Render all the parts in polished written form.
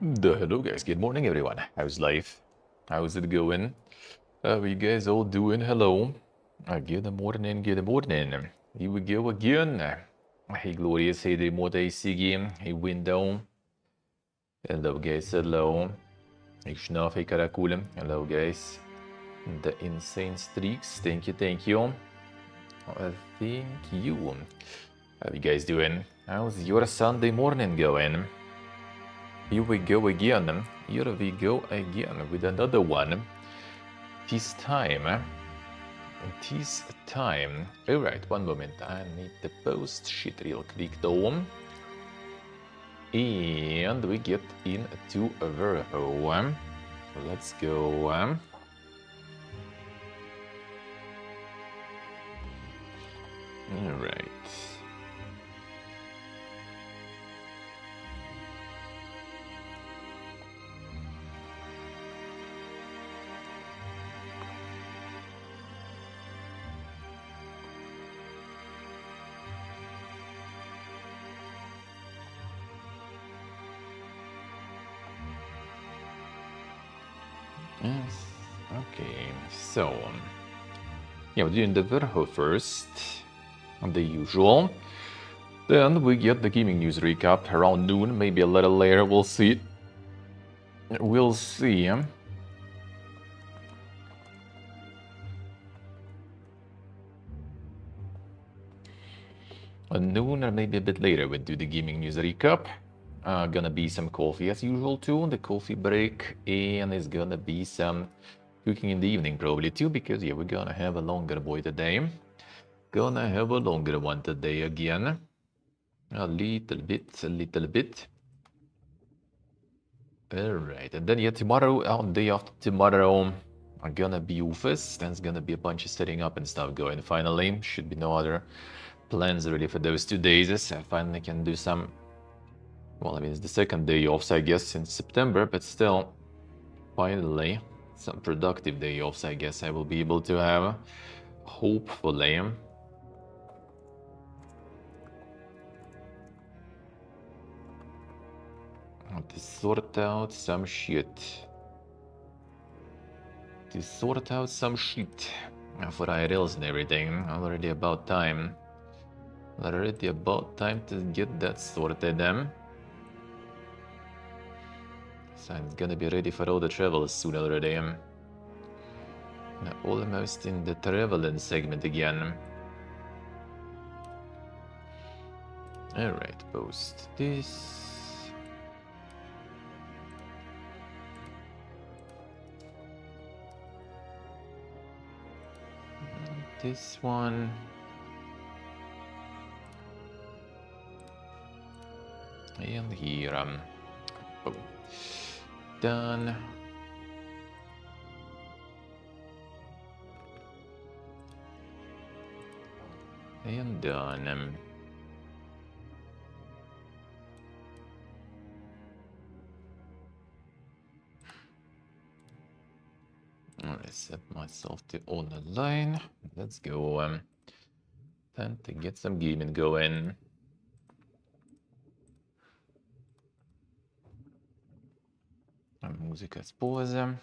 Hello guys, good morning everyone. How's life? How's it going? How are you guys all doing? Hello. Good morning, good morning. Here we go again. Hey Glorious, hey Demote, Siggy, hey Window. Hello guys, hello. Hey Schnuff, hey Karakulem. Hello guys. The Insane Streaks, thank you, thank you. Thank you. How you guys doing? How's your Sunday morning going? Here we go again. Here we go again with another one. This time. Alright, one moment. I need to post shit real quick though. And we get into Verho. So let's go. Alright. Yes. Okay, so yeah, we're doing the Verho first, the usual. Then we get the gaming news recap around noon, maybe a little later. We'll see. We'll see. At noon or maybe a bit later, we'll do the gaming news recap. Gonna be some coffee as usual too, the coffee break, and there's gonna be some cooking in the evening probably too, because yeah, we're gonna have a longer boy today. Gonna have a longer one today again. A little bit. Alright, and then yeah, tomorrow, on day after tomorrow, I'm gonna be office. There's gonna be a bunch of setting up and stuff going finally. Should be no other plans really for those 2 days. I finally can do some. Well, I mean, it's the second day off, I guess, in September, but still, finally, some productive day offs, I guess I will be able to have, hopefully. To sort out some shit. For IRLs and everything. Already about time. Already about time to get that sorted. So it's gonna be ready for all the travels soon already. Almost in the traveling segment again. Alright, post this. This one. And here. Oh. Done. And done. Alright, set myself to on the line. Let's go. Time to get some gaming going. Musica sposa.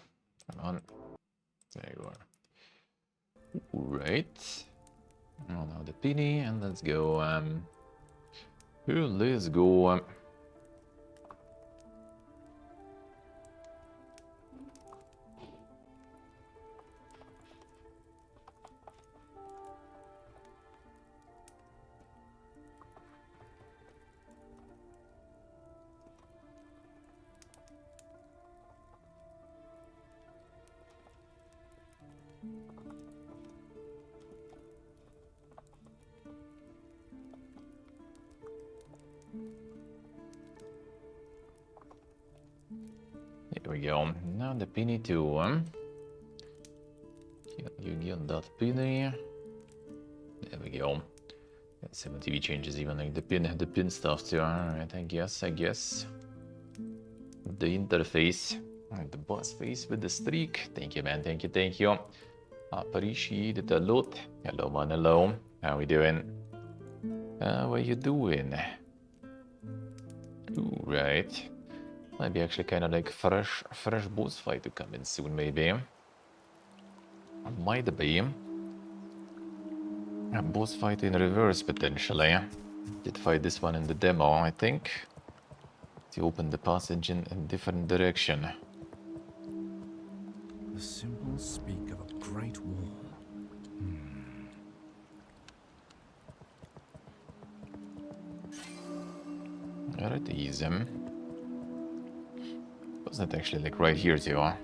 Come on. There you are. Right. Oh, now the penny, and let's go. Let's go. There we go. Now the penny too. You get that penny. There we go. 7 TV changes even like the pin stuff too. Alright, I guess. The interface. The boss face with the streak. Thank you, man. Thank you. Appreciate it a lot. Hello, man. Hello. How we doing? How are you doing? Alright. Might be actually kind of like fresh boss fight to come in soon, maybe. Might be. A boss fight in reverse, potentially. Did fight this one in the demo, I think. To open the passage in a different direction. The symbols speak of a great war. Alright, easy. Wasn't it actually like right here too, huh?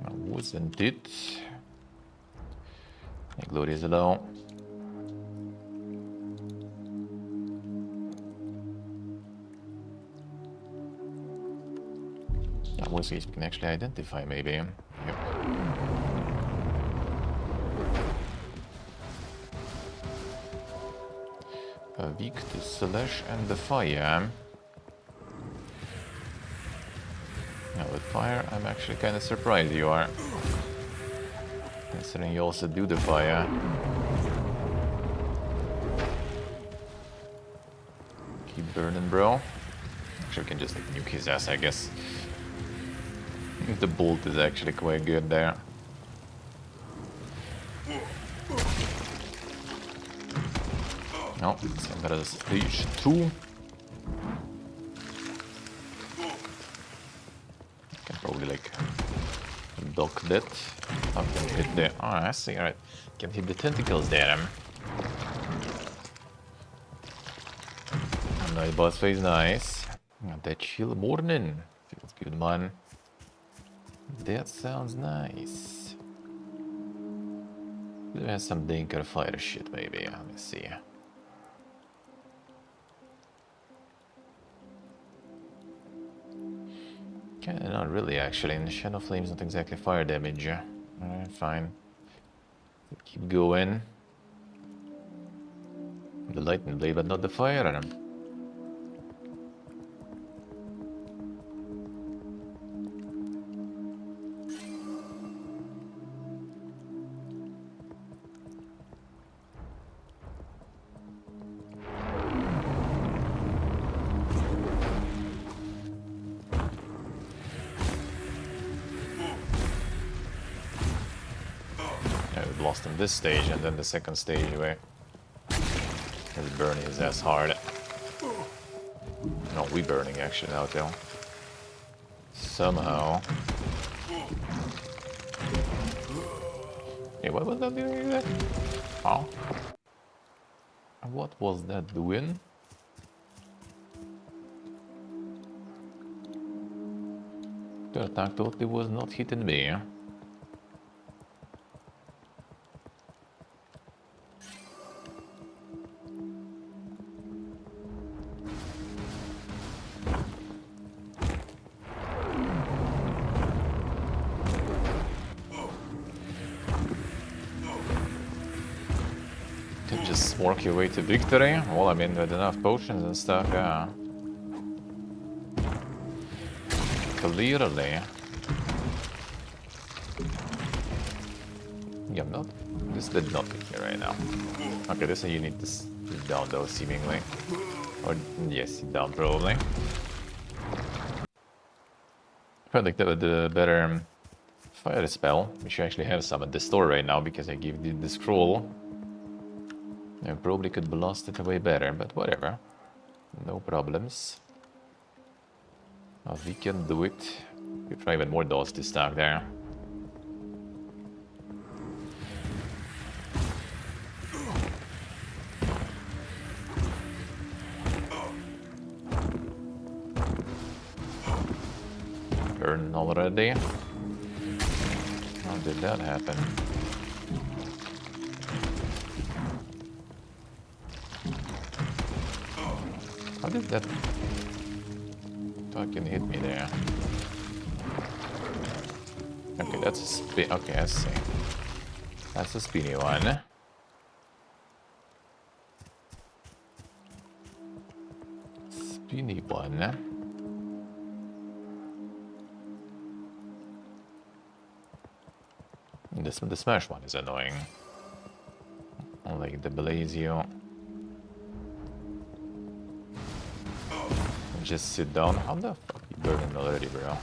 Wasn't it? Glory is alone. Yeah, we'll see if we can actually identify, maybe. Yep. Weak to slash and the fire. Now with fire, I'm actually kind of surprised you are. Considering you also do the fire. Keep burning, bro. Actually, we can just like nuke his ass, I guess. The bolt is actually quite good there. No, send that as stage 2. Can probably like dock that. I can hit the. Oh, I see. Alright, can hit the tentacles there. Nice boss phase, nice. That chill morning feels good, man. That sounds nice. There's some Dinker fire shit, maybe. Let me see. Okay, not really, actually. And the Shadow Flame's not exactly fire damage. Alright, fine. Keep going. The Lightning Blade, but not the fire. Lost on this stage, and then the second stage where he's burning his ass hard. No, we burning actually now too. Somehow. Hey, what was that doing exactly? Oh. What was that doing? The attack totally was not hitting me. Just work your way to victory. Well, I mean, with enough potions and stuff, yeah. Clearly. Yeah, I'm not. This did nothing here right now. Okay, this you need to sit down though, seemingly. Or, yes, sit down probably. I like the better fire spell, which you actually have some at the store right now because I gave you the scroll. I probably could blast it away better, but whatever. No problems. We can do it. We try even more dolls to stack there. Burn already. How did that happen? How did that fucking hit me there? Okay, that's a spin. Okay, I see. That's a spinny one. Spinny one. The smash one is annoying. Like the Blazio. Just sit down. How the fuck you burning already, bro?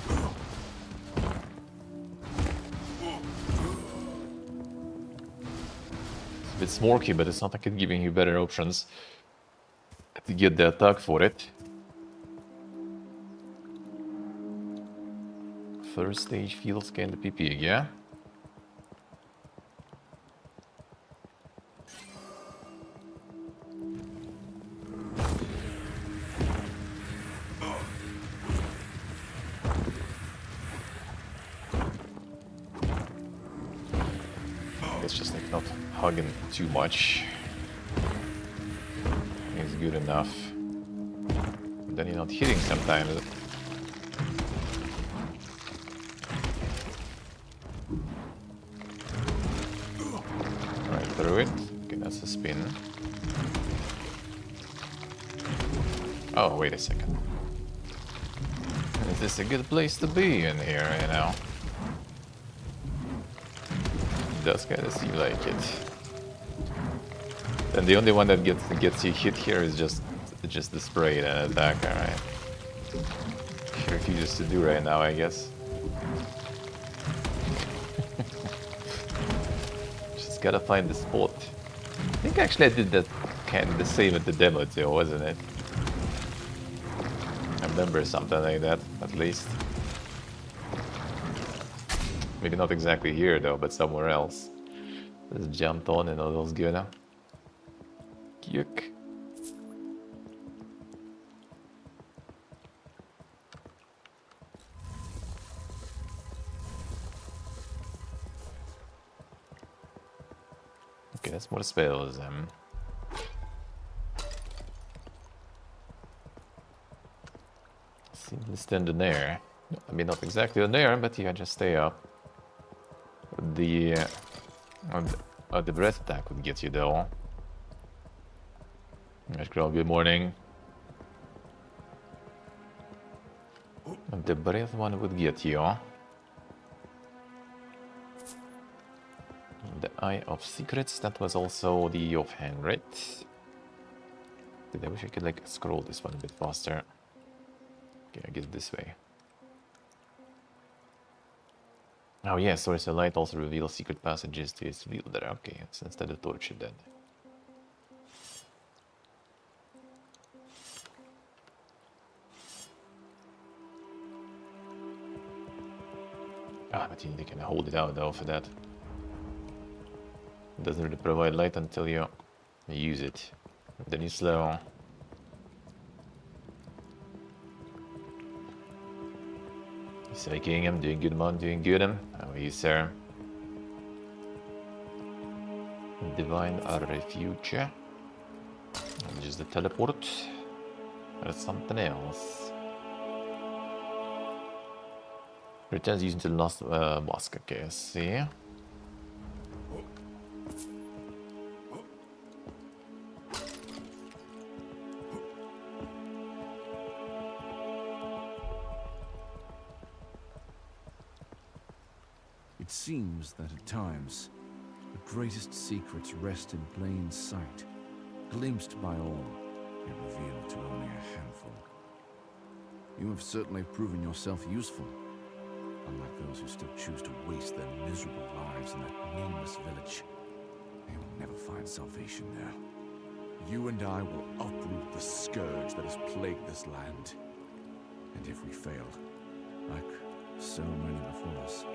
It's a bit smoky, but it's not like it's giving you better options to get the attack for it. First stage field scan the PP, yeah? It's just like not hugging too much. It's good enough. But then you're not hitting sometimes. Right through it. Okay, that's a spin. Oh, wait a second. Is this a good place to be in here, you know? It does kind of seem like it. And the only one that gets you hit here is just the spray and attack, alright. He refuses to do right now, I guess. Just gotta find the spot. I think actually I did that kind of the same at the demo too, wasn't it? I remember something like that, at least. Maybe not exactly here though, but somewhere else. Just jumped on and all those good. Yuck. Okay, that's more spells. Seems to stand in there. I mean, not exactly on there, but you can just stay up. The breath attack would get you though. Right, girl, good morning. The breath one would get you. The Eye of Secrets, that was also the offhand, right? I wish I could like scroll this one a bit faster. Okay, I guess this way. Oh yeah, Source of Light also reveals secret passages to its wielder. Okay, it's instead of torture then. Ah, but you need to kind of hold it out though for that. It doesn't really provide light until you use it. Then you slow. Psyching him, doing good man, doing good him. How are you, sir? Divine Refuge. Just the teleport. Or something else. Returns using the last mask. Okay, I see. It seems that at times, the greatest secrets rest in plain sight, glimpsed by all, yet revealed to only a handful. You have certainly proven yourself useful, unlike those who still choose to waste their miserable lives in that nameless village. They will never find salvation there. You and I will uproot the scourge that has plagued this land. And if we fail, like so many before us,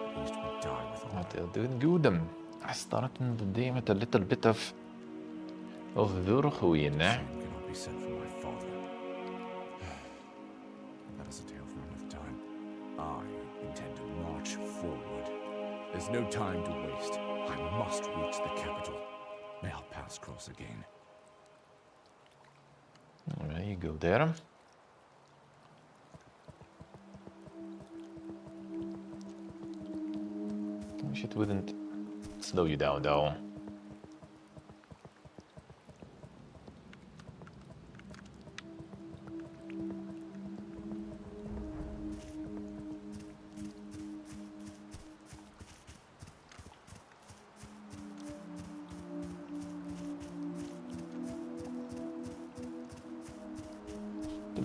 at least we die with honor. They're doing good. I started the day with a little bit of Verho in there. Same cannot be said for my father. That is a tale for another time. I intend to march forward. There's no time to waste. I must reach the capital. May our paths cross again. Alright, you go there. Wish it wouldn't slow you down though.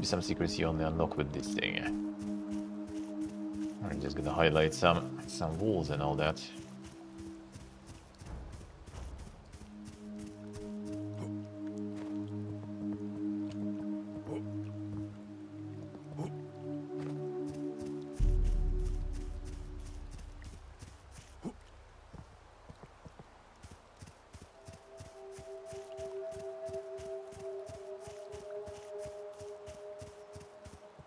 be some secrets you only unlock with this thing. I'm just gonna highlight some walls and all that.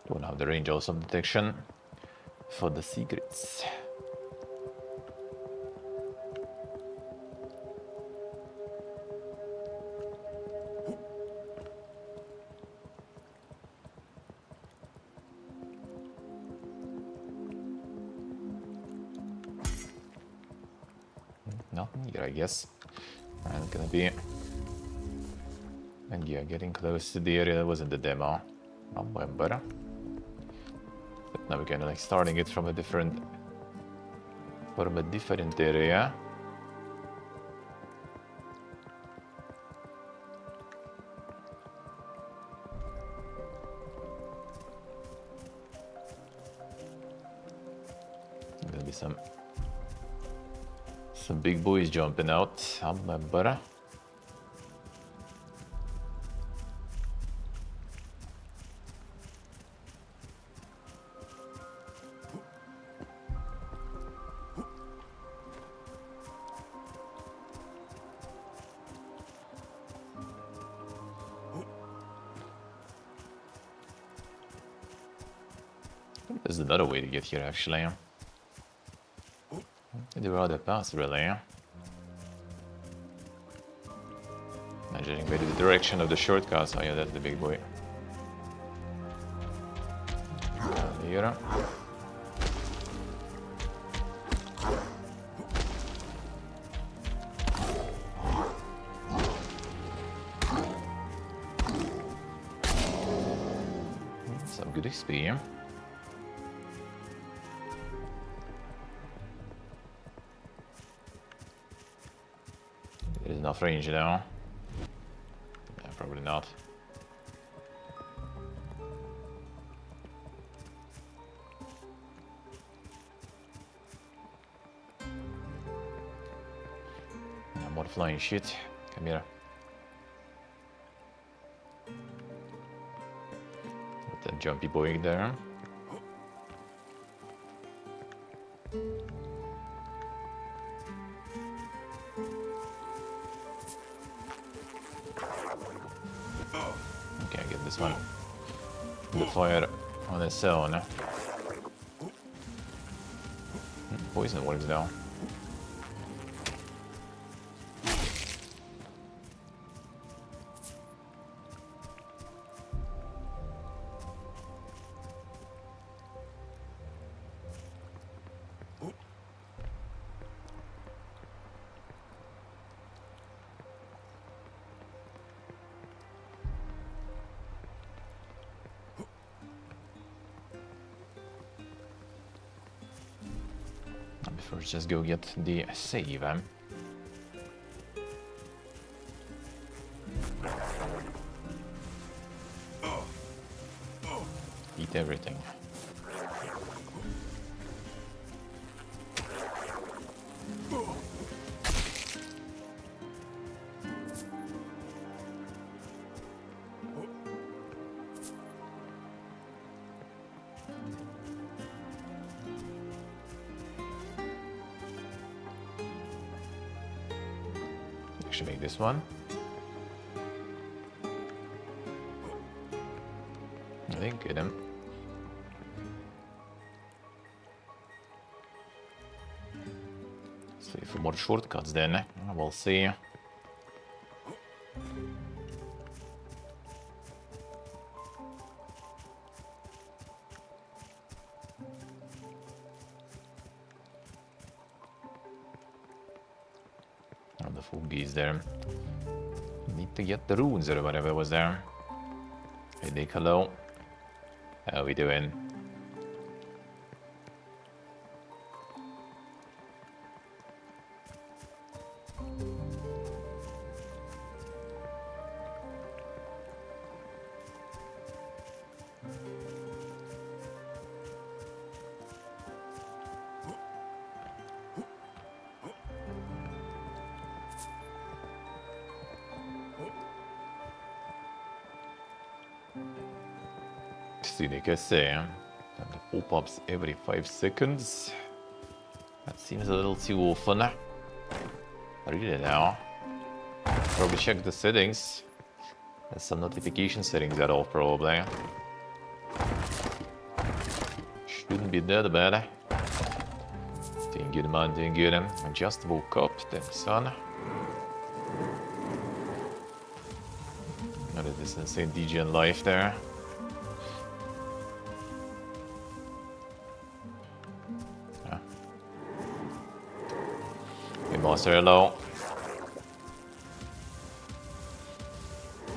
Don't have the range also detection for the secrets. Nothing here, I guess. And gonna be. And yeah, getting close to the area that was in the demo. But now we're kind of like starting it from a different area. Gonna be some big boys jumping out. But there's another way to get here, actually. There are other paths, really. Judging by the direction of the shortcuts. Oh yeah, that's the big boy. Here. Some good XP. There's enough range now. Yeah, probably not. Yeah, more flying shit. Come here. With that jumpy boy there. Okay, get this one. The fire on its own. Poison works now. First, just go get the save. Eat everything. Actually make this one. I think get him. See for more shortcuts then. We'll see. The Foogies there. Need to get the runes or whatever was there. Hey Nick, hello. How we doing? scenic, I say. And the pop-ups every 5 seconds. That seems a little too often. Really now. Probably check the settings. There's some notification settings that off probably. Shouldn't be that bad. Doing good, man, doing good. I just woke up, thanks, son. Look at this insane DGN life there. Yeah. Hey, Monster, hello.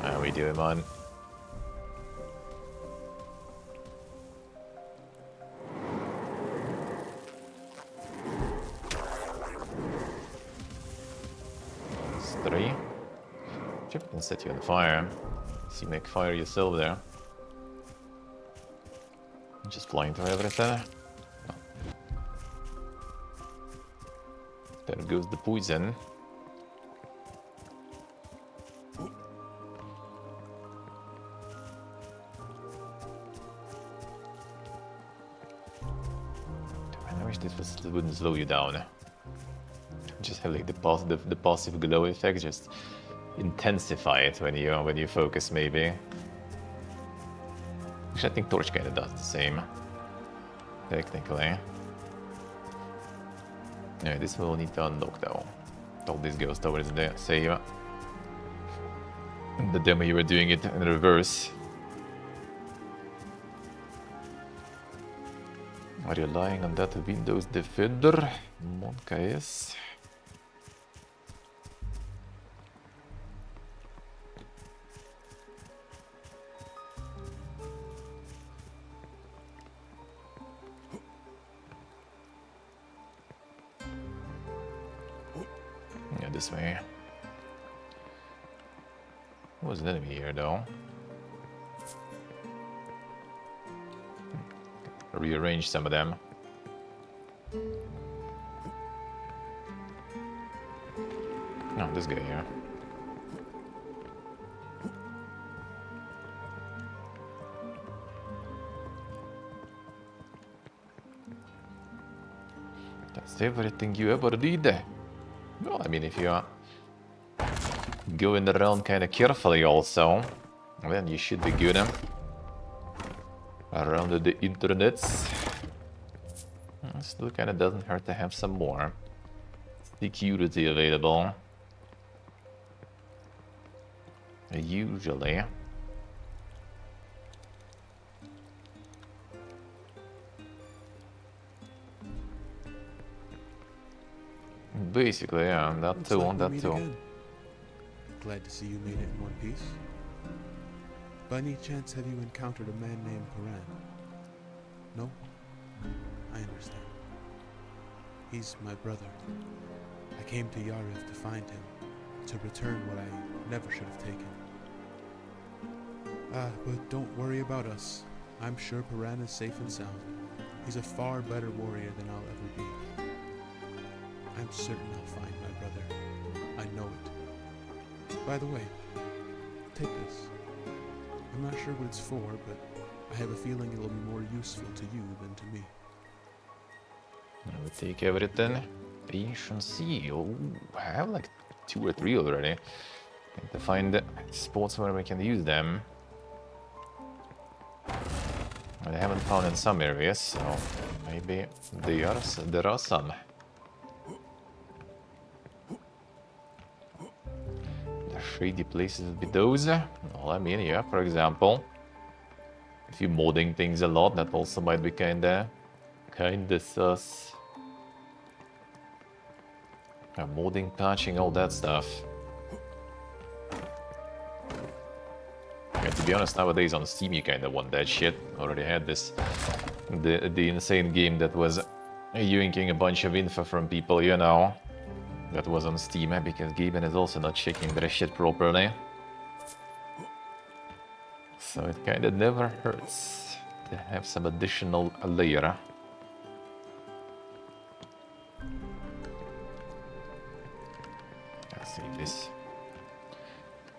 How we doing, man? It's 3. Chip can set you on fire. See, make fire yourself there. Just flying through everything. Oh. There goes the poison. I wish this wouldn't slow you down. Just have like the passive glow effect. Just intensify it when you focus, maybe. Actually, I think Torch kinda does the same. Technically. No, this will need to unlock though. All this goes towards the save. The demo you were doing it in reverse. Are you relying on that Windows Defender? Monka is. Yeah, this way. Was an enemy here though. Rearrange some of them. No, this guy here. That's everything you ever did. Well, I mean, if you go in around kind of carefully also, then you should be good around the internets. Still kind of doesn't hurt to have some more security available. Usually. Basically, yeah, that too, that too. Again. Glad to see you made it in one piece. By any chance, have you encountered a man named Paran? No? I understand. He's my brother. I came to Yarif to find him, to return what I never should have taken. But don't worry about us. I'm sure Paran is safe and sound. He's a far better warrior than I'll ever be. I'm certain I'll find my brother. I know it. By the way, take this. I'm not sure what it's for, but I have a feeling it'll be more useful to you than to me. I would take everything. Ancient seal. I have like 2 or 3 already. Need to find spots where we can use them. I haven't found in some areas, so maybe there are some. The shady places would be those. Well, I mean, yeah, for example, if you're modding things a lot, that also might be kinda sus. Modding, patching, all that stuff. And to be honest, nowadays on Steam you kinda want that shit. Already had this, the insane game that was yoinking a bunch of info from people, you know. That was on Steam, because Gaben is also not checking their shit properly. So it kinda never hurts to have some additional layer. Let's see this.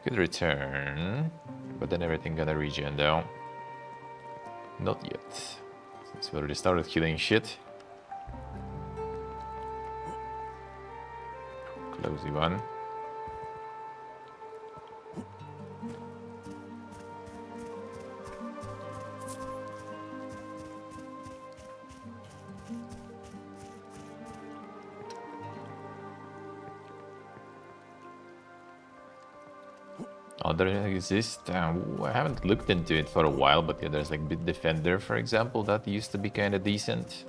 Could return, but then everything gonna regen though. Not yet. Since we already started killing shit. Closey one. Other exist. I haven't looked into it for a while, but yeah, there's like Bit Defender, for example, that used to be kind of decent.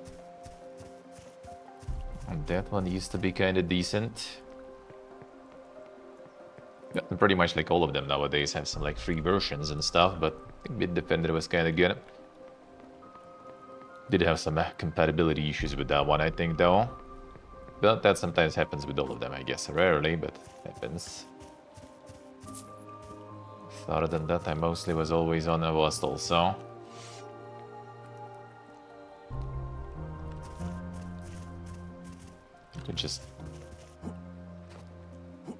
And that one used to be kind of decent. Yeah, pretty much like all of them nowadays have some like free versions and stuff, but I think Bit Defender was kind of good. Did have some compatibility issues with that one, I think, though. But that sometimes happens with all of them, I guess. Rarely, but happens. Other than that, I mostly was always on Avast also. Could just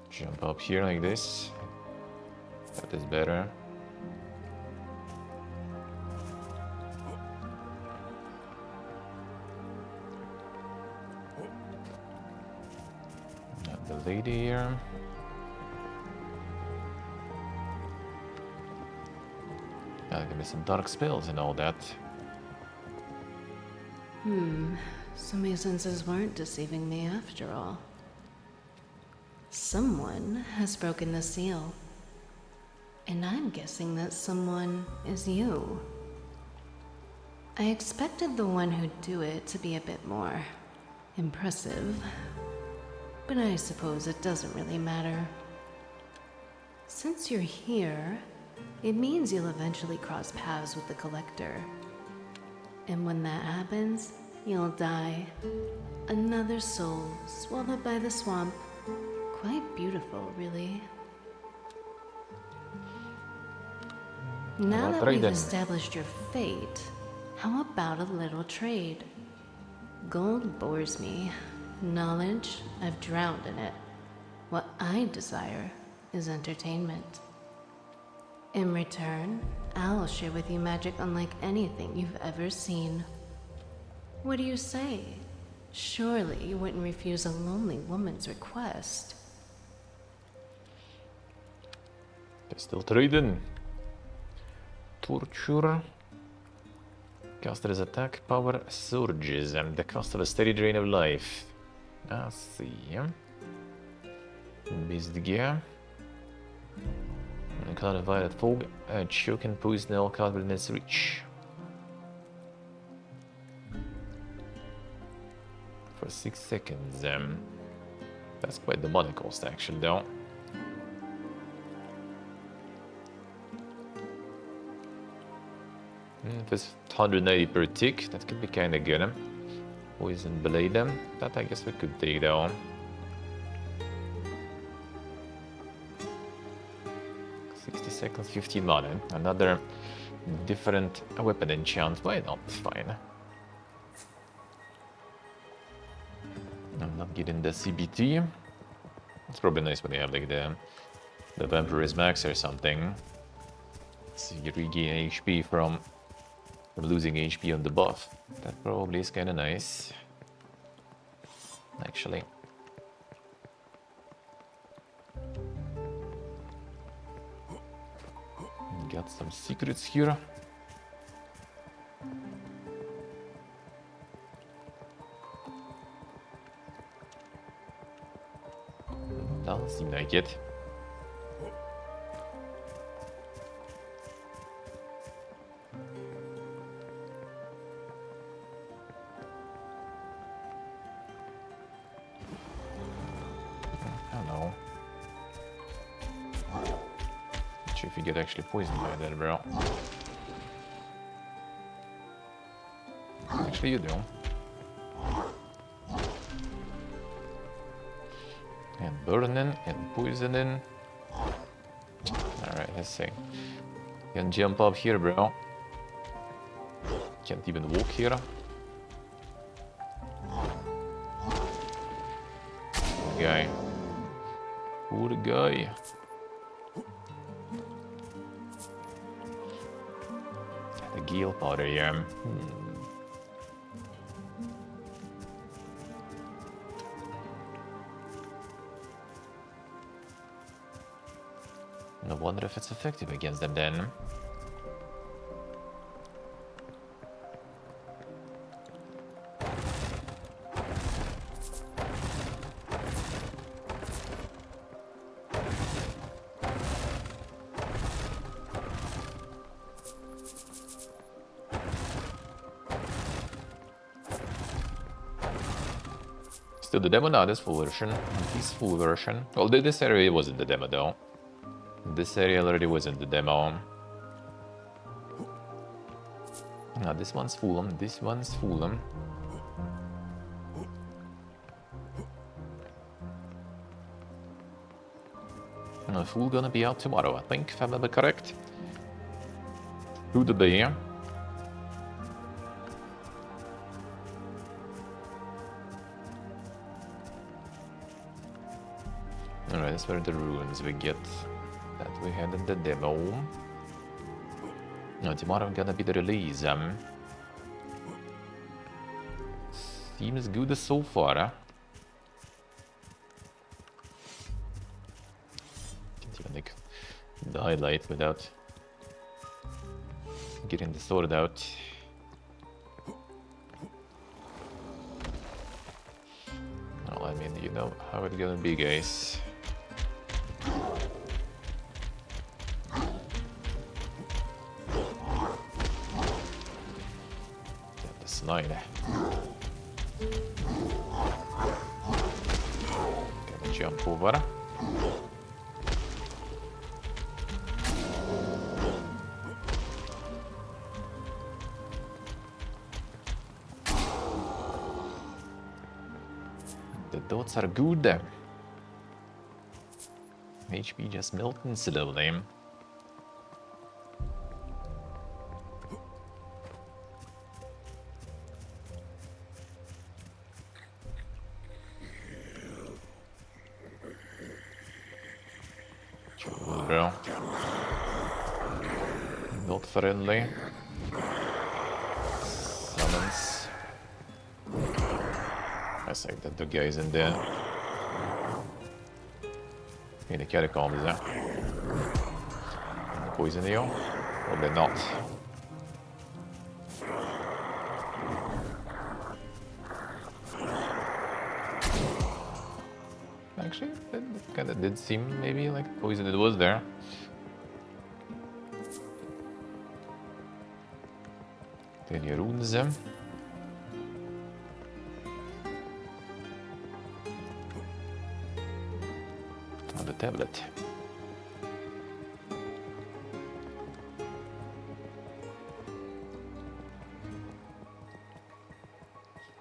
jump up here like this. That is better. And the lady here. Give me some dark spells and all that. So my senses weren't deceiving me after all. Someone has broken the seal. And I'm guessing that someone is you. I expected the one who'd do it to be a bit more impressive. But I suppose it doesn't really matter. Since you're here, it means you'll eventually cross paths with the Collector. And when that happens, you'll die. Another soul swallowed by the swamp. Quite beautiful, really. Now that we've established your fate, how about a little trade? Gold bores me. Knowledge, I've drowned in it. What I desire is entertainment. In return, I'll share with you magic unlike anything you've ever seen. What do you say? Surely you wouldn't refuse a lonely woman's request. They're still trading. Torture. Caster's attack power surges and the cost of a steady drain of life. I see. Beast gear. A cloud of violet fog, choke and poison all card within its reach. For 6 seconds. That's quite the money cost actually, though. If it's 180 per tick, that could be kinda good. Poison blade, that I guess we could take though. 60 seconds, 15 mana. Another different weapon enchant. Why not? Fine. I'm not getting the CBT. It's probably nice when they have like the Vampir's Max or something. So you regain HP from losing HP on the buff. That probably is kind of nice. Actually. Got some secrets here. Doesn't seem like it. I don't know. Not sure if you get actually poisoned by that, bro. Actually, you do. And burning and poisoning. Alright, let's see. Can jump up here, bro. Can't even walk here. Guy. Poor guy. The Gale powder here. No wonder if it's effective against them then. Still the demo now, this full version. This full version. Well, this area wasn't the demo though. This area already was in the demo. Now this one's full. This one's full. Full gonna be out tomorrow, I think, if I remember correct. Through the day. Alright, that's where the ruins we get that we had in the demo. No, tomorrow gonna be the release. Seems good so far. Can't even like the highlight without getting the sword out. Well, I mean, you know how it's gonna be, guys. Nine. Gonna jump over. The dots are good. HP just melting slowly. Not friendly. Summons. I think that the guys in there. In the catacombs there. Poison you? Or they're not. Actually, it kinda did seem maybe like poison it was there. Then your runes. On the tablet.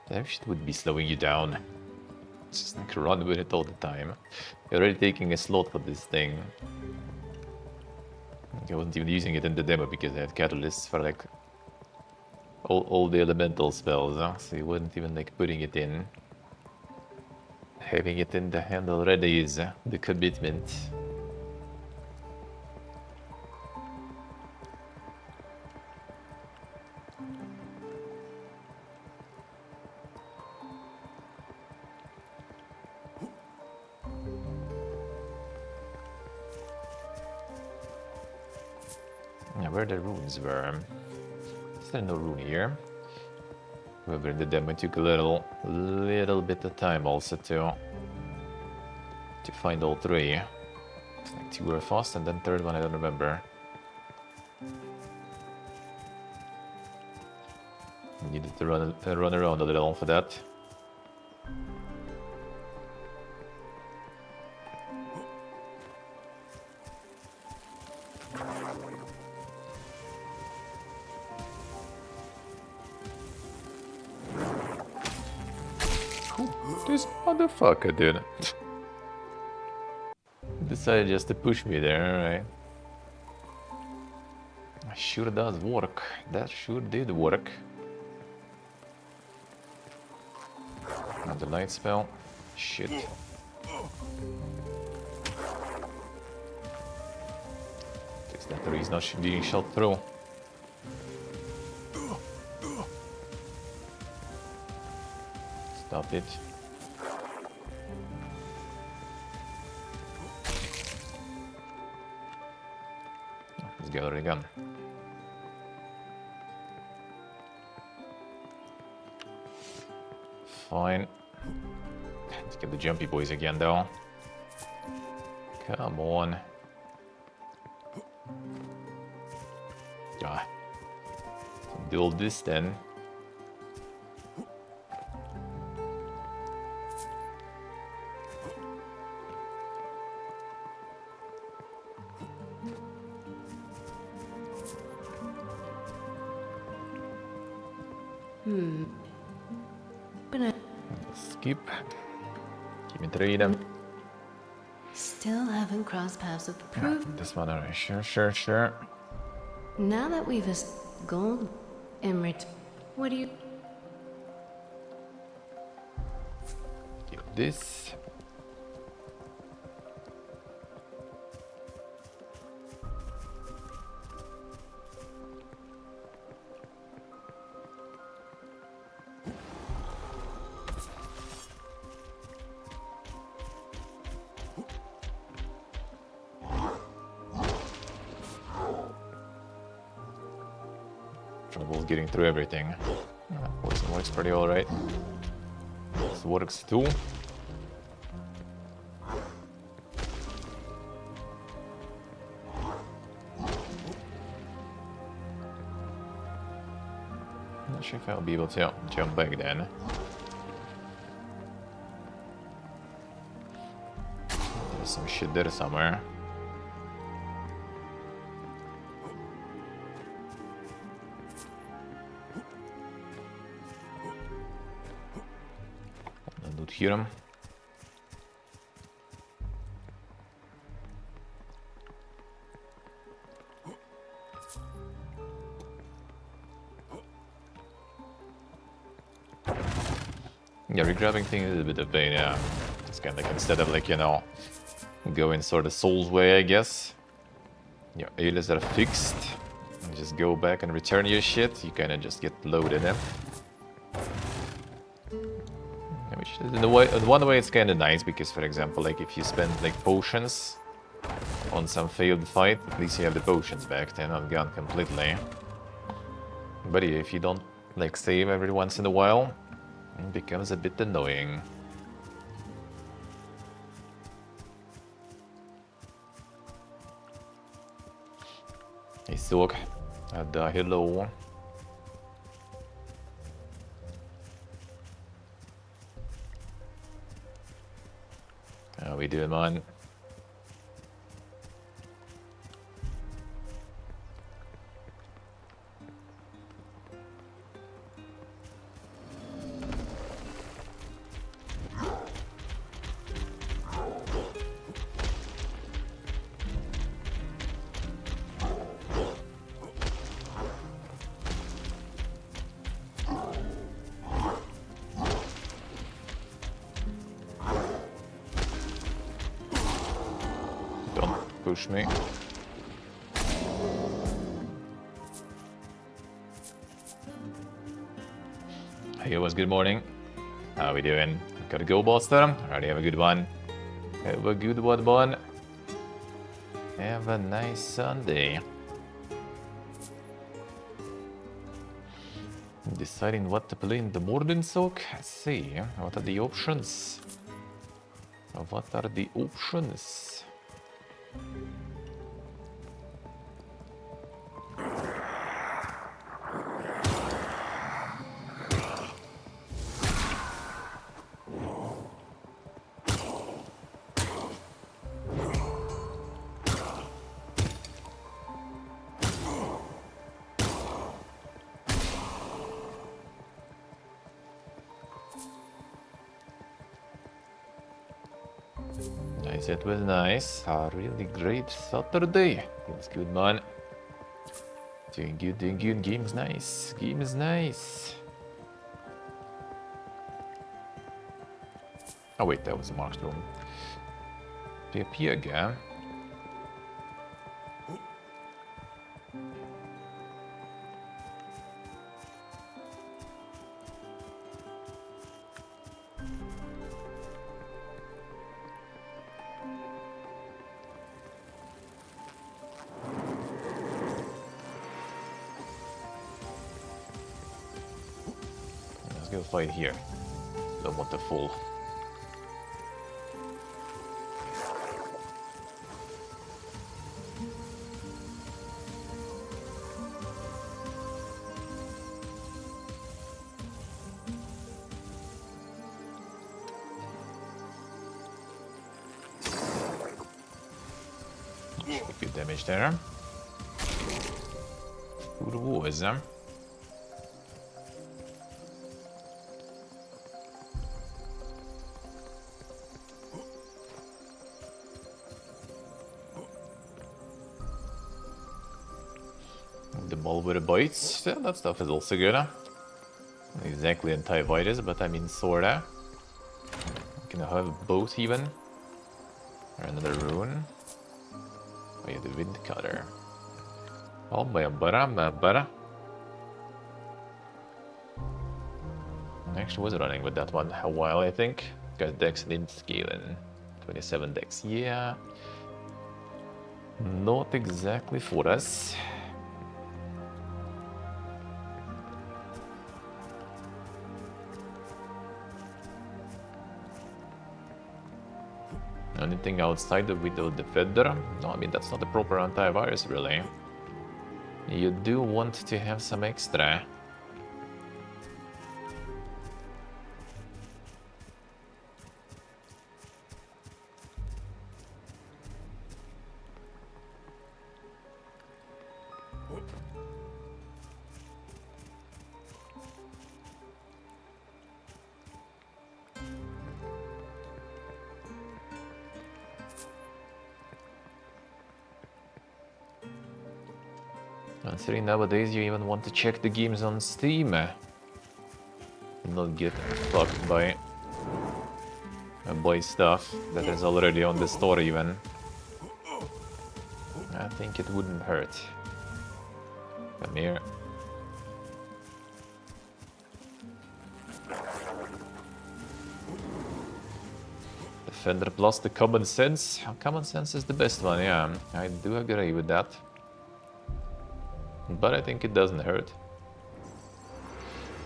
That shit would be slowing you down. Just like run with it all the time. You're already taking a slot for this thing. I wasn't even using it in the demo because I had catalysts for like all the elemental spells, huh? So you wasn't even like putting it in. Having it in the hand already is the commitment. Yeah, where the runes were. Is there no rune here? However, in the demo it took a little bit of time also to find all three. It's like two were fast and then third one I don't remember. Needed to run around a little for that. This motherfucker, dude. Decided just to push me there, alright. Sure does work. That sure did work. And the light spell. Shit. Guess that the reason I should be shot through. Stop it. Let's gather again. Fine. Let's get the jumpy boys again, though. Come on. Ah. Build this then. But Skip. Give me 3 of them. still haven't crossed paths with the proof. This one, alright. Sure. Now that we've gold, Emrit, what do you? Give this. Trouble getting through everything. Poison works pretty alright. This works too. Not sure if I'll be able to jump back then. There's some shit there somewhere. I don't hear him. Yeah, regrabbing thing is a bit of a pain, yeah. It's kind of like, instead of like, you know, going sort of Souls way, I guess. Your alias are fixed. And just go back and return your shit. You kind of just get loaded in. Which in one way it's kind of nice because, for example, like if you spend like potions on some failed fight, at least you have the potions back. They're not gone completely. But yeah, if you don't like save every once in a while, it becomes a bit annoying. Hey, Sorg. Hello. How we doing, man? Don't push me. Hey, it was good morning. How we doing? Gotta go, Buster. Alrighty, have a good one. Have a good one. Have a nice Sunday. Deciding what to play in the morning soak? Let's see. What are the options? What are the options? Nice, it was nice. A really great Saturday. Feels good, man. Doing good. Game's nice. Game is nice. Oh wait, that was a Mark's room. PvP again. go fight here. Don't want to fall. Good damage there. Good wars, huh? The ball with the bites, yeah, that stuff is also good, huh? Not exactly anti-virus, but I mean sorta. Can I have both even? Or another rune? Oh yeah, the wind cutter. Oh my butter. Actually was running with that one a while, I think. Got dex didn't scale in 27 dex. Yeah. Not exactly for us. Anything outside the Widow Defender? No, I mean that's not the proper antivirus really. You do want to have some extra. Considering nowadays you even want to check the games on Steam. Not get fucked by stuff that is already on the store even. I think it wouldn't hurt. Come here. Defender plus the common sense. Common sense is the best one, yeah. I do agree with that. But I think it doesn't hurt.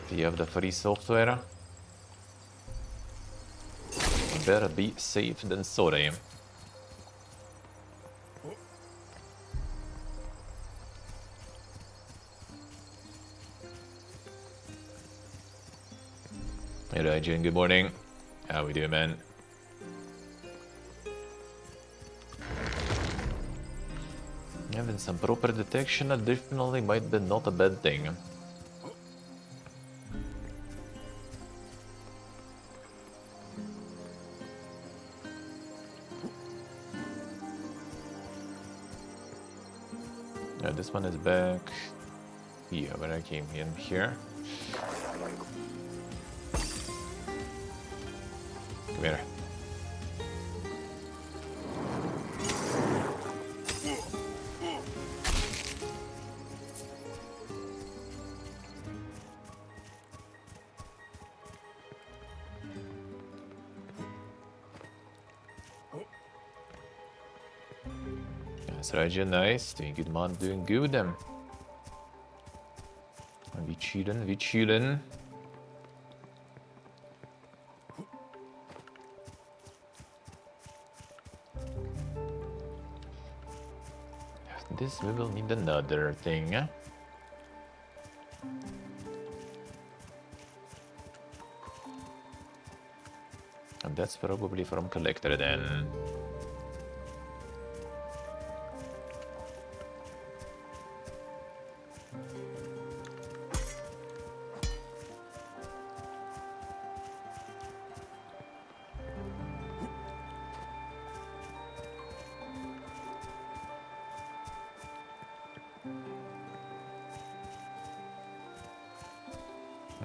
If you have the free software, better be safe than sorry. Hey Rajin, good morning. How we doing, man? Having some proper detection definitely might be not a bad thing. Yeah, this one is back here, where I came in here. Come here. That's Raja, nice. Doing good, man. Doing good. We chillin', we chillin'. This we will need another thing. And that's probably from collector then.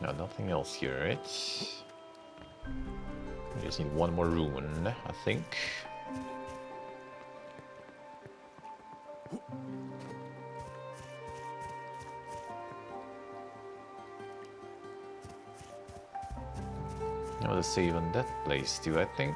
No, nothing else here, right? We just need one more rune, I think. Now the save on that place too, I think.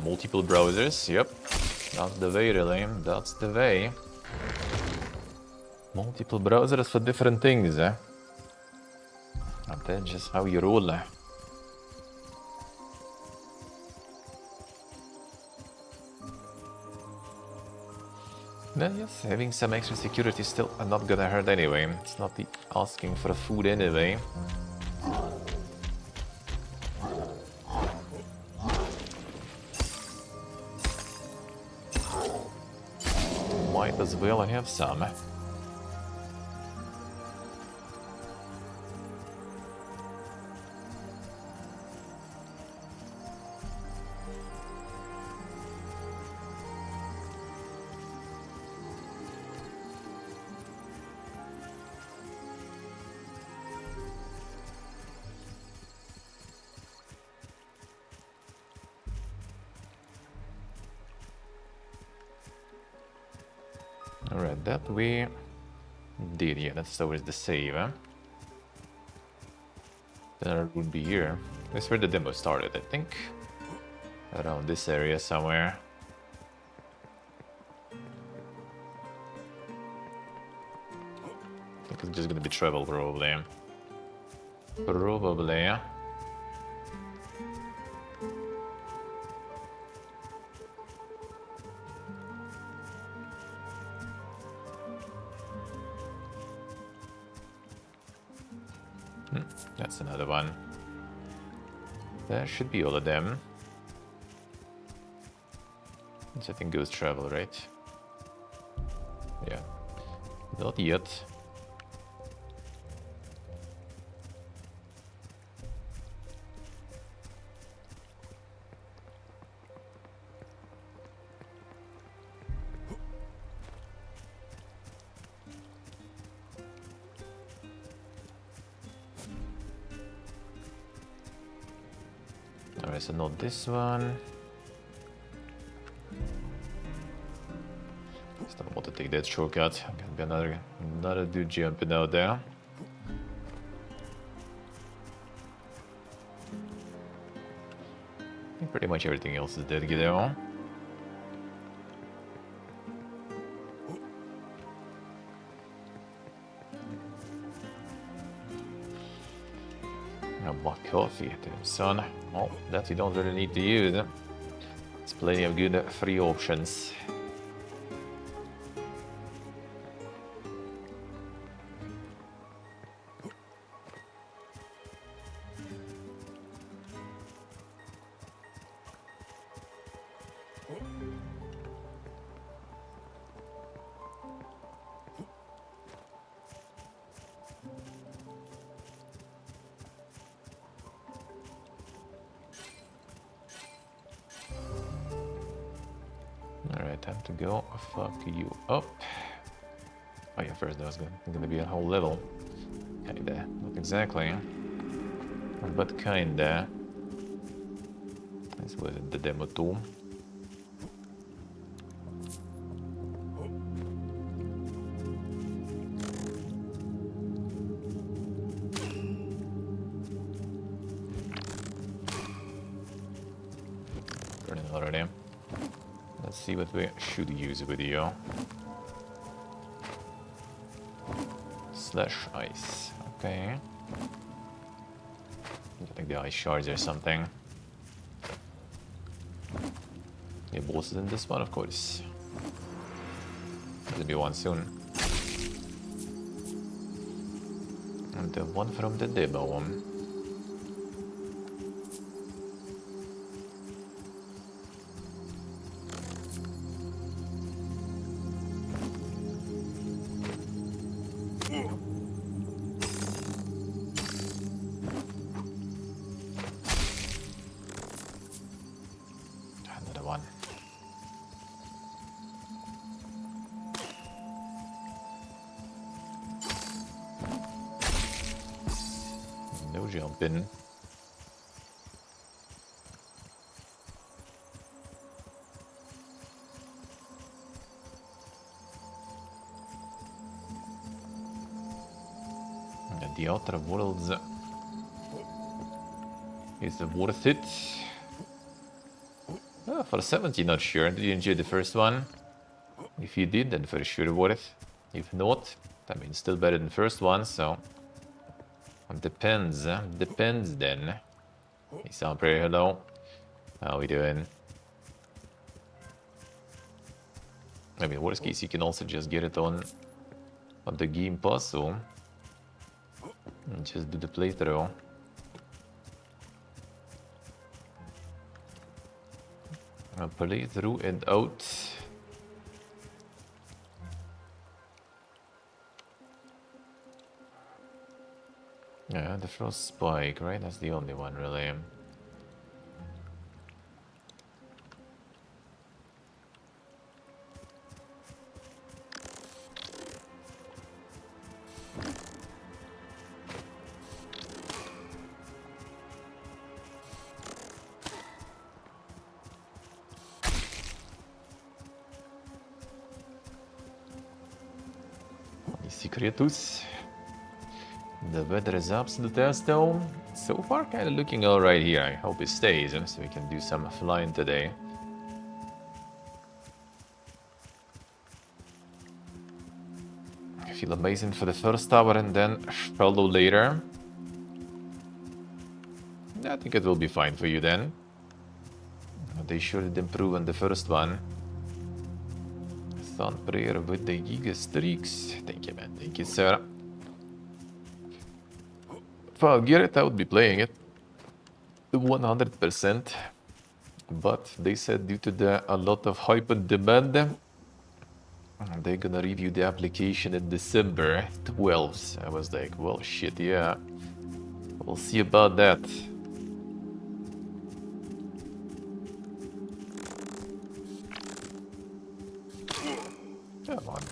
multiple browsers, yep. That's the way, really. That's the way. Multiple browsers for different things, eh? And that's just how you roll. Then yes, having some extra security is still not gonna hurt anyway. It's not the asking for food anyway. Might as well have some. Alright, that we did, yeah, that's towards the save, huh? Then it would be here. That's where the demo started, I think. Around this area somewhere. I think it's just gonna be travel, probably. Probably. That's another one. That should be all of them. This I think goes travel, right? Yeah. Not yet. Alright, so not this one. Just don't want to take that shortcut. Gonna be another dude jumping out there. I think pretty much everything else is dead, though. A black coffee, son. Oh, that you don't really need to use. There's plenty of good free options. Alright, time to go fuck you up. Oh yeah, first that was gonna be a whole level. Kinda, not exactly. But kinda. This was the demo too. Burning already. Let's see what we should use with you. Slash ice. Okay. I think the ice shards or something. Yeah, bosses in this one, of course. There'll be one soon. And the one from the demo one. Another one. No jumping. And the outer worlds is worth it. Oh, for 70, not sure. Did you enjoy the first one? If you did, then for sure worth it. If not, I mean, still better than the first one, so... Depends, depends then. Hey, Sampre, hello. How we doing? I mean, worst case, you can also just get it on the Game Pass, so... And just do the playthrough. Play through and out. Yeah, the Frost Spike, right? That's the only one, really. Secretus. The weather is absolute as though. So far, kind of looking alright here. I hope it stays, so we can do some flying today. I feel amazing for the first hour and then follow later. I think it will be fine for you then. They sure did improve on the first one. Sun prayer with the Giga Streaks. Thank you, man. Thank you, sir. If I'll get it, I would be playing it 100%. But they said due to a lot of hype and demand, they're gonna review the application in December 12th. I was like, well, shit, yeah. We'll see about that. Come on.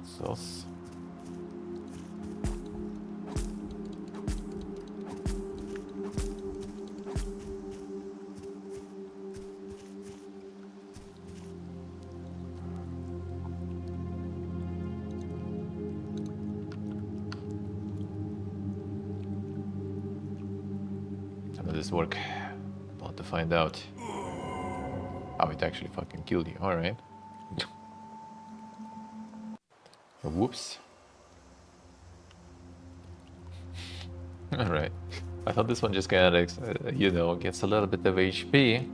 Sauce. How does this work? About to find out. Oh, it actually fucking killed you. Alright. Whoops. Alright. I thought this one just kind of, you know, gets a little bit of HP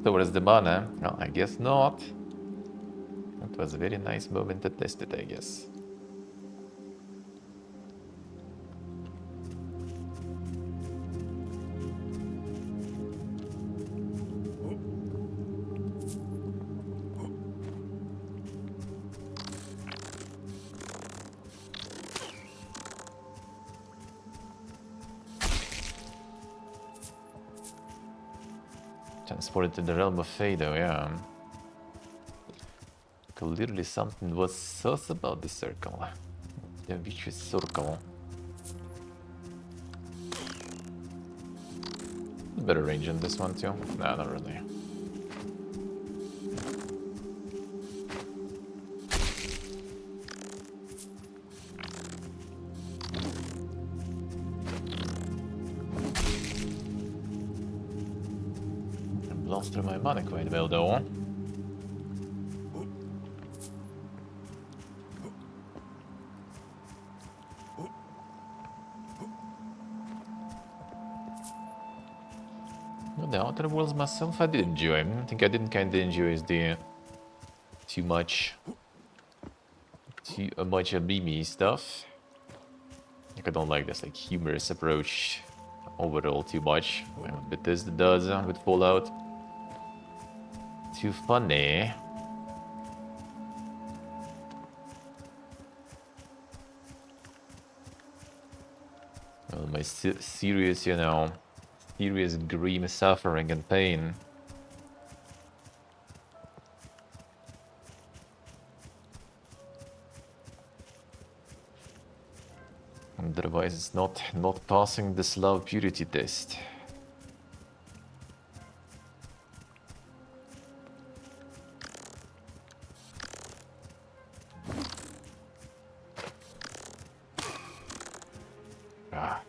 towards the mana. Well, I guess not. It was a very nice moment to test it, I guess. Transported to the realm of Fado, yeah. Clearly something was sus about the circle. The vicious circle. Better range on this one too? Nah, not really. Blows through my mana quite well though. The Outer Worlds myself I did enjoy. I think I didn't kinda enjoy the too much Mimi stuff. Like I don't like this like humorous approach overall too much. But this does with Fallout. Too funny. Well, my serious, you know, Serious grim suffering and pain. Otherwise it's not passing this love purity test. Ah.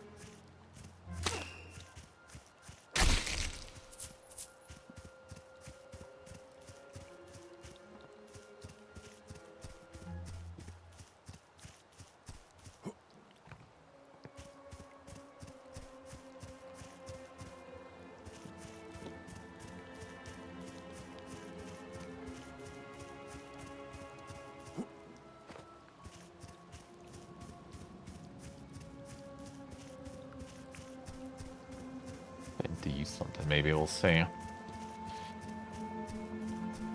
To use something, maybe we'll see.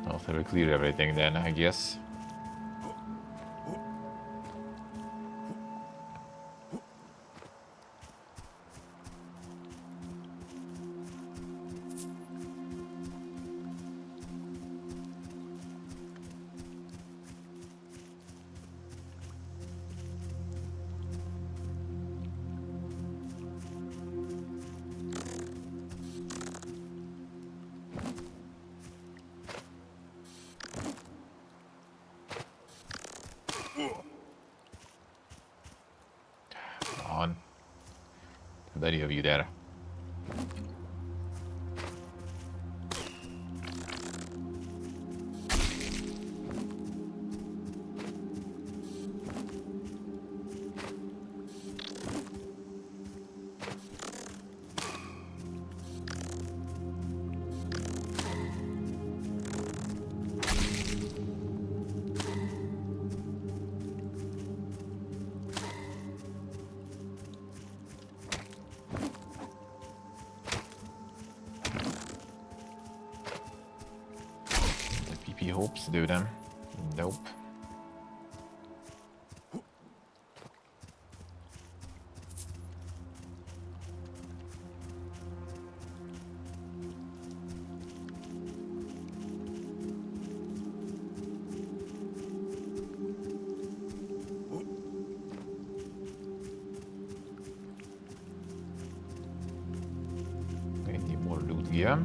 After we clear everything then, I guess. Come on. Many of you there. He hopes to do them. Nope. Any more loot gear?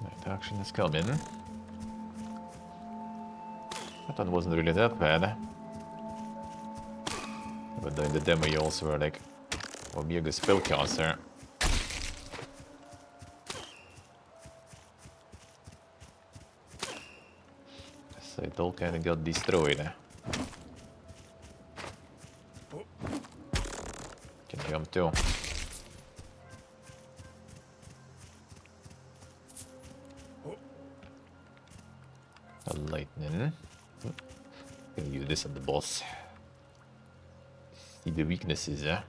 Night action is coming. That one wasn't really that bad. But in the demo you also were like, well, be a good spellcaster. So it all kinda got destroyed. Can jump too. A lightning. Gonna use this on the boss. See the weaknesses, yeah?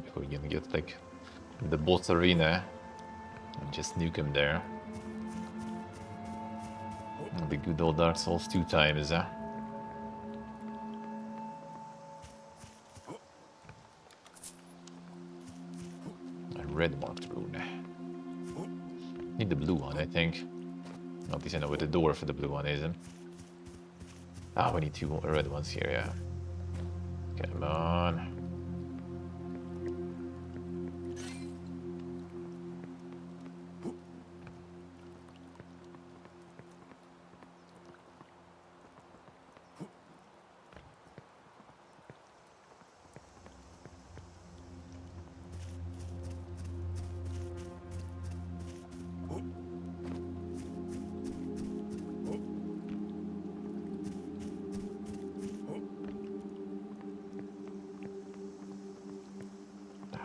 Before we can get like the boss arena and just nuke him there. The good old Dark Souls 2 times, huh? A red marked rune. Need the blue one, I think. At least I know where the door for the blue one is. Ah, we need two more red ones here, yeah. Come on.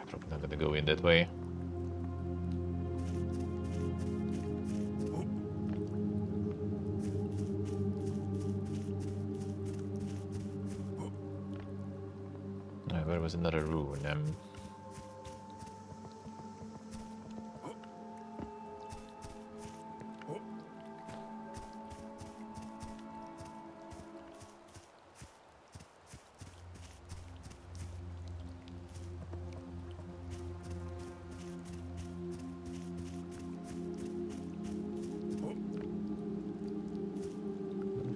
Probably not gonna go in that way. Where was another rune?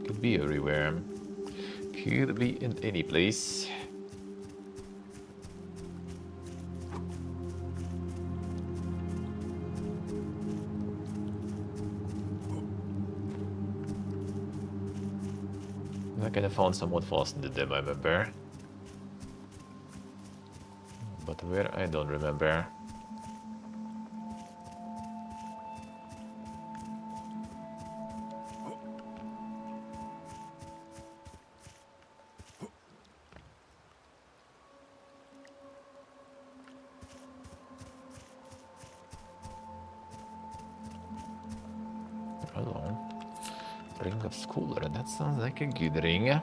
Could be everywhere. Could be in any place. I kind of found somewhat fast in the demo, I remember. But where, I don't remember. Hello. Ring of Schooler, that sounds like a good ring.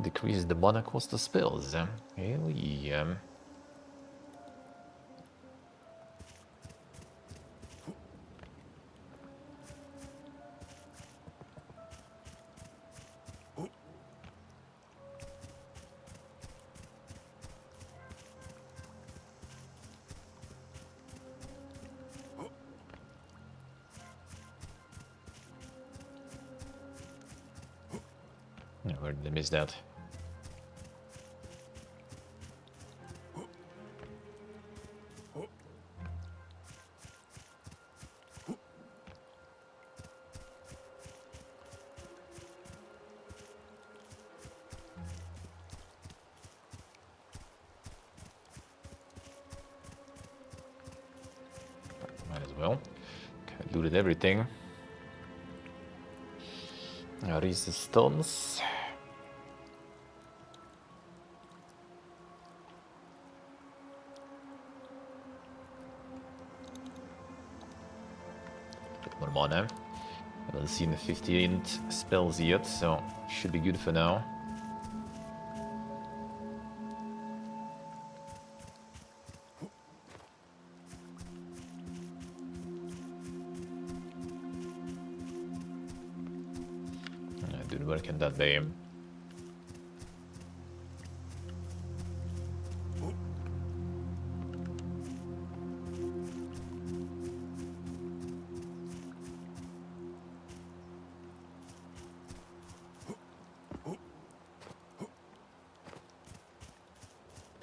Decrease the mana cost of spells. Hell yeah. Where did I miss that? Might as well. Okay, looted everything. Resistance. More mana. I haven't seen the 15th spells yet, so should be good for now. Did work in that day.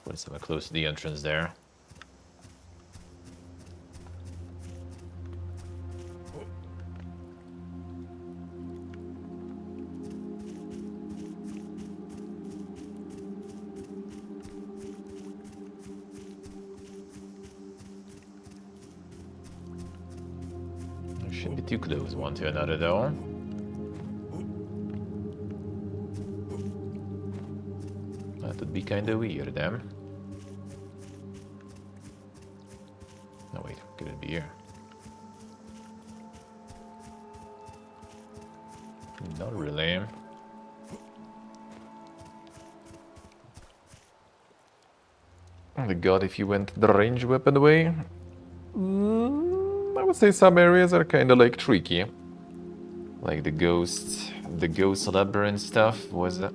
Put somewhere close to the entrance there. Shouldn't be too close one to another though. That would be kinda weird then. No wait, could it be here? Not really. Oh my god, if you went the range weapon way, I would say some areas are kind of like tricky. Like the ghost labyrinth stuff was a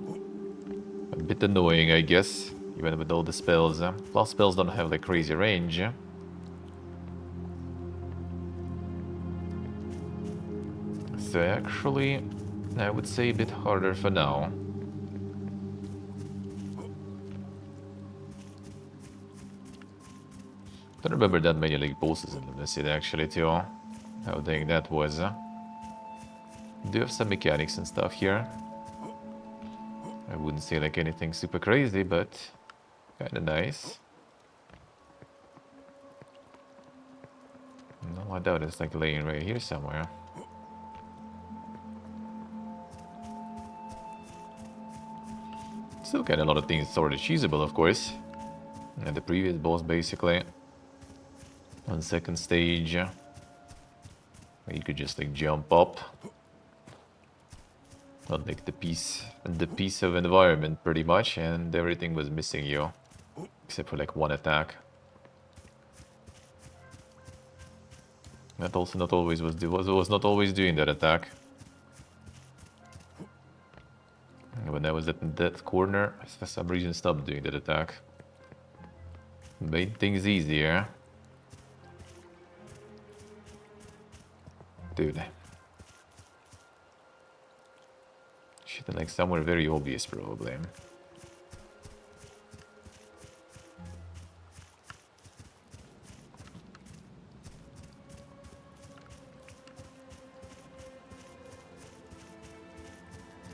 bit annoying, I guess, even with all the spells. Plus spells don't have like crazy range. So actually, I would say a bit harder for now. Don't remember that many like bosses in the city actually too. How dang that was. Do have some mechanics and stuff here. I wouldn't say like anything super crazy, but kinda nice. No, I doubt it's like laying right here somewhere. Still got a lot of things sort of cheesable, of course. And the previous boss, basically. On second stage, you could just like jump up. Not like the piece of environment, pretty much, and everything was missing you, except for like one attack. That also not always was not always doing that attack. When I was at that corner, I for some reason stopped doing that attack. Made things easier. Dude. Shit, like somewhere very obvious, probably.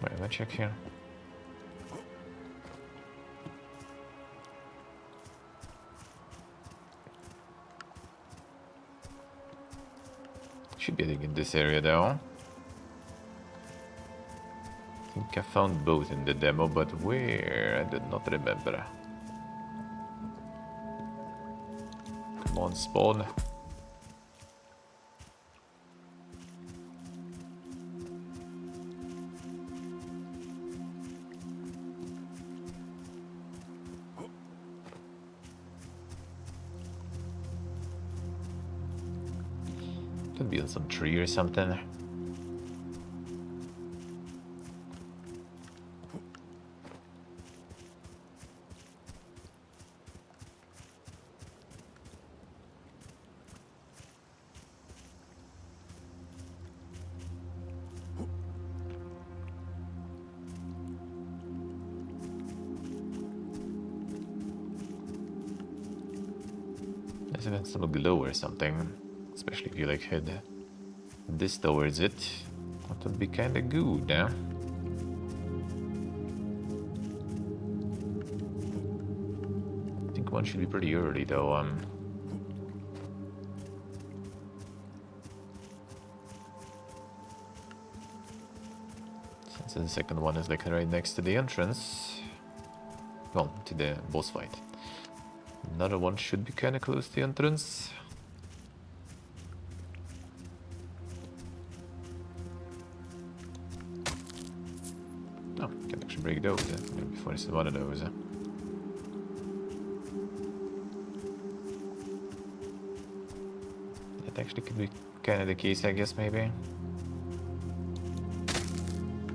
Wait, let me check here. Should be in this area though. I think I found both in the demo, but where? I did not remember. Come on, spawn. Could be on some tree or something. There's even some glow or something, especially if you like head this towards it. That would be kinda good, eh? I think one should be pretty early though. Since the second one is like right next to the entrance. Well, to the boss fight. Another one should be kinda close to the entrance. Oh, can actually break those before I see one of those. That actually could be kind of the case, I guess, maybe.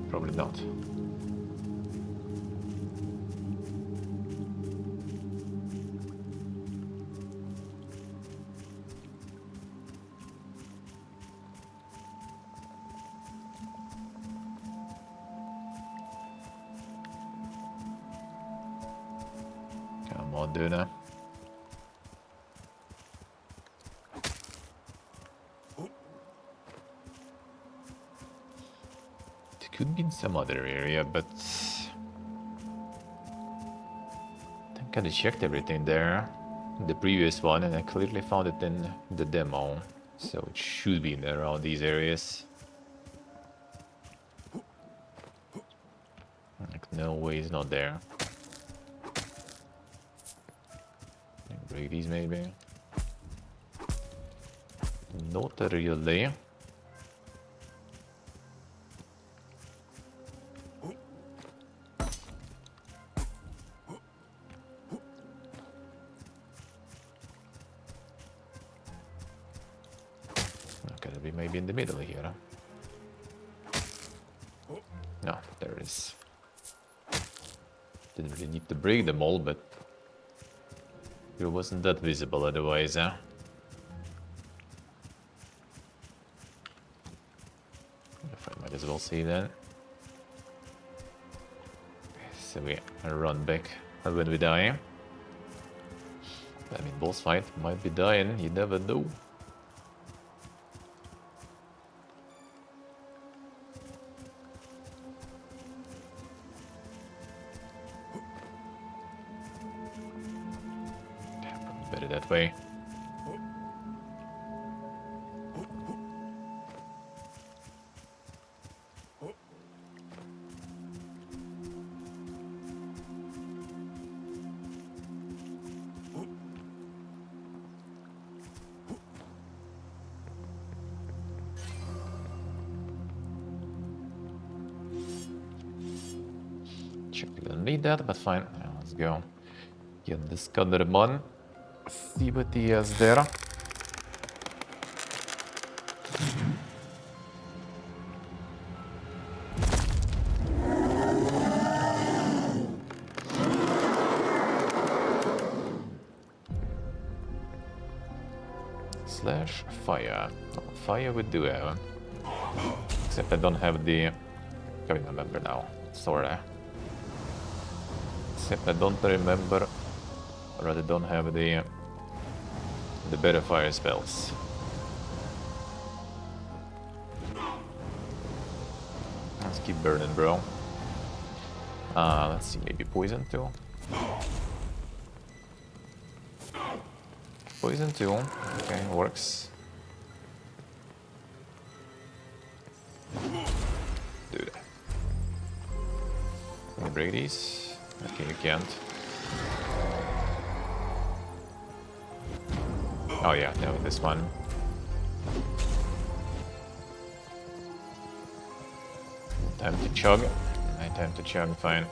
Probably not. Come on, Duna. It could be in some other area, but I think I checked everything there. The previous one, and I clearly found it in the demo. So it should be in around these areas. Like, no way it's not there. Break these maybe. Not really. Gotta be maybe in the middle here. No, there it is. Didn't really need to break them all, but it wasn't that visible otherwise, huh? If I might as well see that. So we run back when we die. I mean, boss fight might be dying, you never know. Probably better that way. Sure, we don't need that, but fine. Let's go. Get this cutter bun. See what he has there. Slash fire. Oh, fire would do it. Except I don't have the... I can't remember now. Sorry. Except I don't remember, or I don't have the better fire spells. Let's keep burning, bro. Let's see, maybe poison too. Poison too. Okay, works. Dude. Can you break these? Okay, you can't. Oh yeah, no, this one. Time to chug. Time to chug, fine.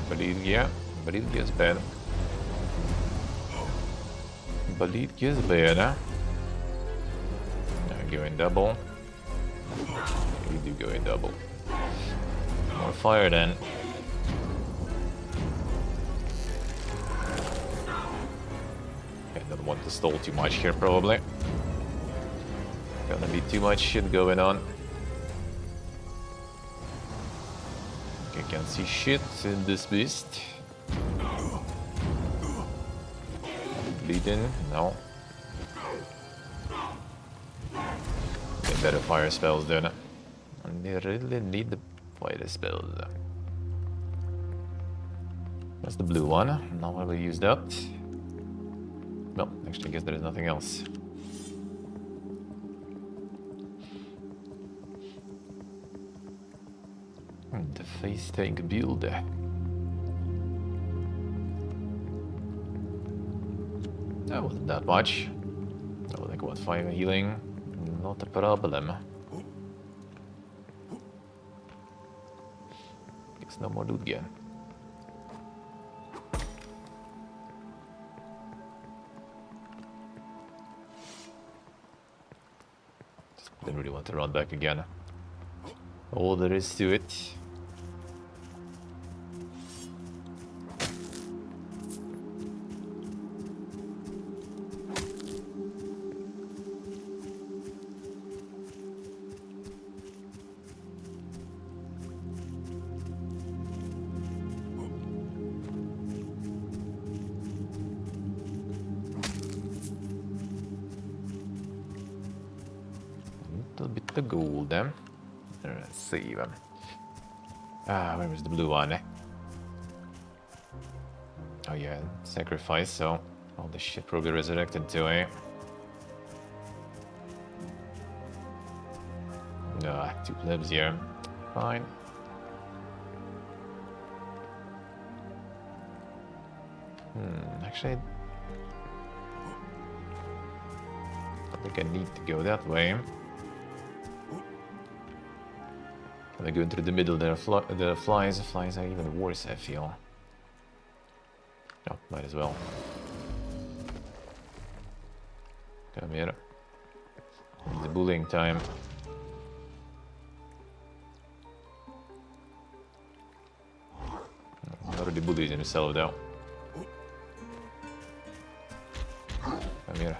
Bolivia. Bolivia is bad. Bolivia is bad, huh? Now going double. We do go in double. More fire then. I don't want to stall too much here, probably. Gonna be too much shit going on. Okay, can't see shit in this beast. Bleeding? No. Get better fire spells then. And they really need the fire spells. That's the blue one. Now I will use that. No, actually I guess there is nothing else. The face tank build. That wasn't that much. That was like what, 5 healing? Not a problem. Guess no more loot again. Didn't really want to run back again. All there is to it. Little bit of gold then. Let's see. Where was the blue one? Oh yeah, sacrifice, so all the shit probably resurrected too, eh? No, 2 plebs here. Fine. Actually, I think I need to go that way. When I go into the middle, there are the flies. The flies are even worse, I feel. Oh, might as well. Come here. It's the bullying time. Already bullies himself though. Come here.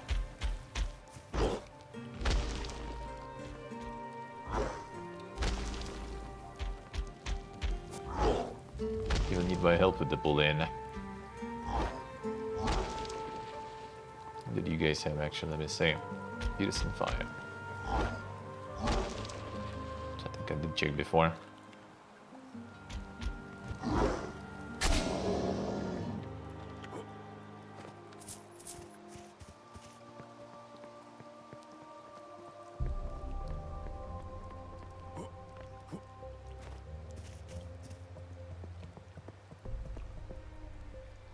You'll need need my help with the pull-in. What did you guys have actually? Let me see. Peterson 5. I think I did check before.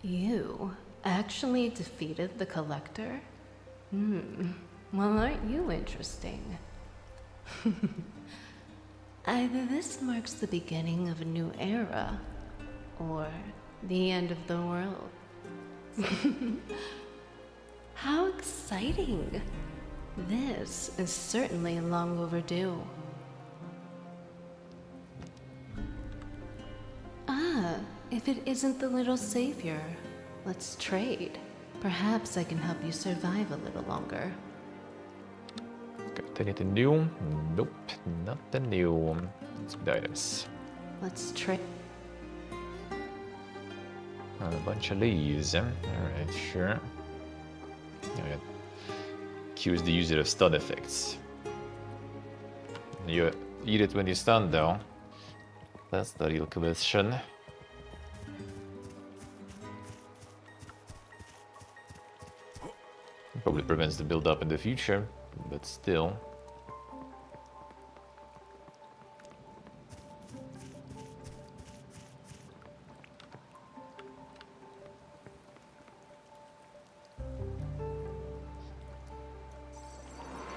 You actually defeated the Collector? Well, aren't you interesting? Either this marks the beginning of a new era, or the end of the world. How exciting! This is certainly long overdue. Ah, if it isn't the little savior, let's trade. Perhaps I can help you survive a little longer. Got anything new? Nope, nothing new. Let's get items. Let's trade. A bunch of these. Alright, sure. Alright. Cures the user of stun effects. You eat it when you stun, though. That's the real question. Probably prevents the build-up in the future, but still.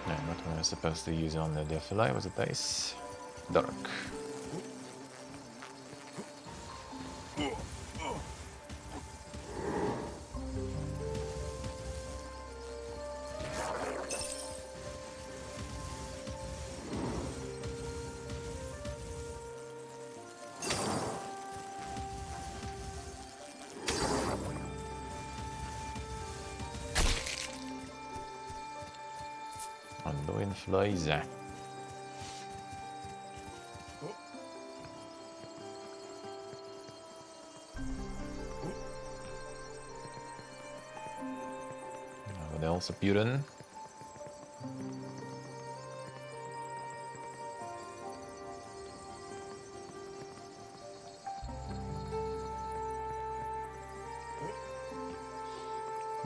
No, what was I supposed to use on the Defilai? Was it dice? Dark. Annoying flies. What else appearing?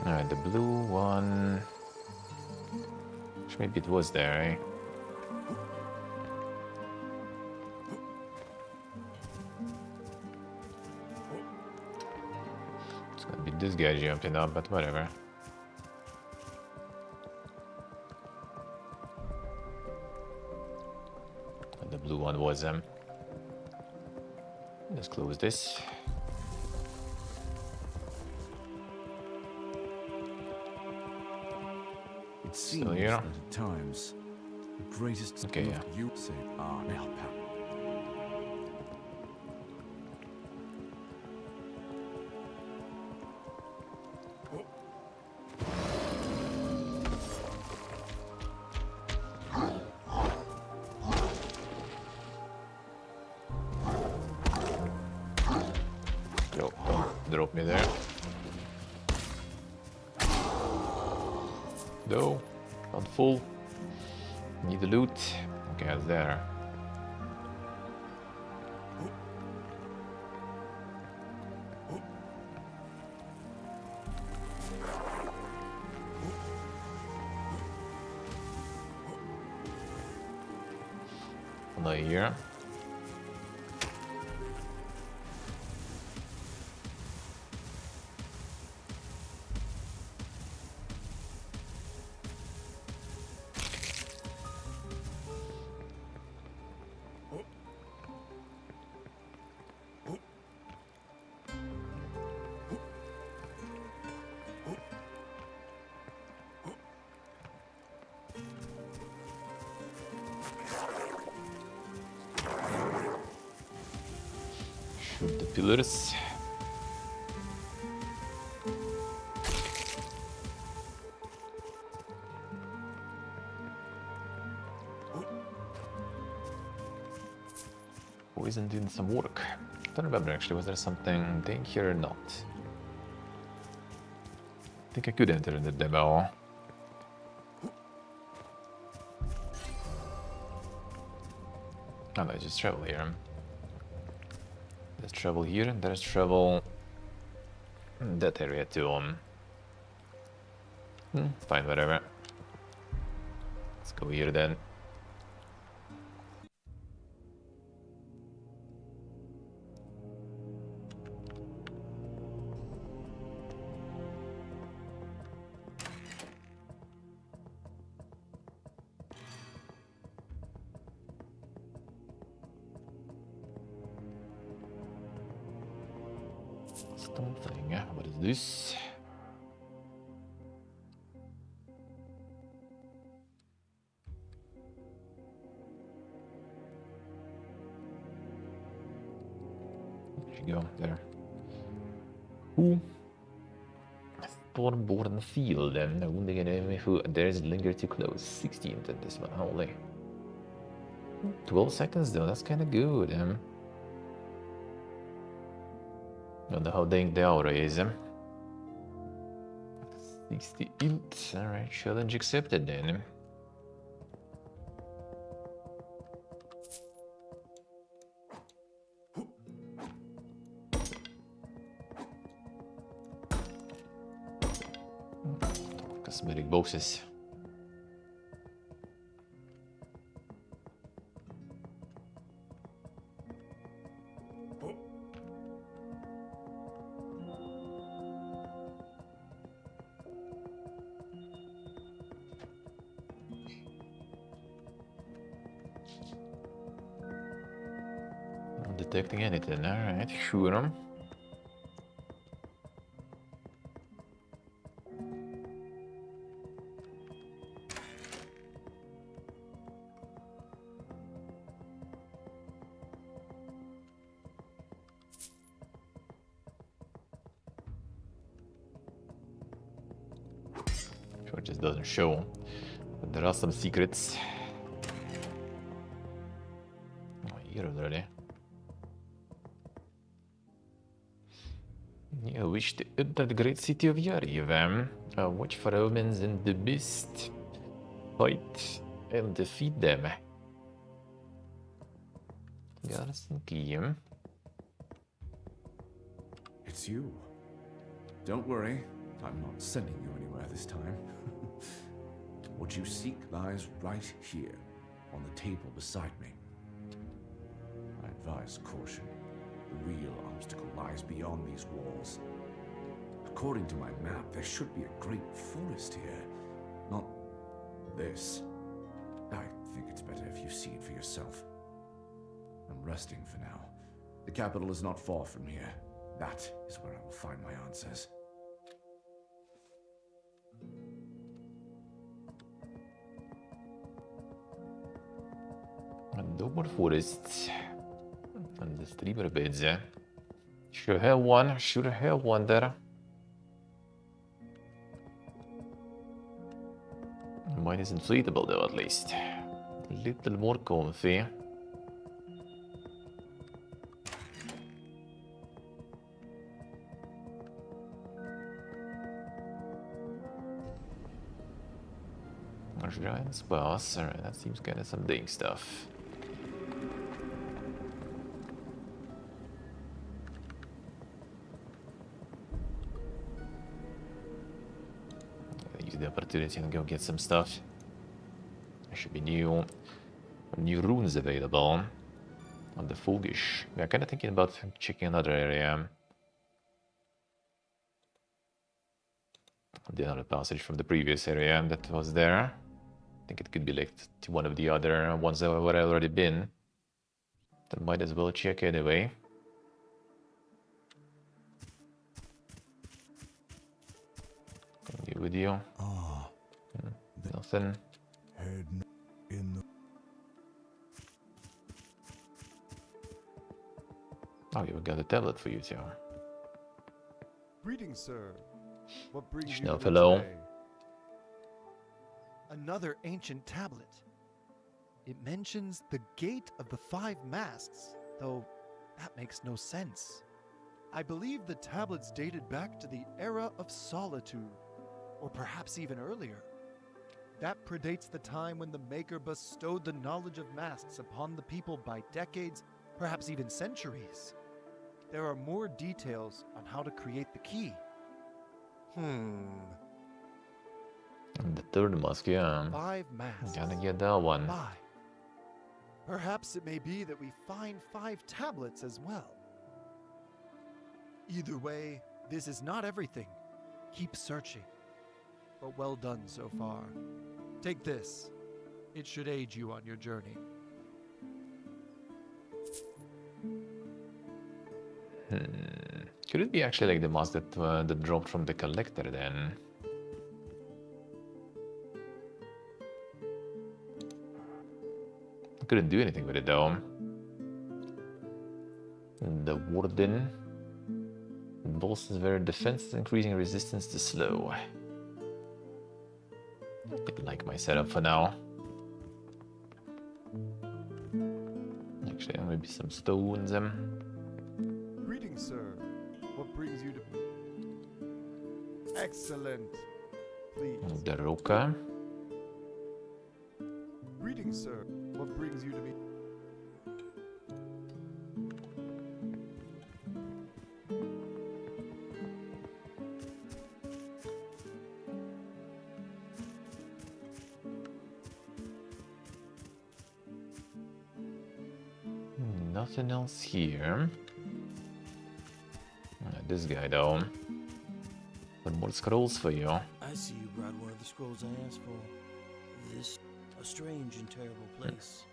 Alright, the blue one. Maybe it was there, eh? It's gonna be this guy jumping up, but whatever. And the blue one was him. Let's close this. It seems yeah. that at times, the greatest Okay, yeah. you say help out. Yo, don't drop me there. No, not full. Need the loot. Okay, it's there. Another here. Shoot the pillars. Poison doing some work. Don't remember actually, was there something down here or not? I think I could enter in the demo. Oh no, just travel here. There's travel here, and there's travel in that area too. Fine, whatever. Let's go here then. Something. What is this? There you go. There. Ooh. Stormborn field. Wounding an enemy who dares linger too close. 16th at this one. Holy. 12 seconds though. That's kind of good. Don't know how dang the aura is. 68. Alright, challenge accepted then. Cosmetic boxes. Not detecting anything, alright, sure. Sure, it just doesn't show. But there are some secrets. Oh, here already. You wish to enter the great city of Yariv. Watch for omens and the beast. Fight and defeat them. Garrison key. It's you. Don't worry, I'm not sending you anywhere this time. What you seek lies right here, on the table beside me. I advise caution. The real obstacle lies beyond these walls. According to my map, there should be a great forest here. Not this. I think it's better if you see it for yourself. I'm resting for now. The capital is not far from here. That is where I will find my answers. No more forests. And the streamer beds, Should have one, there. Mine is inflatable though, at least. A little more comfy. Giant spas, alright, that seems kind of some dang stuff. Use the opportunity and go get some stuff. There should be new runes available on the Fogish. We are kind of thinking about checking another area. The other passage from the previous area that was there. I think it could be linked to one of the other ones that were already been. That might as well check anyway. Continue with you. Ah, Nothing. head in the Oh, you got a tablet for you too. Greetings, sir. What brings you Schnell, here hello. today? Another ancient tablet. It mentions the Gate of the Five Masks, though That makes no sense. I believe the tablets dated back to the era of solitude, or perhaps even earlier. That predates the time when the Maker bestowed the knowledge of masks upon the people by decades, perhaps even centuries. There are more details on how to create the key. And the third mask, yeah. 5 masks. Gotta get that one. 5. Perhaps it may be that we find 5 tablets as well. Either way, this is not everything. Keep searching. But well done so far. Take this. It should aid you on your journey. Could it be actually like the mask that dropped from the collector then? I couldn't do anything with it though. The Warden. Bosses very defense, increasing resistance to slow. I think I like my setup for now. Actually, maybe some stones. Greetings, sir. What brings you to... Excellent. Please. The Roca. Greetings, sir. What brings you to me? Nothing else here. This guy though. But more scrolls for you. I see you brought one of the scrolls I asked for. This, a strange and terrible place.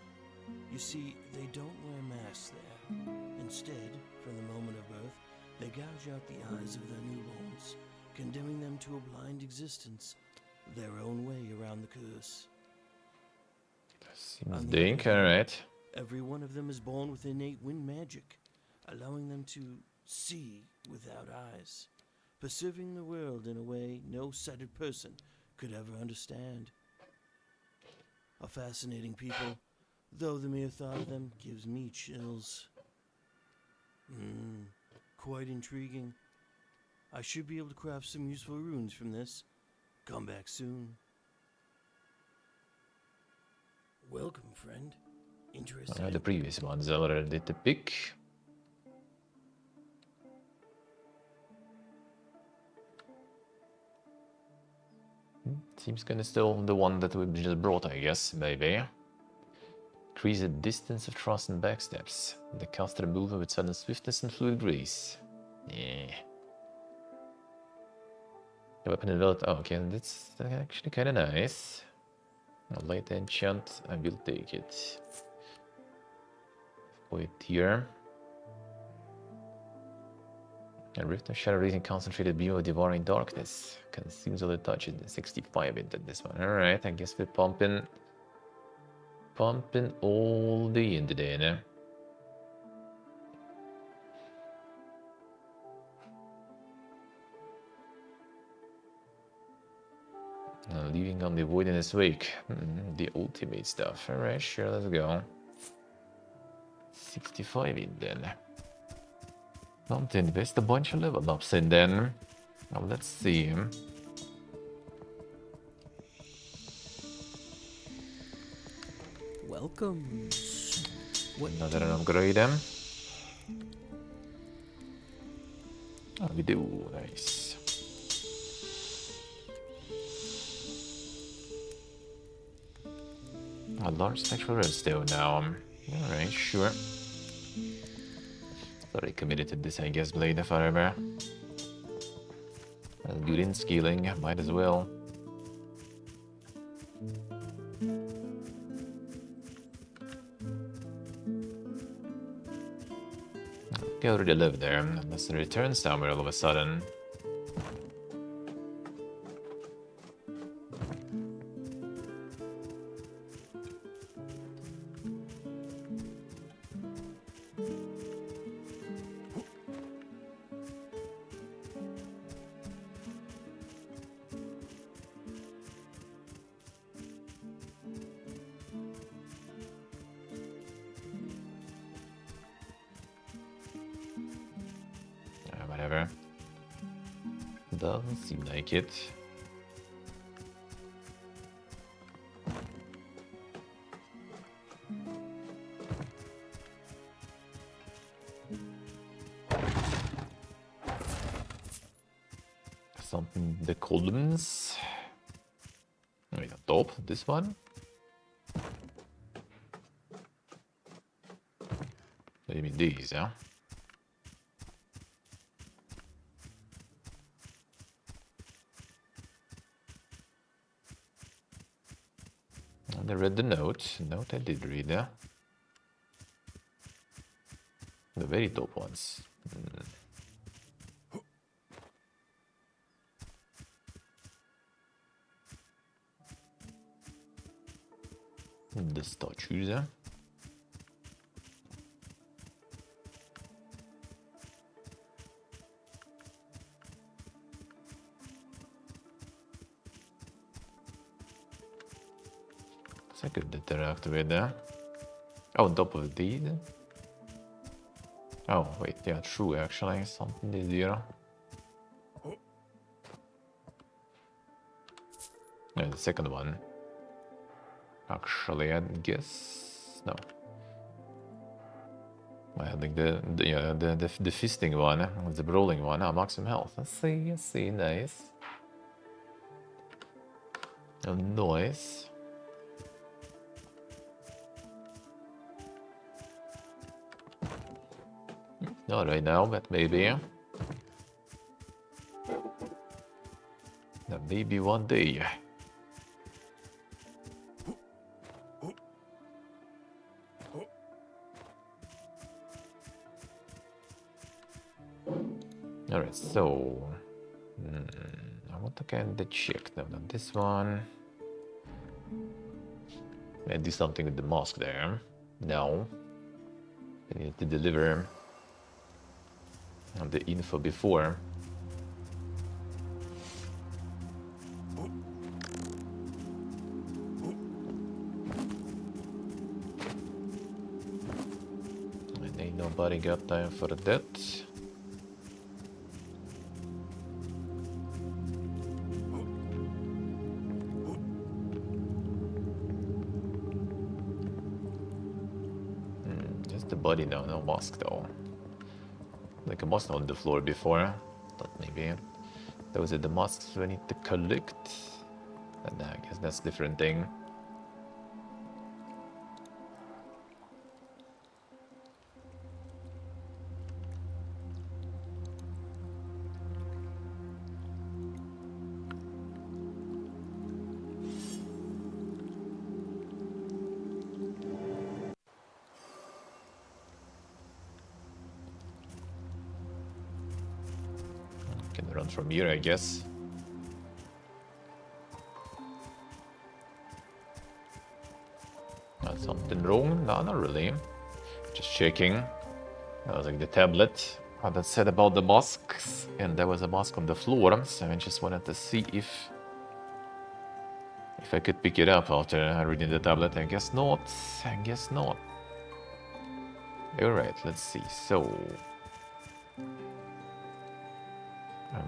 You see, they don't wear masks there. Instead, from the moment of birth, they gouge out the eyes of their newborns, condemning them to a blind existence, their own way around the curse. Seems dink, alright. Every one of them is born with innate wind magic, allowing them to see without eyes, perceiving the world in a way no sighted person could ever understand. A fascinating people, though the mere thought of them gives me chills. Quite intriguing. I should be able to craft some useful runes from this. Come back soon. Welcome, friend. Interested? The previous ones already did the pick. Seems kinda still the one that we just brought, I guess, maybe. Increase the distance of thrust and backsteps. The caster movement with sudden swiftness and fluid grace. Yeah. The weapon developed. Oh, okay, that's actually kinda nice. A light enchant, I will take it. Wait here. A rift of shadow raising concentrated beam of devouring darkness. Consumes all the touches. 65 into this one. Alright, I guess we're pumping all the in today, no? Leaving on the void in his wake. The ultimate stuff. Alright, sure, let's go. 65 in then. Time to invest a bunch of level ups in then. Now let's see. Welcome. What Another upgrade. Oh, we do. Nice. A large spectral redstone now. Alright, sure. Already committed to this, I guess, Blade forever. Good in scaling, might as well. They already live there, unless they return somewhere all of a sudden. Doesn't seem like it. Something, the columns. Wait, on top, this one? What do you mean these, yeah? And I read the note. Note I did read, yeah? The very top ones. The statues, yeah? I could interact with that. Oh, on top of these. Oh, wait, yeah, true, actually. Something is here. Yeah, the second one. Actually, I guess... No. I think the fisting one, the brawling one. Oh, maximum health. I see, nice. Oh, nice. Not right now, but maybe. Maybe one day. Alright, so... I want to kind of check them on this one. I do something with the mask there. No. I need to deliver the info before. And ain't nobody got time for that. Just the body now, no mask though. Like a mask on the floor before. Thought maybe those are the masks we need to collect. And I guess that's a different thing. Can run from here, I guess. Not something wrong? No, not really. Just checking. That was like the tablet. That said about the masks, and there was a mask on the floor, so I just wanted to see if I could pick it up after reading the tablet. I guess not. I guess not. Alright, let's see. So...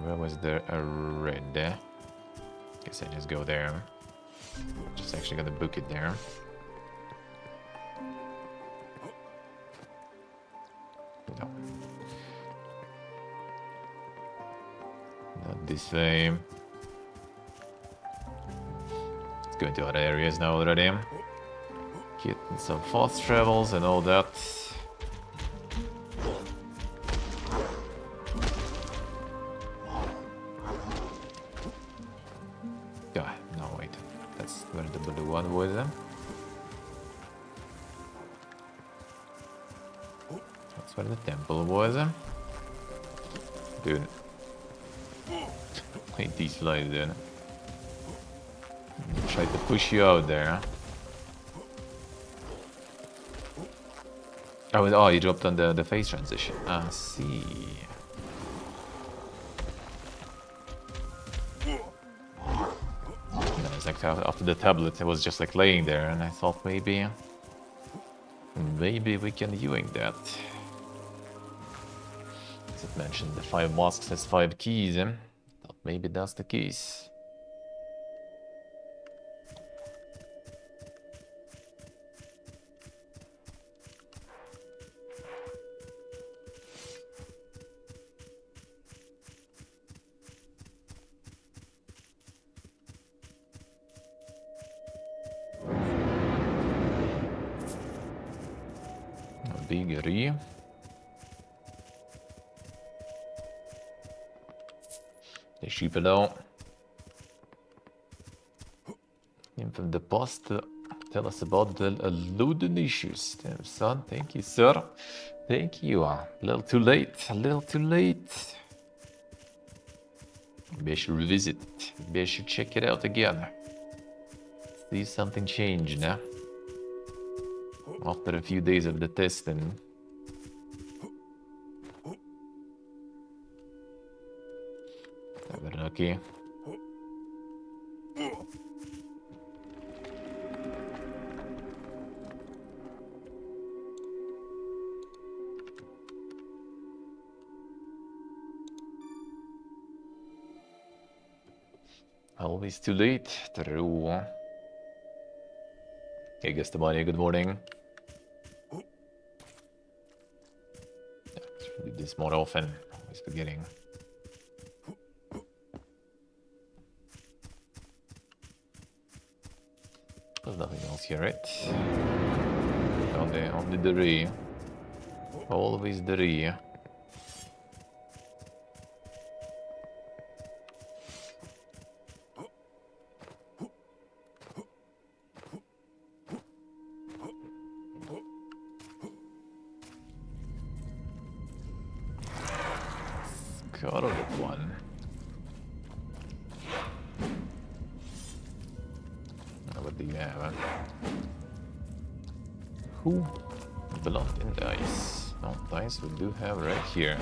where was there a red? Guess I just go there. Just actually gonna book it there. No. Not this way. Let's go into other areas now already. Getting some fast travels and all that. No, wait. That's where the blue one was. That's where the temple was. Dude. Hate these flies, dude. Try to push you out there. Oh, you dropped on the phase transition. I see. Like after the tablet, it was just like laying there, and I thought maybe we can doing that. As it mentioned, the 5 masks has 5 keys. Thought Maybe that's the case. Biggery. The sheep alone. Him from the past to tell us about the loading issues. Damn, son, thank you, sir. Thank you. A little too late. A little too late. Maybe I should revisit. Maybe I should check it out again. See if something changed now. After a few days of the testing. Okay. Always too late. True. Hey, Gastamania, good morning. Let's do this more often. Always forgetting. There's nothing else here, right? Only the re. Always the re. Scarlet one. What do you have? Who? Blood and dice. No, dice we do have right here.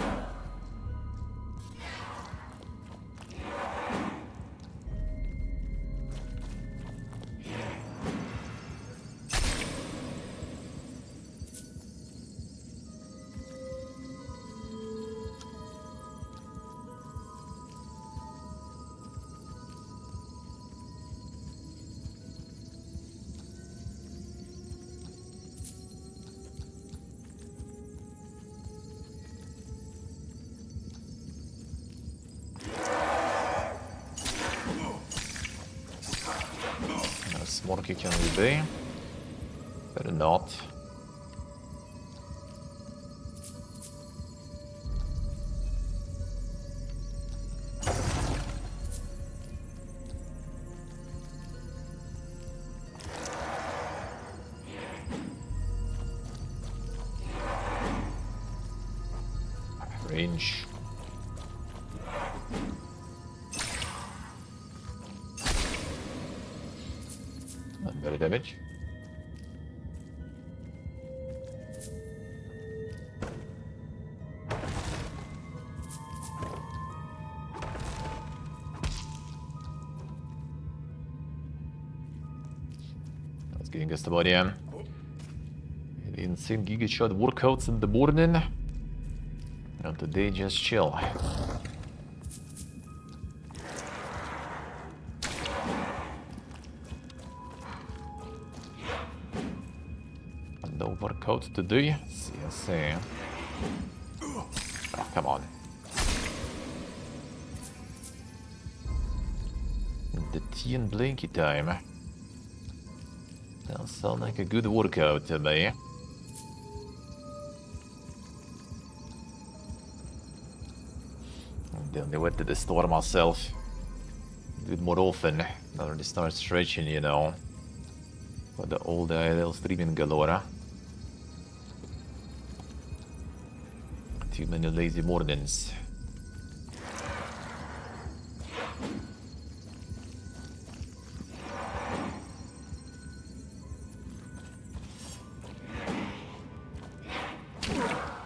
Smorky can we be? Better not. Range. Better damage. Let's get against the body. The insane Giga Shot workouts in the morning. And today just chill. Workout today. CSA. Oh, come on. The tea and blankie time. That sounds like a good workout to me. Then they went to the store myself. Do it more often. Already start stretching, you know. For the old idle streaming galore. Too many lazy mornings.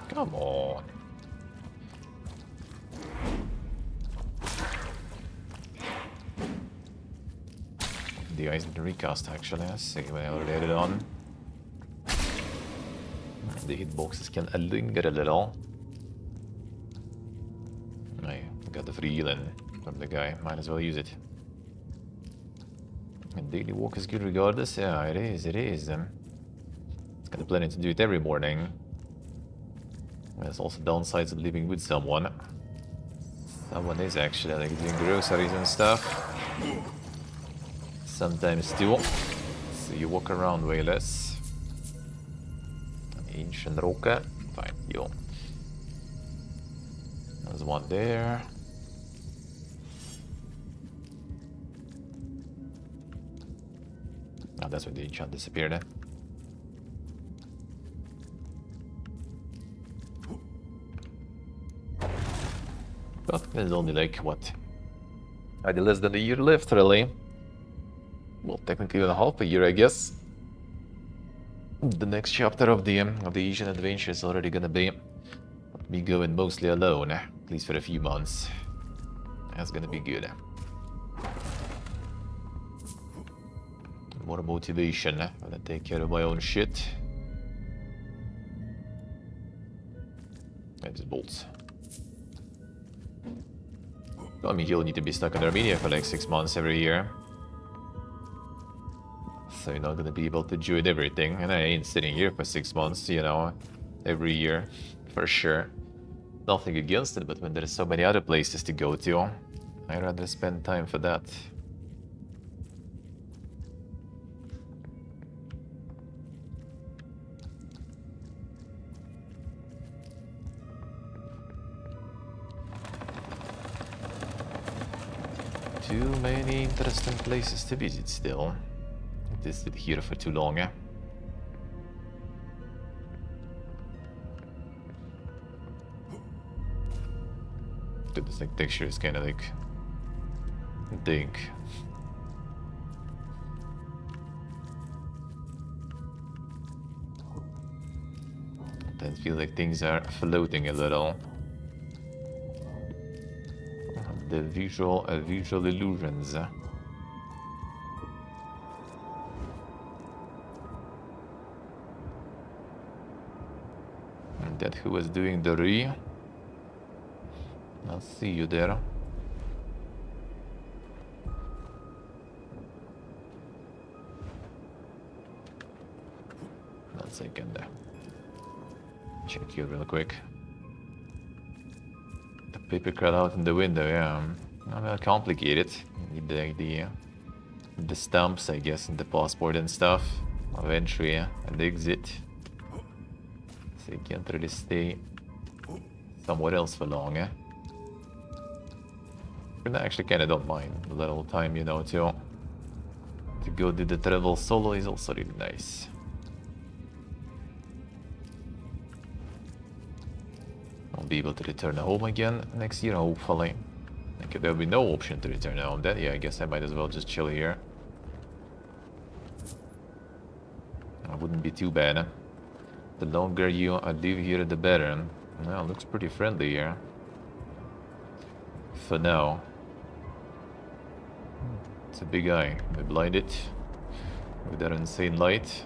Come on. The ice been recast actually. I see when I already had it on. The hitboxes can linger a little. I got the free healing. from the guy. Might as well use it. And daily walk is good regardless. Yeah, it is. It is. It's kind of planning to do it every morning. There's also downsides of living with someone. Someone is actually like doing groceries and stuff. Sometimes too. So you walk around way less. Ancient roca. Fine, deal. There's one there. Oh, that's when the enchant disappeared. Eh? But there's only like what? Less than a year left, really. Well, technically half a year, I guess. The next chapter of the Asian adventure is already gonna be me going mostly alone, at least for a few months. That's gonna be good. More motivation. I'm gonna take care of my own shit. And just bolts. I mean, you'll need to be stuck in Armenia for like 6 months every year. So you're not gonna be able to do it everything. And I ain't sitting here for 6 months, you know, every year, for sure. Nothing against it, but when there's so many other places to go to, I'd rather spend time for that. Too many interesting places to visit still. Just sit here for too long, eh? Dude, this like texture is kinda like dink. I feel like things are floating a little. The visual illusions. And that who was doing the re. I'll see you there. One second. Check you real quick. The paper cut out in the window, yeah. Not that complicated. You need the stamps, I guess, and the passport and stuff of entry and exit. So you can't really stay somewhere else for long, eh? And I actually kinda don't mind a little time, you know, to go do the travel solo is also really nice. I'll be able to return home again next year, hopefully. Okay, there'll be no option to return home then. Yeah, I guess I might as well just chill here. It wouldn't be too bad. Eh? The longer you live here, the better. Well, looks pretty friendly here. For now. It's a big eye. They blind it with that insane light.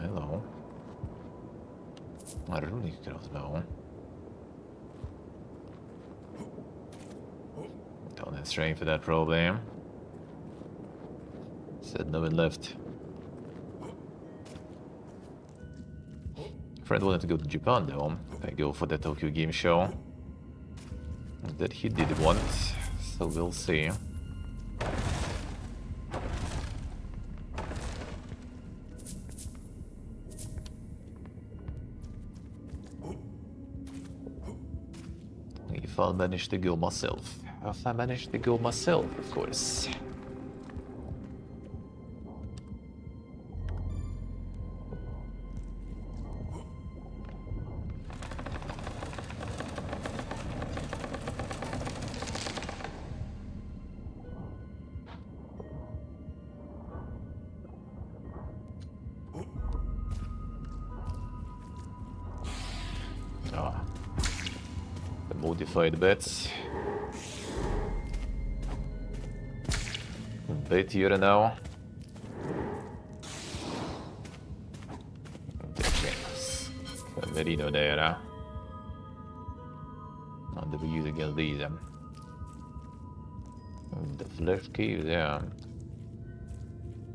Hello. I really crossbow. Don't have strength for that problem. Said no one left. Friend wanted to go to Japan though. If I go for the Tokyo Game Show. That he did once, so we'll see. If I'll manage to go myself. If I manage to go myself, of course. Modified bets. Bet here now. Merino där. Ja, det blir ju Galdida. The flesh cave, yeah.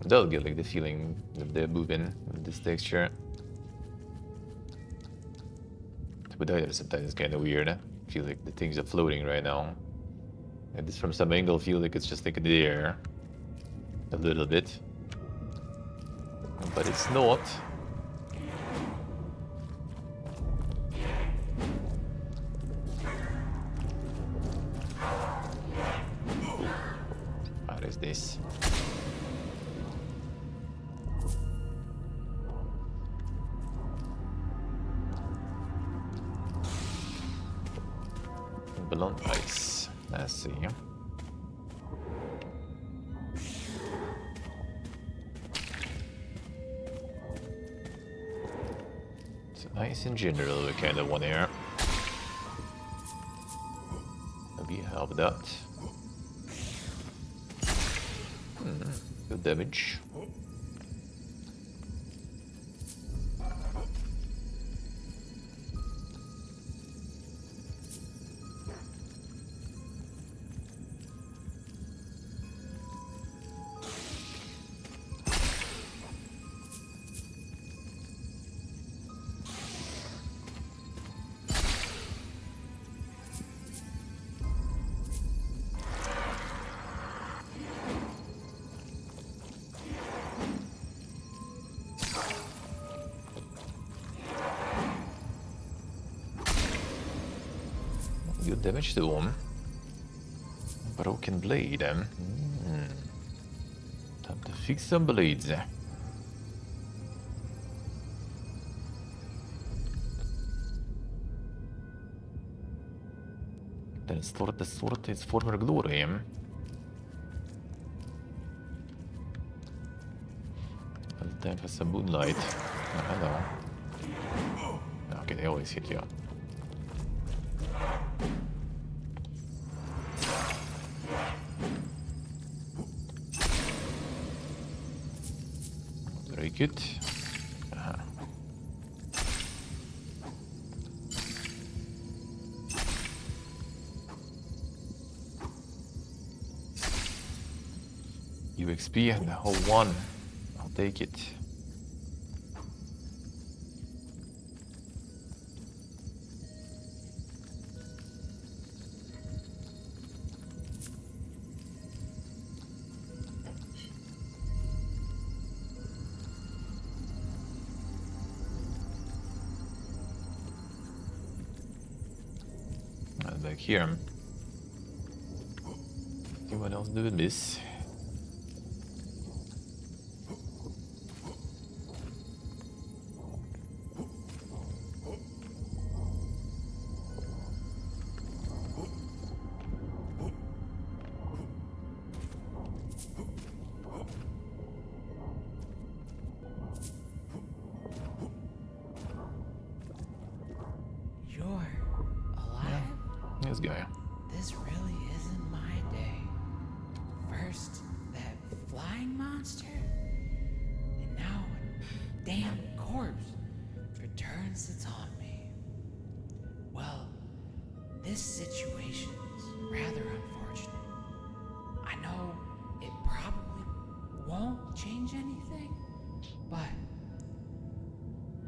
Does get like the feeling that they're moving with this texture. But that sometimes it's kind of weird. I feel like the things are floating right now. And this from some angle feel like it's just like in the air. A little bit. But it's not. What is this? Blunt ice. Let's see. It's ice in general, we kind of want here. Maybe help that. Good damage. Good damage to him. Broken blade. Time to fix some blades. Den the sword its former glory. Time for some moonlight. Oh, hello. Okay, they always hit you. Break it. UXP and the whole one. I'll take it. Back here. Anyone else doing this? You're alive? This guy. This really isn't my day. First, that flying monster, and now a damn corpse returns to taunt me. Well, this situation's rather unfortunate. I know it probably won't change anything, but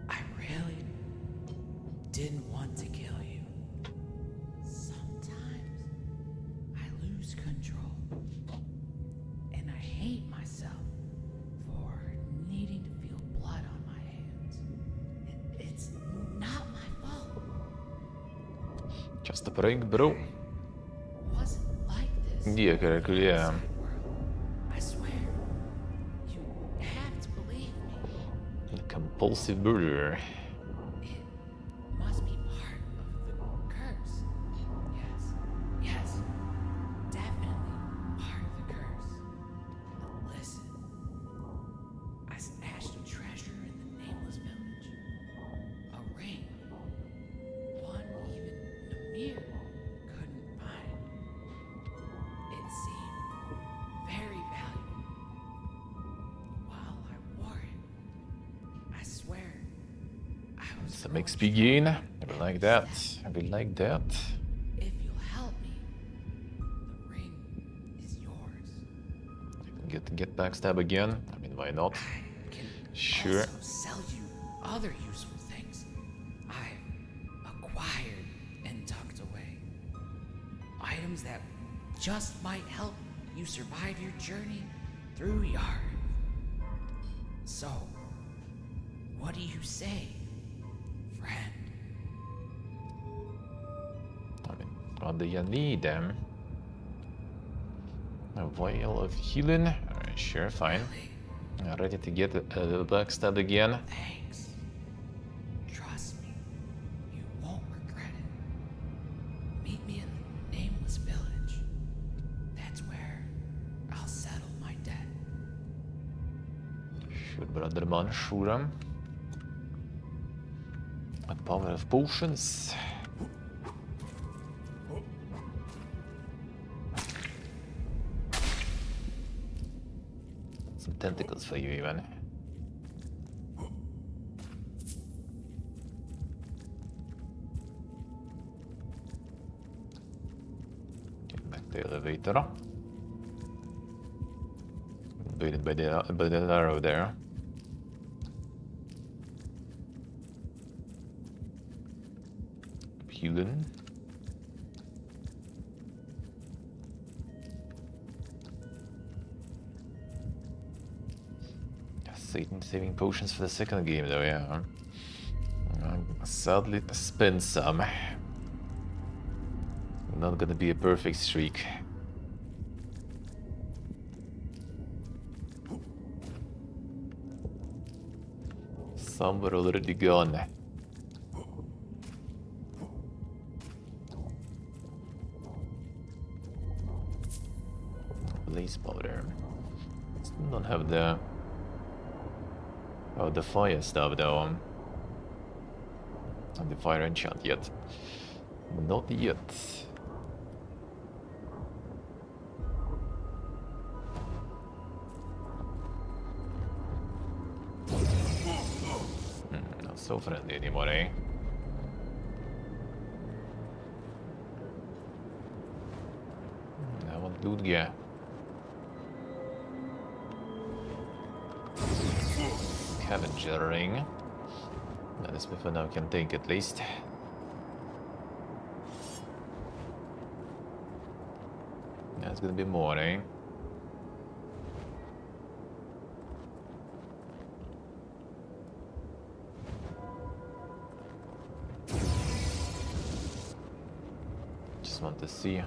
I really didn't want to kill you. Sometimes I lose control, and I hate myself for needing to feel blood on my hands. It's not my fault. Just a prank, bro. It wasn't like this. Yeah, correctly, yeah. Outside world. I swear. You have to believe me. Compulsive murder. It must be part of the curse. Yes, definitely part of the curse. Listen, I stashed a treasure in the nameless village. A ring. One even Namir couldn't find. It seemed very valuable. While I wore it, I swear Some XP gain. I will like that. I will like that. If you'll help me, the ring is yours. Get backstab again. I mean, why not? I can Sure. also sell you other useful things I've acquired and tucked away. Items that just might help you survive your journey through Yard. So, what do you say, friend? I mean, what do you need, them? A vial of healing? Alright, sure, fine. Really? Ready to get backstabbed again? Thanks. Trust me, you won't regret it. Meet me in the Nameless Village. That's where I'll settle my debt. Sure, brother man, sure. A power of potions. Some tentacles for you, even. Get back to the elevator. Waited by the arrow there. Healing. Satan saving potions for the second game though, yeah. Sadly spend some. Not gonna be a perfect streak. Some were already gone. Blaze powder. Still don't have the the fire stuff though. And the fire enchant yet. Not yet. Not so friendly anymore, eh? I want loot gear. Scavenger ring. That is before now can take at least. That's gonna be more, eh? Just want to see.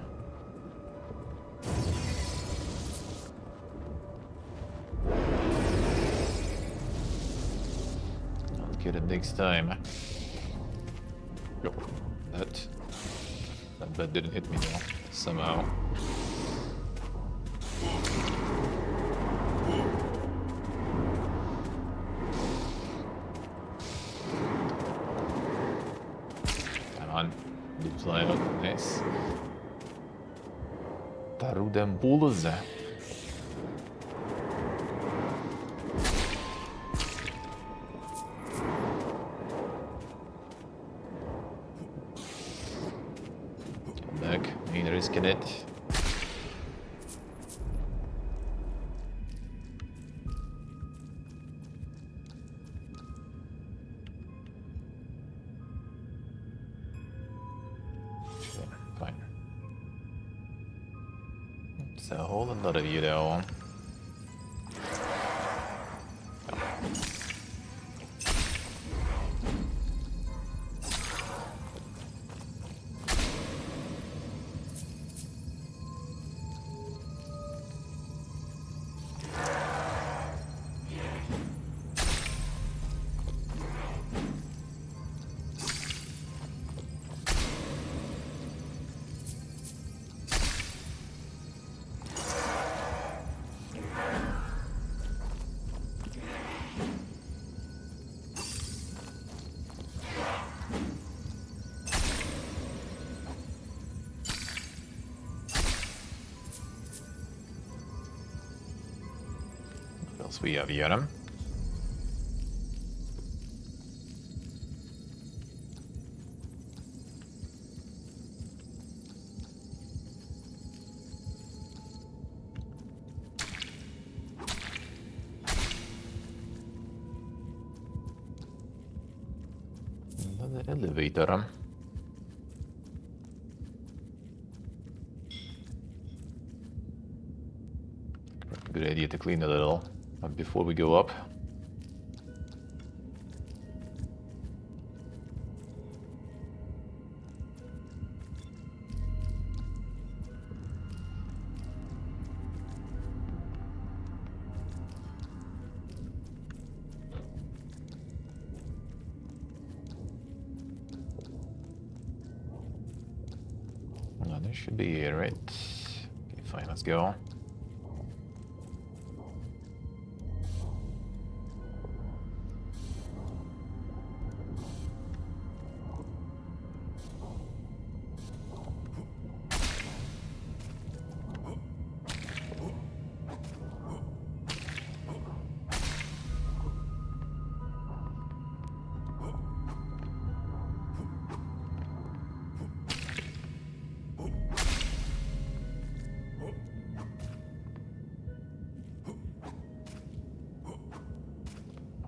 Get it next time. Yo, that didn't hit me though, somehow. Come on, you fly out, nice. Through them bullets. Ain't risking it. Okay, fine. It's a whole lot of you though. What else we have here? elevator. Good idea to clean a little before we go up. No, there should be here, right? Okay, fine, let's go.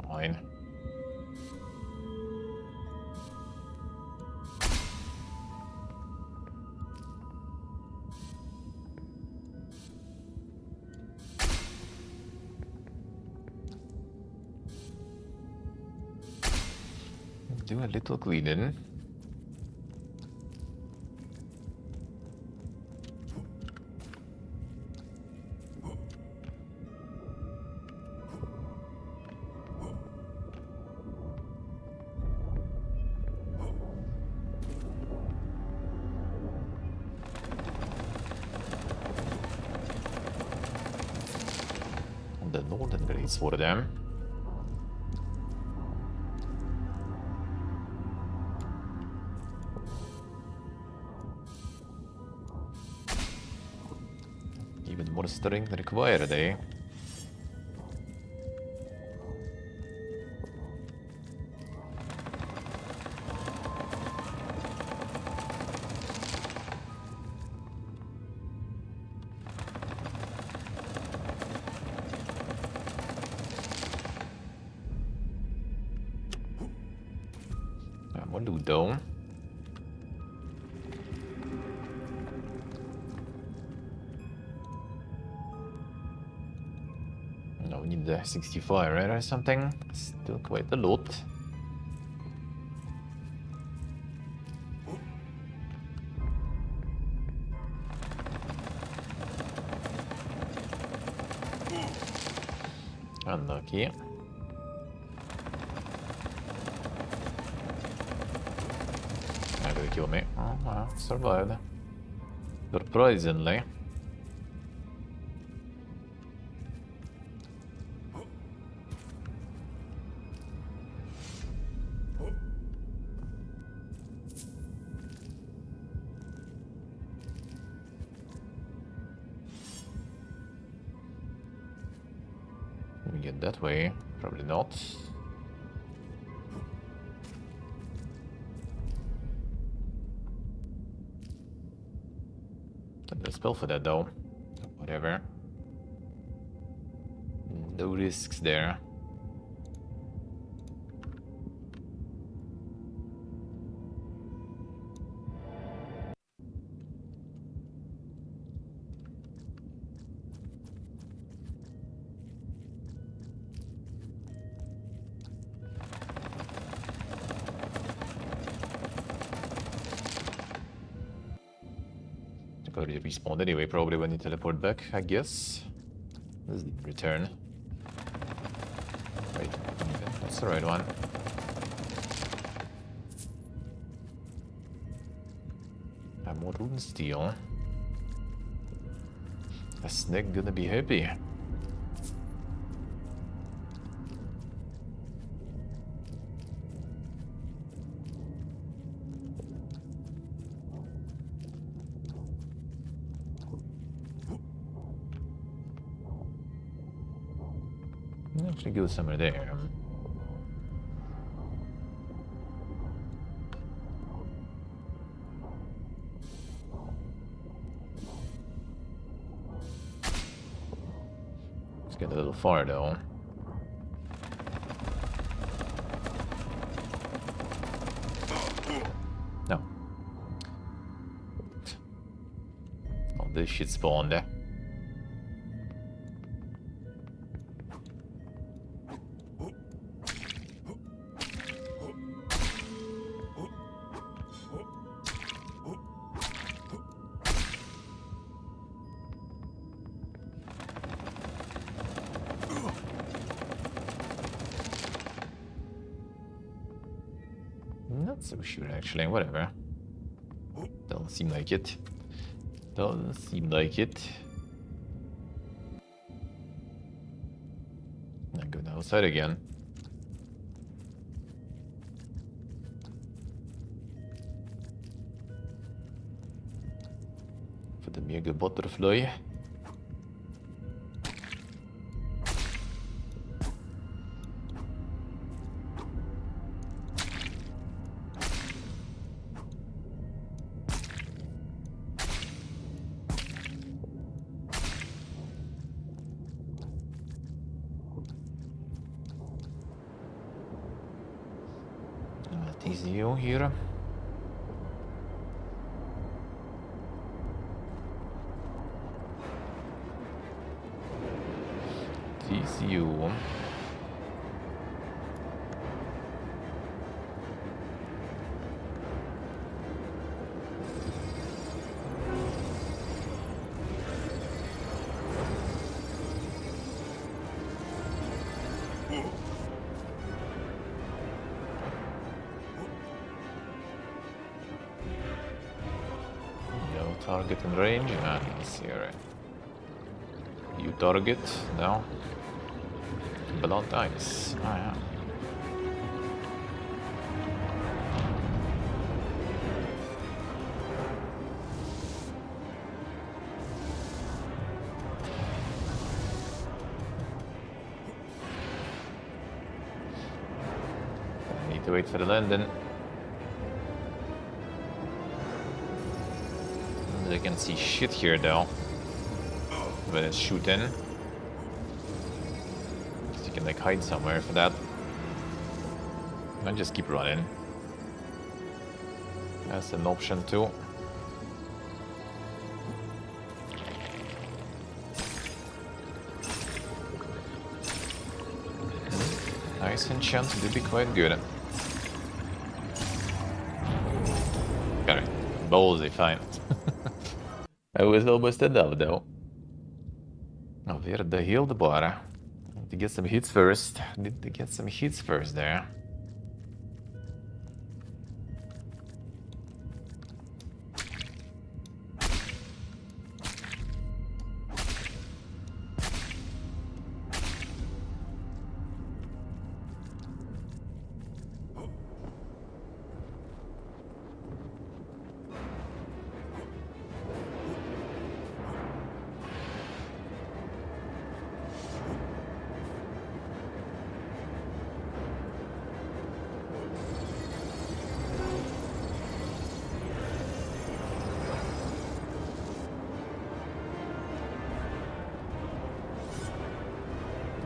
Fine. Do a little cleaning. The Northern Great Sword them. Even more strength required, eh? More loot though. No, we need the 65, right, or something? Still quite a lot. Unlucky. Not gonna kill me. Oh, wow, survived. Surprisingly. We get that way. Probably not. Got a spell for that though. Whatever. No risks there. Already respawned anyway, probably when you teleport back, I guess. This is the return. Wait, that's the right one. More rune steel. A snake gonna be happy. Actually go somewhere there. Let's get a little far though. this shit spawned. Not so sure actually, whatever. Doesn't seem like it. Doesn't seem like it. I'm going outside again. For the mega butterfly. TCU here. TCU. No target in range. Ah, he's here. You target? No. Blood ice. Ah, yeah. I need to wait for the landing. I can see shit here though. But it's shooting. So you can like hide somewhere for that. And just keep running. That's an option too. Nice enchant do be quite good. Got it. Ballsy, fine. I was almost enough though. Oh, weer de healed bar. Need to get some hits first. Need to get some hits first there.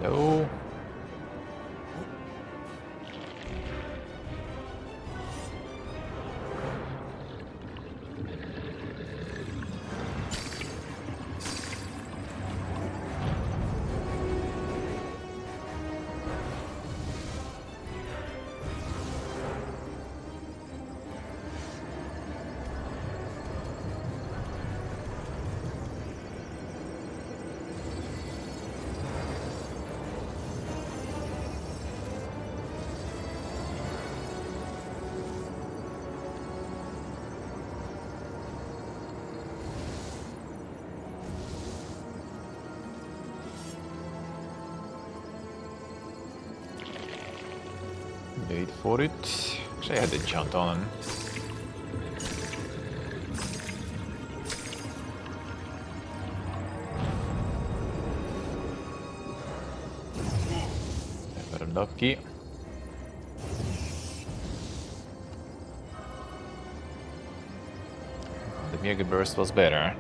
No. Wait for it. Actually, I had the enchant on. Never lucky. The Mega Burst was better.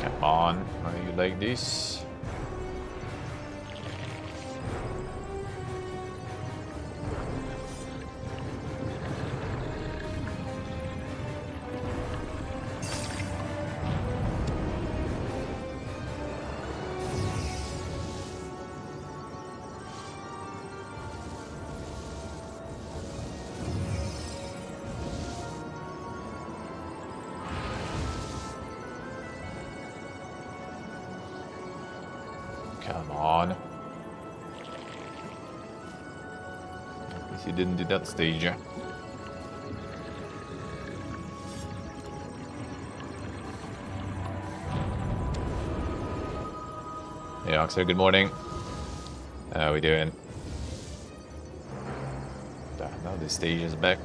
Come on, are you like this? Come on. At least you didn't do that stage. Hey Oxer, good morning. How we doing? Now the stage is back.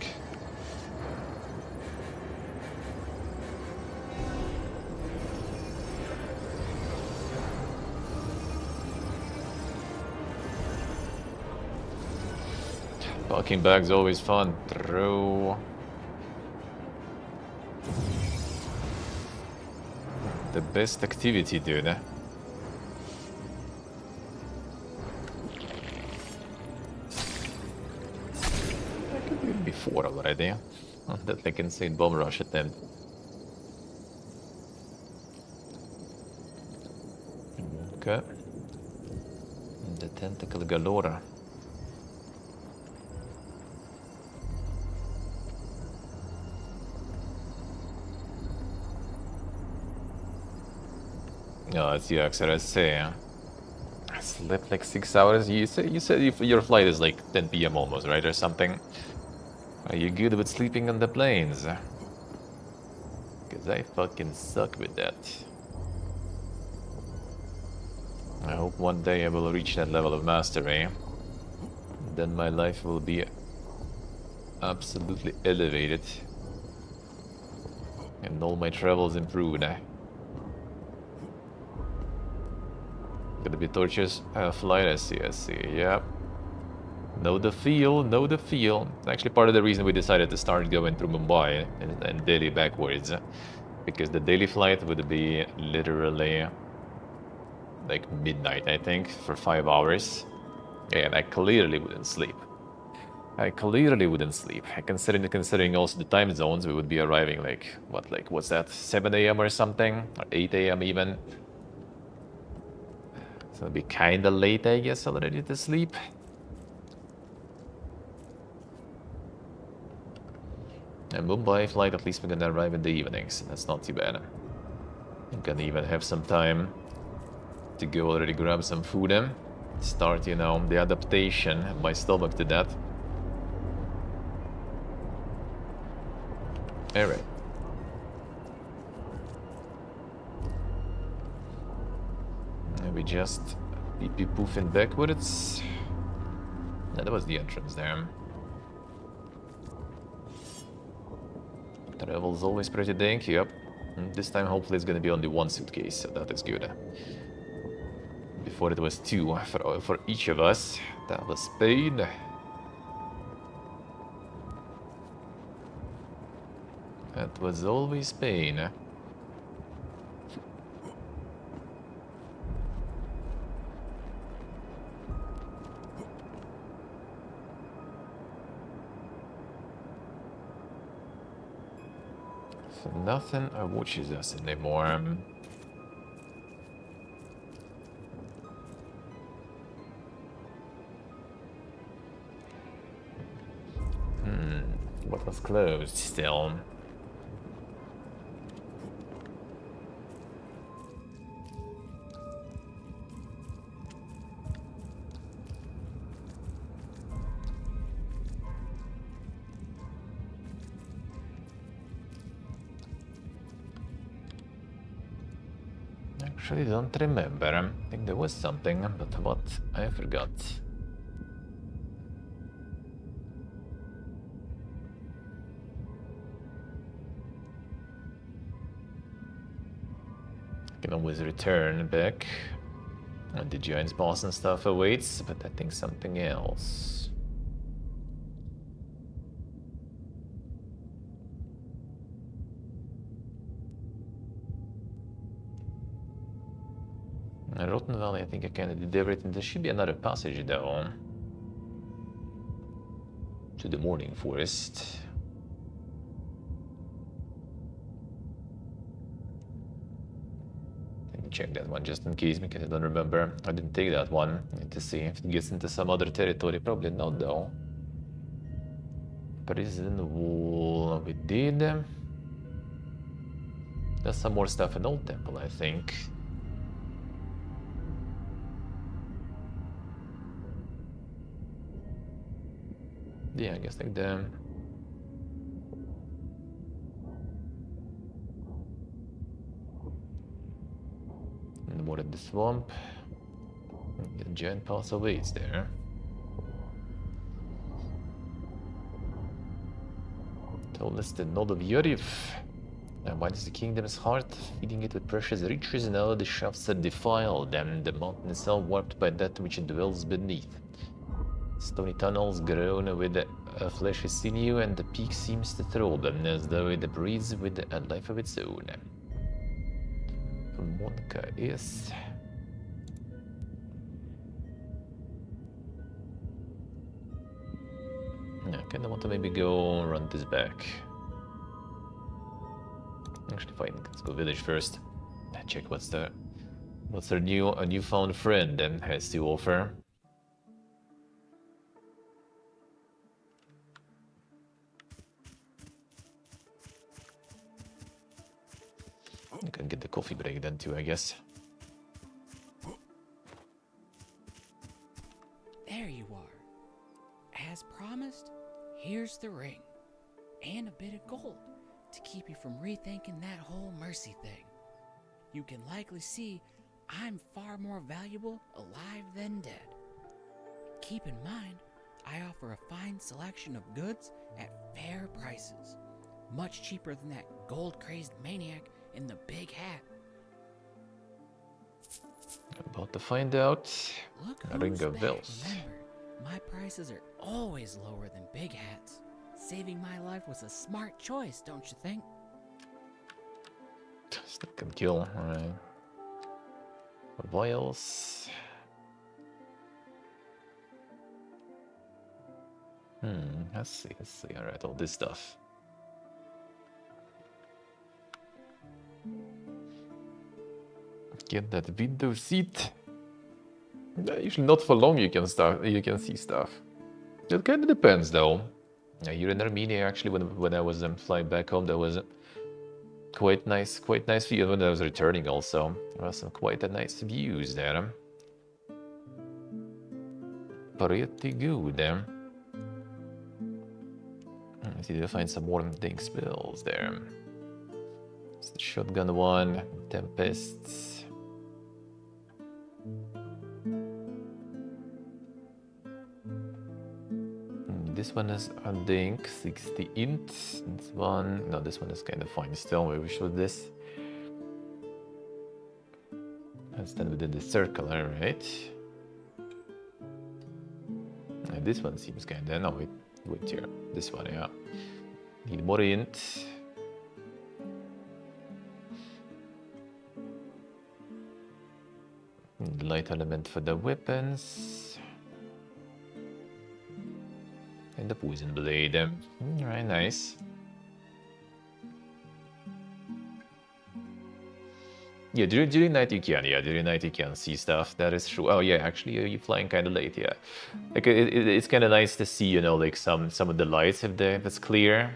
Walking back's always fun. Throw. The best activity, dude. I could do it before already. That like insane bomb rush attempt. Okay. The tentacle galore. No, it's you, XRSC. I slept like 6 hours. You said if your flight is like 10 p.m. almost, right, or something. Are you good with sleeping on the planes? Cause I fucking suck with that. I hope one day I will reach that level of mastery. Then my life will be absolutely elevated. And all my travels improved. Gonna be torturous flight, I see, yeah. Know the feel, know the feel. Actually, part of the reason we decided to start going through Mumbai and Delhi backwards. Because the daily flight would be literally like midnight, I think, for 5 hours. And I clearly wouldn't sleep. Considering also the time zones, we would be arriving like, what's that, 7 a.m. or something? Or 8 a.m. even? So it'd be kinda late, I guess, already to sleep. And Mumbai flight, at least we're gonna arrive in the evenings. That's not too bad. I'm gonna even have some time to go already grab some food and start, you know, the adaptation of my stomach to that. Alright. We just pee poofing backwards. No, that was the entrance there. Travel's always pretty dank, yep. This time hopefully it's gonna be only one suitcase, so that is good. Before it was two for each of us. That was pain. That was always pain. So nothing watches us anymore. What was closed still? Actually don't remember. I think there was something, but what? I forgot. I can always return back. And the giant's boss and stuff awaits, but I think something else. Rotten Valley, I think I kind of did everything. There should be another passage though. To the Morning Forest. Let me check that one just in case, because I don't remember. I didn't take that one. Need to see if it gets into some other territory. Probably not though. Prison wall, we did. There's some more stuff in Old Temple, I think. Yeah, I guess like the... And more in the swamp. The giant pass awaits there. Told us the nod of Yoriv. And binds the kingdom's heart, feeding it with precious riches. Now the shafts are defiled, and the mountain is all warped by that which dwells beneath. Stony tunnels grown with fleshy sinew, and the peak seems to throb them as though it breathes with a life of its own. Monka is... Yeah, I kinda want to maybe go run this back. Actually, fine, let's go village first. Check what's our newfound friend has to offer. You can get the coffee break then too, I guess. There you are. As promised, here's the ring. And a bit of gold to keep you from rethinking that whole mercy thing. You can likely see I'm far more valuable alive than dead. Keep in mind, I offer a fine selection of goods at fair prices. Much cheaper than that gold-crazed maniac in the big hat. About to find out. Look A ring who's of back. bells. Remember, my prices are always lower than big hats. Saving my life was a smart choice, don't you think? Sneak and kill, alright. Vials. Let's see, alright, all this stuff. Get that window seat. Usually not for long you can see stuff. It kind of depends though. Here in Armenia, actually, when I was flying back home, there was quite nice view. When I was returning also, there was some quite a nice views there. Pretty good. Let's see if I find some more dang spells there. It's the shotgun one, Tempests. This one is a dink, 60 int. This one, no, this one is kind of fine still. Maybe we should this. Let's stand within the circle, alright. This one seems kind of, no, wait here. This one, yeah. Need more int. Light element for the weapons. And the poison blade. Alright, nice. Yeah, during night you can. Yeah, during night you can see stuff. That is true. Oh yeah, actually you're flying kind of late. Yeah, like it's kind of nice to see, you know, like some of the lights if it's clear.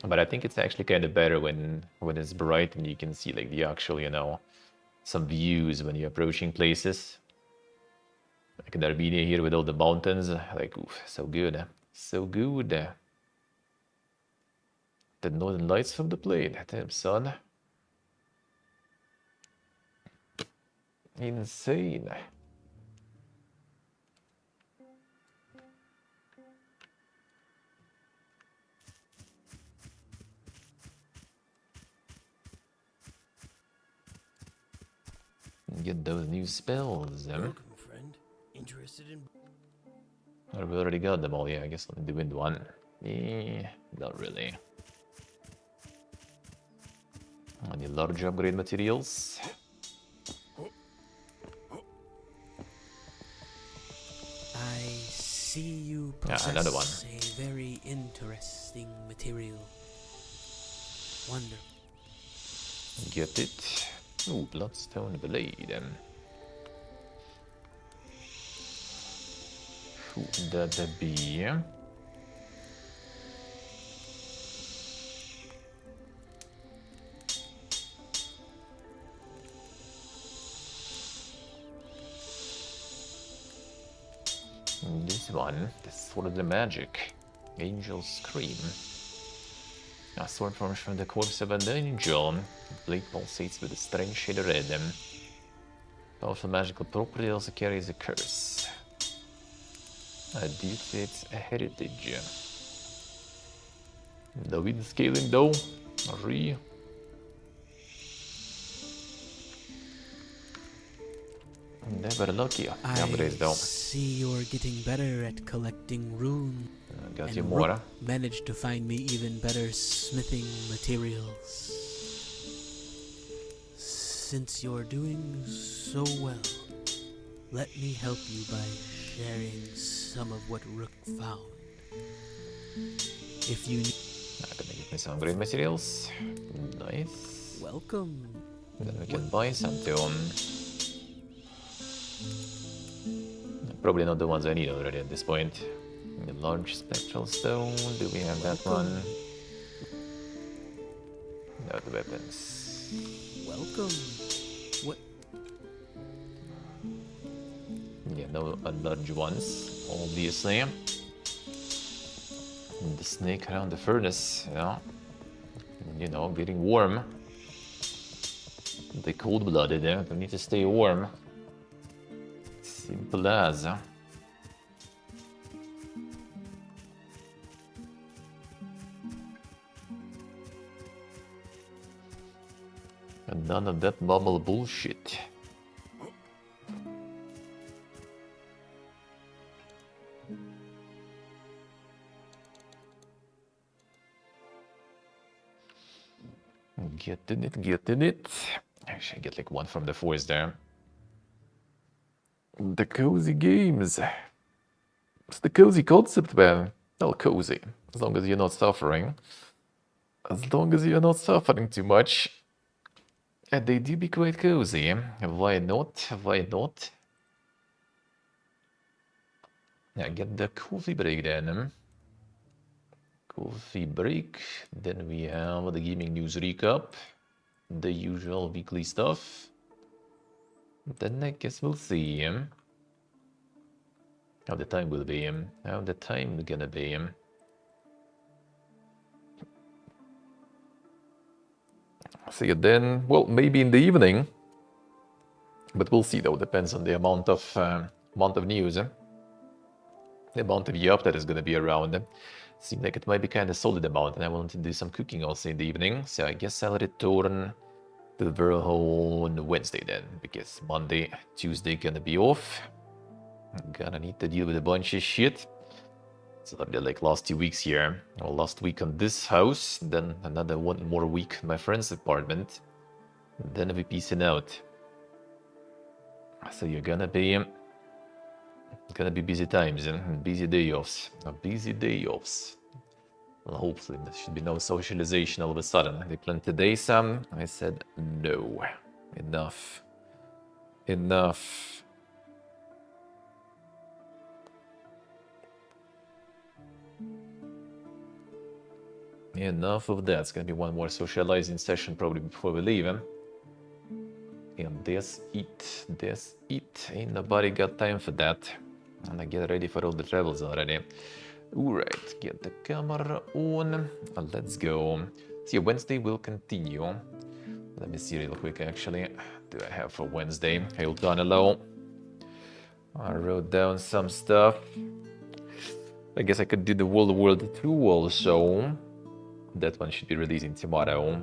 But I think it's actually kind of better when it's bright and you can see like the actual, you know, some views when you're approaching places. Like in Armenia here with all the mountains, like oof, so good, so good. The northern lights from the plane, damn son. Insane. Get those new spells. Welcome, friend. Interested in... We already got them all, yeah, I guess I'll do wind one. Not really. Any large upgrade materials? see you Yeah, possess another one. a very interesting material. Wonderful. Get it. Ooh, Bloodstone Blade. Who would that be? This one, the Sword of the Magic. Angel Scream. A sword forms from the corpse of an angel. The blade pulsates with a strange shade of red. Powerful magical property also carries a curse. Dictates a heritage. The wind scaling though. Re. Never lucky. Upgrades though. See you're getting better at collecting runes. Got And you Rook more. managed to find me even better smithing materials. Since you're doing so well, let me help you by sharing some of what Rook found. If you need... I'm gonna give me some great materials. Nice. Welcome. Then we can buy some too. Probably not the ones I need already at this point. The large spectral stone. Do we have that one? No, the weapons. Welcome. What? Yeah, no large ones, obviously. The snake around the furnace, yeah. You know, getting warm. The cold-blooded, yeah. They need to stay warm. Simple as. And none of that bubble bullshit. Getting it, getting it. Actually, I get like one from the forest there. The cozy games. It's the cozy concept, man. Well, cozy. As long as you're not suffering. As long as you're not suffering too much. And they do be quite cozy. Why not? Why not? Yeah, get the coffee break then. Coffee break. Then we have the gaming news recap. The usual weekly stuff. Then I guess we'll see how the time will be. How the time gonna be. See you then. Well, maybe in the evening. But we'll see though. Depends on the amount of news. The amount of yup that is gonna be around. Seems like it might be kind of solid amount, and I want to do some cooking also in the evening. So I guess I'll return to the Verho on Wednesday then, because Monday, Tuesday gonna be off. I'm gonna need to deal with a bunch of shit. So that'll be like last 2 weeks here, or last week on this house, then another one more week in my friend's apartment. Then I'll be peacing out. So you're gonna be busy times and busy day offs. Busy day offs. Well, hopefully there should be no socialization all of a sudden. They planned today some. I said no. Enough. Enough. Enough of that. It's gonna be one more socializing session probably before we leave. And this it. Ain't nobody got time for that. And I get ready for all the travels already. Alright, get the camera on. Let's go. See, Wednesday will continue. Let me see real quick actually. Do I have for Wednesday? Hold on hello. I wrote down some stuff. I guess I could do the World War II also. That one should be releasing tomorrow.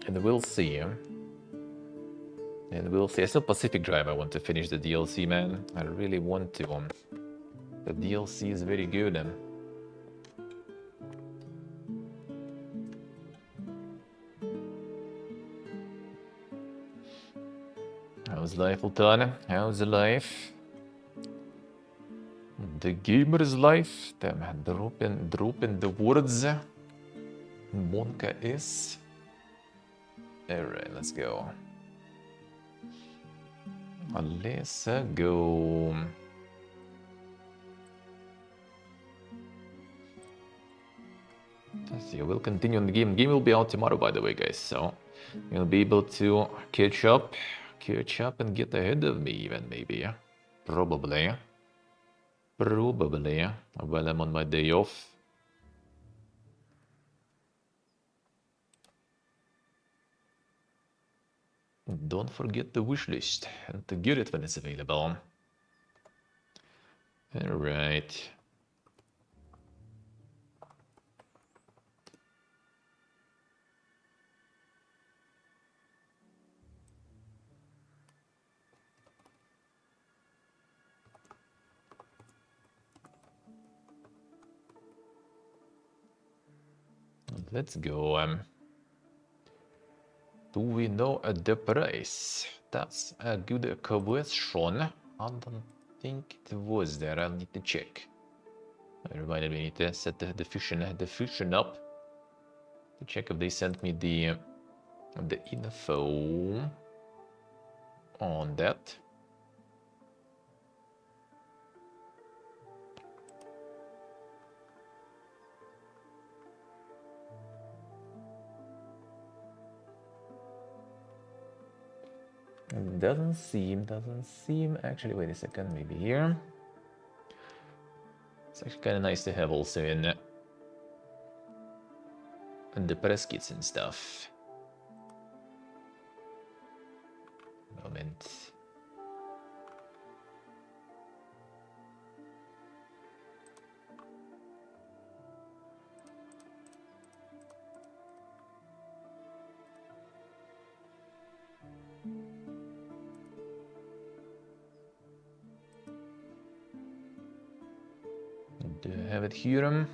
And we'll see. And we'll see. I still Pacific Drive. I want to finish the DLC, man. I really want to. The DLC is very good. How's life, Ultan? How's the life? The gamer's life. Damn, dropping the words. Monka is. Alright, let's go. Let's go. Let's see, we'll continue on the game. Game will be out tomorrow, by the way, guys. So you'll be able to catch up and get ahead of me even, maybe. Probably. Probably. While I'm on my day off. Don't forget the wish list and to get it when it's available. Alright. Let's go. Do we know the price? That's a good question. I don't think it was there. I'll need to check. I reminded me, I need to set the fusion up to check if they sent me the info on that. Doesn't seem. Actually, wait a second, maybe here. It's actually kind of nice to have also in the press kits and stuff. Moment. Do I have it here?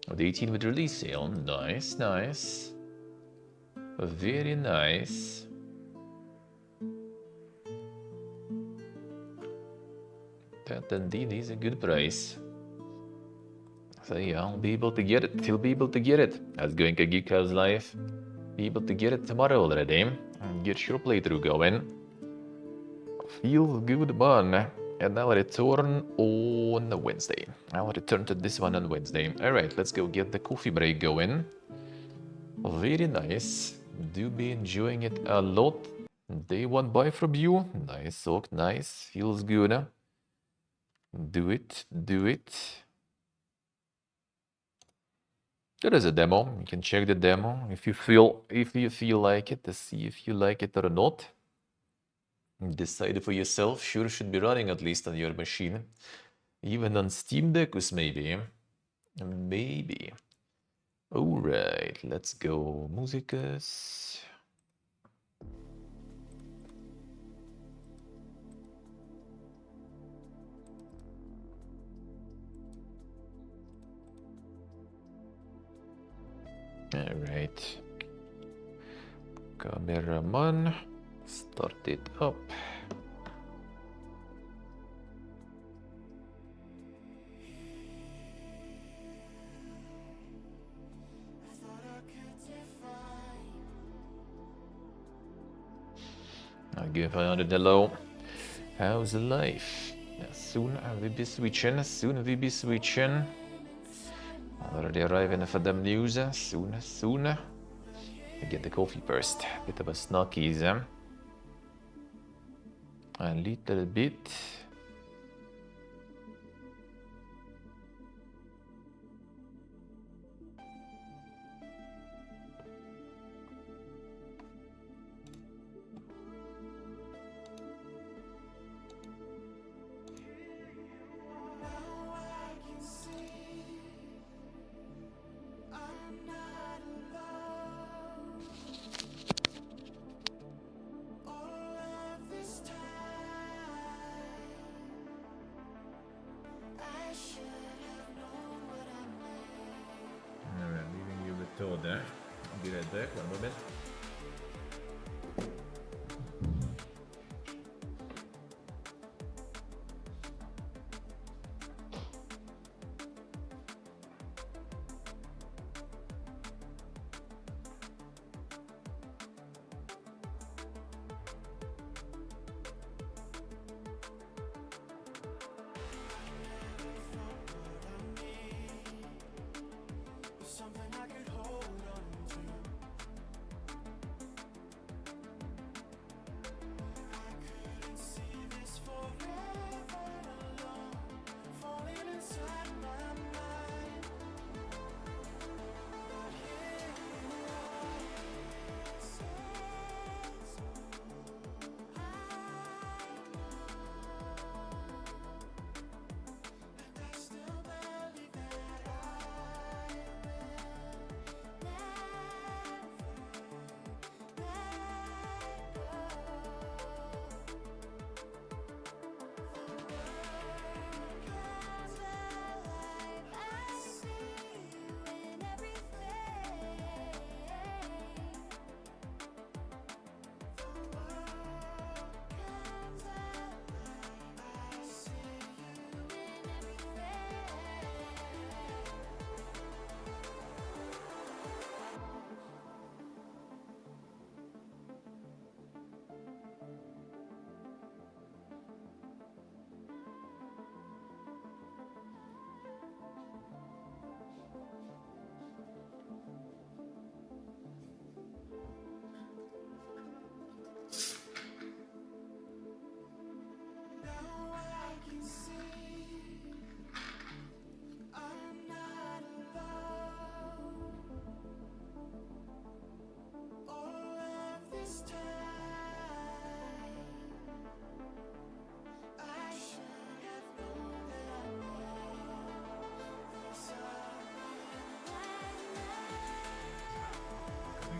Oh, the 18 with release sale. Nice, nice. Very nice. That indeed is a good price. So yeah, I'll be able to get it. He'll be able to get it. As going to Geek House Live. Be able to get it tomorrow already. And get your playthrough going. Feels good, man. And I'll return on Wednesday. I'll return to this one on Wednesday. Alright, let's go get the coffee break going. Very nice. Do be enjoying it a lot. Day one buy from you. Nice, Sock, nice. Feels good. Do it, do it. There is a demo. You can check the demo if you feel like it, to see if you like it or not. Decide for yourself. Sure, should be running at least on your machine. Even on Steam Deck, maybe. Maybe. Alright, let's go. Musicas. Alright. Cameraman. Start it up. I'll give 100 hello. How's life? Yeah, soon we be switching. Already arriving for them news. Soon. I get the coffee first. Bit of a snackies. A little bit. right back. One moment.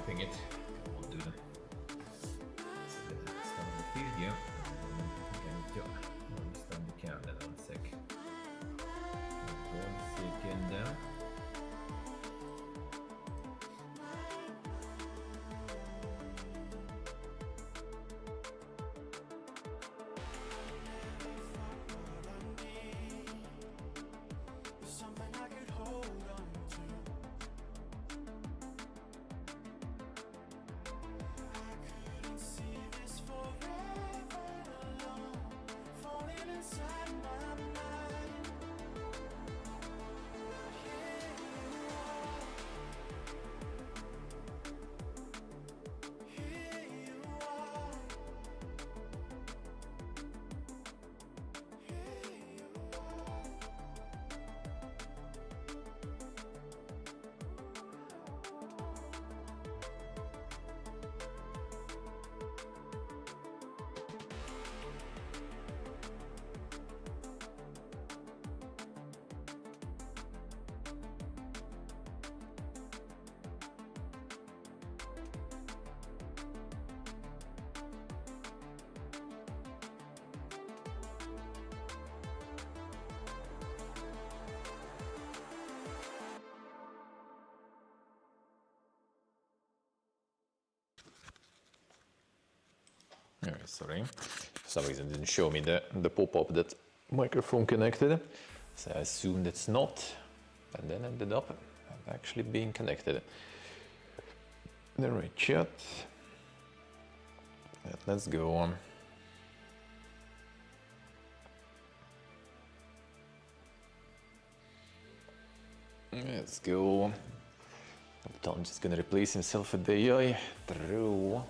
Connecting it. Come on, dude. Stanna the video. Kan jag stanna kameran en sek. 1 sekunder. Sorry, for some reason it didn't show me the pop-up that microphone connected, so I assumed it's not, and then ended up actually being connected. Alright, chat. Let's go on. Let's go. Tom's just gonna replace himself with the AI. True.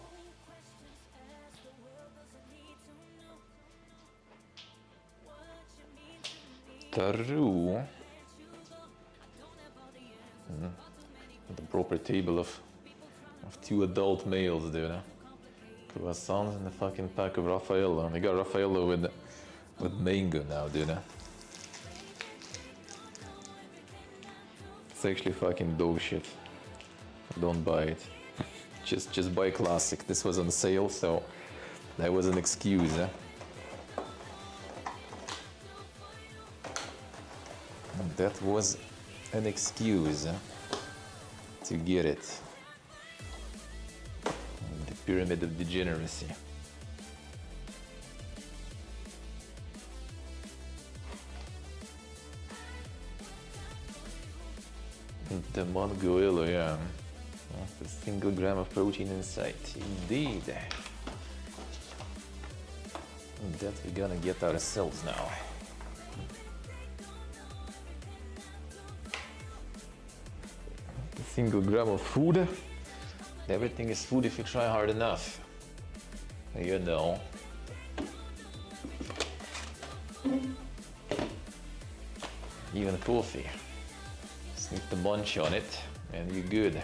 True. The proper table of 2 adult males, dude. Croissants and a fucking pack of Raffaello. We got Raffaello with mango now, dude. It's actually fucking dog shit. Don't buy it. Just buy classic. This was on sale, so that was an excuse. That was an excuse to get it. pyramid of degeneracy. The Mongol, yeah. A single gram of protein inside, indeed. That we're gonna get ourselves now. A single gram of food. Everything is food if you try hard enough. You know. Even coffee. Sneak the bunch on it and you're good.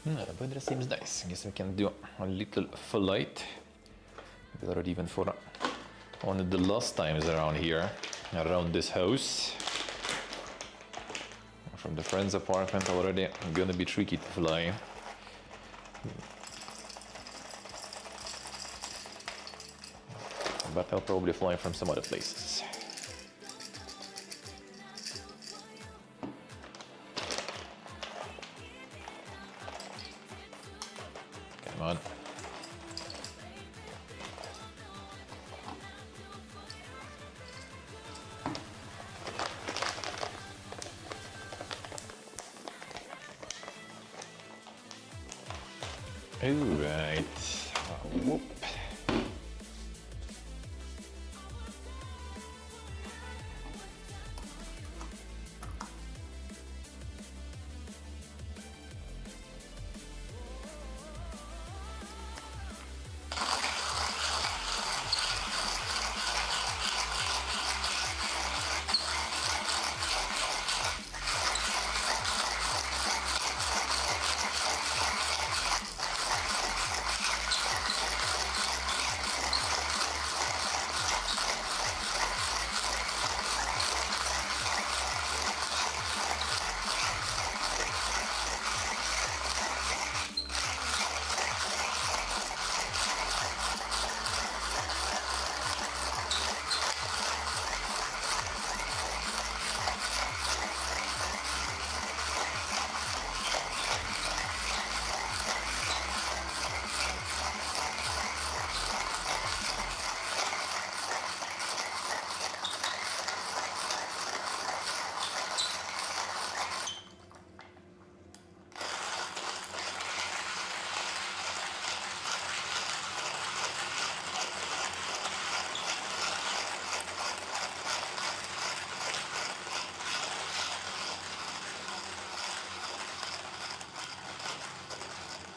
The weather seems nice. I guess we can do a little flight. We already even for one of the last times around here, around this house. From the friend's apartment already, gonna be tricky to fly. But I'll probably fly from some other places. Come on. Alright. Whoop.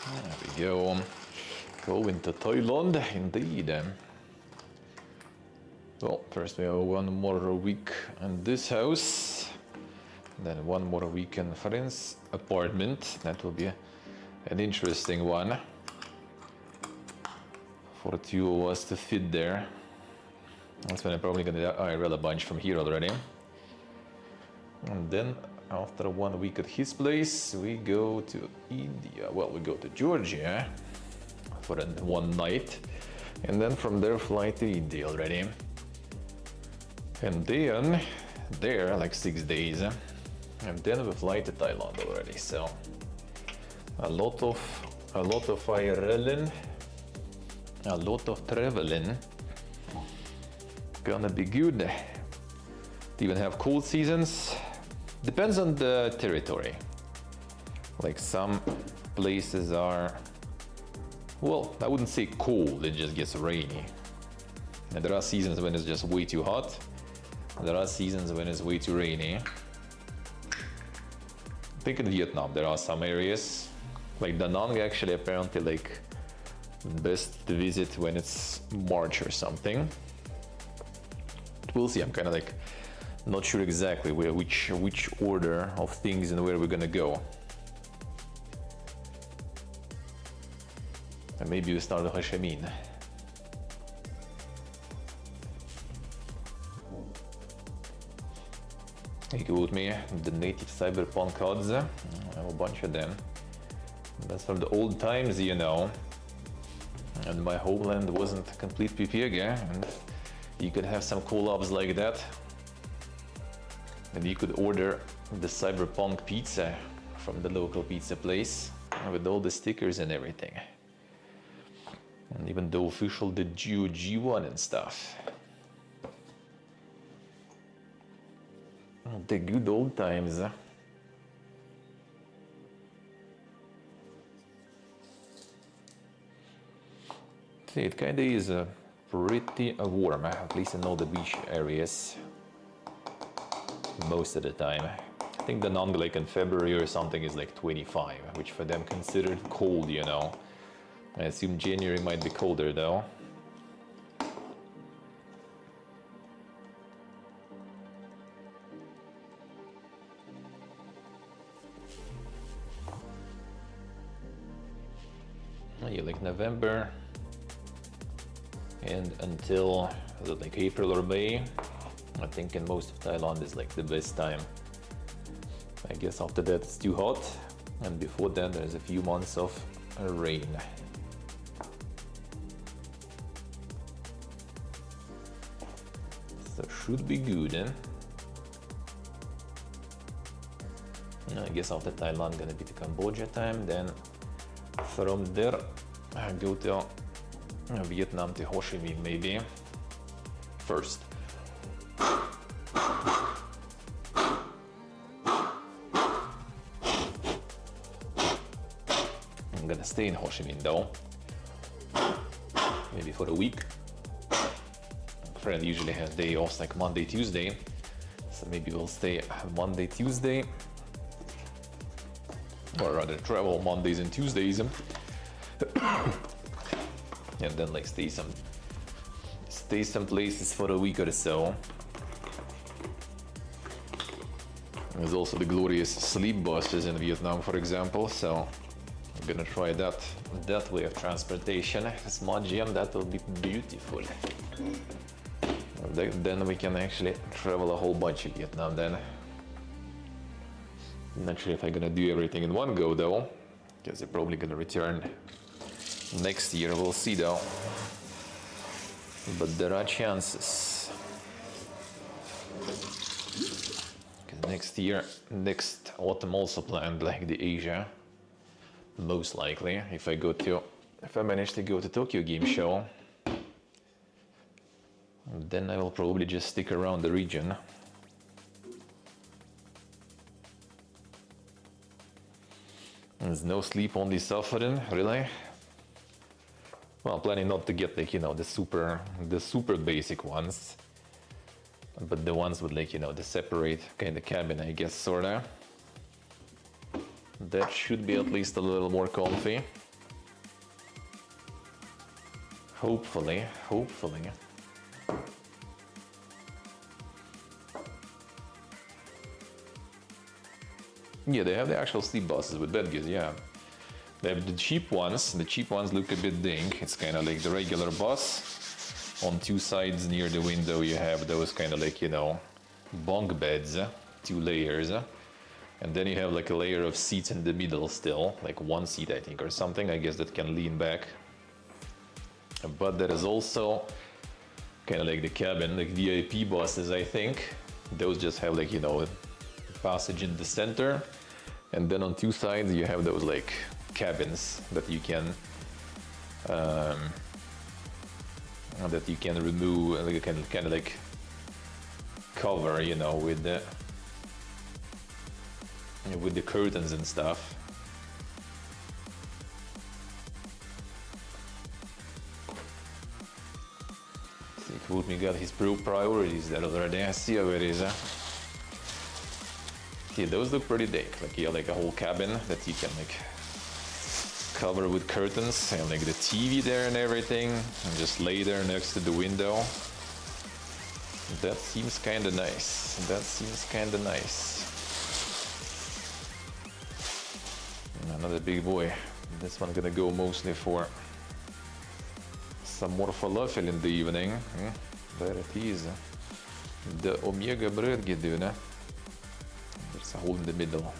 There we go. Going to Thailand, indeed. Well, first we have one more week in this house, then one more week in friend's apartment. That will be an interesting one for the two of us to fit there. That's when I'm probably gonna do IRL a bunch from here already. And then after 1 week at his place, we go to India. Well, we go to Georgia for one night, and then from there fly to India already. And then there, like 6 days, and then we fly to Thailand already. So a lot of IRLing, a lot of traveling. Gonna be good. Even have cold seasons. Depends on the territory. Like some places are, well, I wouldn't say cold, it just gets rainy. And there are seasons when it's just way too hot. There are seasons when it's way too rainy. I think in Vietnam there are some areas, like Da Nang actually apparently like best to visit when it's March or something. But we'll see, I'm kind of like not sure exactly which order of things and where we're gonna go. And maybe we start with Ho Chi Minh. He got me the native cyberpunk cards, a whole bunch of them. That's from the old times, you know. And my homeland wasn't complete PPG, and you could have some collabs like that. And you could order the cyberpunk pizza from the local pizza place with all the stickers and everything. And even the official, the GOG1 and stuff. The good old times. See, it kinda is pretty warm, at least in all the beach areas. Most of the time. I think the non like in February or something is like 25, which for them considered cold, you know. I assume January might be colder though. Yeah, like November and until like April or May, I think in most of Thailand is like the best time. I guess after that it's too hot, and before then there's a few months of rain. So should be good, eh? I guess after Thailand gonna be the Cambodia time, then from there I go to Vietnam to Ho Chi Minh maybe first. I'm gonna stay in Ho Chi Minh though, maybe for a week. A friend usually has day off like Monday, Tuesday, so maybe we'll stay Monday, Tuesday, or rather travel Mondays and Tuesdays, and then like stay some places for a week or so. There's also the glorious sleep buses in Vietnam, for example, so I'm gonna try that way of transportation. Smart gym, that will be beautiful. Then we can actually travel a whole bunch in Vietnam then. Not sure if I'm gonna do everything in one go though, because I'm probably gonna return next year, we'll see though. But there are chances. Because next autumn also planned like the Asia. Most likely, if I manage to go to Tokyo Game Show, then I will probably just stick around the region. There's no sleep, only suffering, really? Well, planning not to get like, you know, the super basic ones, but the ones with like, you know, the separate kind of cabin, I guess, sorta. That should be at least a little more comfy. Hopefully. Yeah, they have the actual sleep buses with bed gears, yeah. They have the cheap ones. The cheap ones look a bit dink. It's kind of like the regular bus. On two sides near the window you have those kind of like, you know, bunk beds, 2 layers. And then you have like a layer of seats in the middle still, like 1 seat I think or something, I guess, that can lean back. But there is also kind of like the cabin, like VIP buses, I think. Those just have like, you know, passage in the center, and then on 2 sides you have those like cabins that you can remove, like kind of like cover, you know, with the curtains and stuff. See, Kvotmi got his priorities there already. I see how it is. Yeah, those look pretty dank. Like, yeah, like a whole cabin that you can like cover with curtains, and like the TV there and everything, and just lay there next to the window. That seems kind of nice. Another big boy. This one gonna go mostly for some more falafel in the evening. There it is. The Omega bread, Giduna. It's a hole in the middle.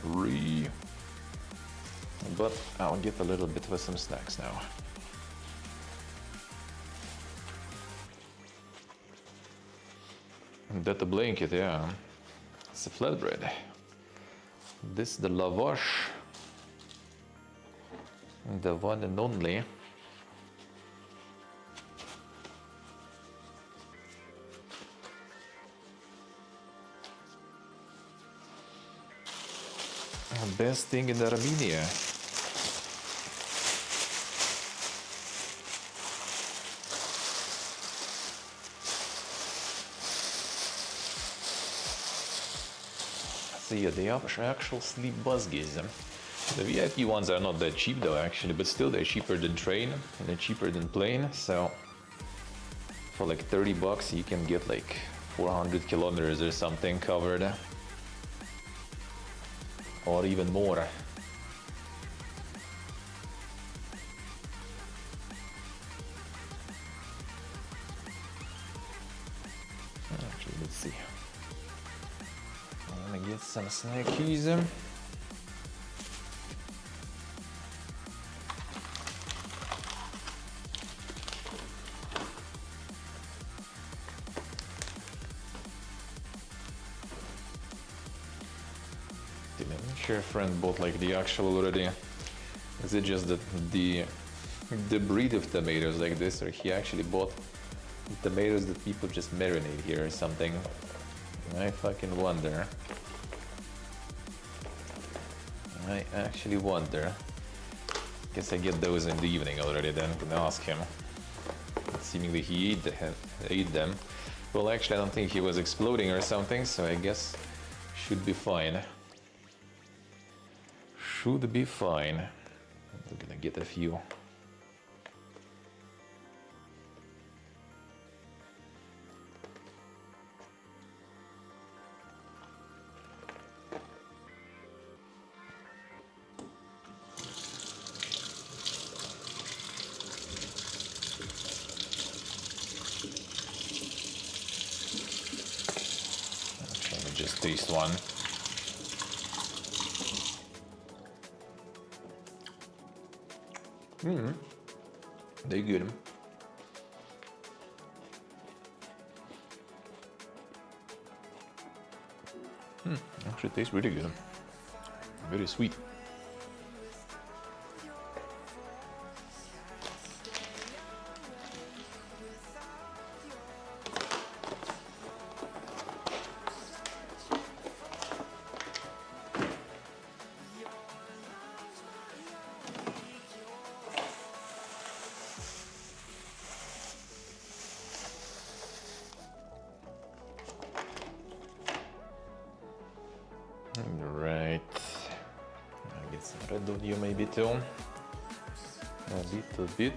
But I'll get a little bit of some snacks now. And that the blanket, yeah. It's a flatbread. This the lavash. The one and only. Best thing in Armenia. So yeah, they are actual sleep buzzkies. The VIP ones are not that cheap though actually, but still they're cheaper than train and they're cheaper than plane. So for like 30 bucks you can get like 400 kilometers or something covered. Or even more. Actually, let's see. I'm gonna get some snackies. I'm sure a friend bought like the actual already. Is it just the breed of tomatoes like this, or he actually bought tomatoes that people just marinate here or something? I fucking wonder. I actually wonder. Guess I get those in the evening already then, can ask him. Seemingly he ate them. Well, actually I don't think he was exploding or something, so I guess should be fine. Should be fine. I'm gonna get a few. Let me just taste one. They're good. Actually tastes really good. Very sweet. Right. I'll get some red on you maybe too. A little bit.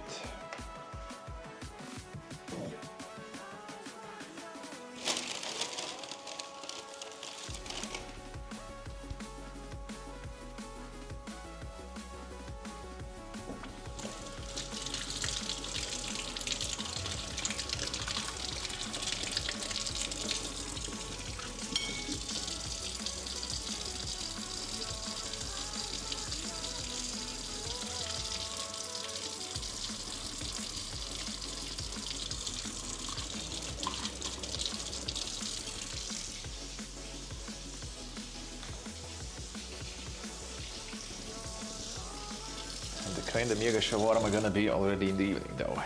The kind of mega shawarma gonna be already in the evening though.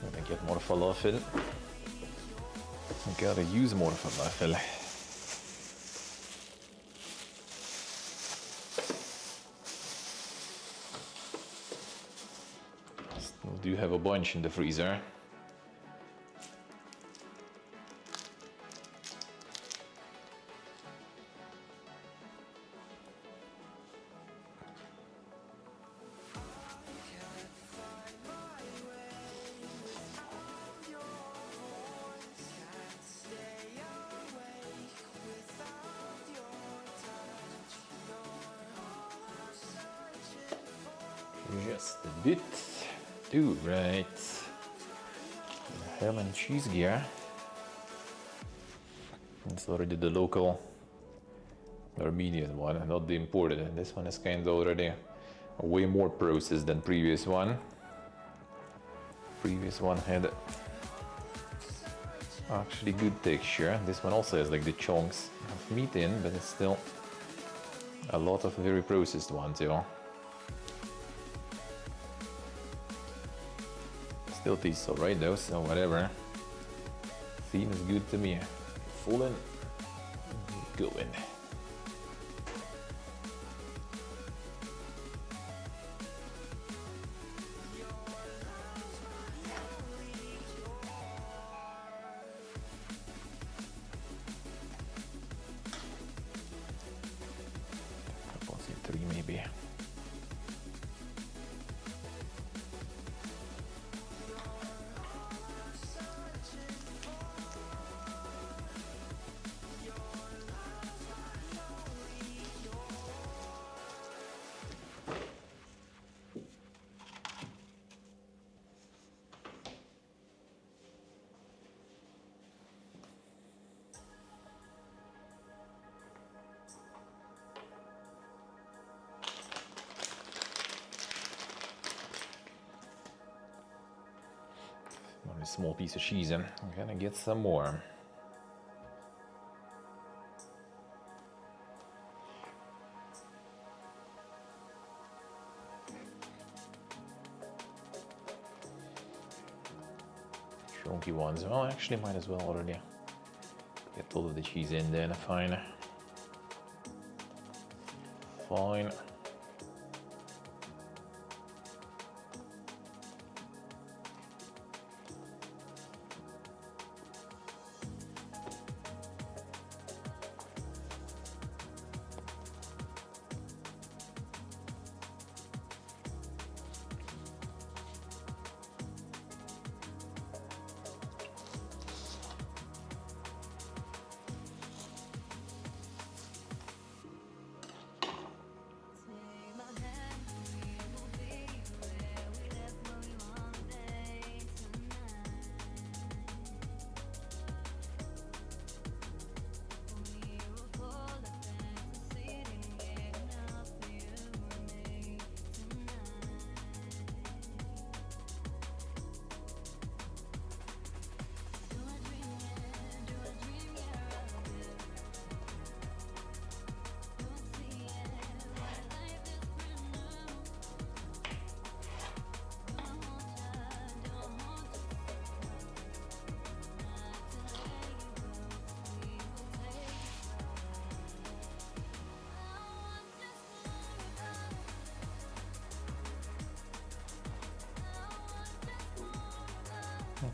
Gonna get more falafel. Gotta use more falafel. Still do have a bunch in the freezer. Just a bit. Do right. Ham and cheese gear. It's already the local Armenian one, not the imported. And this one is kind of already way more processed than previous one. Previous one had actually good texture. This one also has like the chunks of meat in, but it's still a lot of very processed ones, you know. Still tastes alright though, so whatever. Seems good to me. Full in, going. Three maybe. Only a small piece of cheese in. I'm gonna get some more. Chunky ones. Well, actually, might as well already get all of the cheese in there. Fine. Fine.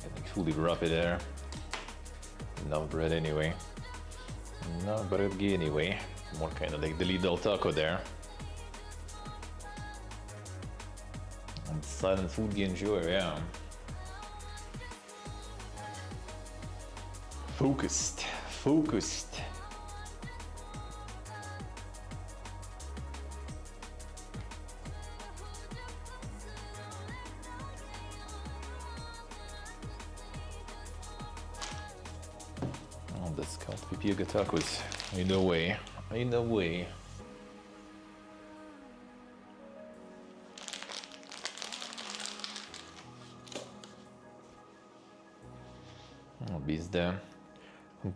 Getting fully wrapped there. No bread anyway. No bread anyway. More kind of like the little taco there. And silent food enjoy, yeah. Focused. Focused. The scalp pipiega tacos. In a way. In a way. Is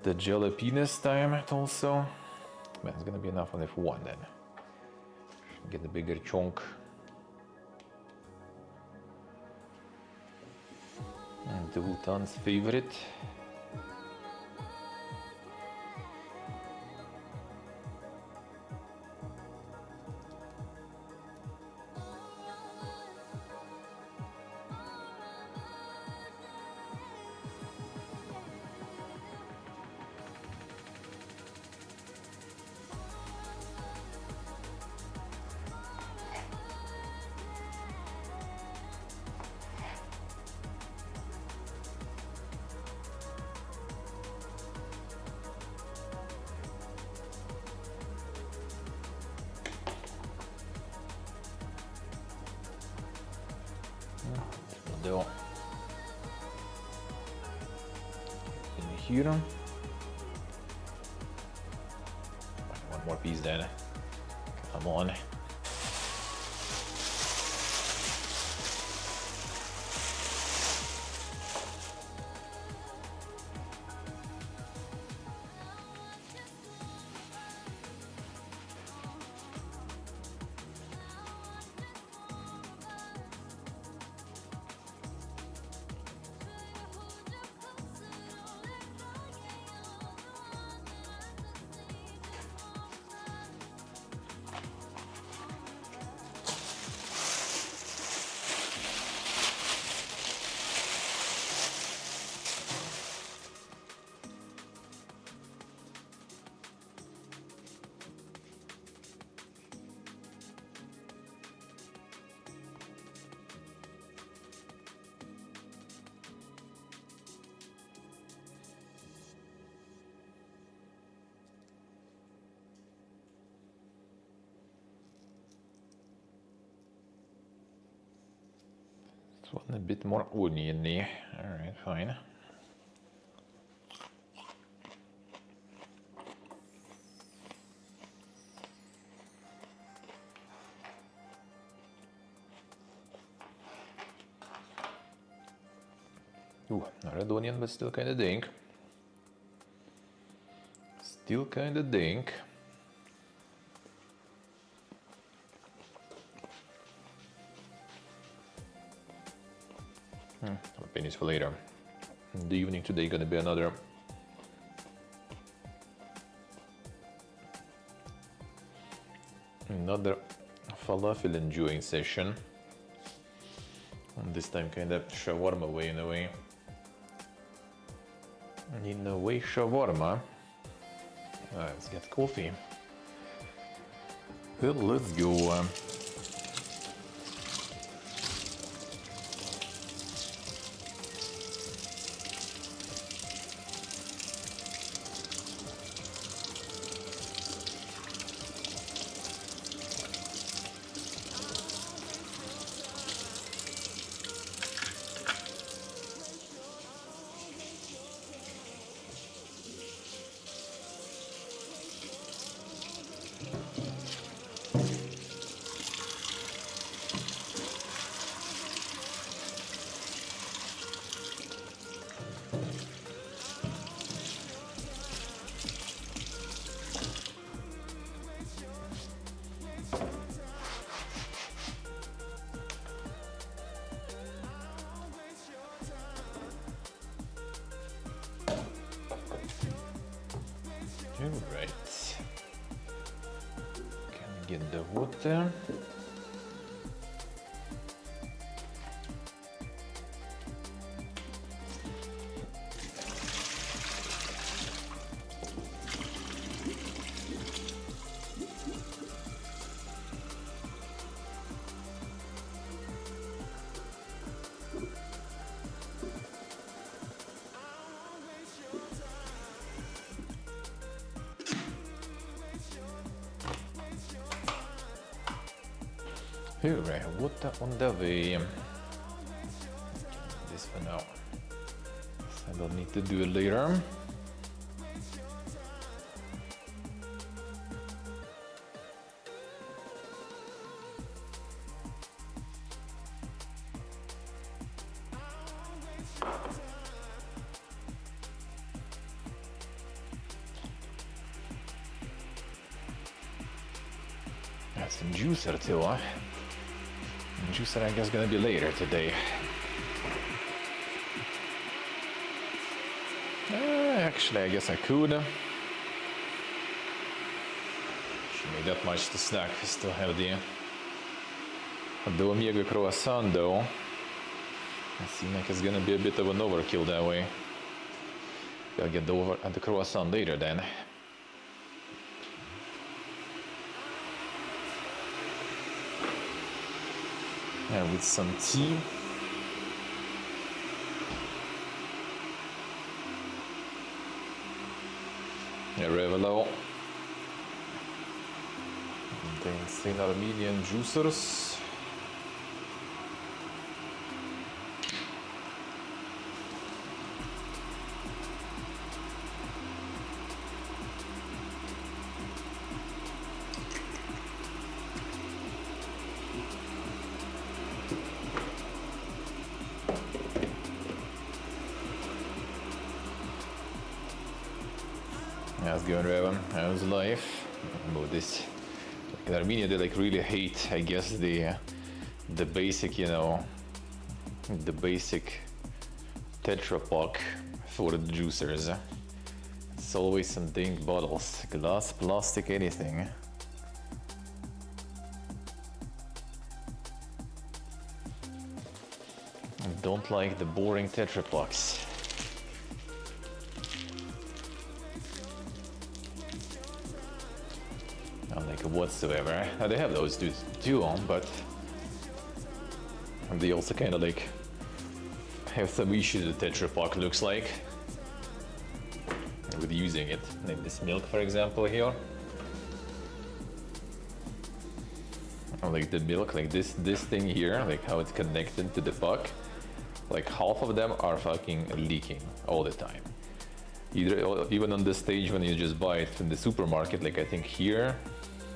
the jalapenos time also? Man, it's gonna be enough only for one then. Get a bigger chunk. And the Vultan's favorite. Do in here. One more peace then. Come on. This one a bit more oniony. Alright, fine. Ooh, not red onion, but still kinda dank. Still kinda dank. Jalapenos for later. In the evening today gonna be another falafel enjoying session. And this time kinda shawarma way in a way. In a way shawarma. Let's get coffee. Well, let's go. Alright. Can we get the water? Alright, water on the way. This for now. I don't need to do it later. Got some juicer too, huh? Juicer I guess gonna be later today. Actually, I guess I could. She made that much to snack. We still have the Omega croissant though. It seems like it's gonna be a bit of an overkill that way. Gotta get the croissant later then. Yeah, with some tea. Yeah, Revelo. Contains thin Armenian juicers. going, Raven? How's life? About this. In Armenia, they like really hate, I guess, the basic, you know, the basic Tetra Pak for the juicers. It's always some dang bottles, glass, plastic, anything. I don't like the boring Tetra Paks. Not like whatsoever. Now they have those dudes too on, but they also kind of like have some issues the Tetra Pak looks like with using it. Like this milk, for example, here. Like the milk, like this thing here, like how it's connected to the puck. Like half of them are fucking leaking all the time. Even on the stage when you just buy it in the supermarket, like I think here,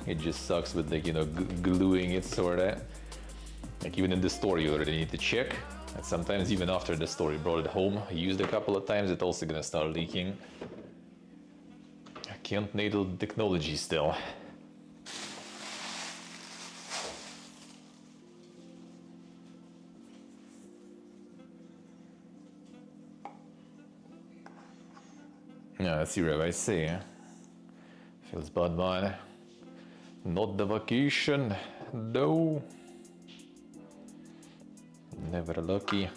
it just sucks with like, you know, gluing it sorta. Like even in the store you already need to check. And sometimes even after the store you brought it home, used a couple of times, it's also gonna start leaking. I can't nail the technology still. Yeah, let's see what I say. Feels bad, man. Not the vacation, no. Never lucky.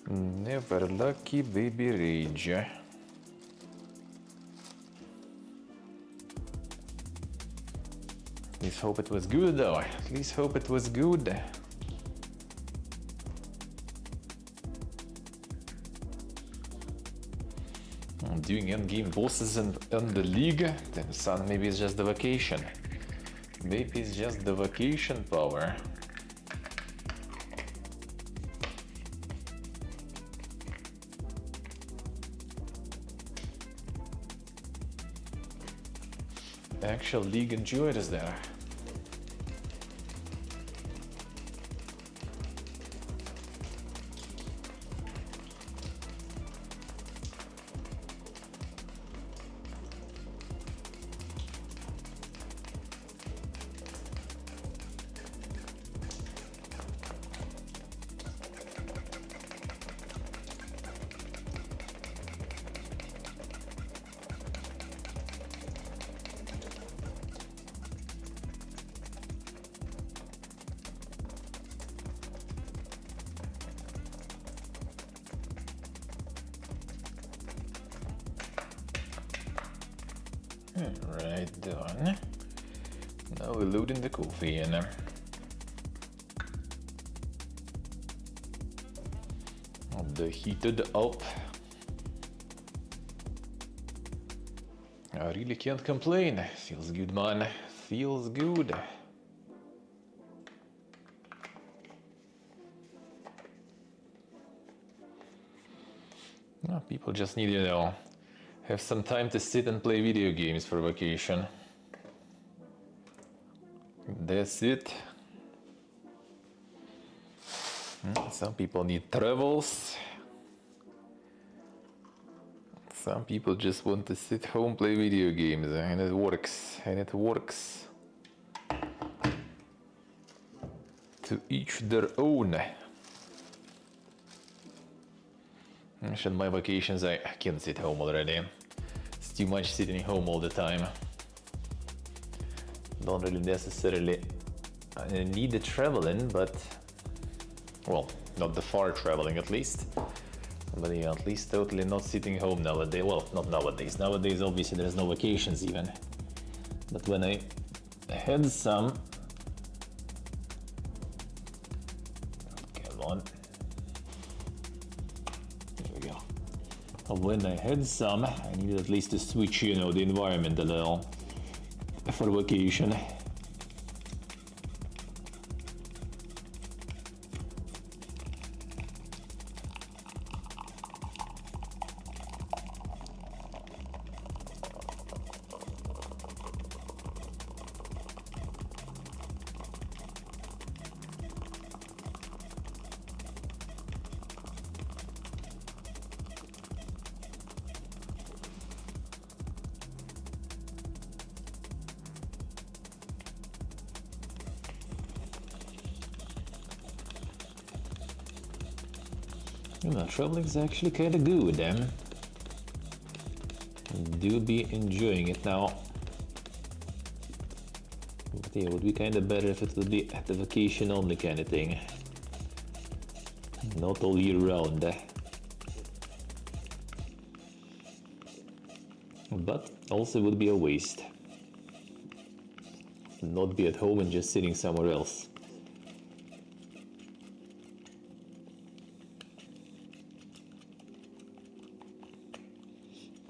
Never lucky, baby rage. At least hope it was good though. At least hope it was good. I'm doing endgame bosses in the league. Then son, maybe it's just the vacation. Maybe it's just the vacation power. Actual league enjoyed is there. Right done. Now we're loading the coffee in. The heated up. I really can't complain. Feels good, man. Feels good. No, people just need, you know, have some time to sit and play video games for vacation. That's it. Some people need travels. Some people just want to sit home, play video games, and it works. And it works. To each their own. Actually, my vacations, I can't sit home already. It's too much sitting home all the time. Don't really necessarily need the traveling, but well, not the far traveling at least. But yeah, at least totally not sitting home nowadays. Well, not nowadays. Nowadays, obviously, there's no vacations even. But when I had some, come on. When I had some, I needed at least to switch, you know, the environment a little for vacation. Traveling is actually kinda good, do be enjoying it now. But yeah, it would be kinda better if it would be at the vacation only kind of thing. Not all year round. But also would be a waste. Not be at home and just sitting somewhere else.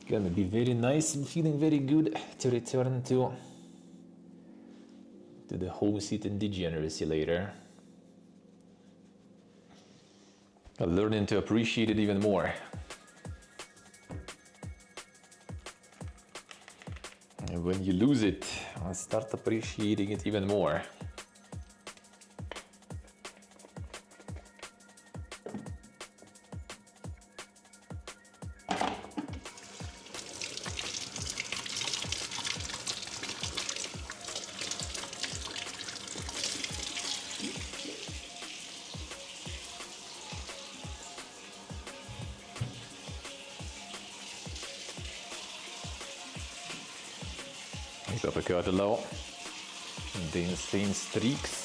Gonna be very nice and feeling very good to return to the home seat and degeneracy later. Learning to appreciate it even more. And when you lose it, I start appreciating it even more. Uppercut low. The insane streaks.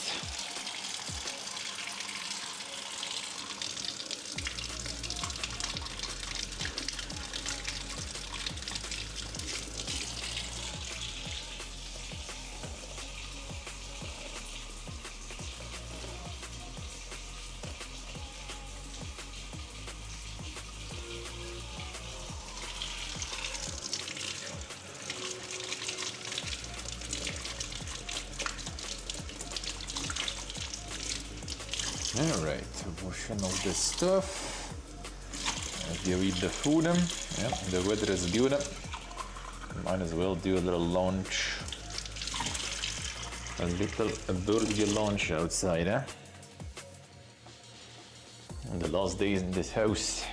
Alright, washing off the stuff. As you eat the food, yeah, the weather is good. Might as well do a little lunch. A little burger lunch outside, On the last days in this house,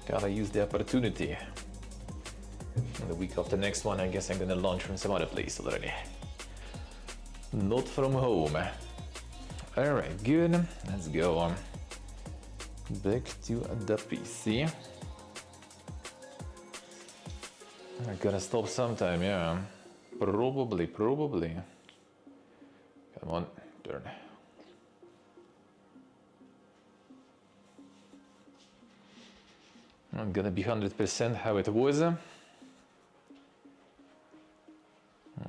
gotta use the opportunity. And the week of the next one, I guess I'm gonna lunch from some other place already. Not from home. Alright, good. Let's go back to the PC. I gotta stop sometime, yeah. Probably. Come on, turn. I'm gonna be 100% how it was.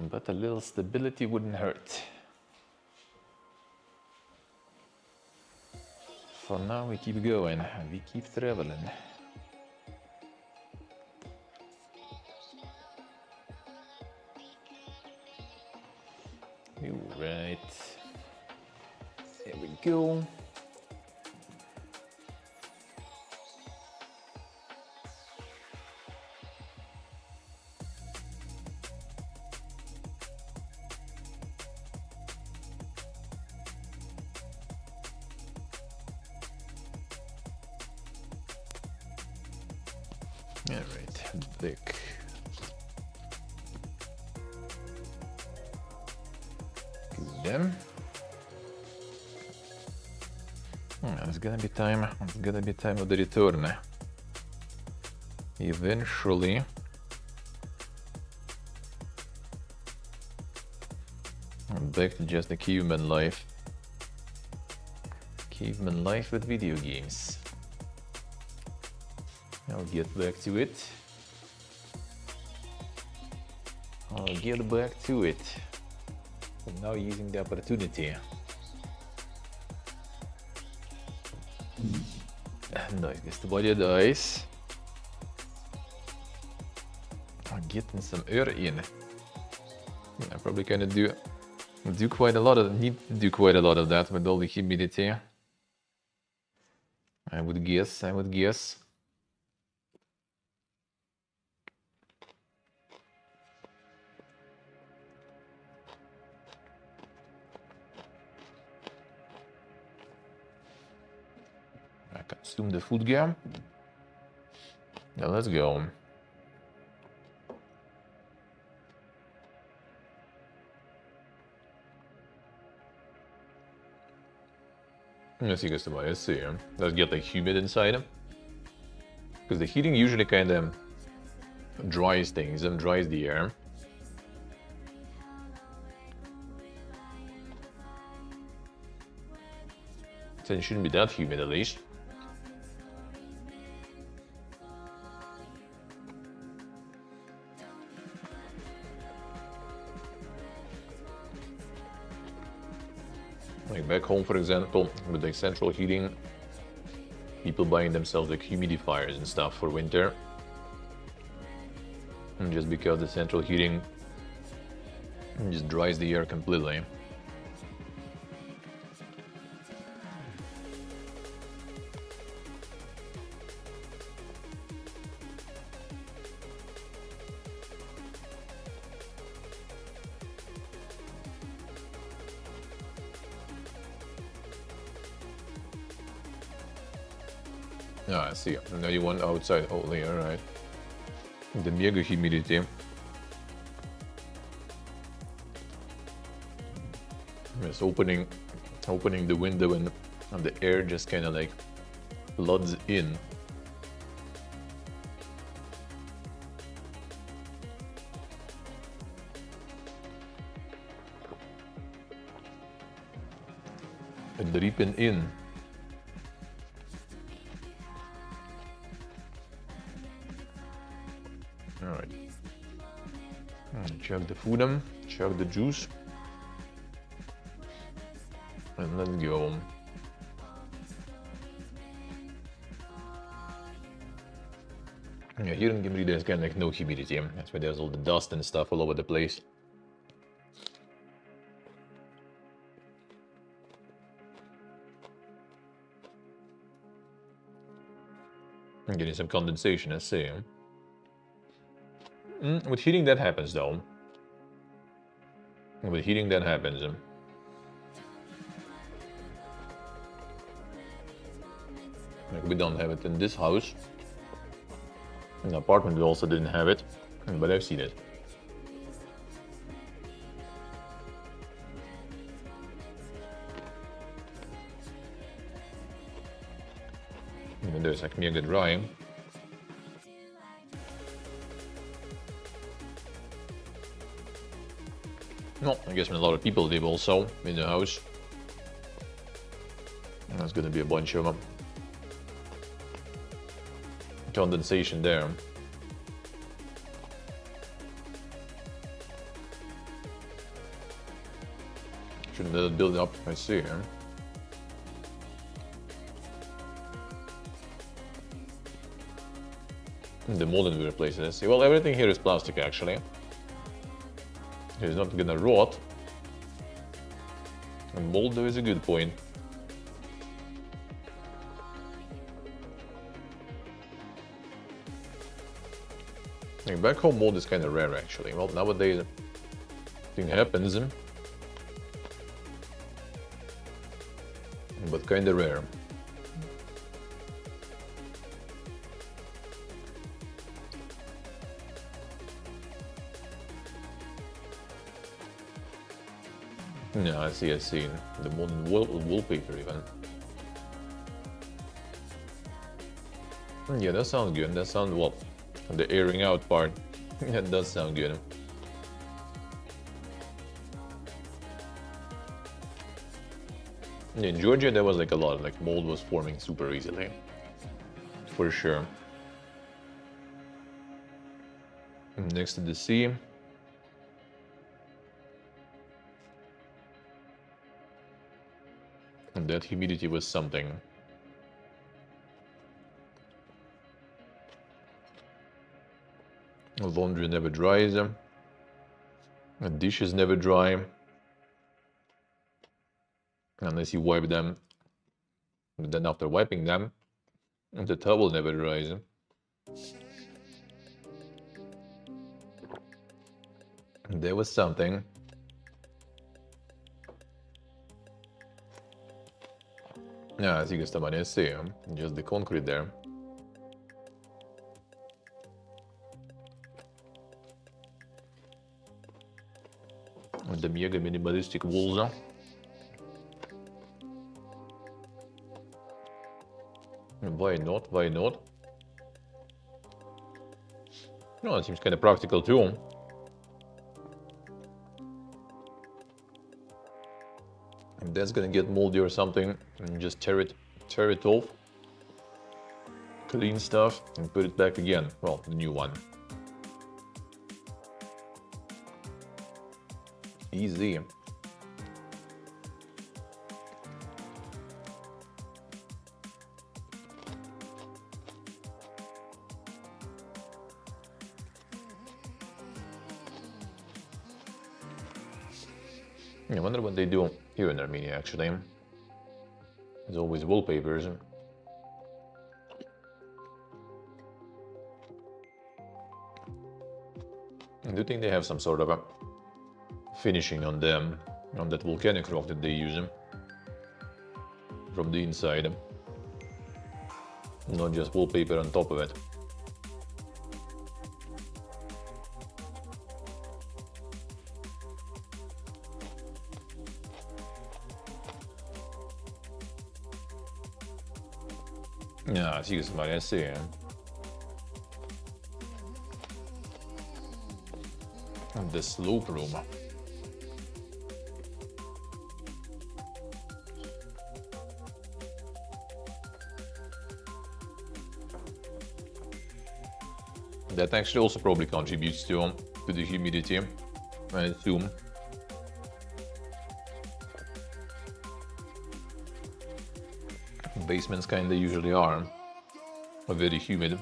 But a little stability wouldn't hurt. For now we keep going, we keep traveling. Alright. Here we go. Alright, back. Good. It's gonna be time. It's gonna be time of the return. Eventually. Back to just the caveman life. Caveman life with video games. I'll get back to it. I'm now using the opportunity. Nice, gets the body dice. I'm getting some air in. I probably gonna do quite a lot of that with all the humidity. I would guess. I consume the food gear. Now let's go. Let's see, customer. Let's see. Let's get like humid inside. Because the heating usually kind of dries things and dries the air. So it shouldn't be that humid at least. Like back home, for example, with like central heating, people buying themselves like humidifiers and stuff for winter. And just because the central heating just dries the air completely. Ah, I see. Now you want outside only, alright. The mega humidity. It's opening the window and the air just kind of like floods in. Dripping in. Alright. Chug the food in, chug the juice. And let's go. Yeah, here in Gimri there's kind of like no humidity. That's why there's all the dust and stuff all over the place. I'm getting some condensation, I see. With heating that happens though. With heating that happens. Like we don't have it in this house. In the apartment we also didn't have it, but I've seen it. Even though it's like mega dry. No, I guess when a lot of people live also in the house. There's gonna be a bunch of condensation there. Shouldn't let it build up, I see. The mold we replace it, I see. Well, everything here is plastic actually. It's not gonna rot. And mold though is a good point. Like back home mold is kind of rare actually. Well, nowadays thing happens, but kind of rare. Yeah, I see. The modern wallpaper even. Yeah, that sounds good. That sounds, well, the airing out part, that does sound good. In Georgia, there was like a lot, like mold was forming super easily. For sure. Next to the sea. And that humidity was something. Laundry never dries. The dishes never dry. Unless you wipe them. But then after wiping them, the towel never dries. There was something. Yeah, as you can see, just the concrete there. And the mega minimalistic walls. Why not? Why not? No, it seems kind of practical too. If that's gonna get moldy or something, and just tear it off, clean stuff, and put it back again. Well, the new one. Easy. I wonder what they do here in Armenia actually. There's always wallpapers. I do think they have some sort of a finishing on them, on that volcanic rock that they use from the inside. Not just wallpaper on top of it. Ja, zie je ze maar eens zien. The slope room. That actually also probably contributes to the humidity, I assume. Basements kinda usually are very humid.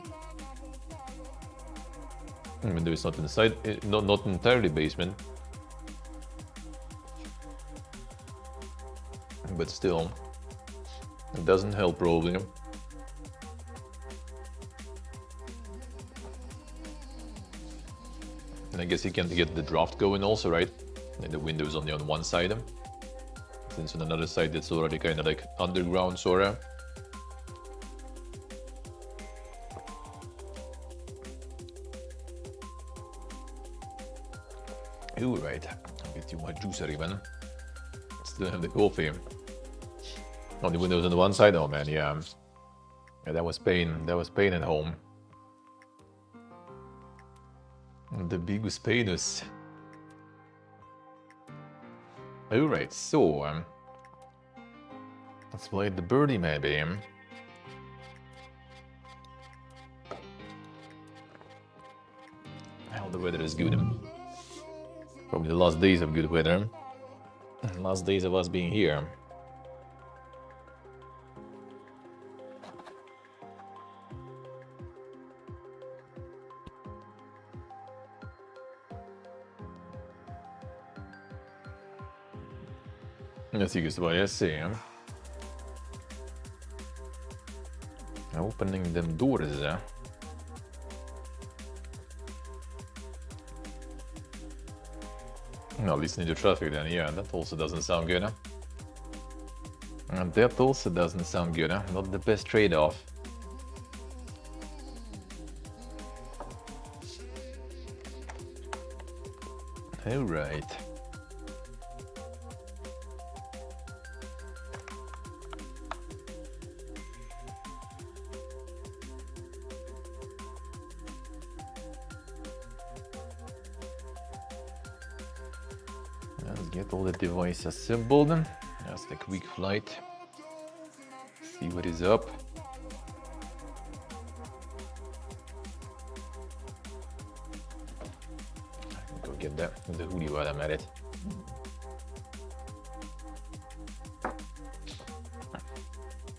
Even though it's not inside, not entirely basement, but still, it doesn't help probably. And I guess you can get the draft going also, right? And the windows only on one side, since on another side it's already kind of like underground sorta. Ooh, right. I'll get you my juicer even. Still have the coffee. Only windows on the one side? Oh man, yeah. Yeah, that was pain. That was pain at home. The biggest painus. Alright, so let's play the birdie maybe. Well, the weather is good. Probably the last days of good weather. Last days of us being here. Let's see what I see. Opening them doors. No, listening to traffic then, yeah, that also doesn't sound good. And that also doesn't sound good. Not the best trade-off. Alright. Let's get all the devices assembled. Just a quick flight. See what is up. Go get the hoodie while I'm at it.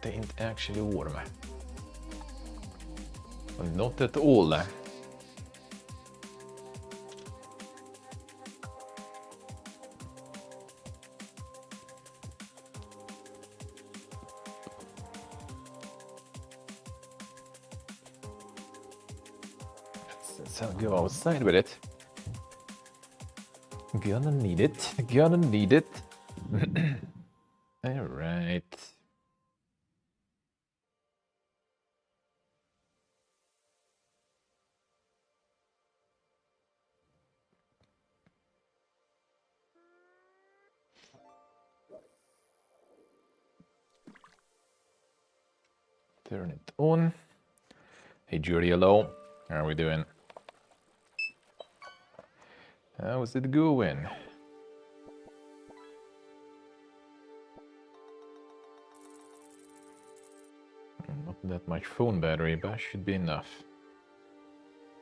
They ain't actually warm. Not at all. So I'll go outside with it. Gonna need it. Gonna need it. All right. Turn it on. Hey Jury, hello. How are we doing? How's it going? Not that much phone battery, but should be enough.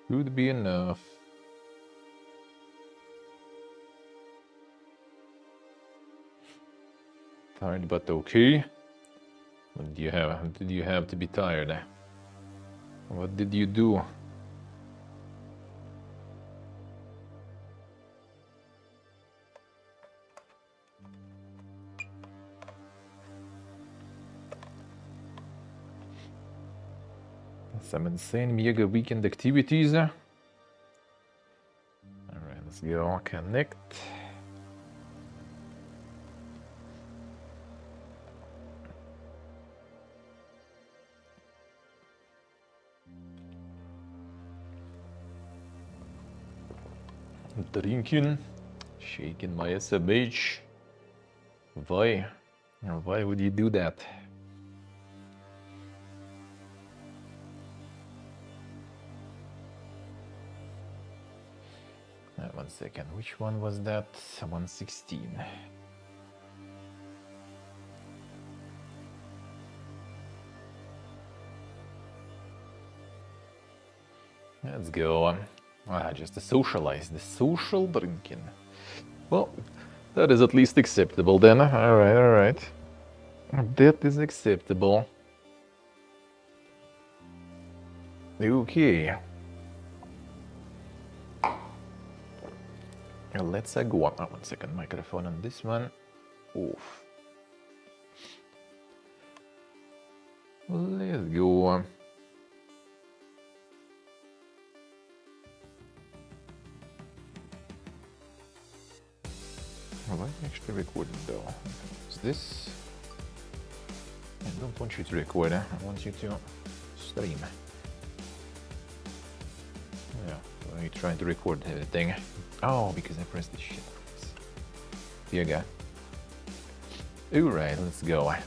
Should be enough. Tired but okay. What did you have? Did you have to be tired? What did you do? Some insane mega weekend activities. Alright, let's go connect. Drinking, shaking my SMH. Why? Why would you do that? One second, which one was that? 116. Let's go. Just to socialize, the social drinking. Well, that is at least acceptable then. Alright, alright. That is acceptable. Okay. Let's go on. 1 second, microphone on this one. Off. Let's go. Am I actually recording though? Is this? I don't want you to record, I want you to stream. Yeah, why are you trying to record everything? Oh, because I pressed this shit. Here you go. Alright, let's go. 1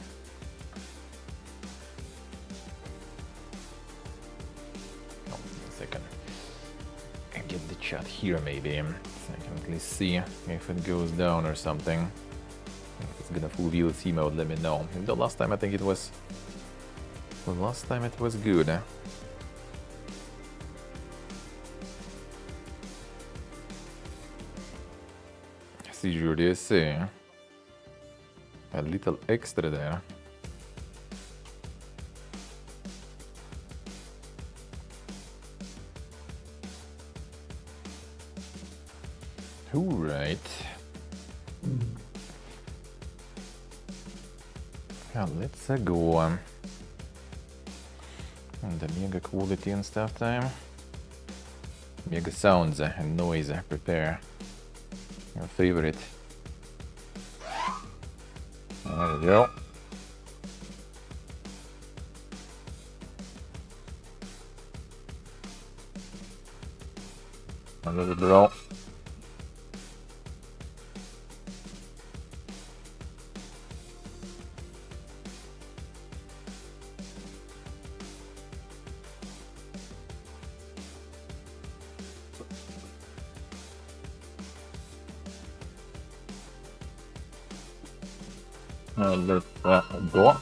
second. And get the chat here maybe, so I can at least see if it goes down or something. If it's gonna full VLC mode, let me know. The last time I think it was... The last time it was good. See, Judy, see. A little extra there. Alright. Yeah, let's go. And the mega quality and stuff time. Mega sounds and noise, prepare. Your favorite. There we go. Another draw. Let's go.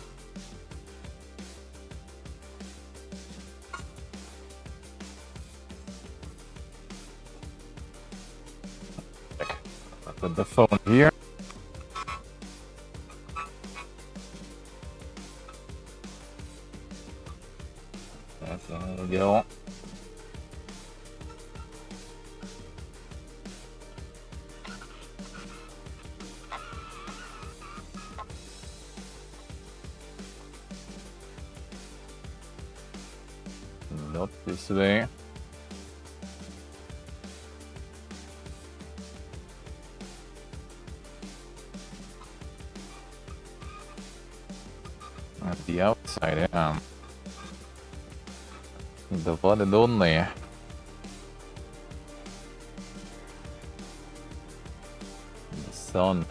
Put the phone here. There we go. Not this way. At the outside, the one and only. The sun.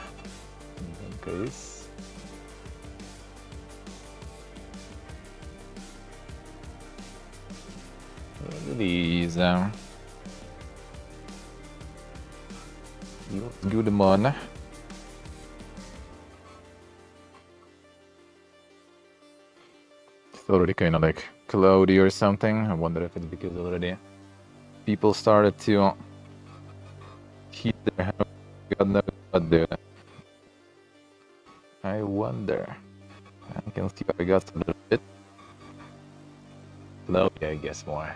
In that case. Please. Good man. It's already kind of like cloudy or something. I wonder if it's because already people started to heat their house. God knows what, dude. I wonder. I can see I got a little bit cloudy, I guess, more.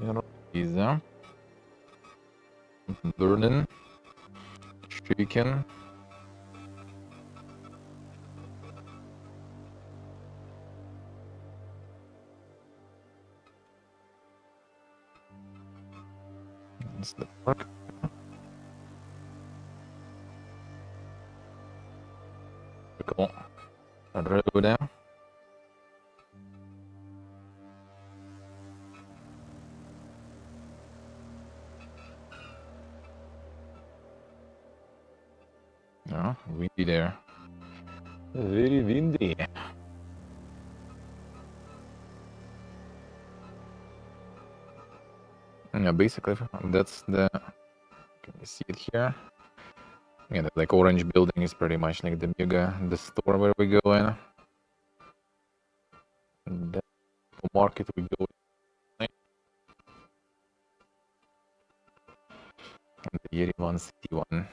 You know, easy. Burning. Shaking. That's the park. Cool. Road down. Oh, windy there. Very windy. Yeah, basically, that's the. Can you see it here? Yeah, that like orange building is pretty much like the the store where we go in. And the market we go in. And the Yerevan city one.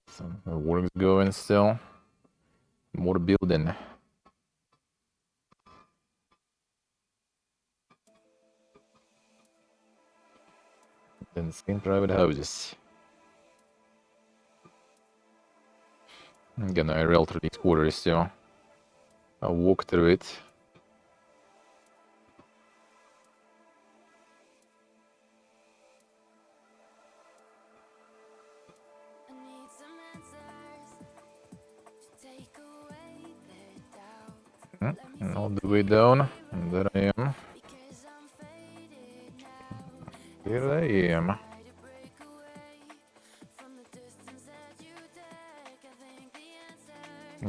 So the work's going still. More building. Then same private houses. Again, I rail through these quarters still. I'll walk through it. And all the way down, and there I am. Here I am.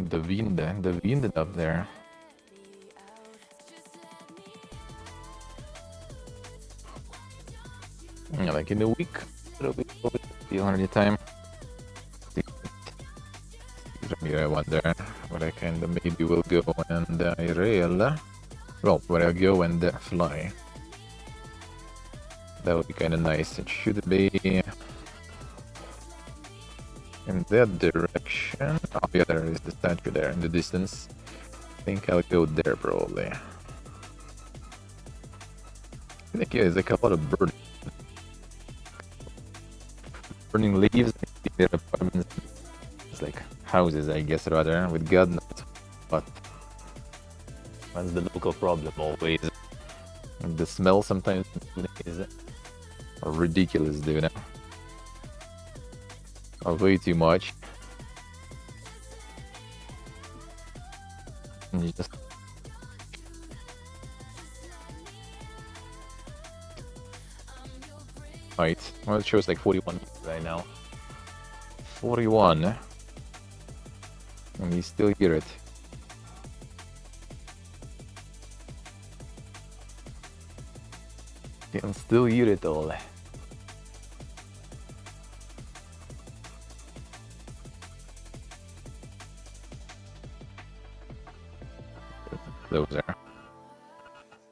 The wind up there. Yeah, like in a week, it'll be already time. Here I wonder where I kind of maybe will go and rail. Well, where I go and fly. That would be kind of nice. It should be in that direction. Oh yeah, there is the statue there in the distance. I think I'll go there probably. I think yeah, there's like a lot of burning leaves in their apartments. It's like houses, I guess, rather, with God knows what. That's the local problem always. And the smell sometimes is ridiculous, do you know? Or way too much. And you just right. Well, it shows like 41 right now. 41. And you still hear it. You can still hear it all. Those are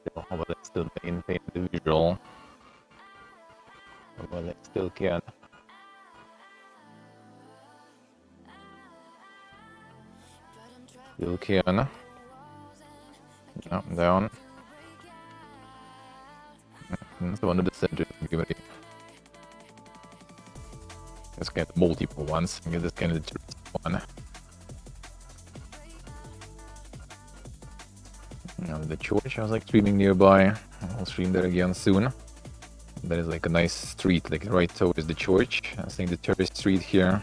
still, but I still maintain the visual. Well, I still can. Still can. Up, down. That's one of the center community. Let's get multiple ones. Get this kind of the one. The church, I was like streaming nearby. I'll stream there again soon. That is like a nice street, like right towards the church. I think the tourist street here.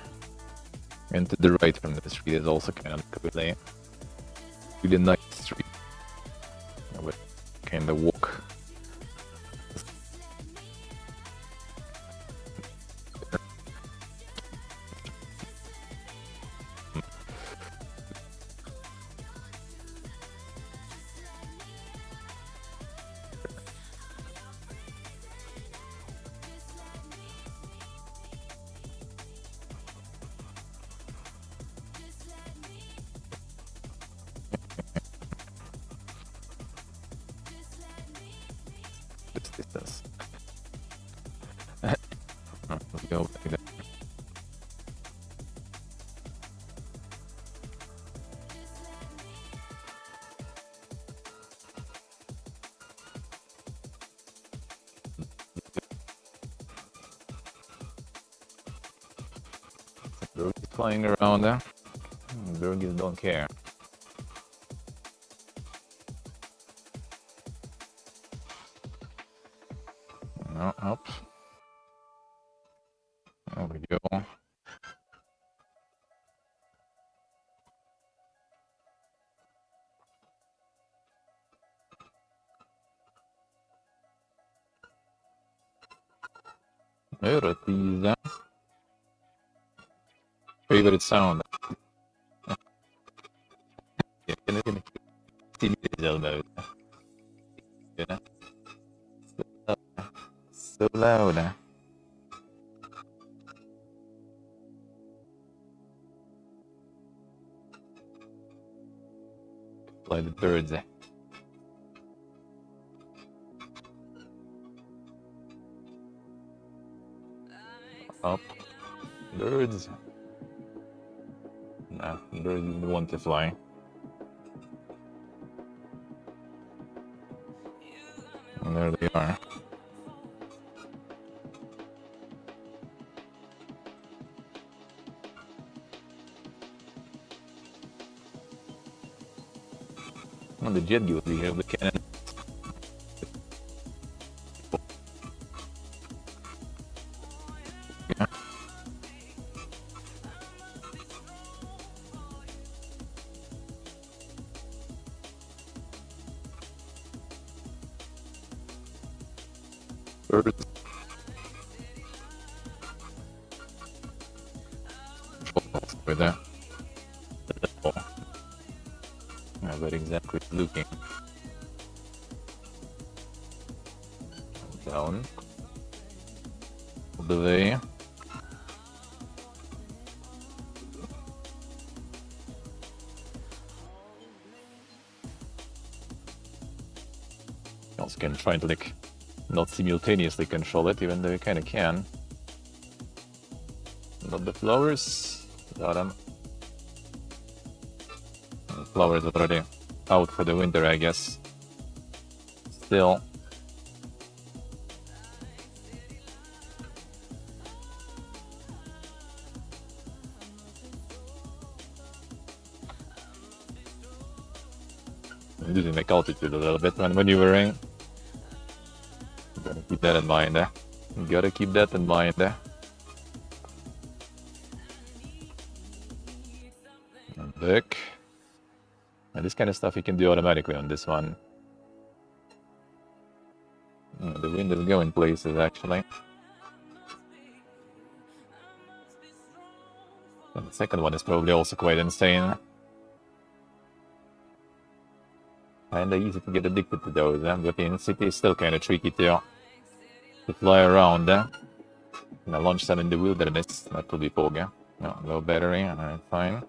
And to the right from the street is also kind of like a really nice street. I would kind of walk. This distance. Let's go like that. Birds flying around there. Birds don't care. No, up. There we go. Örettiza. Favorite sound. Can you see me mode? Yeah. So loud. Like the birds. Up. Birds. Nah, birds want to fly. And there they are. On the jet guild, we have the cannon. Yeah. Birds. With that. Yeah, but exactly looking. Down. All the way. Also can try to like not simultaneously control it, even though you kinda can. Not the flowers. Got them. The flowers already out for the winter, I guess. Still. Losing my altitude a little bit when maneuvering. Gotta keep that in mind. Gotta keep that in mind. And back. And this kind of stuff you can do automatically on this one. The wind is going places actually. And the second one is probably also quite insane. Kinda easy to get addicted to those, but in city is still kinda tricky to fly around. And I launch that in the wilderness, that will be fog. No, low battery, alright, fine.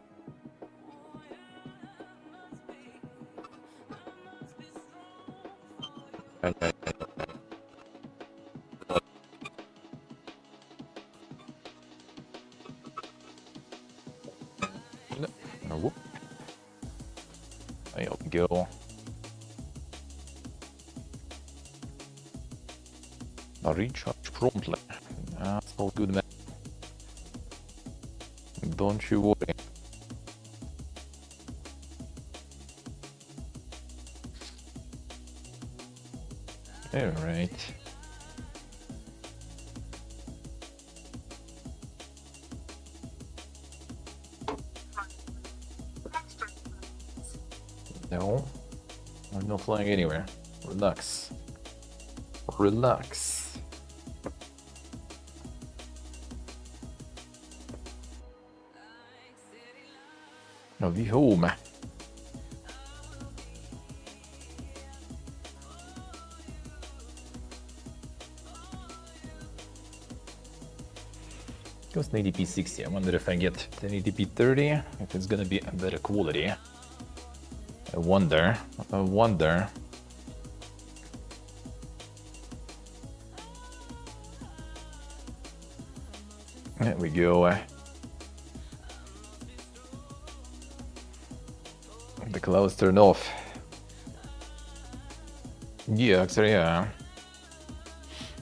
Okay. No, whoop. There we go. I recharge promptly. That's all good, man. Don't you worry. Alright. No. I'm not flying anywhere. Relax. Relax. I'll be home. Goes 1080p 60. I wonder if I get 1080p 30, if it's gonna be a better quality. I wonder. I wonder. There we go. The clouds turn off. Yeah, actually, yeah.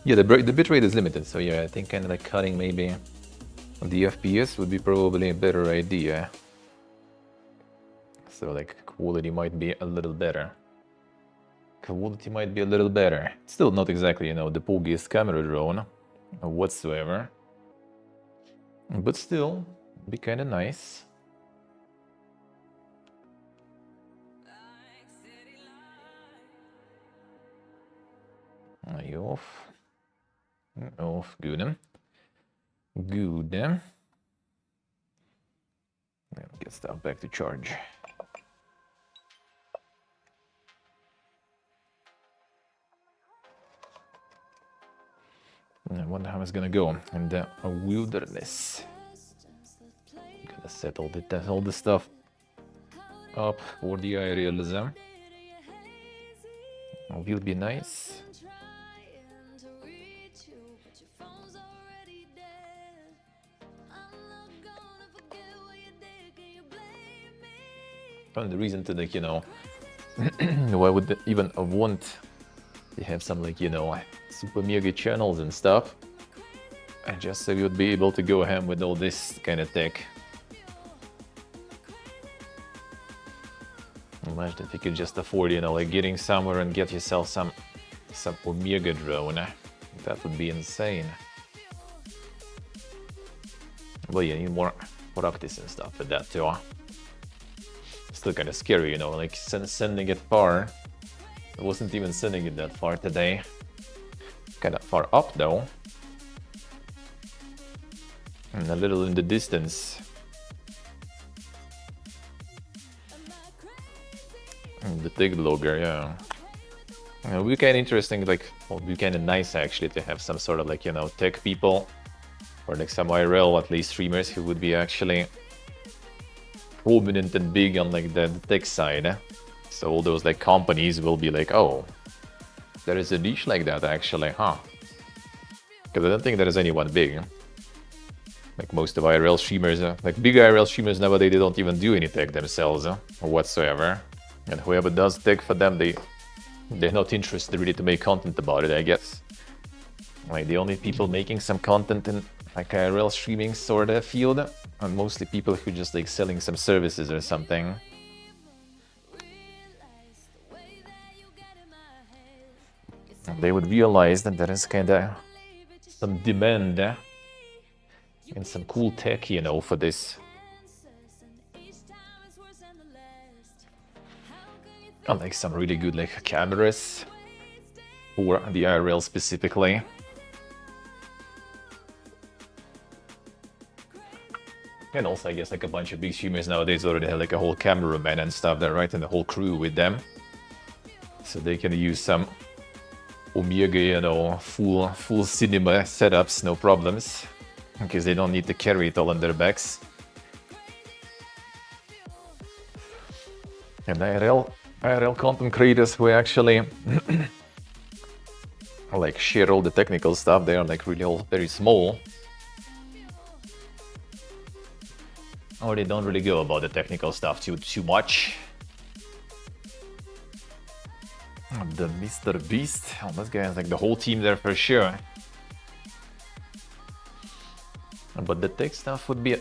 Yeah, the bitrate is limited, so yeah, I think kind of like cutting maybe the FPS would be probably a better idea. So like quality might be a little better. Quality might be a little better. Still not exactly, you know, the pogiest camera drone whatsoever. But still, be kind of nice. Are you off? Off, good. Good. Get stuff back to charge. I wonder how it's gonna go in the wilderness. Gonna set all the stuff up for the realism. Will be nice. And the reason to like, you know, why would even want to have some like, you know, super mega channels and stuff, and just so you would be able to go ham with all this kind of tech. Imagine if you could just afford, you know, like getting somewhere and get yourself some Omega drone. That would be insane. Well, you need more practice and stuff with that too. Still kind of scary, you know, like sending it far. I wasn't even sending it that far today. Kind of far up though. And a little in the distance. The tech blogger, yeah. It would be kind of interesting, like, well, it would be kind of nice actually to have some sort of like, you know, tech people, or like some IRL, at least streamers who would be actually prominent and big on like the tech side. So all those like companies will be like, oh, there is a niche like that actually, huh? Because I don't think there is anyone big. Like most of IRL streamers, like big IRL streamers nowadays, they don't even do any tech themselves or whatsoever. And whoever does tech for them, they're not interested really to make content about it, I guess. Like the only people making some content in like IRL streaming sort of field are mostly people who just like selling some services or something. And they would realize that there is kind of some demand and some cool tech, you know, for this. I like some really good like cameras for the IRL specifically. And also I guess like a bunch of big streamers nowadays already have like a whole cameraman and stuff there, right? And the whole crew with them. So they can use some Omega, you know, full cinema setups, no problems. Because they don't need to carry it all on their backs. And IRL content creators who actually like share all the technical stuff, they are like really all very small. Or they don't really go about the technical stuff too much. The Mr. Beast, oh, this guy has like the whole team there for sure. But the tech stuff would be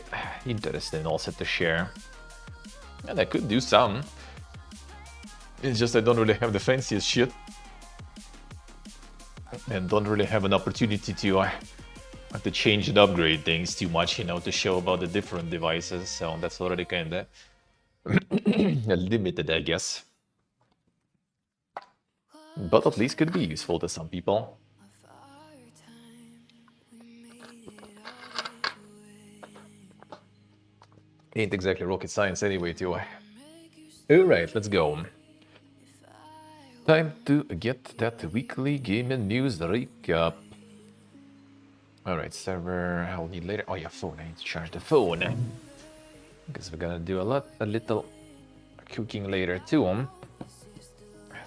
interesting also to share. And I could do some. It's just I don't really have the fanciest shit. and don't really have an opportunity to change and upgrade things too much, you know, to show about the different devices. So that's already kind of limited, I guess. But at least could be useful to some people. Ain't exactly rocket science anyway, too. Alright, let's go. Time to get that weekly gaming news recap. Alright, server, I'll need later. Oh yeah, phone, I need to charge the phone. Because we're gonna do a little cooking later too.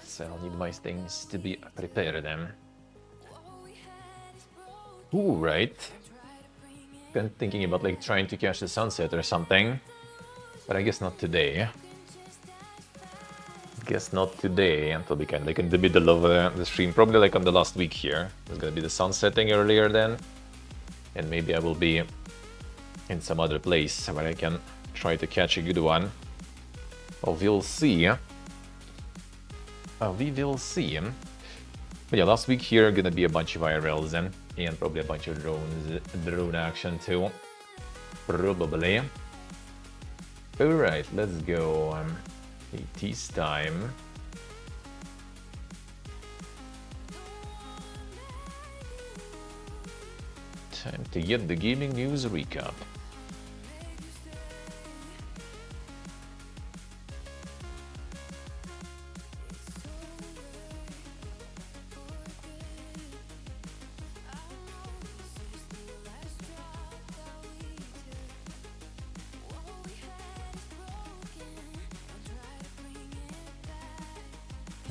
So I'll need my things to be prepared then. Ooh, right. Been thinking about like trying to catch the sunset or something. But I guess not today. Guess not today, until we can like in the middle of the stream, probably like on the last week here. There's gonna be the sun setting earlier then, and maybe I will be in some other place where I can try to catch a good one. Well, we'll see. We will see. But yeah, last week here gonna be a bunch of IRLs and probably a bunch of drone action too, probably. All right, let's go. It is time. Time to get the gaming news recap.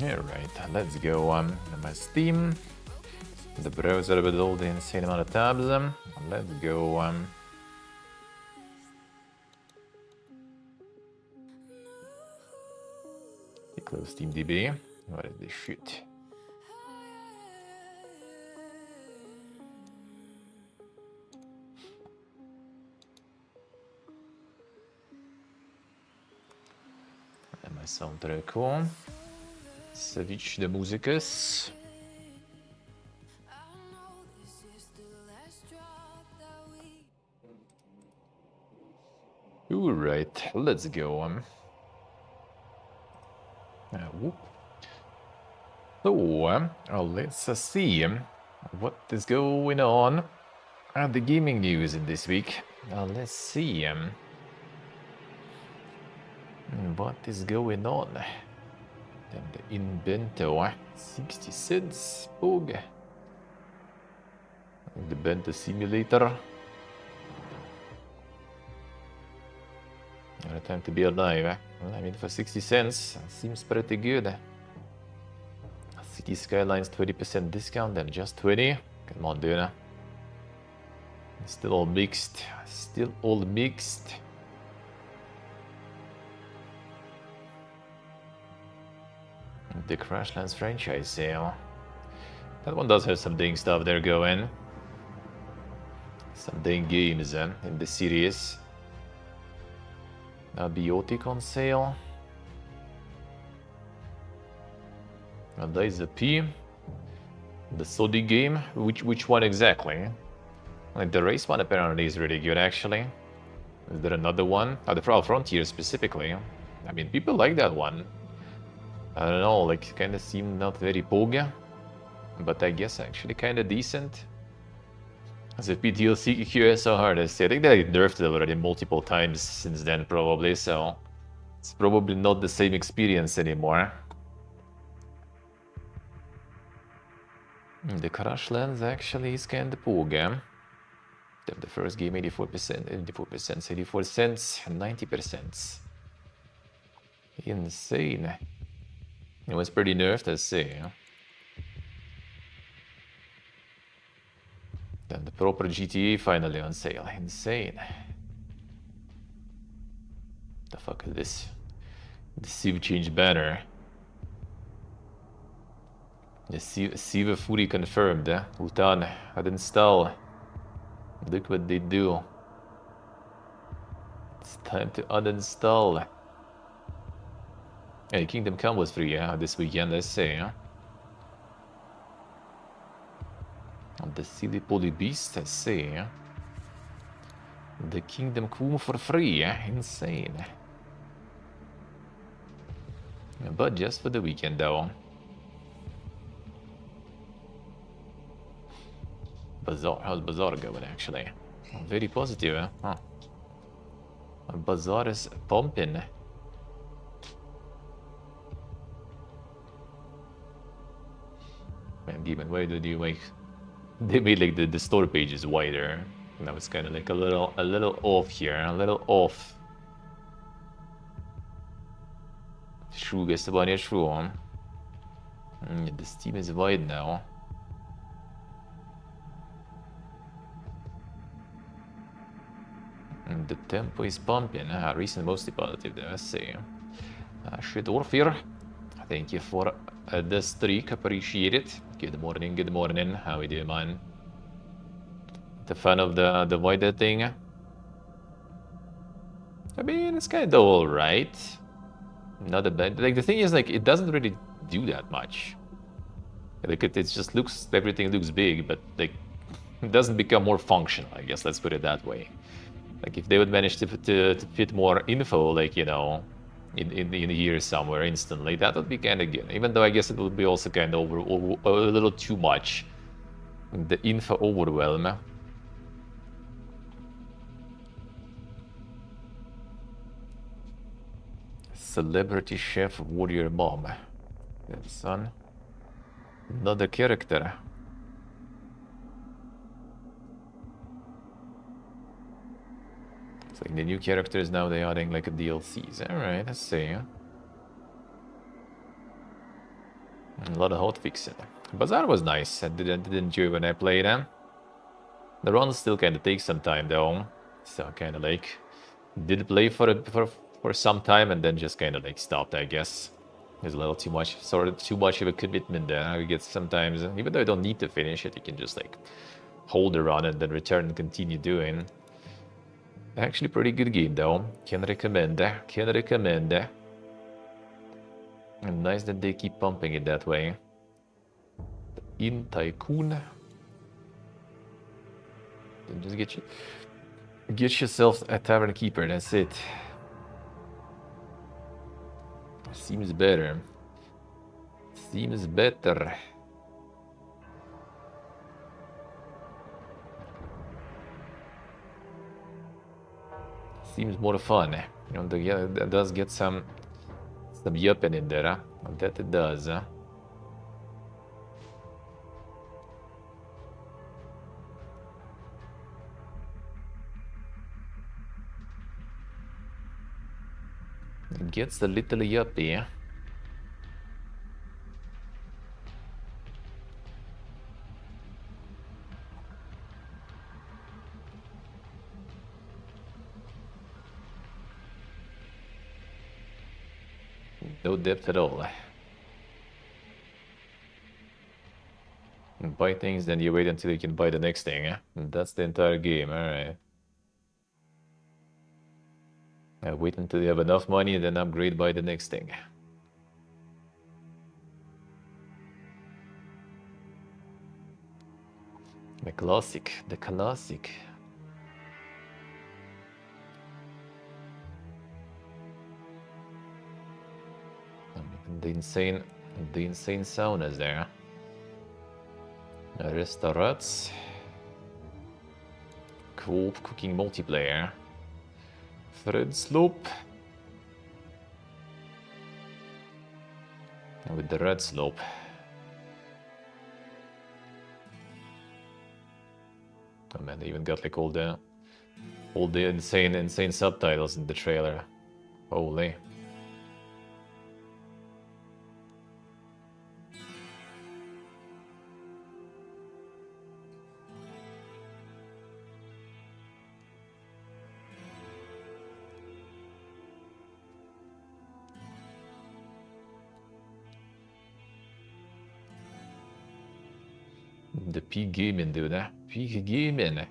Alright, let's go. My Steam. The browser with all the insane amount of tabs. Let's go. Close TeamDB. What is this shit? And my soundtrack on. Switch the musicus. Alright, let's go. Whoop. So, let's see what is going on at the gaming news in this week. Let's see what is going on. Then the Invento, 60 cents, Pog. The Bento Simulator. What a time to be alive. Well, I mean, for 60 cents, seems pretty good. City Skylines 20% discount, then just 20. Come on, dude. Still all mixed. Still all mixed. The Crashlands franchise sale. That one does have some dang stuff there going. Some dang games in the series. Biotic on sale. And there is a P. The Sodi game. Which one exactly? Like the race one apparently is really good actually. Is there another one? The Frontier specifically. I mean, people like that one. I don't know, like kind of seemed not very poga, but I guess actually kind of decent. As a PTLC QSO hardest, I think they nerfed it already multiple times since then probably, so it's probably not the same experience anymore. The Crashlands actually is kind of poga. The first game 84%, 84 cents, 90%. Insane. It was pretty nerfed, I see. Then the proper GTA finally on sale. Insane. The fuck is this? The Civ change banner. The Civ fully confirmed. Ultan, uninstall. Look what they do. It's time to uninstall. Hey, Kingdom Come was free this weekend, let's say. The silly poly beast, I see. The Kingdom Queen for free, insane. But just for the weekend, though. Bazaar, how's Bazaar going, actually? Very positive, huh? Bazaar is pumping. Man, Given, why did you make... They made like the store pages wider. Now it's kind of like a little off here, a little off. True, guess about it, true, huh? The Steam is wide now. And the tempo is pumping. Recent mostly positive there, let's see. Shit, Orfir. Thank you for the streak, appreciate it. Good morning, how we doing, man? The fan of the wider thing? I mean, it's kind of alright. Not a bad. Like, the thing is, like, it doesn't really do that much. Like, it just looks, everything looks big, but, like, it doesn't become more functional, I guess, let's put it that way. Like, if they would manage to fit more info, like, you know, in here somewhere instantly, that would be kind of good. Even though I guess it would be also kind of a little too much. The info overwhelm. Celebrity chef warrior mom. Good son. Another character. It's like the new characters now, they're adding like a DLCs. Alright, let's see. A lot of hotfix in there. Bazaar was nice. I did enjoy when I played them. The run still kind of takes some time though. So kind of like did play for some time and then just kind of like stopped, I guess. There's a little too much, sort of too much of a commitment there. I get sometimes, even though I don't need to finish it, you can just like hold the run and then return and continue doing. Actually, pretty good game though. Can recommend. Can recommend. And nice that they keep pumping it that way. In Tycoon. Then just get yourself a tavern keeper. That's it. Seems better. Seems better. Seems more fun. You know, yeah, that does get some yupping in there. That it does. It gets a little yuppie. No depth at all. Buy things, then you wait until you can buy the next thing. And that's the entire game, alright. Wait until you have enough money and then upgrade, buy the next thing. The classic, the classic. The insane saunas there. Restaurants. Co-op cooking multiplayer. Thread slope. With the red slope. Oh man, they even got like all the insane subtitles in the trailer. Holy. The peak gaming, dude. Peak gaming.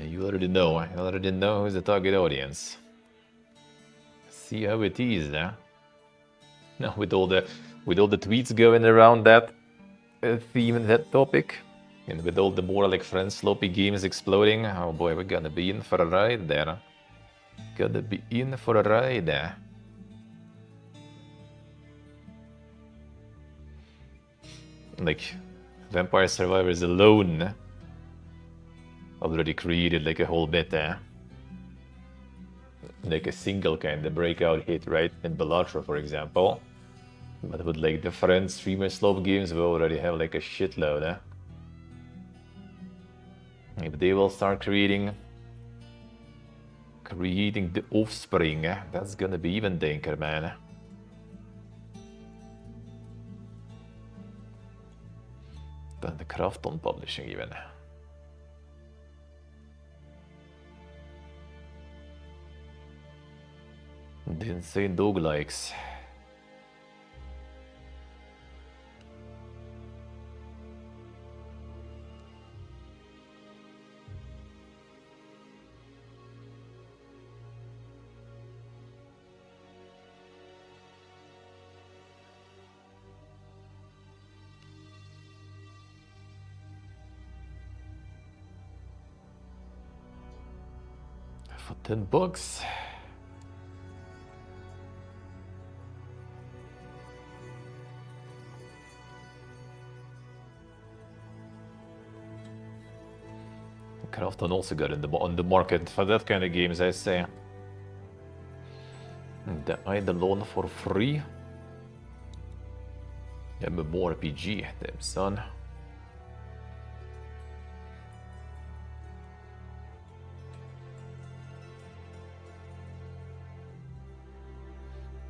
You already know. You already know who's the target audience. See how it is, huh? Now with all the tweets going around that theme and that topic, and with all the more like friend sloppy games exploding, oh boy, we're gonna be in for a ride there. Gonna be in for a ride there. Like, Vampire Survivors alone already created like a whole bit there. Like a single kind of breakout hit, right? In Bellatra, for example. But with like different streamer slope games, we already have like a shitload, eh? If they will start creating the offspring, that's gonna be even danker, man. Than the Krafton publishing even. The insane dog likes. For $10. Krafton also got on the market for that kind of games, I say. The Eidolon for free. MMORPG, damn son.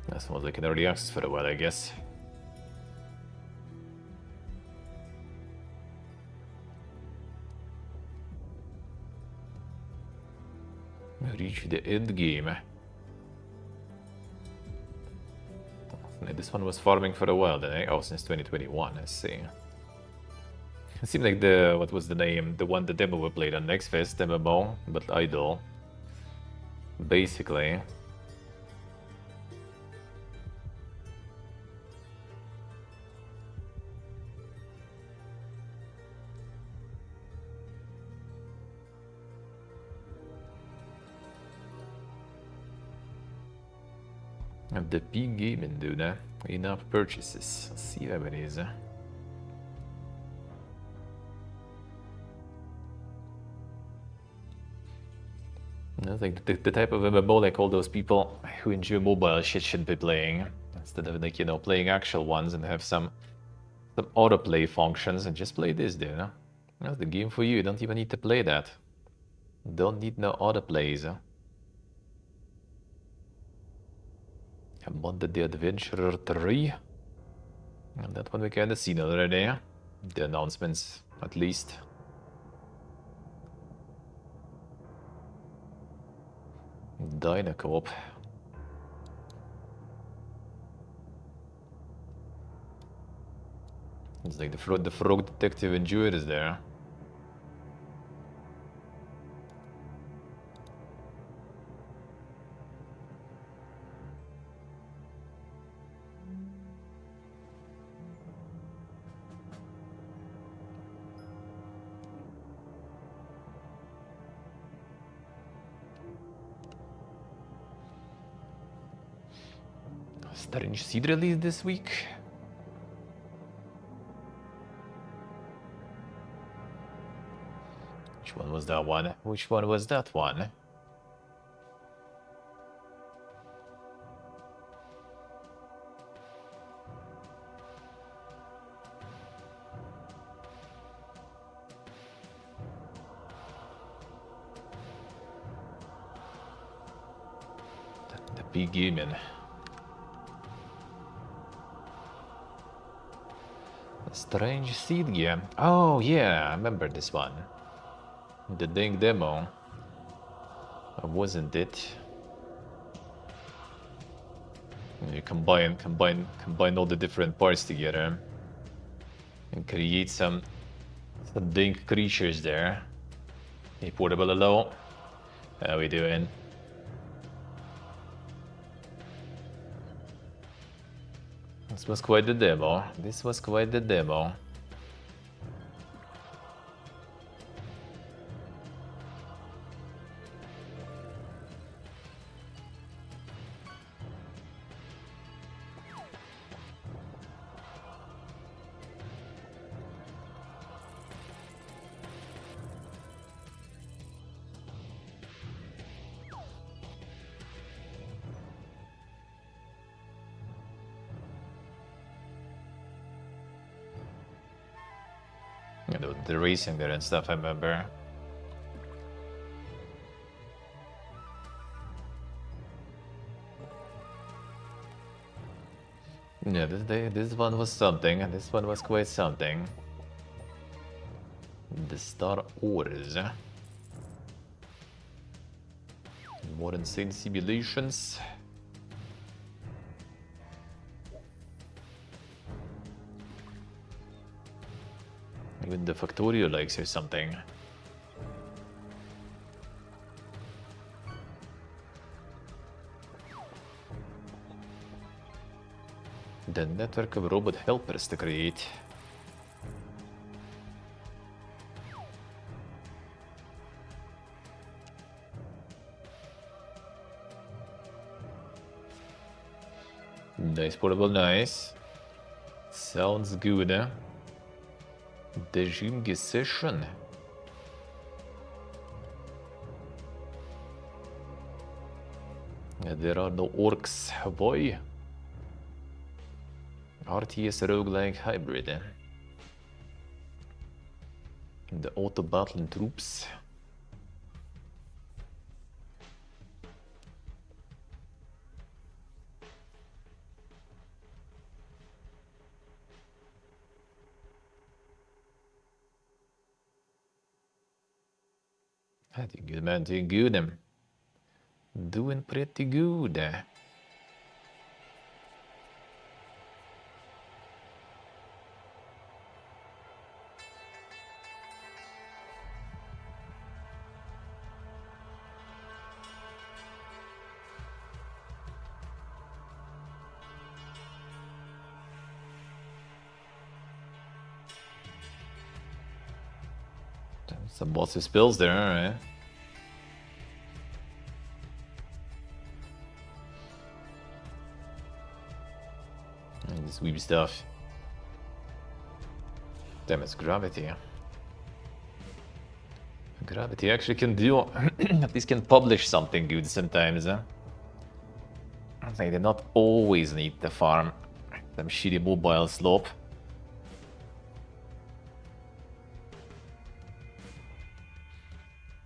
That sounds like an early access for a while, I guess. Reach the end game. This one was farming for a while then, eh? Oh, since 2021, I see. It seemed like the, what was the name? The demo we played on Next Fest, MMO, but idle. Basically. And the P gaming dude, enough purchases. Let's see how it is. I think the type of MMO like all those people who enjoy mobile shit should be playing instead of like, you know, playing actual ones and have some autoplay functions and just play this, dude. That's the game for you. You don't even need to play that. Don't need no autoplays. Among the Adventurer 3. And that one we kinda seen already. The announcements, at least. Dynacorp. It's like the frog detective enjoyed is there. Strange Seed released this week. Which one was that one? Which one was that one? The big gaming. Strange Seed game. Oh yeah, I remember this one. The dang demo. Wasn't it? You combine all the different parts together and create some dang creatures there. Hey, portable hello. How we doing? This was quite the demo. This was quite the demo. You know, the racing there and stuff, I remember. Yeah, this one was something. This one was quite something. The Star Wars. More insane simulations. Even the Factorio likes or something. The network of robot helpers to create. Nice portable, nice. Sounds good, eh? The gym session. There are no orcs, boy. RTS roguelike hybrid. The auto battling troops. Doing good, man, doing good. Doing pretty good. Some bossy spills there, alright. This weeb stuff. Damn, it's gravity. Gravity actually can do, at least can publish something good sometimes, huh? They do not always need to farm them shitty mobile slope.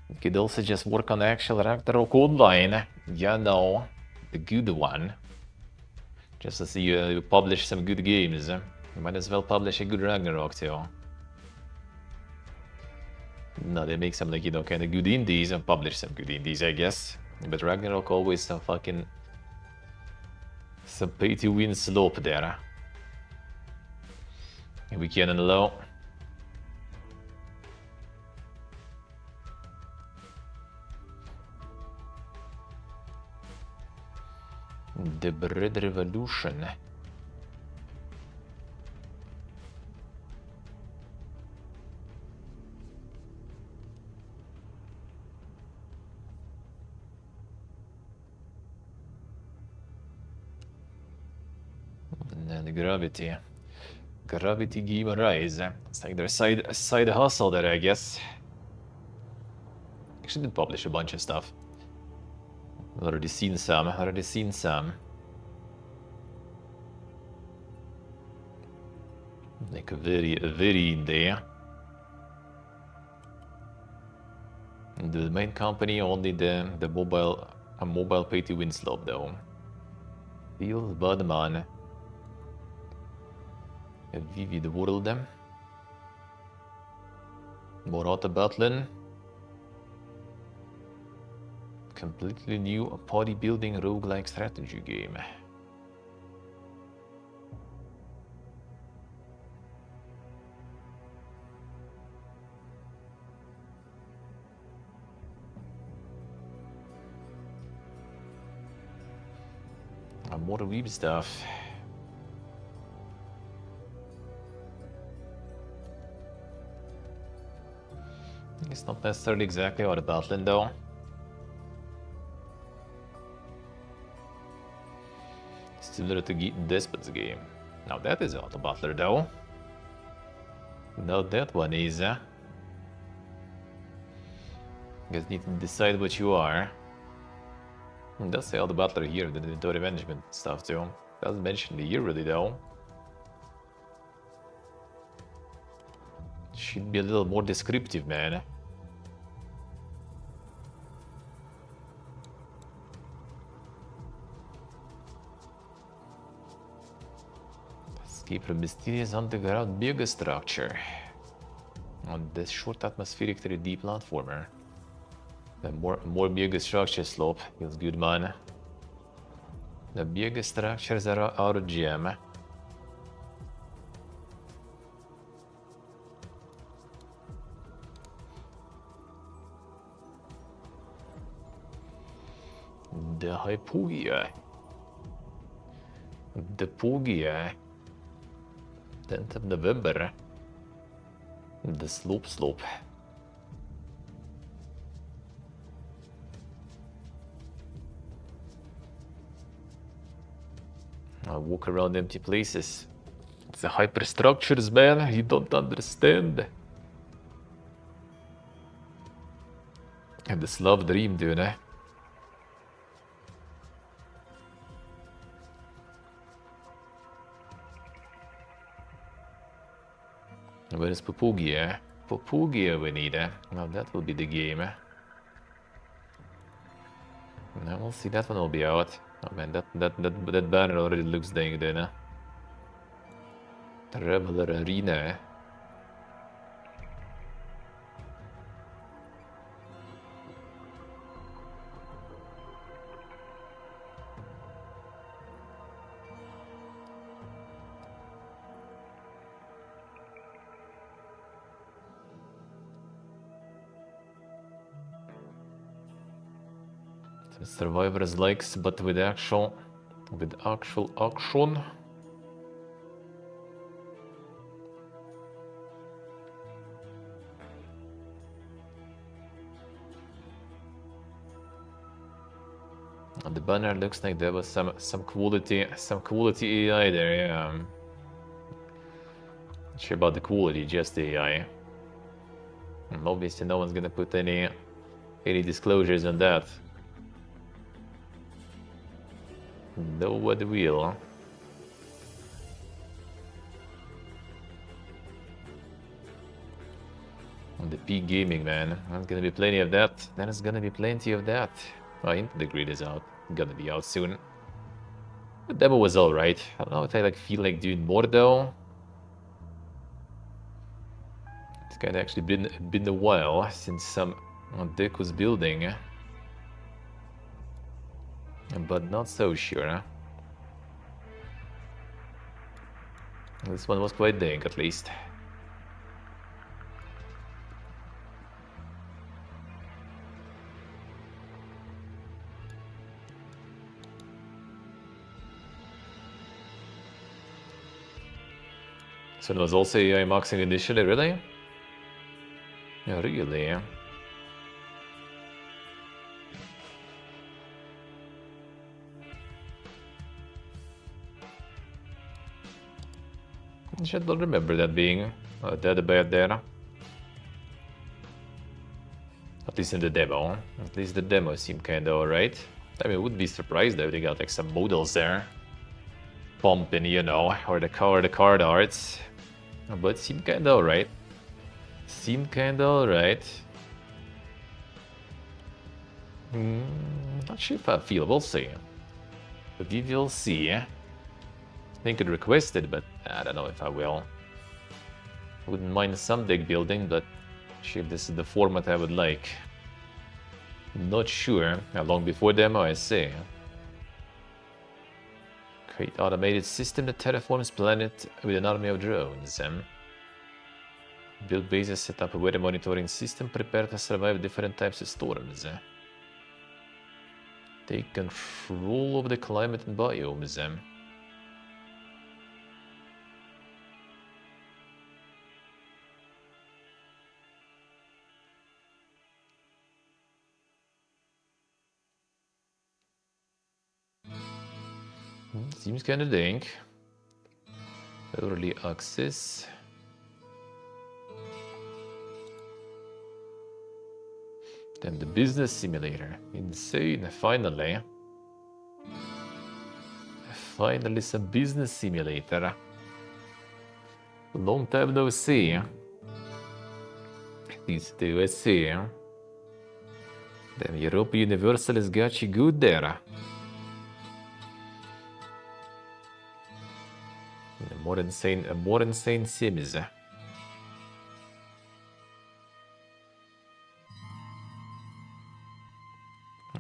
You could also just work on the actual Ragnarok Online. You know, the good one. Just to see you publish some good games. You might as well publish a good Ragnarok too. No, they make some, like, you know, kind of good indies and publish some good indies, I guess. But Ragnarok always some fucking... some pay-to-win slope there. We can low. The Bread Revolution. And then the Gravity. Gravity Game Rise. It's like their side hustle there, I guess. Actually did publish a bunch of stuff. Already seen some, Like a very indie. The main company only the mobile pay to win slope though. Feels bad, man. A vivid world. More auto battling. Completely new bodybuilding roguelike strategy game. More weeb stuff. It's not necessarily exactly out of battling though. Similar to Despot's game. Now that is auto battler though. Now that one is. You guys need to decide what you are. It does say auto battler here, the inventory management stuff too. Doesn't mention the year really though. Should be a little more descriptive, man. Escape from mysterious underground mega structure. On this short atmospheric 3D platformer. The more mega structure slope feels good, man. The mega structures are out of gem. The Hypogia. The Pogia. 10th of November. The slope. I walk around empty places. It's the hyperstructures, man. You don't understand. And this love dream, dude, eh? Where is Popugia? Popugia we need, eh? Now that will be the game, eh? Now we'll see, that one will be out. Oh man, that banner already looks dang then, eh? Traveler Arena, eh? Survivors likes, but with actual action. And the banner looks like there was some quality AI there, yeah. Not sure about the quality, just the AI. And obviously no one's gonna put any disclosures on that. Nobody will. On the P gaming, man. There's gonna be plenty of that. There's gonna be plenty of that. Oh, Into the Grid is out. Gonna be out soon. The demo was alright. I don't know if I feel like doing more though. It's kinda actually been a while since some deck was building. But not so sure. This one was quite dank, at least. So it was also AI maxing initially, really? Yeah, really? I don't remember that being that bad there. At least in the demo. At least the demo seemed kinda alright. I mean, I wouldn't be surprised though if they got like some modals there. Pumping, you know, or the card arts. But seemed kinda alright. Not sure if I feel, we'll see. But we will see. I think I'd request it, but I don't know if I will. Wouldn't mind some deck building, but not sure if this is the format I would like. Not sure. How long before demo, I see. Create automated system that terraforms planet with an army of drones. Build bases, set up a weather monitoring system, prepare to survive different types of storms. Take control of the climate and biomes. Seems kind of dank. Early access. Then the business simulator. Insane. Finally. Finally some business simulator. Long time no see. These two, I see. Then Europe Universal has got you good there. A more insane Sims.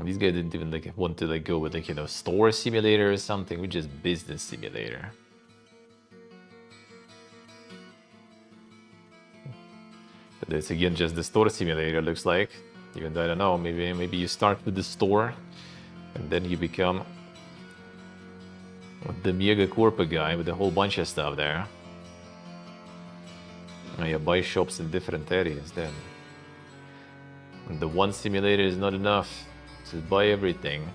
These guys didn't even like want to like go with like, you know, store simulator or something. We just business simulator. But it's again just the store simulator looks like. Even though I don't know, maybe you start with the store and then you become the mega corporate guy with a whole bunch of stuff there. And you buy shops in different areas then. And the one simulator is not enough to buy everything.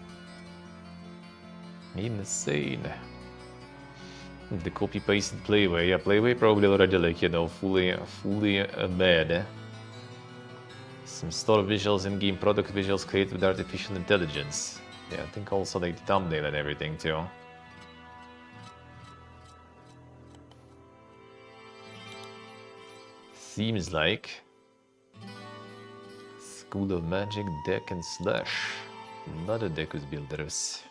Insane. The copy paste and Playway. Yeah, Playway probably already like, you know, fully mad. Some store visuals and game product visuals created with artificial intelligence. Yeah, I think also like the thumbnail and everything too. Seems like School of Magic deck and slash. Another deck with builders.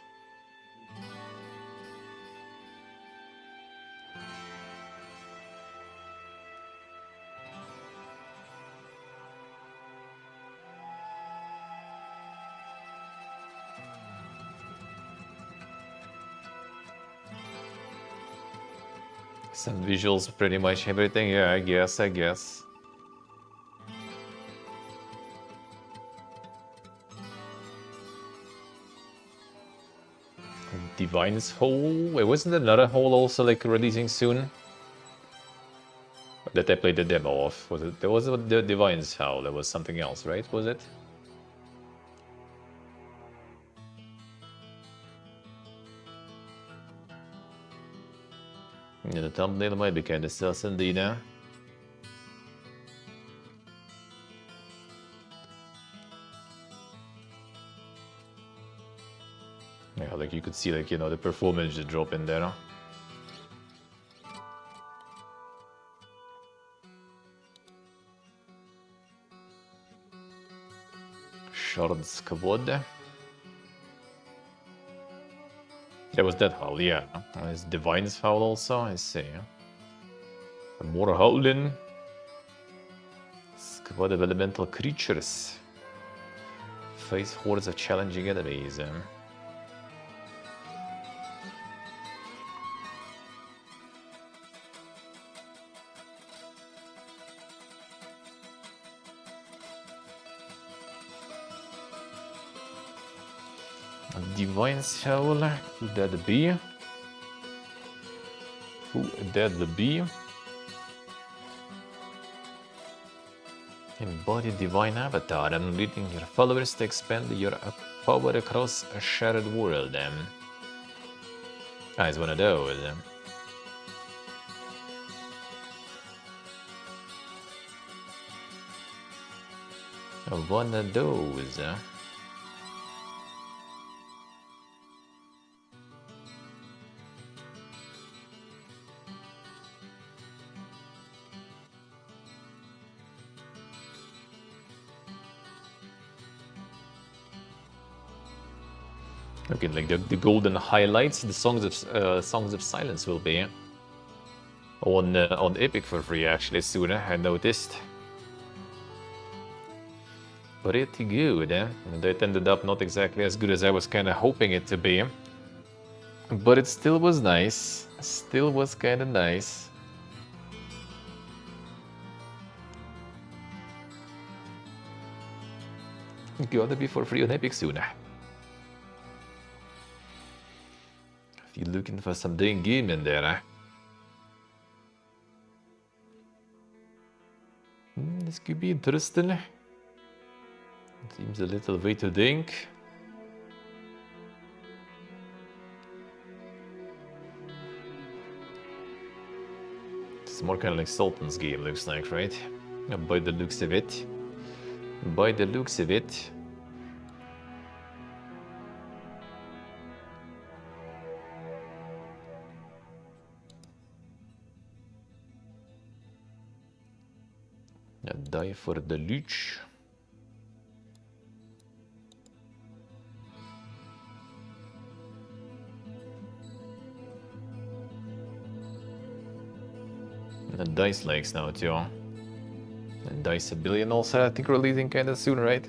Some visuals, pretty much everything. Yeah, I guess. Divine's Hole? Wait, wasn't another hole also like releasing soon? That I played the demo of. Was it? There was the Divine's Howl. There was something else, right? Was it? Yeah, the thumbnail might be kind of sus indeed now. Yeah, like you could see, like, you know, the performance just drop in there. Shards Kavod. There was that howl, yeah. There's Divine's Howl also, I see. More howling. Squad of elemental creatures. Face hordes of challenging enemies. Divine's Howl, who that be? Who that be? Embody divine avatar and leading your followers to expand your power across a shared world. It's one of those. One of those. Okay, like the golden highlights, the songs of silence will be on Epic for free actually soon. I noticed. Pretty good, and it ended up not exactly as good as I was kind of hoping it to be, but it still was nice. Still was kind of nice. Gotta be for free on Epic soon. If you're looking for some dang game in there, eh? This could be interesting. Seems a little way to think. It's more kind of like Sultan's game, looks like, right? By the looks of it. By the looks of it. A die for the Luch. And dice legs now too. And dice a billion also I think releasing kinda soon, right?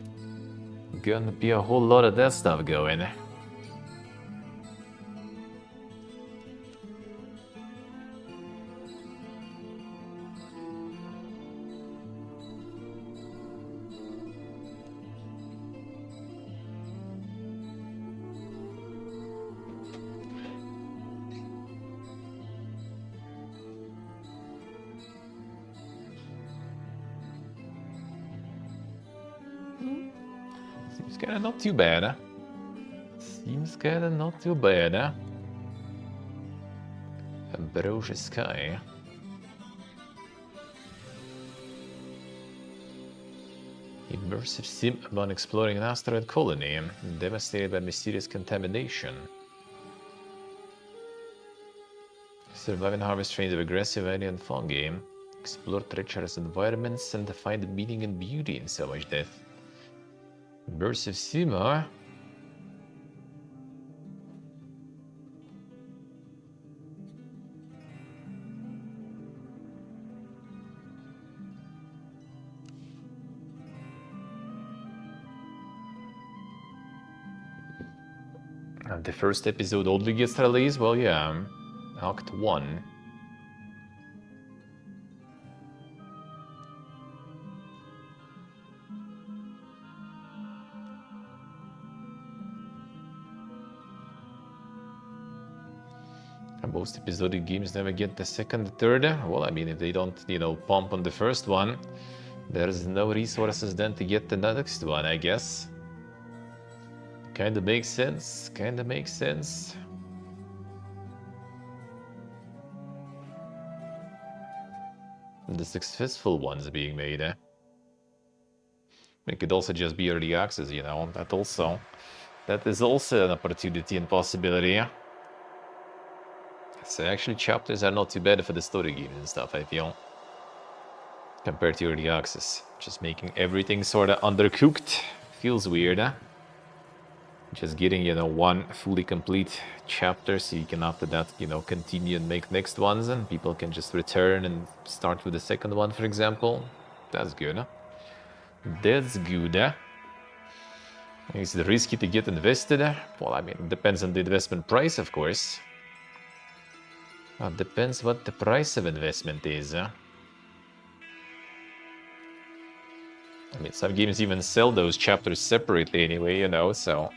Gonna be a whole lot of that stuff going. Seems kinda not too bad, huh? Seems kinda not too bad, huh? A Verho sky. Immersive sim about exploring an asteroid colony devastated by mysterious contamination. Survive and harvest strains of aggressive alien fungi. Explore treacherous environments and find meaning and beauty in so much death. Immersive sim, huh? And the first episode only gets released? Well, yeah. Act 1. And most episodic games never get the second, third. Well, I mean, if they don't, pump on the first one, there's no resources then to get the next one, I guess. Kinda makes sense. Kinda makes sense. The successful ones being made, eh? It could also just be early access, That is also an opportunity and possibility. So actually chapters are not too bad for the story games and stuff, I feel. Compared to early access. Just making everything sorta undercooked. Feels weird, huh? Just getting, one fully complete chapter so you can after that, continue and make next ones and people can just return and start with the second one, for example. That's good, huh? That's good, huh? Is it risky to get invested? Well, I mean, it depends on the investment price, of course. Depends what the price of investment is, huh? I mean, some games even sell those chapters separately anyway, so...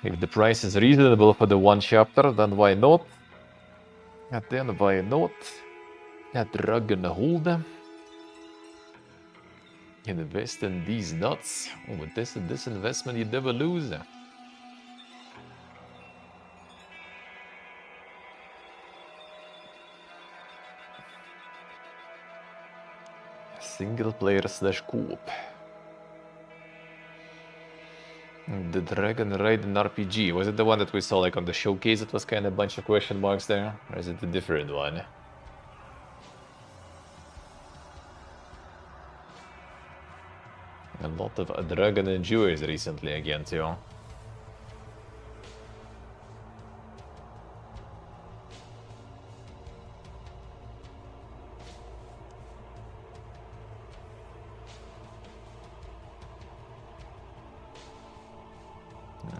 If the price is reasonable for the one chapter, then why not? And then why not? Drug and hold. Invest in these nuts. With this investment you never lose. Single player / co-op. The Dragon Raiden RPG. Was it the one that we saw like on the showcase? It was kind of a bunch of question marks there. Or is it a different one? A lot of Dragon Enjoyers recently again too.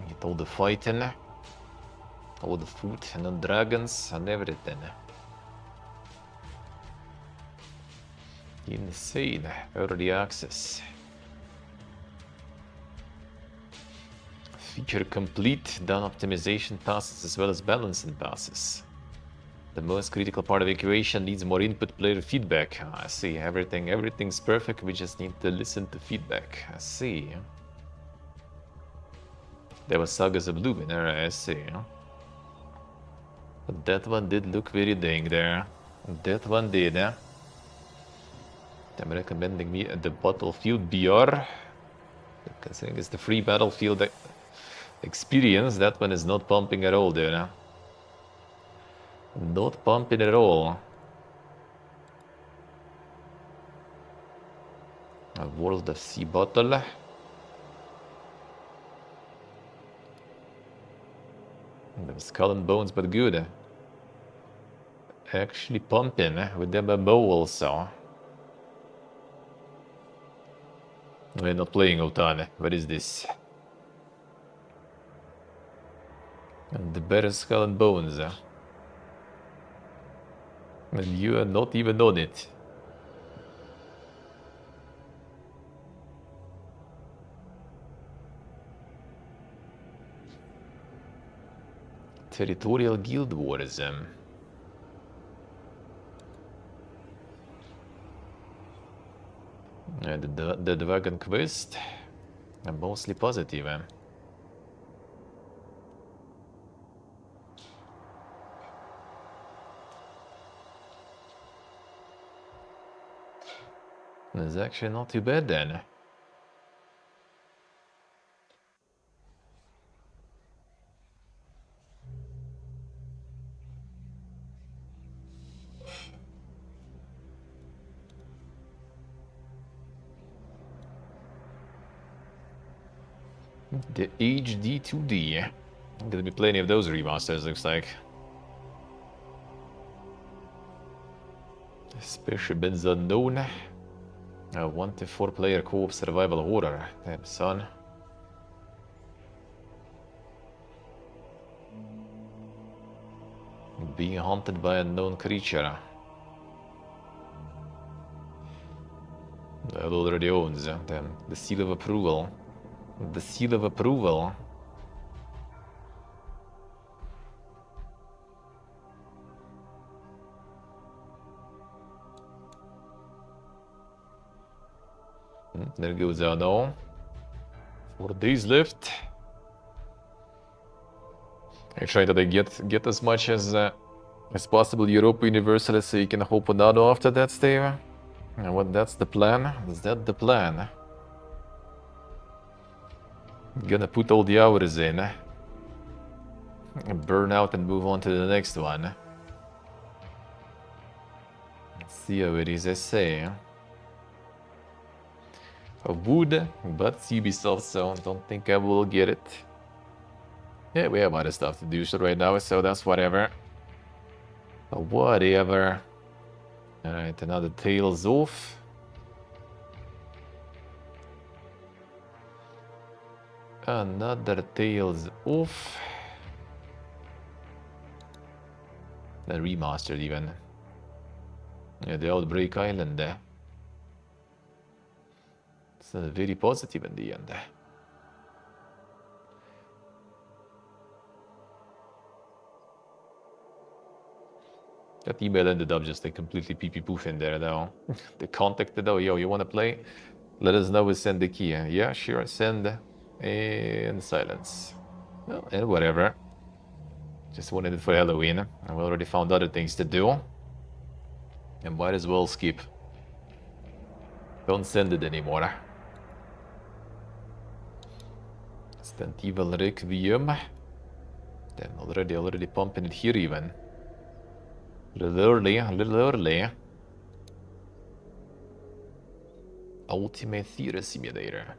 Get all the fighting, all the food and the dragons and everything. Insane early access. Feature complete, done optimization passes as well as balancing passes. The most critical part of the equation needs more input player feedback. I see, everything's perfect, we just need to listen to feedback. I see. There was Sagas of Luminar, I see. But that one did look very dang there. That one did, eh? I'm recommending me the Battlefield BR. Considering it's the free Battlefield experience, that one is not pumping at all, dude. Not pumping at all. A World of Sea Battle. The Skull and Bones, but good. Actually pumping with them a bow also. We're not playing Otane. What is this? And the better Skull and Bones. And you are not even on it. Territorial Guild Wars. The Dragon Quest. I'm mostly positive. It's actually not too bad then. The HD2D. Gonna be plenty of those remasters, looks like. Especially Ben's Unknown. A 1 to 4 player co-op survival horror. Damn son. Being haunted by a known creature. That already owns. Damn. The seal of approval. The seal of approval. There goes Unknown. 4 days left. I try that I get as much as possible Europa Universalis so you can hope on Nano after that, Steve. And what? That's the plan? Is that the plan? Gonna put all the hours in. Burn out and move on to the next one. Let's see how it is, I say. I would, but it's Ubisoft, so don't think I will get it. Yeah, we have other stuff to do right now, so that's whatever. Whatever. Alright, another Tales off. Another Tales off. The remastered even. Yeah, the Outbreak Island. It's very positive in the end. That email ended up just like completely pee-pee poof in there though. They contacted, oh, yo, you wanna play? Let us know, we'll send the key. Yeah, sure, send. And silence. Well, and whatever. Just wanted it for Halloween. I've already found other things to do. And might as well skip. Don't send it anymore. Resident Evil Requiem. Then already pumping it here even. A little early. Ultimate Theater Simulator.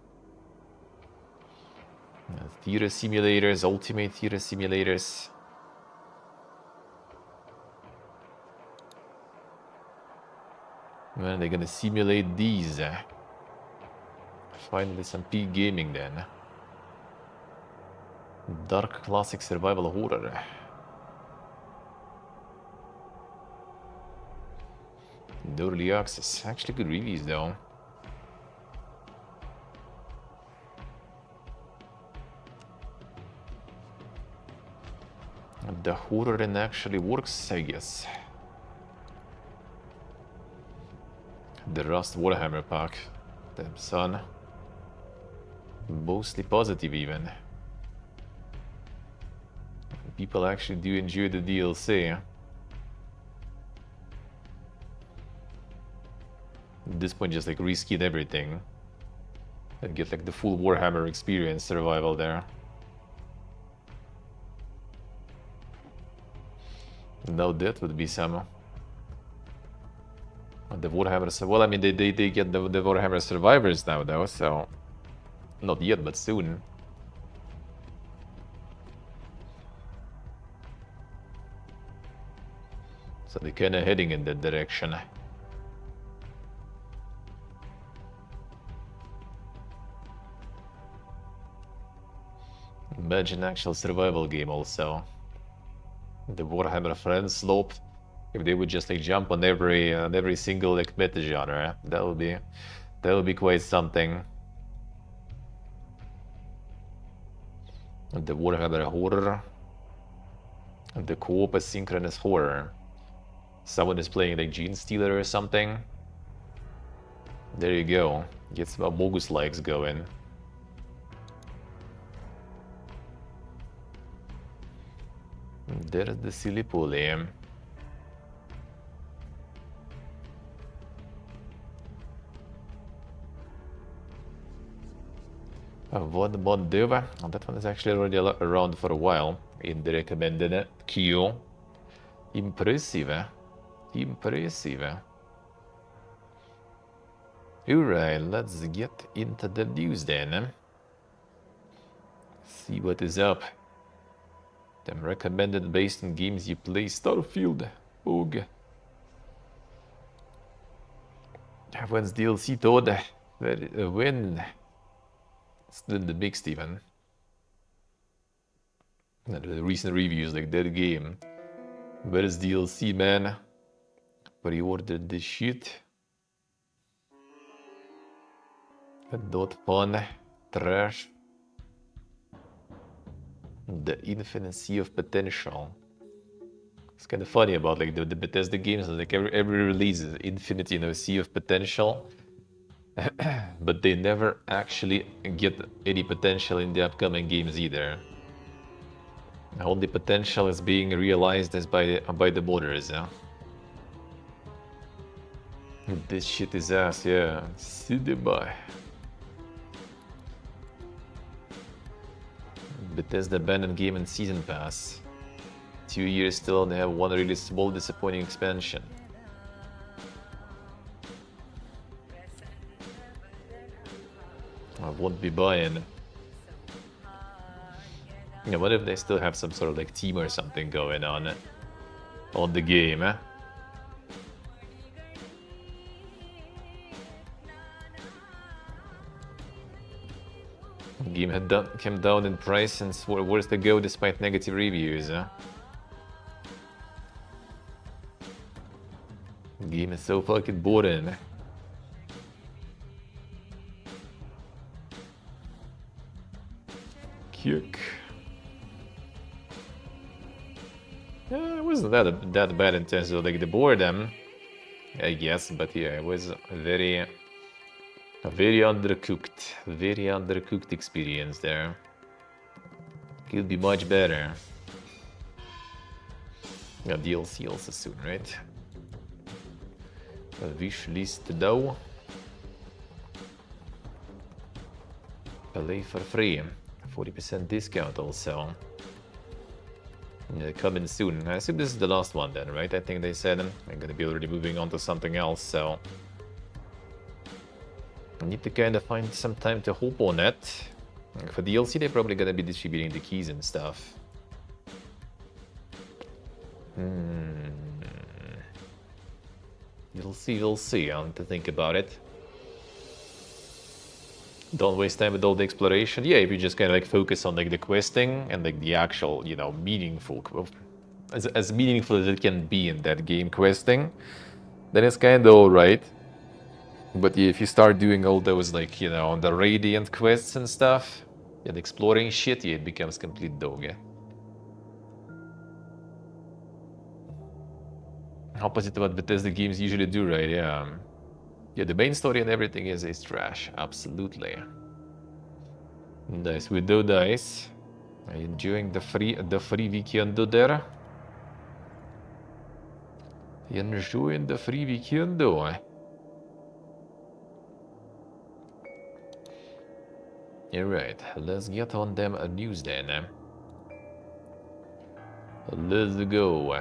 Theater simulators, ultimate theater simulators. Well, they're gonna simulate these. Finally some peak gaming then. Dark classic survival horror. Early access. Actually good reviews though. The horror actually works, I guess. The Rust Warhammer pack. Damn son. Mostly positive even. People actually do enjoy the DLC. At this point, just like reskin everything. And get like the full Warhammer experience survival there. Now that would be some. The Warhammer, well, I mean, they get the Warhammer survivors now, though, so not yet, but soon. So they're kind of heading in that direction. Imagine actual survival game also. The Warhammer Friends slope. If they would just like jump on every single like meta genre, that would be quite something. The Warhammer Horror. The co-op asynchronous horror. Someone is playing like Gene Stealer or something. There you go. Get some Amogus likes going. There's the silly pulley. What about Deva? Oh, that one is actually already around for a while in the recommended queue. Impressive. Impressive. Alright, let's get into the news then. See what is up. Them recommended based on games you play. Starfield. Boog. When's DLC though? When? Still in the mix, even. The recent reviews like that game. Where is DLC, man? Pre-ordered this shit. Not fun. Trash. The infinite sea of potential. It's kind of funny about like the Bethesda games. Like every release is infinite, sea of potential. But they never actually get any potential in the upcoming games either. All the potential is being realized as by the modders, yeah. This shit is ass, yeah. Cinema. Bethesda abandoned game and season pass. 2 years still, and they have one really small disappointing expansion. I won't be buying. Yeah, what if they still have some sort of like team or something going on the game, eh? Game came down in price and worse to go despite negative reviews, eh? Game is so fucking boring. Kick. Yeah, it wasn't that bad in terms of like the boredom, I guess, but yeah, it was a very undercooked experience there. Could be much better. Yeah, DLC also soon, right? A wish list though. Play for free. 40% discount also. Yeah, coming soon. I assume this is the last one then, right? I think they said I'm gonna be already moving on to something else, so I need to kind of find some time to hope on it. For DLC, they're probably gonna be distributing the keys and stuff. We'll see. I'll have to think about it. Don't waste time with all the exploration. Yeah, if you just kind of like focus on like the questing and like the actual, meaningful, as meaningful as it can be in that game questing, then it's kind of alright. But yeah, if you start doing all those like, the Radiant quests and stuff, and exploring shit, yeah, it becomes complete dog. Opposite of what Bethesda games usually do, right? Yeah. Yeah, the main story and everything is trash. Absolutely. Nice. We do nice. Enjoying the free weekend there. Enjoying the free weekend though. Alright, let's get on them news then. Let's go.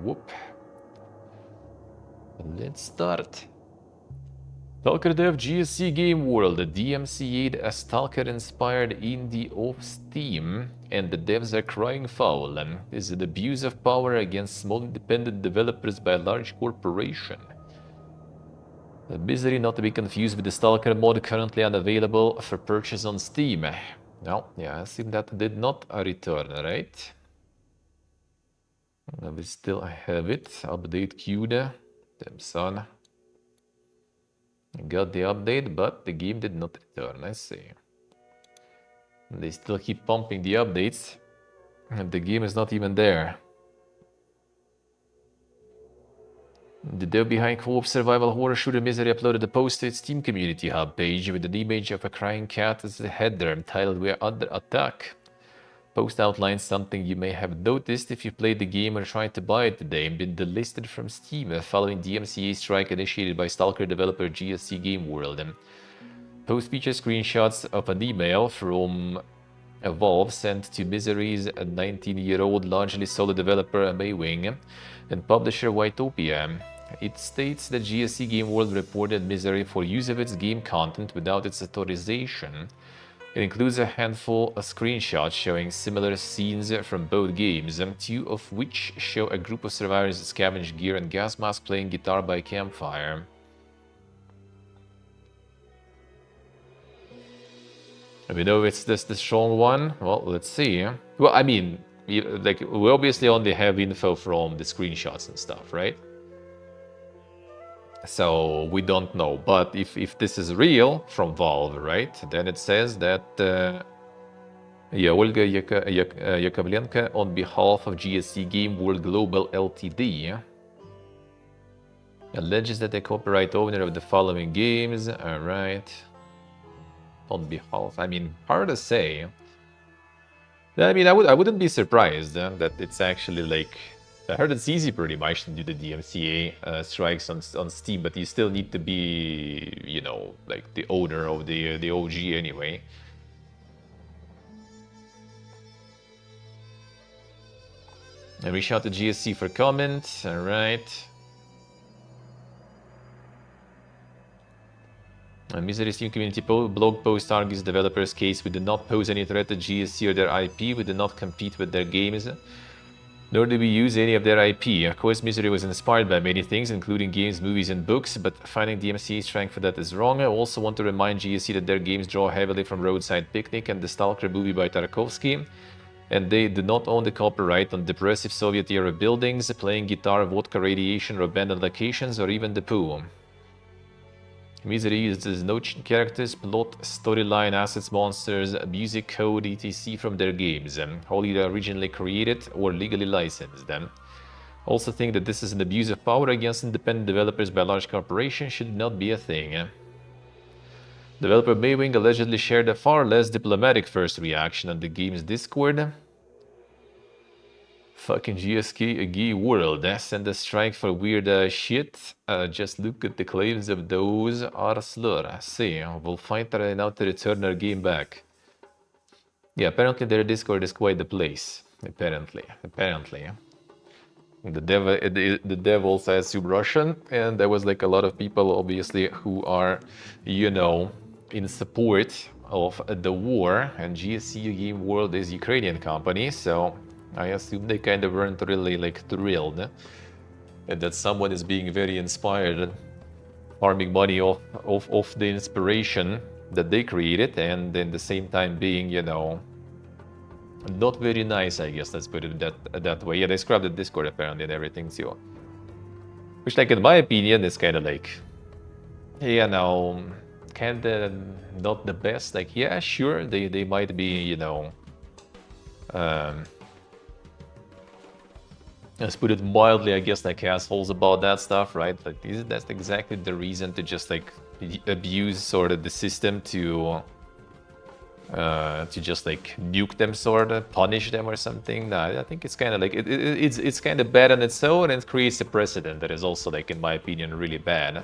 Whoop. Let's start. Stalker Dev GSC Game World, the DMCA'd a Stalker-inspired indie off Steam, and the devs are crying foul. Is it abuse of power against small independent developers by a large corporation? The Misery not to be confused with the Stalker mod currently unavailable for purchase on Steam. No, yeah, I assume that did not return, right? We still have it. Update queued. Damn son. Got the update, but the game did not return, I see. They still keep pumping the updates, and the game is not even there. The dev behind co-op survival horror shooter Misery uploaded a post to its Steam community hub page with an image of a crying cat as the header titled "We're under attack." Post outlines something you may have noticed if you played the game or tried to buy it today and been delisted from Steam following DMCA strike initiated by Stalker developer GSC Game World. Post features screenshots of an email from Valve sent to Misery's 19-year-old largely solo developer Maywing and publisher Whiteopia. It states that GSC Game World reported Misery for use of its game content without its authorization. It includes a handful of screenshots showing similar scenes from both games, two of which show a group of survivors scavenge gear and gas mask playing guitar by campfire. We know it's this the strong one. Well, let's see. Well, I mean, like we obviously only have info from the screenshots and stuff, right? So we don't know. But if this is real from Valve, right? Then it says that Olga Yakovlenko on behalf of GSC Game World Global Ltd. Alleges that the copyright owner of the following games. All right. On behalf, I mean, hard to say. I mean, I wouldn't be surprised that it's actually like, I heard it's easy pretty much to do the DMCA strikes on Steam, but you still need to be, you know, like the owner of the OG anyway. And reach out to GSC for comment. All right. A Misery Steam community blog post argues developers' case. We do not pose any threat to GSC or their IP. We do not compete with their games, nor do we use any of their IP. Of course, Misery was inspired by many things, including games, movies, and books, but finding DMCA strength for that is wrong. I also want to remind GSC that their games draw heavily from Roadside Picnic and the Stalker movie by Tarkovsky, and they do not own the copyright on depressive Soviet-era buildings, playing guitar, vodka radiation, or abandoned locations, or even the poo. Misery uses no characters, plot, storyline, assets, monsters, music, code, etc. from their games, all either originally created or legally licensed. Also think that this is an abuse of power against independent developers by large corporations should not be a thing. Developer Maywing allegedly shared a far less diplomatic first reaction on the game's Discord. Fucking GSK world, send a strike for weird shit. Just look at the claims of those are slur. See, we'll find right now to return our game back. Yeah, apparently their Discord is quite the place. Apparently. The dev also has Russian, and there was like a lot of people obviously who are, you know, in support of the war, and GSC Game World is Ukrainian company, so I assume they kind of weren't really like thrilled that someone is being very inspired, farming money off the inspiration that they created, and in the same time being, you know, not very nice, I guess, let's put it that way. Yeah, they scrubbed the Discord apparently and everything too. Which, like, in my opinion, is kind of like, you know, kind of not the best. Like, yeah, sure, they might be, you know, let's put it mildly, I guess, like assholes about that stuff, right? Like that's exactly the reason to just like abuse sort of the system to just like nuke them, sort of punish them or something. No, I think it's kind of like it's kind of bad on its own, and it creates a precedent that is also, like, in my opinion, really bad.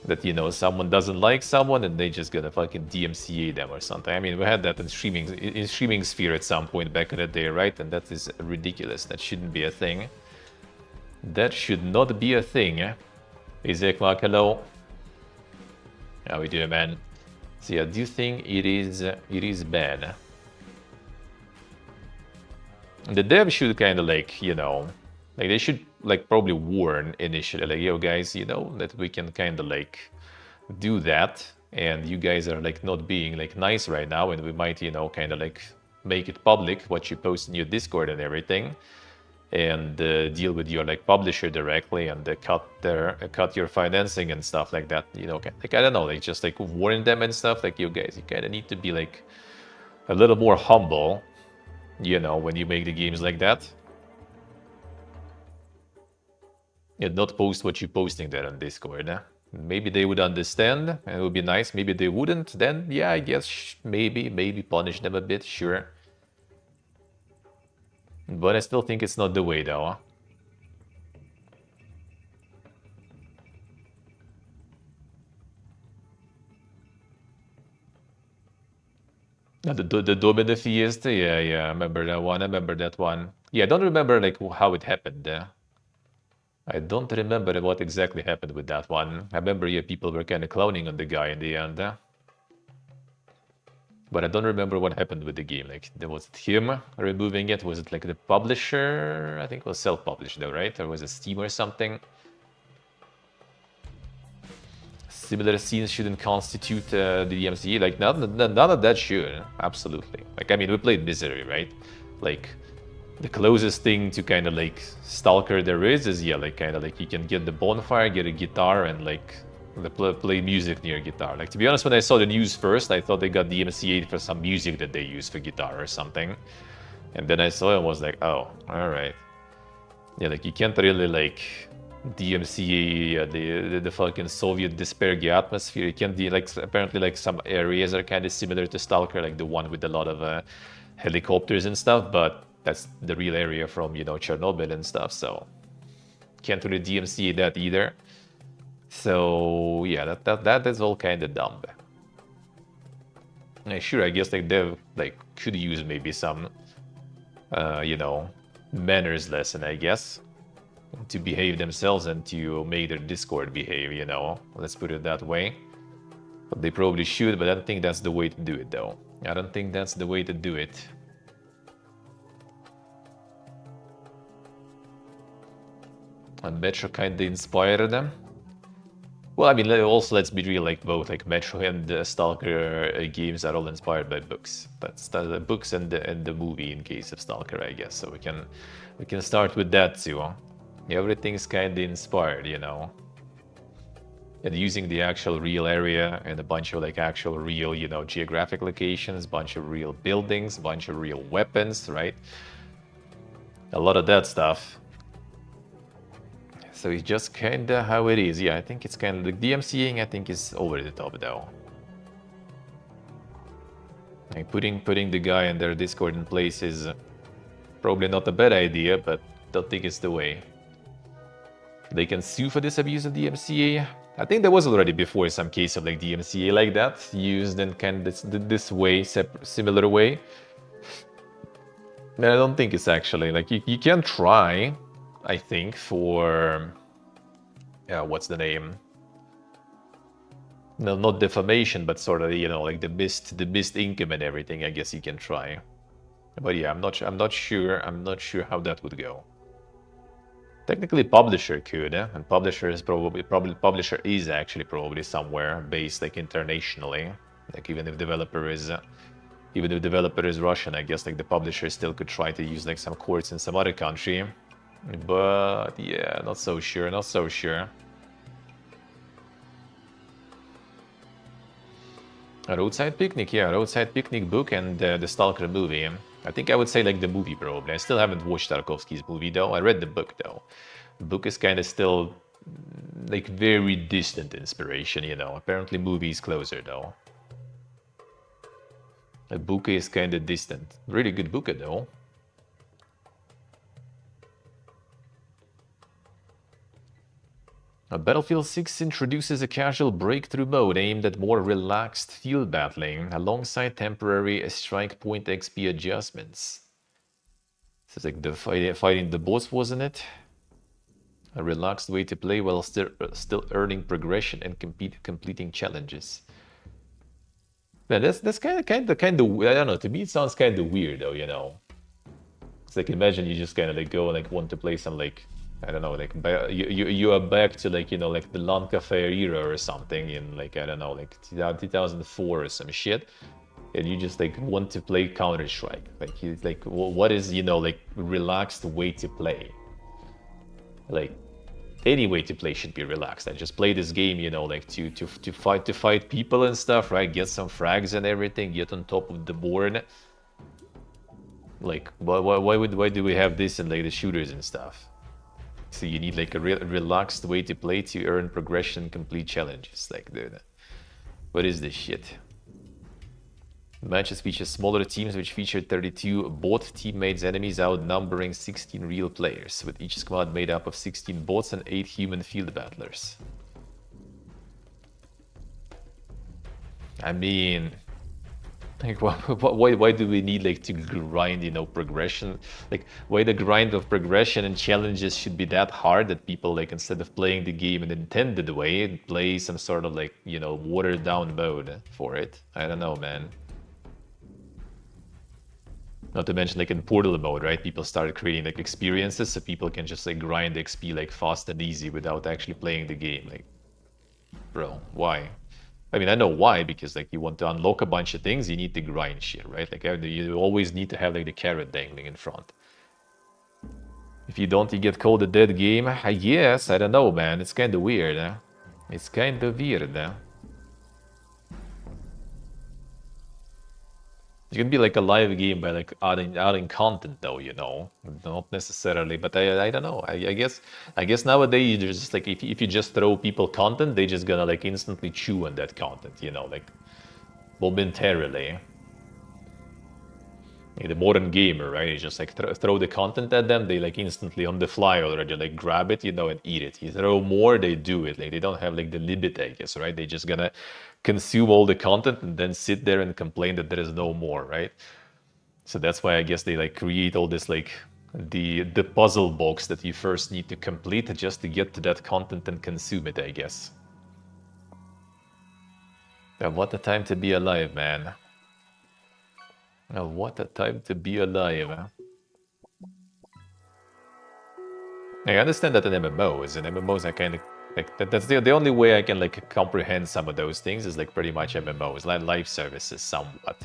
That, you know, someone doesn't like someone and they just gonna fucking DMCA them or something. I mean, we had that in streaming sphere at some point back in the day, right? And that is ridiculous. That shouldn't be a thing. That should not be a thing. Isaac Mark, hello. How we doing, man? So yeah, do you think it is bad? The dev should kind of, like, you know, like they should like probably warn initially, like, yo guys, you know, that we can kind of like do that, and you guys are like not being like nice right now, and we might, you know, kind of like make it public what you post in your Discord and everything, and deal with your like publisher directly, and cut your financing and stuff like that, you know, like, I don't know, like just like warn them and stuff, like, you guys, you kind of need to be like a little more humble, you know, when you make the games like that. And not post what you're posting there on Discord. Maybe they would understand, and it would be nice. Maybe they wouldn't. Then, yeah, I guess maybe punish them a bit, sure. But I still think it's not the way, though. The Domino Fiesta, yeah, I remember that one. Yeah, I don't remember like how it happened. I don't remember what exactly happened with that one. I remember, yeah, people were kind of clowning on the guy in the end. But I don't remember what happened with the game. Like, was it him removing it? Was it like the publisher? I think it was self-published though, right? Or was it Steam or something? Similar scenes shouldn't constitute the DMCA. Like, none of that should. Absolutely. Like, I mean, we played Misery, right? Like, the closest thing to kind of like Stalker there is, yeah, like kind of like you can get the bonfire, get a guitar, and like play music near guitar. Like, to be honest, when I saw the news first, I thought they got DMCA'd for some music that they use for guitar or something. And then I saw it and was like, oh, alright. Yeah, like you can't really like DMCA the fucking Soviet dispergy atmosphere. You can't like, apparently like some areas are kind of similar to Stalker, like the one with a lot of helicopters and stuff, but that's the real area from, you know, Chernobyl and stuff, so can't really DMCA that either. So yeah, that is all kind of dumb. Sure, I guess like they like could use maybe some, you know, manners lesson, I guess, to behave themselves and to make their Discord behave, you know. Let's put it that way. But they probably should, but I don't think that's the way to do it, though. I don't think that's the way to do it. And Metro kinda inspired them. Well, I mean, also let's be real, like both like Metro and the Stalker games are all inspired by books. That's the books and the movie in case of Stalker, I guess. So we can start with that too. Everything's kinda inspired, you know. And using the actual real area and a bunch of like actual real, you know, geographic locations, bunch of real buildings, bunch of real weapons, right? A lot of that stuff. So it's just kinda how it is. Yeah, I think it's kind of like DMCing, I think, is over the top though. Like putting the guy in their Discord in place is probably not a bad idea, but don't think it's the way. They can sue for this abuse of DMCA. I think there was already before some case of like DMCA like that used in kind of this way, similar way. And I don't think it's actually like you can try, I think, for what's the name? No, not defamation, but sort of, you know, like the missed income and everything. I guess you can try, but yeah, I'm not sure how that would go. Technically, publisher could, and publisher is probably publisher is actually probably somewhere based like internationally. Like even if developer is Russian, I guess like the publisher still could try to use like some courts in some other country. But yeah, not so sure. A Roadside Picnic, yeah, Roadside Picnic book and the Stalker movie. I think I would say like the movie probably. I still haven't watched Tarkovsky's movie though. I read the book though. The book is kind of still like very distant inspiration, you know. Apparently movie is closer though. The book is kind of distant. Really good book though. Battlefield 6 introduces a casual breakthrough mode aimed at more relaxed field battling, alongside temporary strike point XP adjustments. So it's like the fighting the boss, wasn't it? A relaxed way to play while still earning progression and completing challenges. Man, that's kind of I don't know. To me, it sounds kind of weird though. You know, it's like imagine you just kind of like go and like want to play some like I don't know like you are back to like you know like the LAN cafe era or something in like I don't know like 2004 or some shit, and you just like want to play Counter Strike. Like you like what is you know like relaxed way to play? Like any way to play should be relaxed. I just play this game, you know, like to fight people and stuff, right? Get some frags and everything, get on top of the board. Like, why do we have this in like the shooters and stuff? So you need like a relaxed way to play to earn progression, complete challenges. Like, dude, what is this shit? Matches feature smaller teams, which featured 32 bot teammates, enemies outnumbering 16 real players, with each squad made up of 16 bots and 8 human field battlers. I mean, like, why do we need like to grind, you know, progression? Like, why the grind of progression and challenges should be that hard that people like instead of playing the game in the intended way, play some sort of like, you know, watered down mode for it? I don't know, man. Not to mention like in Portal mode, right? People started creating like experiences so people can just like grind XP like fast and easy without actually playing the game. Like, bro, why? I mean, I know why, because like you want to unlock a bunch of things, you need to grind shit, right? Like you always need to have like the carrot dangling in front. If you don't, you get called a dead game. I guess, I don't know, man. It's kind of weird, huh? It's kind of weird, huh? It can be like a live game by like adding content though, you know, not necessarily. But I don't know. I guess nowadays there's just like if you just throw people content, they just gonna like instantly chew on that content, you know, like momentarily. Like the modern gamer, right? You just like throw the content at them, they like instantly on the fly already like grab it, you know, and eat it. You throw more, they do it. Like they don't have like the limit, I guess, right? They just gonna consume all the content and then sit there and complain that there is no more, right? So that's why I guess they like create all this like the puzzle box that you first need to complete just to get to that content and consume it, I guess. Yeah, what a time to be alive, man. Oh, what a time to be alive. Huh? I understand that in MMOs, and MMOs I kind of like that's the only way I can like comprehend some of those things is like pretty much MMOs, like live services somewhat.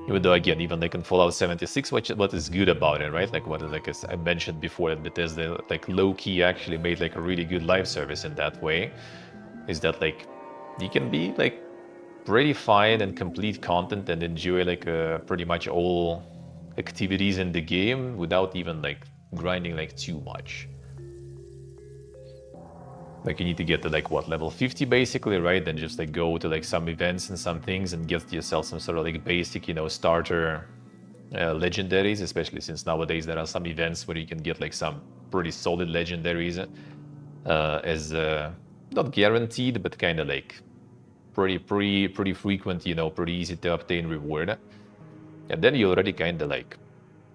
Even though again, even like in Fallout 76, what is good about it, right? Like what like as I mentioned before, that Bethesda like low key actually made like a really good live service in that way, is that like you can be like pretty fine and complete content and enjoy like pretty much all activities in the game without even like grinding like too much. Like you need to get to like what, level 50 basically, right? Then just like go to like some events and some things and get yourself some sort of like basic, you know, starter legendaries, especially since nowadays there are some events where you can get like some pretty solid legendaries as not guaranteed, but kind of like pretty frequent, you know, pretty easy to obtain reward. And then you already kind of like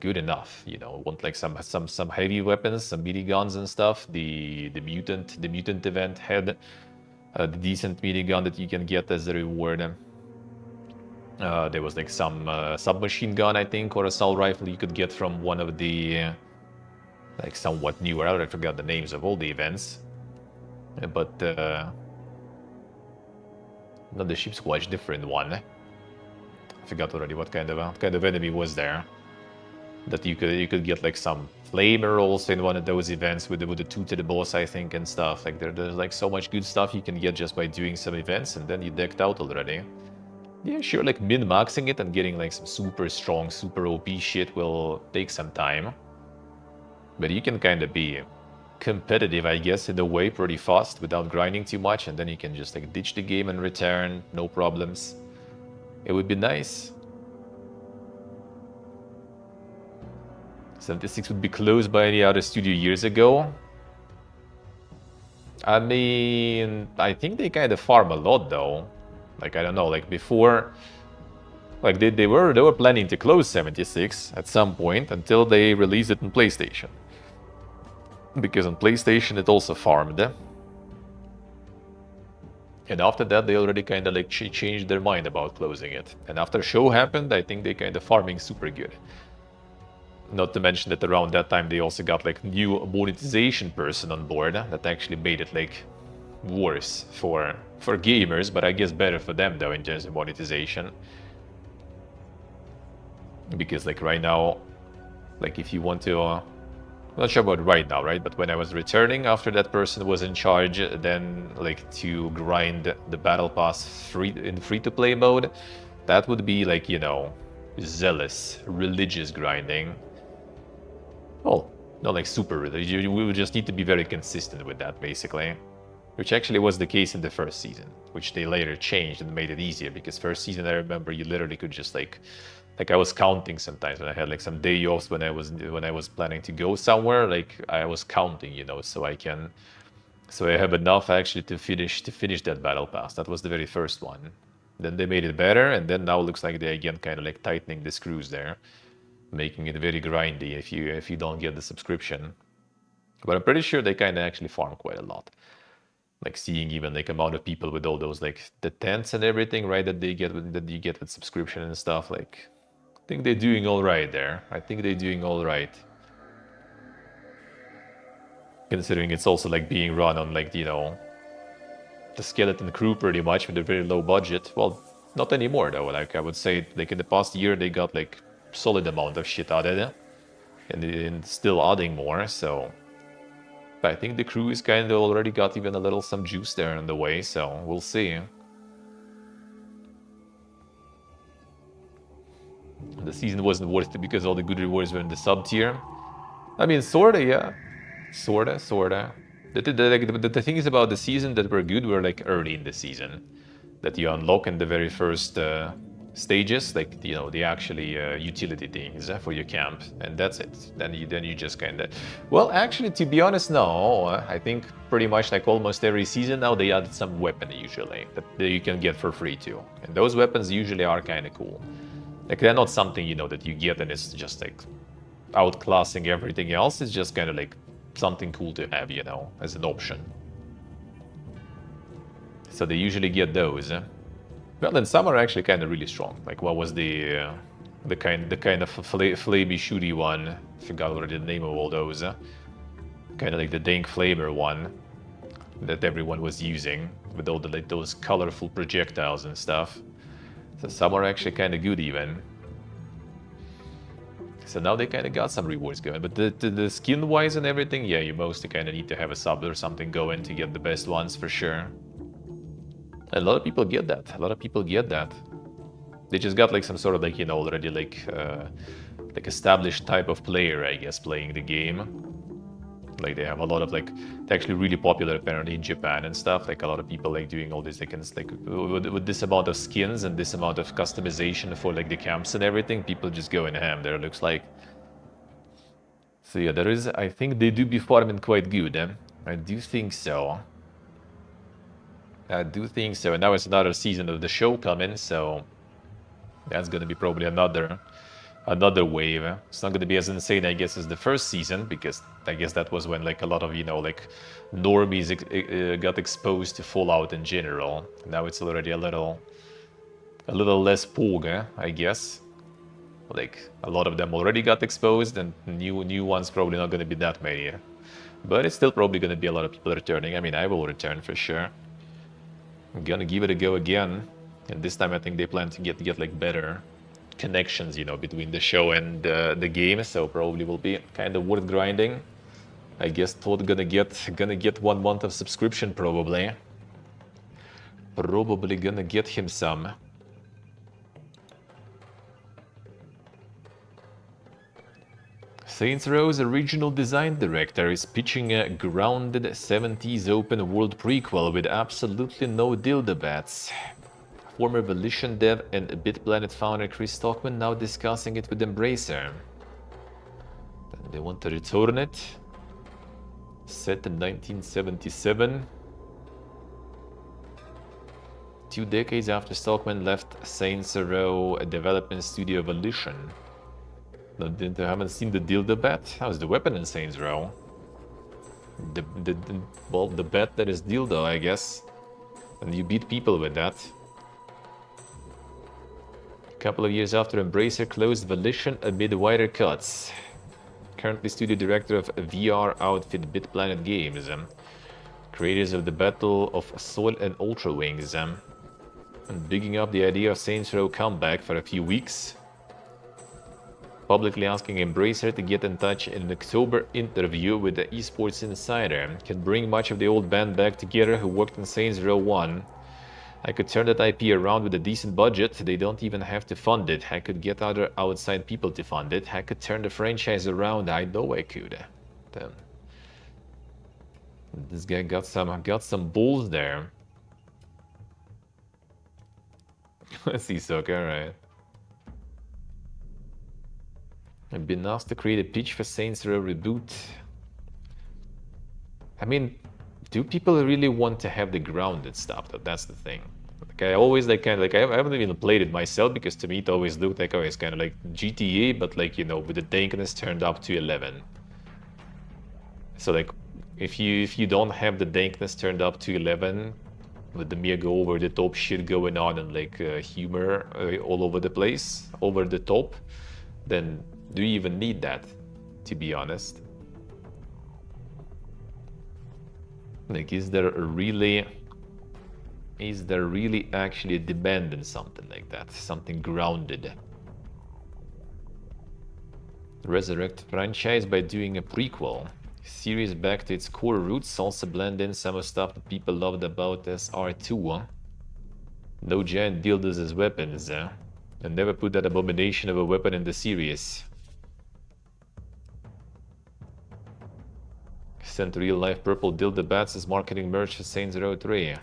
good enough, you know. Want like some heavy weapons, some miniguns and stuff. The mutant event had the decent minigun that you can get as a reward. There was like some submachine gun, I think, or assault rifle you could get from one of the like somewhat newer. I forgot the names of all the events, but not the ship squatch, different one. I forgot already what kind of enemy was there. that you could get like some flamer also in one of those events with the 2 to the boss, I think, and stuff. Like there's like so much good stuff you can get just by doing some events, and then you decked out already. Yeah, sure, like min-maxing it and getting like some super strong, super OP shit will take some time. But you can kind of be competitive, I guess, in a way pretty fast without grinding too much, and then you can just like ditch the game and return, no problems. It would be nice. 76 would be closed by any other studio years ago. I mean, I think they kind of farm a lot though. Like, I don't know, like before, like they were planning to close 76 at some point until they released it on PlayStation. Because on PlayStation it also farmed. And after that they already kind of like changed their mind about closing it. And after show happened, I think they kind of farming super good. Not to mention that around that time they also got like new monetization person on board that actually made it like worse for gamers, but I guess better for them though in terms of monetization. Because like right now, like if you want to, I'm not sure about right now, right? But when I was returning after that person was in charge, then like to grind the battle pass in free-to-play mode, that would be like, you know, zealous, religious grinding. Well, not like super religious, we would just need to be very consistent with that, basically. Which actually was the case in the first season, which they later changed and made it easier, because first season I remember you literally could just like I was counting sometimes when I had like some day offs when I was planning to go somewhere, like I was counting, you know, so I have enough actually to finish that battle pass. That was the very first one. Then they made it better, and then now it looks like they again kind of like tightening the screws there, making it very grindy if you don't get the subscription. But I'm pretty sure they kind of actually farm quite a lot. Like seeing even like amount of people with all those like the tents and everything, right? That you get with subscription and stuff. Like, I think they're doing all right there. I think they're doing all right. Considering it's also like being run on like, you know, the skeleton crew pretty much with a very low budget. Well, not anymore though. Like I would say like in the past year they got like solid amount of shit added and still adding more, so I think the crew is kind of already got even a little some juice there on the way, so we'll see. The season wasn't worth it because all the good rewards were in the sub tier. I mean, sorta, yeah. Sorta. The things about the season that were good were like early in the season. That you unlock in the very first stages, like, you know, the actually utility things for your camp, and that's it. Then you just kind of, well, actually, to be honest, no. I think pretty much like almost every season now they add some weapon usually that you can get for free too, and those weapons usually are kind of cool. Like they're not something, you know, that you get and it's just like outclassing everything else. It's just kind of like something cool to have, you know, as an option. So they usually get those. Well, then some are actually kind of really strong. Like what was the kind of flamey shooty one? I forgot already the name of all those. Kind of like the dank flamer one that everyone was using with all the like those colorful projectiles and stuff. So some are actually kind of good even. So now they kind of got some rewards going, but the skin-wise and everything, yeah, you mostly kind of need to have a sub or something going to get the best ones for sure. A lot of people get that. A lot of people get that. They just got like some sort of like, you know, already like established type of player, I guess, playing the game. Like they have a lot of like, it's actually really popular apparently in Japan and stuff. Like a lot of people like doing all these like with this amount of skins and this amount of customization for like the camps and everything, people just going ham there, looks like. So yeah, there is, I think they do be farming quite good. I do think so. I do think so. And now it's another season of the show coming, so that's gonna be probably another wave. It's not gonna be as insane, I guess, as the first season, because I guess that was when like a lot of, you know, like normies got exposed to Fallout in general. Now it's already a little less pog, I guess. Like a lot of them already got exposed, and new ones probably not gonna be that many. But it's still probably gonna be a lot of people returning. I mean, I will return for sure. I'm gonna give it a go again, and this time I think they plan to get like better connections, you know, between the show and the game, so probably will be kind of worth grinding. I guess Todd gonna get 1 month of subscription probably. Probably gonna get him some. Saints Row's original design director is pitching a grounded 70s open world prequel with absolutely no dildo bats. Former Volition dev and BitPlanet founder Chris Stockman now discussing it with Embracer. And they want to return it. Set in 1977. 2 decades after Stockman left Saints Row development studio Volition. I haven't seen the dildo bat. How's the weapon in Saints Row? Well, the bat that is dildo, I guess. And you beat people with that. A couple of years after Embracer closed Volition amid wider cuts. Currently studio director of VR outfit BitPlanet Games. Creators of the Battle of Soul and Ultra Wings. And digging up the idea of Saints Row comeback for a few weeks. Publicly asking Embracer to get in touch in an October interview with the Esports Insider. Can bring much of the old band back together who worked in Saints Row 1. I could turn that IP around with a decent budget. They don't even have to fund it. I could get other outside people to fund it. I could turn the franchise around. I know I could. Damn. This guy got some balls there. Let's see, Soka, right? I've been asked to create a pitch for Saints Row reboot. I mean, do people really want to have the grounded stuff? That's the thing. Like I always like kind of like I haven't even played it myself because to me it always looked like it's kind of like GTA, but like, you know, with the dankness turned up to 11. So like if you don't have the dankness turned up to 11, with the mega over the top shit going on and like humor all over the place, over the top, then do you even need that, to be honest? Like, is there really actually a demand in something like that? Something grounded? Resurrect franchise by doing a prequel. Series back to its core roots, also blend in some of stuff that people loved about SR2. No giant dildos as weapons, and never put that abomination of a weapon in the series. Sent real life purple dildo bats as marketing merch for Saints Row 3.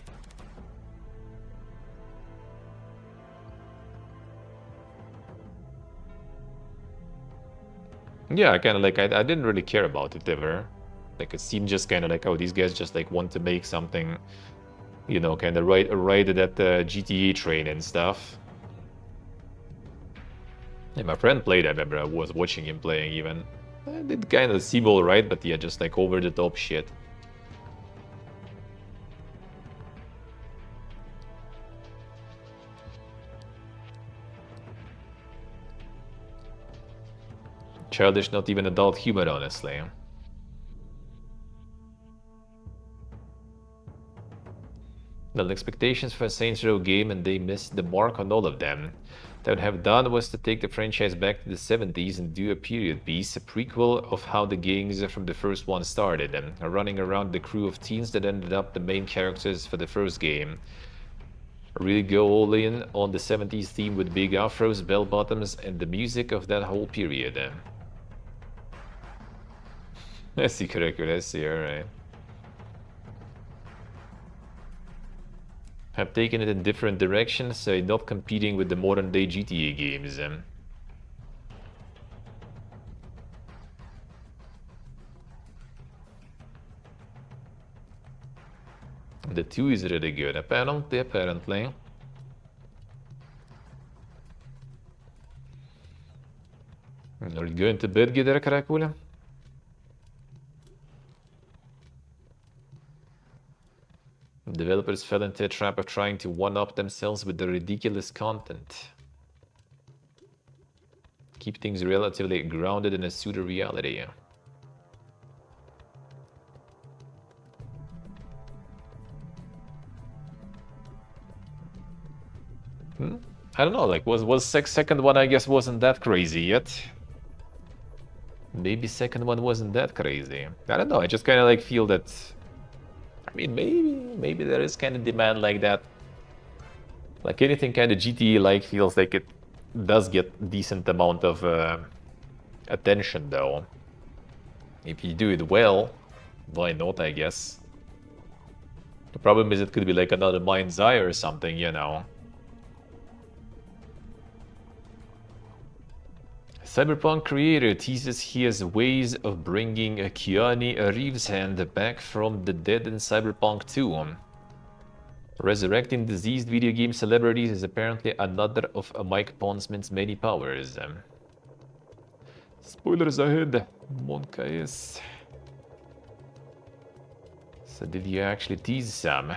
Yeah, kind of like I didn't really care about it ever. Like it seemed just kind of like, oh, these guys just like want to make something, you know, kind of ride that GTA train and stuff. And my friend played. I remember I was watching him playing even. I did kind of seem alright, but yeah, just like over the top shit. Childish, not even adult humor, honestly. Well, expectations for a Saints Row game, and they missed the mark on all of them. What they would have done was to take the franchise back to the 70s and do a period piece, a prequel of how the gangs from the first one started, and running around the crew of teens that ended up the main characters for the first game. Really go all in on the 70s theme with big afros, bell bottoms, and the music of that whole period. I see, correct, I see, alright. Have taken it in different directions, so not competing with the modern day GTA games. The 2 is really good, apparently. Are you going to bed, Gidera Karakula? Developers fell into a trap of trying to one-up themselves with the ridiculous content. Keep things relatively grounded in a pseudo-reality. I don't know, like, was second one, I guess, wasn't that crazy yet. Maybe second one wasn't that crazy. I don't know, I just kind of, like, feel that... I mean, maybe there is kind of demand like that. Like, anything kind of GTA-like feels like it does get decent amount of attention, though. If you do it well, why not, I guess. The problem is it could be like another Mind's Eye or something, you know. Cyberpunk creator teases he has ways of bringing Keanu Reeves' hand back from the dead in Cyberpunk 2. Resurrecting deceased video game celebrities is apparently another of Mike Pondsman's many powers. Spoilers ahead, Monkais. So did you actually tease Sam?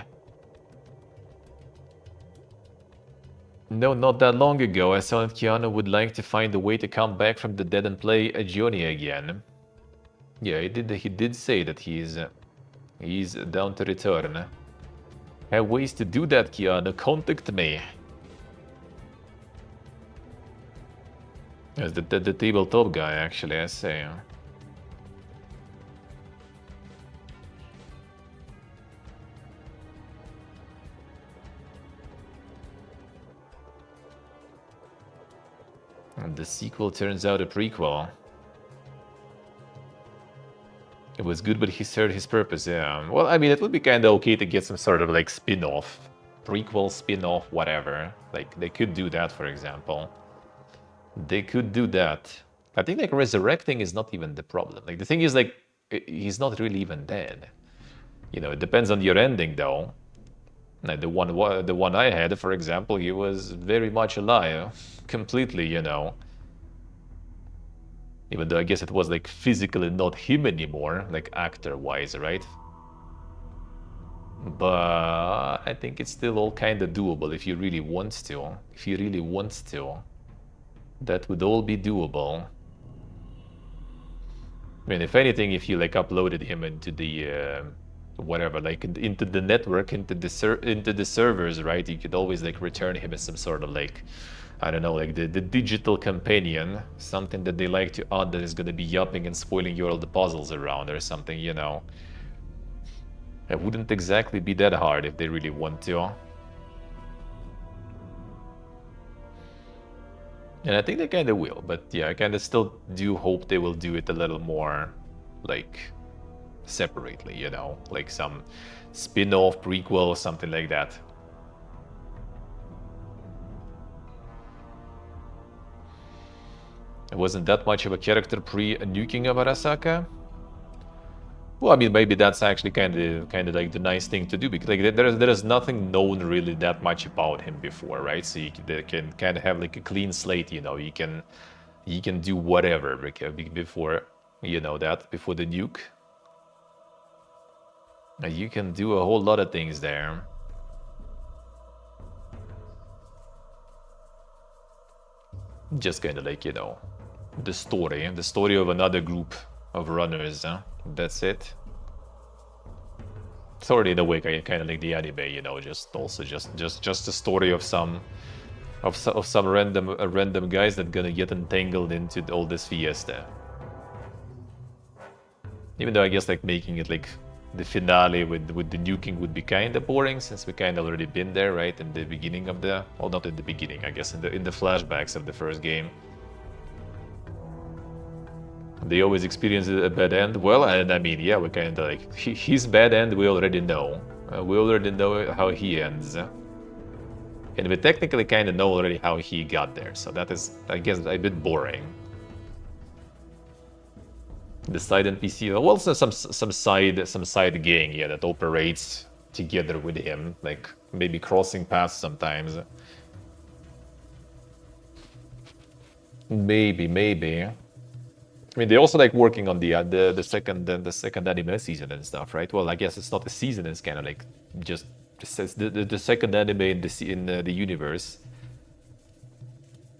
No, not that long ago, I saw that Keanu would like to find a way to come back from the dead and play a Johnny again. Yeah, he did say that he's down to return. Have ways to do that, Keanu. Contact me. As the tabletop guy, actually, I say. And the sequel turns out a prequel. It was good, but he served his purpose, yeah. Well, I mean, it would be kind of okay to get some sort of, like, spin-off. Prequel, spin-off, whatever. Like, they could do that, for example. They could do that. I think, like, resurrecting is not even the problem. Like, the thing is, like, he's not really even dead. You know, it depends on your ending, though. Like, the one I had, for example, he was very much alive. Completely, you know. Even though I guess it was, like, physically not him anymore, like, actor-wise, right? But I think it's still all kind of doable if you really want to. If you really want to. That would all be doable. I mean, if anything, if you, like, uploaded him into the... whatever, like, into the network, into the servers, right? You could always, like, return him as some sort of, like... I don't know, like the digital companion, something that they like to add that is going to be yapping and spoiling you all the puzzles around or something, you know. It wouldn't exactly be that hard if they really want to. And I think they kind of will, but yeah, I kind of still do hope they will do it a little more, like, separately, you know, like some spin-off, prequel, something like that. It wasn't that much of a character pre-nuking of Arasaka. Well, I mean, maybe that's actually kind of like the nice thing to do, because like there is nothing known really that much about him before, right? So they can kind of have like a clean slate, you know. You can do whatever before, you know, that before the nuke. You can do a whole lot of things there. Just kind of like, you know, the story of another group of runners, huh? That's it. It's already in a way kind of like the anime, you know, just a story of some random guys that gonna get entangled into all this fiesta. Even though I guess like making it like the finale with the nuking would be kind of boring, since we kind of already been there, right, in the beginning of the, well, not in the beginning, I guess in the flashbacks of the first game. They always experience a bad end. Well, and I mean, yeah, we kind of like his bad end. We already know. We already know how he ends, and we technically kind of know already how he got there. So that is, I guess, a bit boring. The side NPC, well, also some side gang, yeah, that operates together with him, like maybe crossing paths sometimes. Maybe. I mean, they're also like working on the second anime season and stuff, right? Well, I guess it's not a season; it's kind of like just the second anime in the universe.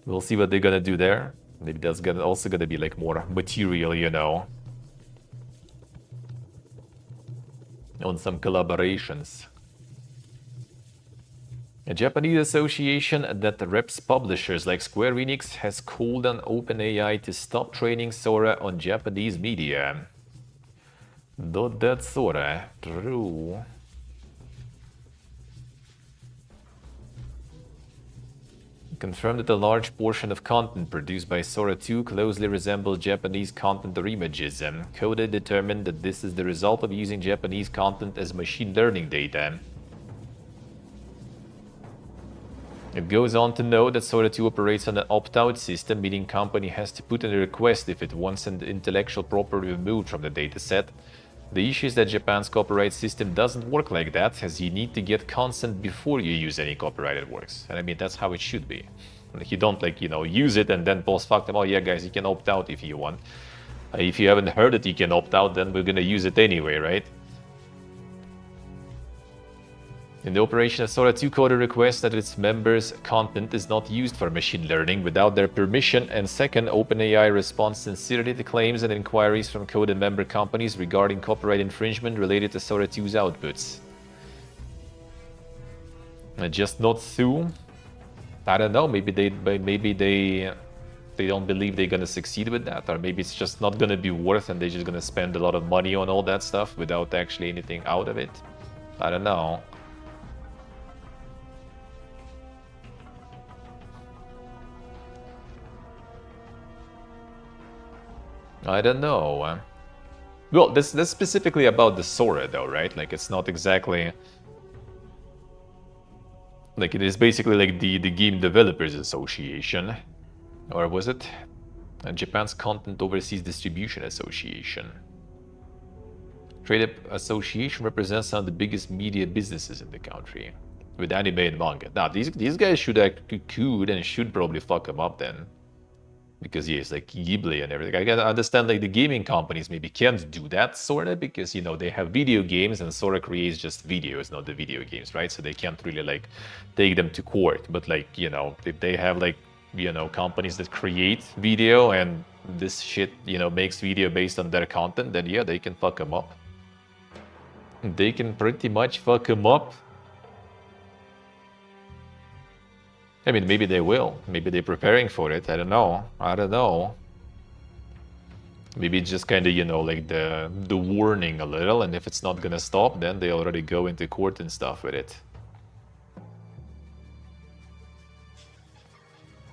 We'll see what they're gonna do there. Maybe that's also gonna be like more material, you know, on some collaborations. A Japanese association that reps publishers like Square Enix has called on OpenAI to stop training Sora on Japanese media. Not that Sora, true. Confirmed that a large portion of content produced by Sora 2 closely resembles Japanese content or images. Coda determined that this is the result of using Japanese content as machine learning data. It goes on to note that Sora 2 operates on an opt-out system, meaning company has to put in a request if it wants an intellectual property removed from the dataset. The issue is that Japan's copyright system doesn't work like that, as you need to get consent before you use any copyrighted works. And I mean, that's how it should be. Like, you don't, like, you know, use it and then post factum, oh yeah guys, you can opt out if you want. If you haven't heard that you can opt out, then we're gonna use it anyway, right? In the operation of Sora 2, Coda requests that its members' content is not used for machine learning without their permission, and second, OpenAI responds sincerely to claims and inquiries from Coda member companies regarding copyright infringement related to Sora 2's outputs. Just not sue? I don't know, maybe they don't believe they're gonna succeed with that, or maybe it's just not gonna be worth and they're just gonna spend a lot of money on all that stuff without actually anything out of it. I don't know. I don't know. Well, that's specifically about the Sora, though, right? Like, it's not exactly... Like, it is basically like the Game Developers Association. Or was it? Japan's Content Overseas Distribution Association. Trade Association represents some of the biggest media businesses in the country, with anime and manga. Now, these guys should could and should probably fuck them up then. Because yes, like Ghibli and everything. I can understand like the gaming companies maybe can't do that sort of because, you know, they have video games and Sora creates just videos, not the video games, right? So they can't really like take them to court. But like, you know, if they have like, you know, companies that create video and this shit, you know, makes video based on their content, then yeah, they can fuck them up. They can pretty much fuck them up. I mean, maybe they will. Maybe they're preparing for it. I don't know. I don't know. Maybe it's just kind of, you know, like the warning a little, and if it's not gonna stop, then they already go into court and stuff with it.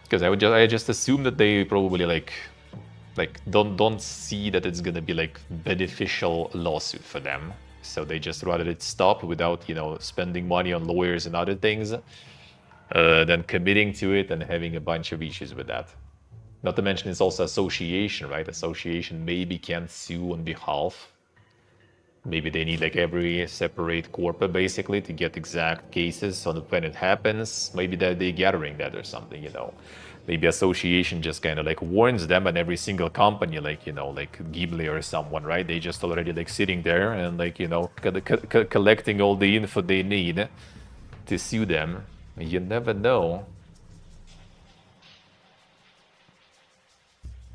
Because I just assume that they probably like don't see that it's gonna be like beneficial lawsuit for them. So they just rather it stop without, you know, spending money on lawyers and other things. Than committing to it and having a bunch of issues with that. Not to mention it's also association, right? Association maybe can't sue on behalf. Maybe they need like every separate corporate basically to get exact cases on when it happens. Maybe they're gathering that or something, you know. Maybe association just kind of like warns them and every single company, like, you know, like Ghibli or someone, right? They just already like sitting there and like, you know, collecting all the info they need to sue them. You never know.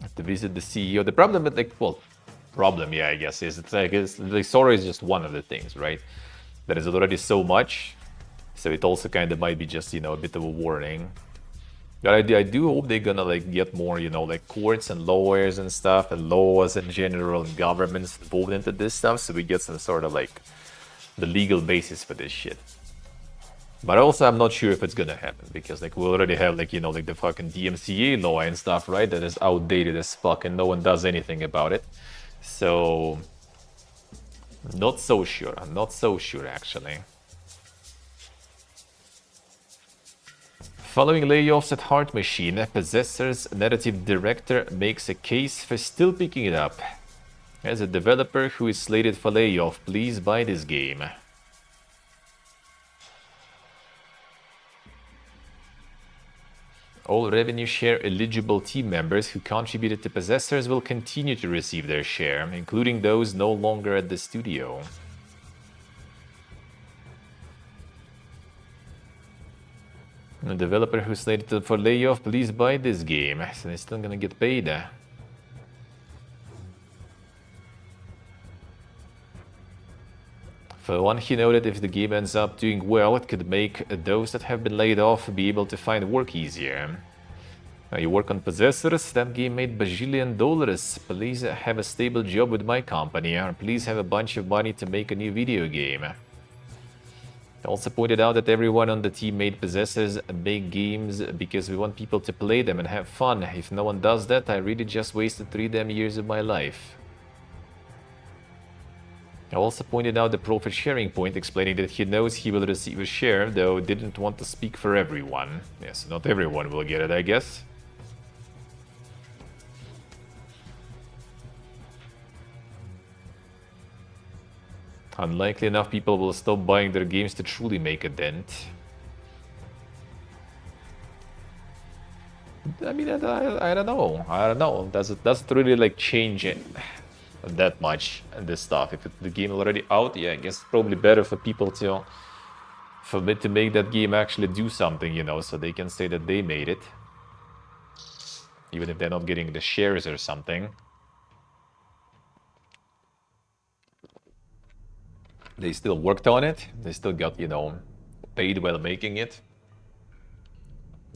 Have to visit the CEO. The problem with like, well, problem, yeah, I guess, is it's like Sora is just one of the things, right? There is already so much, so it also kind of might be just, you know, a bit of a warning. But I do hope they're gonna like get more, you know, like courts and lawyers and stuff, and laws in general, and governments involved into this stuff, so we get some sort of like the legal basis for this shit. But also, I'm not sure if it's gonna happen, because like we already have like, you know, like the fucking DMCA law and stuff, right? That is outdated as fuck and no one does anything about it. So, not so sure. I'm not so sure actually. Following layoffs at Heart Machine, Possessor's narrative director makes a case for still picking it up. As a developer who is slated for layoff, please buy this game. All revenue share eligible team members who contributed to Possessors will continue to receive their share, including those no longer at the studio. A developer who's slated for layoff, please buy this game. So they're still gonna get paid. For one, he noted if the game ends up doing well, it could make those that have been laid off be able to find work easier. You work on Possessors, that game made bajillion dollars. Please have a stable job with my company, or please have a bunch of money to make a new video game. I also pointed out that everyone on the team made Possessors make games because we want people to play them and have fun. If no one does that, I really just wasted 3 damn years of my life. I also pointed out the profit sharing point, explaining that he knows he will receive a share, though didn't want to speak for everyone. Yes, not everyone will get it, I guess. Unlikely enough people will stop buying their games to truly make a dent. I mean, I don't know. I don't know. Doesn't really like change it that much this stuff. If the game is already out, yeah, I guess it's probably better for people to make that game actually do something, you know, so they can say that they made it, even if they're not getting the shares or something. They still worked on it. They still got, you know, paid while making it.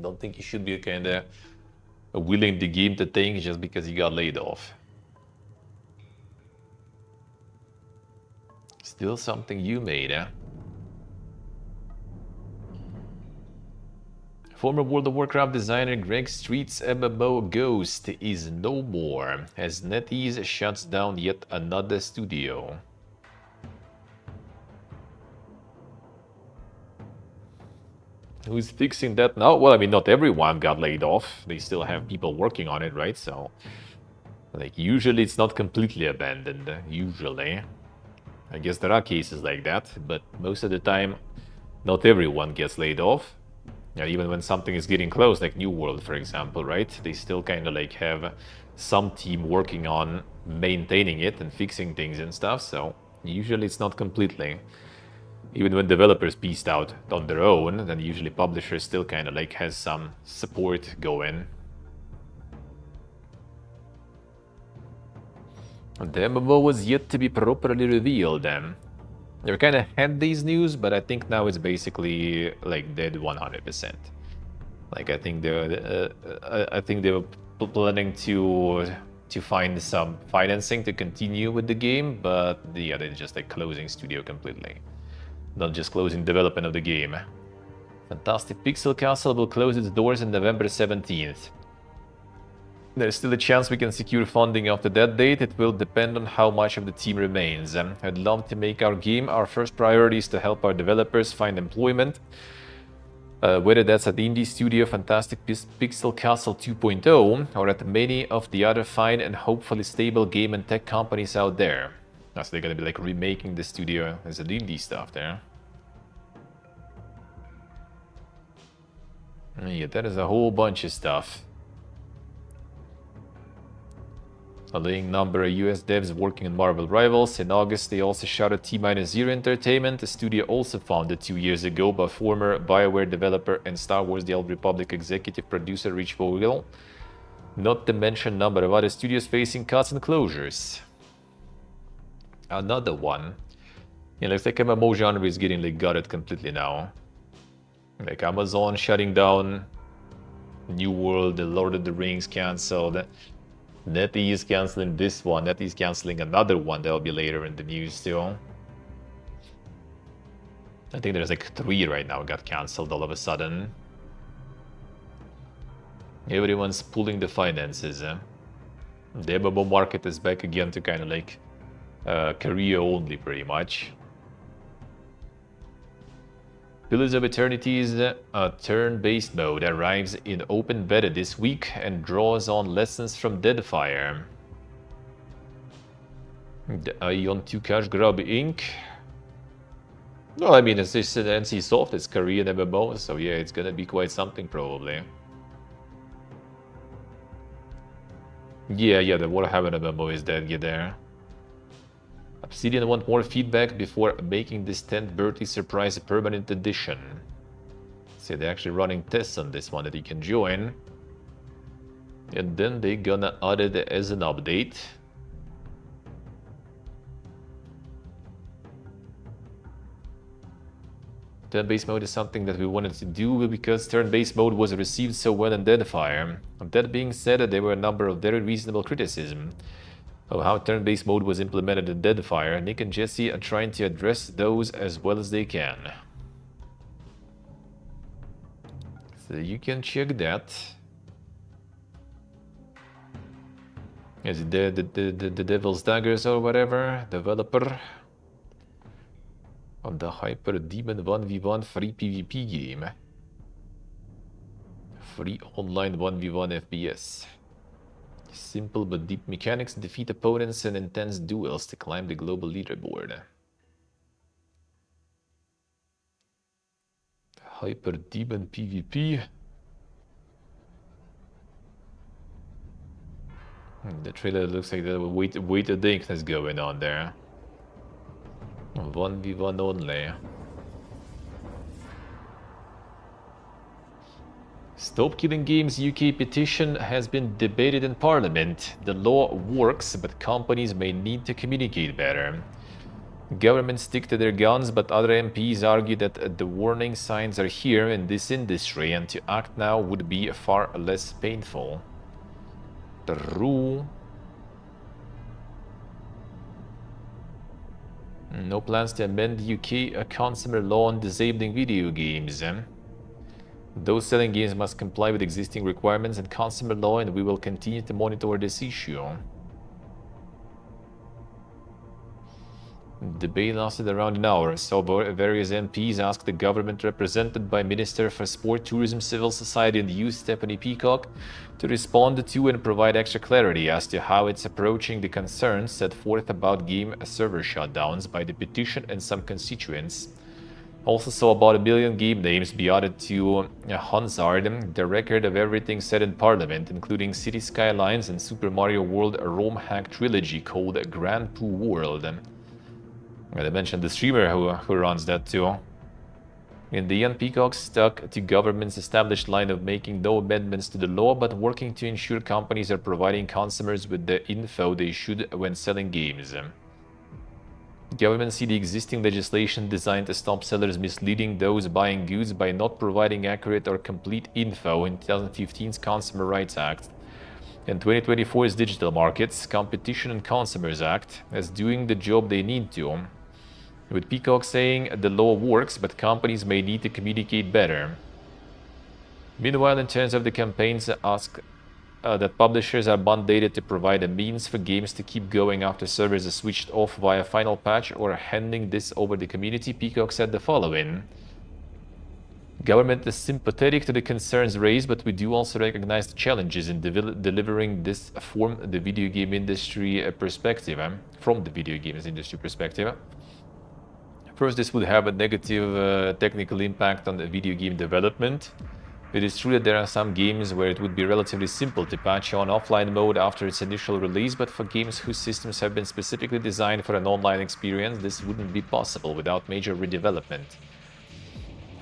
Don't think you should be kind of willing the game to tank just because you got laid off. Still something you made, eh? Former World of Warcraft designer Greg Street's MMO Ghost is no more, as NetEase shuts down yet another studio. Who's fixing that now? Well, I mean, not everyone got laid off. They still have people working on it, right? So, like, usually it's not completely abandoned. Usually. I guess there are cases like that, but most of the time, not everyone gets laid off. Yeah, even when something is getting close, like New World, for example, right? They still kind of like have some team working on maintaining it and fixing things and stuff, so usually it's not completely. Even when developers pieced out on their own, then usually publishers still kind of like has some support going. The MMO was yet to be properly revealed. They kind of had these news, but I think now it's basically like dead 100%. Like I think they were planning to find some financing to continue with the game, but yeah, they're just like closing studio completely. Not just closing development of the game. Fantastic Pixel Castle will close its doors on November 17th. There's still a chance we can secure funding after that date. It will depend on how much of the team remains. I'd love to make our game. Our first priority is to help our developers find employment. Whether that's at the indie studio Fantastic Pixel Castle 2.0 or at many of the other fine and hopefully stable game and tech companies out there. So they're gonna be like remaking the studio as an indie stuff there. Yeah, that is a whole bunch of stuff. A leading number of US devs working on Marvel Rivals. In August, they also shouted T-0 Entertainment, a studio also founded 2 years ago by former BioWare developer and Star Wars The Old Republic executive producer Rich Vogel. Not to mention a number of other studios facing cuts and closures. Another one. Yeah, looks like MMO genre is getting like gutted completely now. Like Amazon shutting down, New World, The Lord of the Rings cancelled, NetEase cancelling this one, NetEase cancelling another one that'll be later in the news too. I think there's like 3 right now got cancelled all of a sudden. Everyone's pulling the finances. The MMO market is back again to kind of like career only pretty much. Pillars of Eternity's turn-based mode arrives in open beta this week and draws on lessons from Deadfire. The Ion 2 Cash Grab Inc. Well, I mean, it's just an NC Soft, it's Korean MMO, so yeah, it's gonna be quite something probably. Yeah, the Warhammer MMO is dead, get there. Obsidian want more feedback before making this 10th birthday surprise a permanent edition. So they're actually running tests on this one that you can join. And then they're gonna add it as an update. Turn-based mode is something that we wanted to do because turn-based mode was received so well in Deadfire. That being said, there were a number of very reasonable criticism of how turn-based mode was implemented in Deadfire. Nick and Jesse are trying to address those as well as they can. So you can check that. Is it the Devil's Daggers or whatever? Developer of the Hyper Demon 1v1 free PvP game. Free online 1v1 FPS. Simple but deep mechanics, defeat opponents in intense duels to climb the global leaderboard. Hyper Demon PvP. The trailer looks like there was way to thinkness going on there. 1v1 only. Stop Killing Games UK petition has been debated in Parliament. The law works, but companies may need to communicate better. Governments stick to their guns, but other MPs argue that the warning signs are here in this industry, and to act now would be far less painful. True. No plans to amend UK consumer law on disabling video games. Those selling games must comply with existing requirements and consumer law, and we will continue to monitor this issue. Debate lasted around an hour, so various MPs asked the government represented by Minister for Sport, Tourism, Civil Society and Youth Stephanie Peacock to respond to and provide extra clarity as to how it's approaching the concerns set forth about game server shutdowns by the petition and some constituents. Also saw about 1 million game names be added to Hansard, the record of everything said in Parliament, including City Skylines and Super Mario World ROM hack trilogy called Grand Poo World. I mentioned the streamer who runs that too. In the end, Peacock stuck to government's established line of making no amendments to the law, but working to ensure companies are providing consumers with the info they should when selling games. Governments see the existing legislation designed to stop sellers misleading those buying goods by not providing accurate or complete info in 2015's Consumer Rights Act and 2024's Digital Markets, Competition and Consumers Act as doing the job they need to. With Peacock saying the law works, but companies may need to communicate better. Meanwhile, in terms of the campaigns ask that publishers are mandated to provide a means for games to keep going after servers are switched off via final patch or handing this over the community, Peacock said the following. Government is sympathetic to the concerns raised, but we do also recognize the challenges in delivering this from the video game industry perspective. First, this would have a negative technical impact on the video game development. It is true that there are some games where it would be relatively simple to patch on offline mode after its initial release, but for games whose systems have been specifically designed for an online experience, this wouldn't be possible without major redevelopment.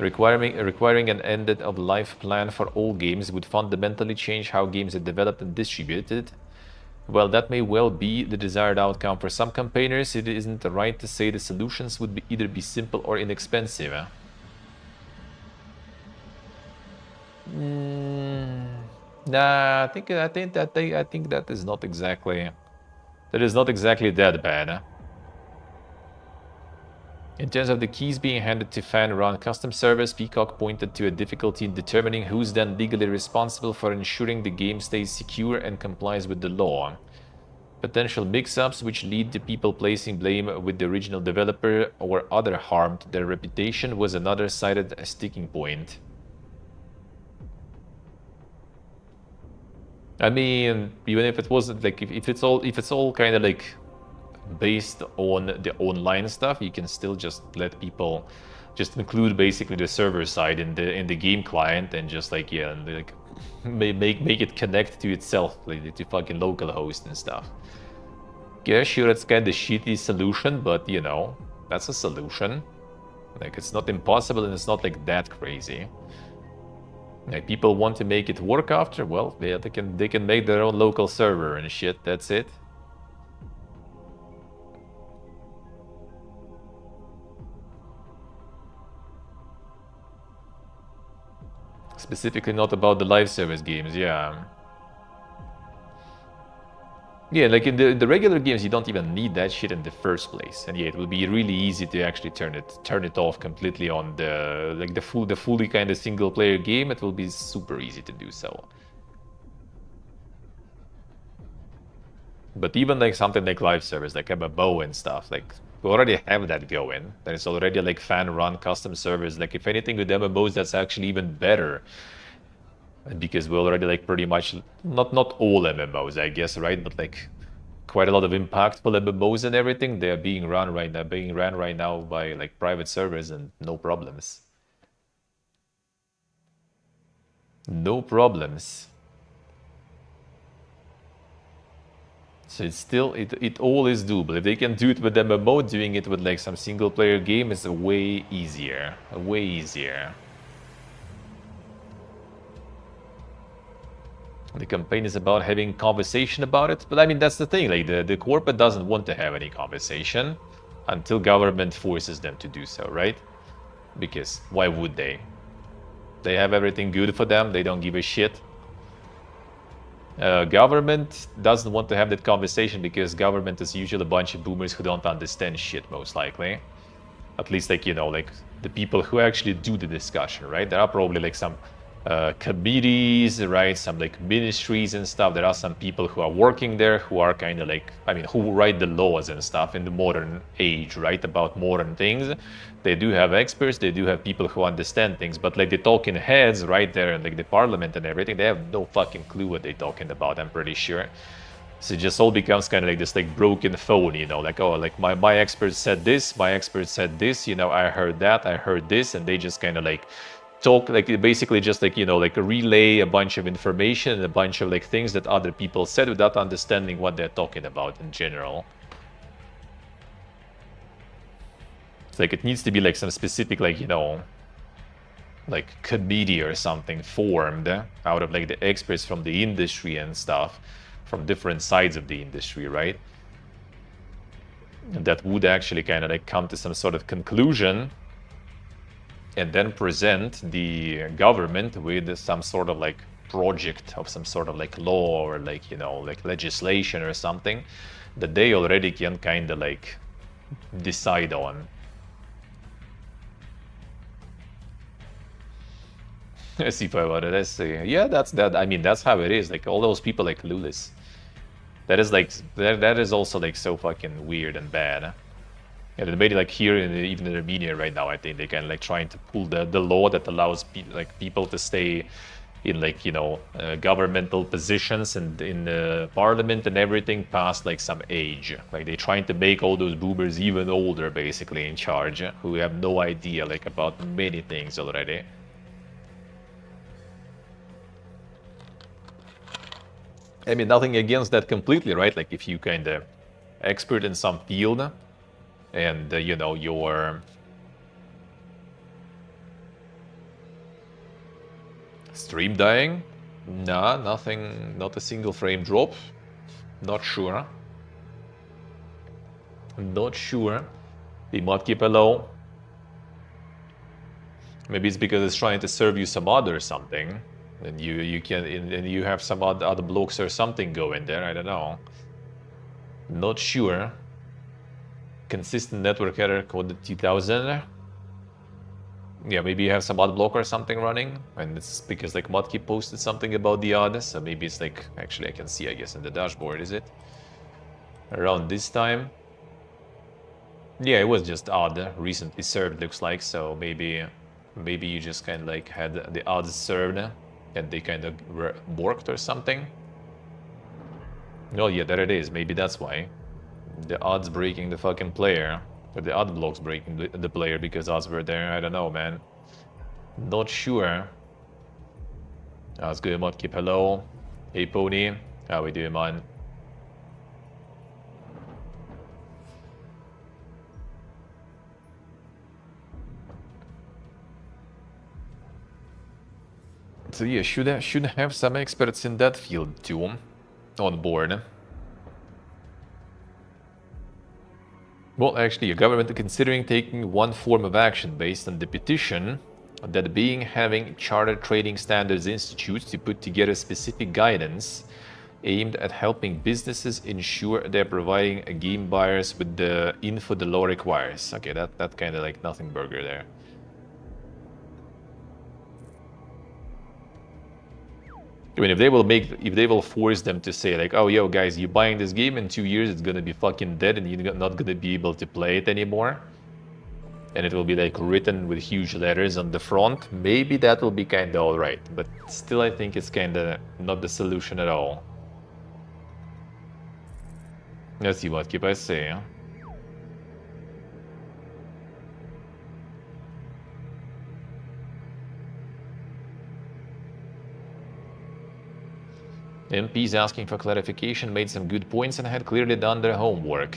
Requiring an end-of-life plan for all games would fundamentally change how games are developed and distributed. Well, that may well be the desired outcome for some campaigners. It isn't right to say the solutions would either be simple or inexpensive. Nah, I think that is not exactly that bad. In terms of the keys being handed to fan-run custom servers, Peacock pointed to a difficulty in determining who's then legally responsible for ensuring the game stays secure and complies with the law. Potential mix-ups which lead to people placing blame with the original developer or other harm to their reputation was another cited sticking point. I mean, even if it wasn't like if it's all kind of like based on the online stuff, you can still just let people just include basically the server side in the game client and just like and like make it connect to itself, like to fucking localhost and stuff. Yeah, sure, it's kind of shitty solution, but you know, that's a solution. Like it's not impossible and it's not like that crazy. Like people want to make it work after, well, yeah, they can make their own local server and shit. That's it. Specifically not about the live service games, yeah. Yeah, like in the regular games, you don't even need that shit in the first place, and yeah, it will be really easy to actually turn it off completely on the like the fully kind of single player game. It will be super easy to do so. But even like something like live service, like MMO and stuff, like we already have that going. There's already like fan-run custom servers. Like if anything with MMOs, that's actually even better because we already like pretty much not all MMOs, I guess, right? But like quite a lot of impactful MMOs and everything, they're being run right now by like private servers and no problems. No problems. So it's still, it all is doable. If they can do it with MMO, doing it with like some single player game is way easier. Way easier. The campaign is about having conversation about it, but I mean, that's the thing, like the corporate doesn't want to have any conversation until government forces them to do so, right? Because why would they? They have everything good for them, they don't give a shit. Government doesn't want to have that conversation because government is usually a bunch of boomers who don't understand shit, most likely. At least, like, you know, like the people who actually do the discussion, right? There are probably like some committees, right? Some like ministries and stuff. There are some people who are working there who are kind of like, I mean, who write the laws and stuff in the modern age, right? About modern things. They do have experts, they do have people who understand things, but like the talking heads right there in like the parliament and everything, they have no fucking clue what they're talking about, I'm pretty sure. So it just all becomes kind of like this like broken phone, you know, like, oh, like my expert said this, my expert said this, you know, I heard that, I heard this, and they just kind of like talk, like basically just like, you know, like relay a bunch of information and a bunch of like things that other people said without understanding what they're talking about in general. It's like it needs to be like some specific, like, you know, like committee or something formed out of like the experts from the industry and stuff, from different sides of the industry, right? That would actually kind of like come to some sort of conclusion and then present the government with some sort of like project of some sort of like law or like, you know, like legislation or something that they already can kind of like decide on. Let's see if I want it. Let's see. Yeah, that's that. I mean, that's how it is. Like all those people like clueless. That is like that is also like so fucking weird and bad. And maybe like here in even in Armenia right now, I think they kind of like trying to pull the law that allows people to stay in like, you know, governmental positions and in parliament and everything past like some age. Like they're trying to make all those boomers even older, basically in charge, who have no idea like about many things already. I mean, nothing against that completely, right? Like if you kind of expert in some field and you know, you're stream dying? Nah, nothing, not a single frame drop. Not sure. Not sure. The mod keep low. Maybe it's because it's trying to serve you some odd or something. And you can and you have some other blocks or something going there, I don't know. Not sure. Consistent network error code 2000. Yeah, maybe you have some odd block or something running, and it's because like Modkey posted something about the odd, so maybe it's like, actually I can see, I guess, in the dashboard, is it? Around this time. Yeah, it was just odd, recently served, looks like, so maybe you just kind of like had the odds served, and they kind of worked or something. Oh yeah, there it is, maybe that's why. The odds breaking the fucking player. Or the odd blocks breaking the player because odds were there. I don't know, man. Not sure. Let's go, Modkip. Hello. Hey, Pony. How we doing, man? So yeah, should have some experts in that field too on board. Well, actually, your government is considering taking one form of action based on the petition that being having chartered trading standards institutes to put together specific guidance aimed at helping businesses ensure they're providing game buyers with the info the law requires. Okay, that kind of like nothing burger there. I mean, if they will force them to say like, oh, yo, guys, you're buying this game in 2 years, it's gonna be fucking dead, and you're not gonna be able to play it anymore, and it will be like written with huge letters on the front, maybe that will be kind of alright. But still, I think it's kind of not the solution at all. Let's see what keep I say. MPs asking for clarification made some good points and had clearly done their homework.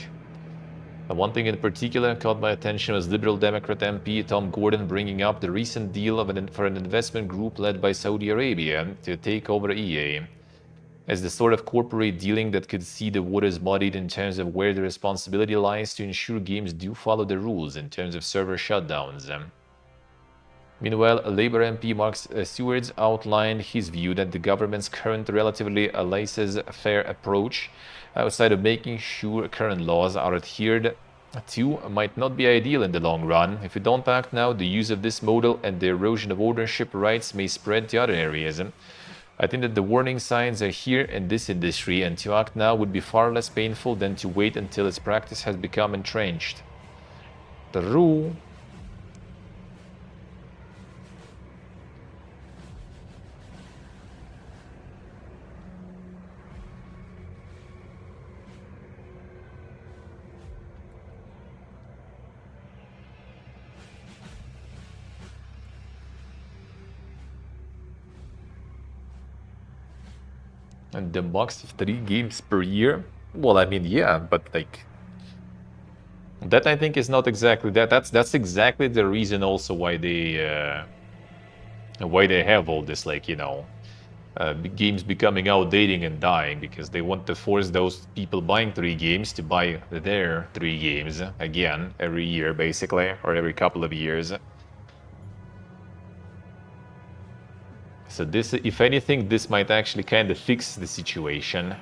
One thing in particular caught my attention was Liberal Democrat MP Tom Gordon bringing up the recent deal for an investment group led by Saudi Arabia to take over EA, as the sort of corporate dealing that could see the waters muddied in terms of where the responsibility lies to ensure games do follow the rules in terms of server shutdowns. Meanwhile, Labour MP Mark Stewards outlined his view that the government's current relatively laissez-faire approach, outside of making sure current laws are adhered to, might not be ideal in the long run. If we don't act now, the use of this model and the erosion of ownership rights may spread to other areas. I think that the warning signs are here in this industry, and to act now would be far less painful than to wait until its practice has become entrenched. The rule. And the max of 3 games per year? Well, I mean, yeah, but like that I think is not exactly that. That's exactly the reason also why they have all this, like, you know, games becoming outdated and dying, because they want to force those people buying 3 games to buy their 3 games again every year, basically, or every couple of years. So this, if anything, this might actually kind of fix the situation.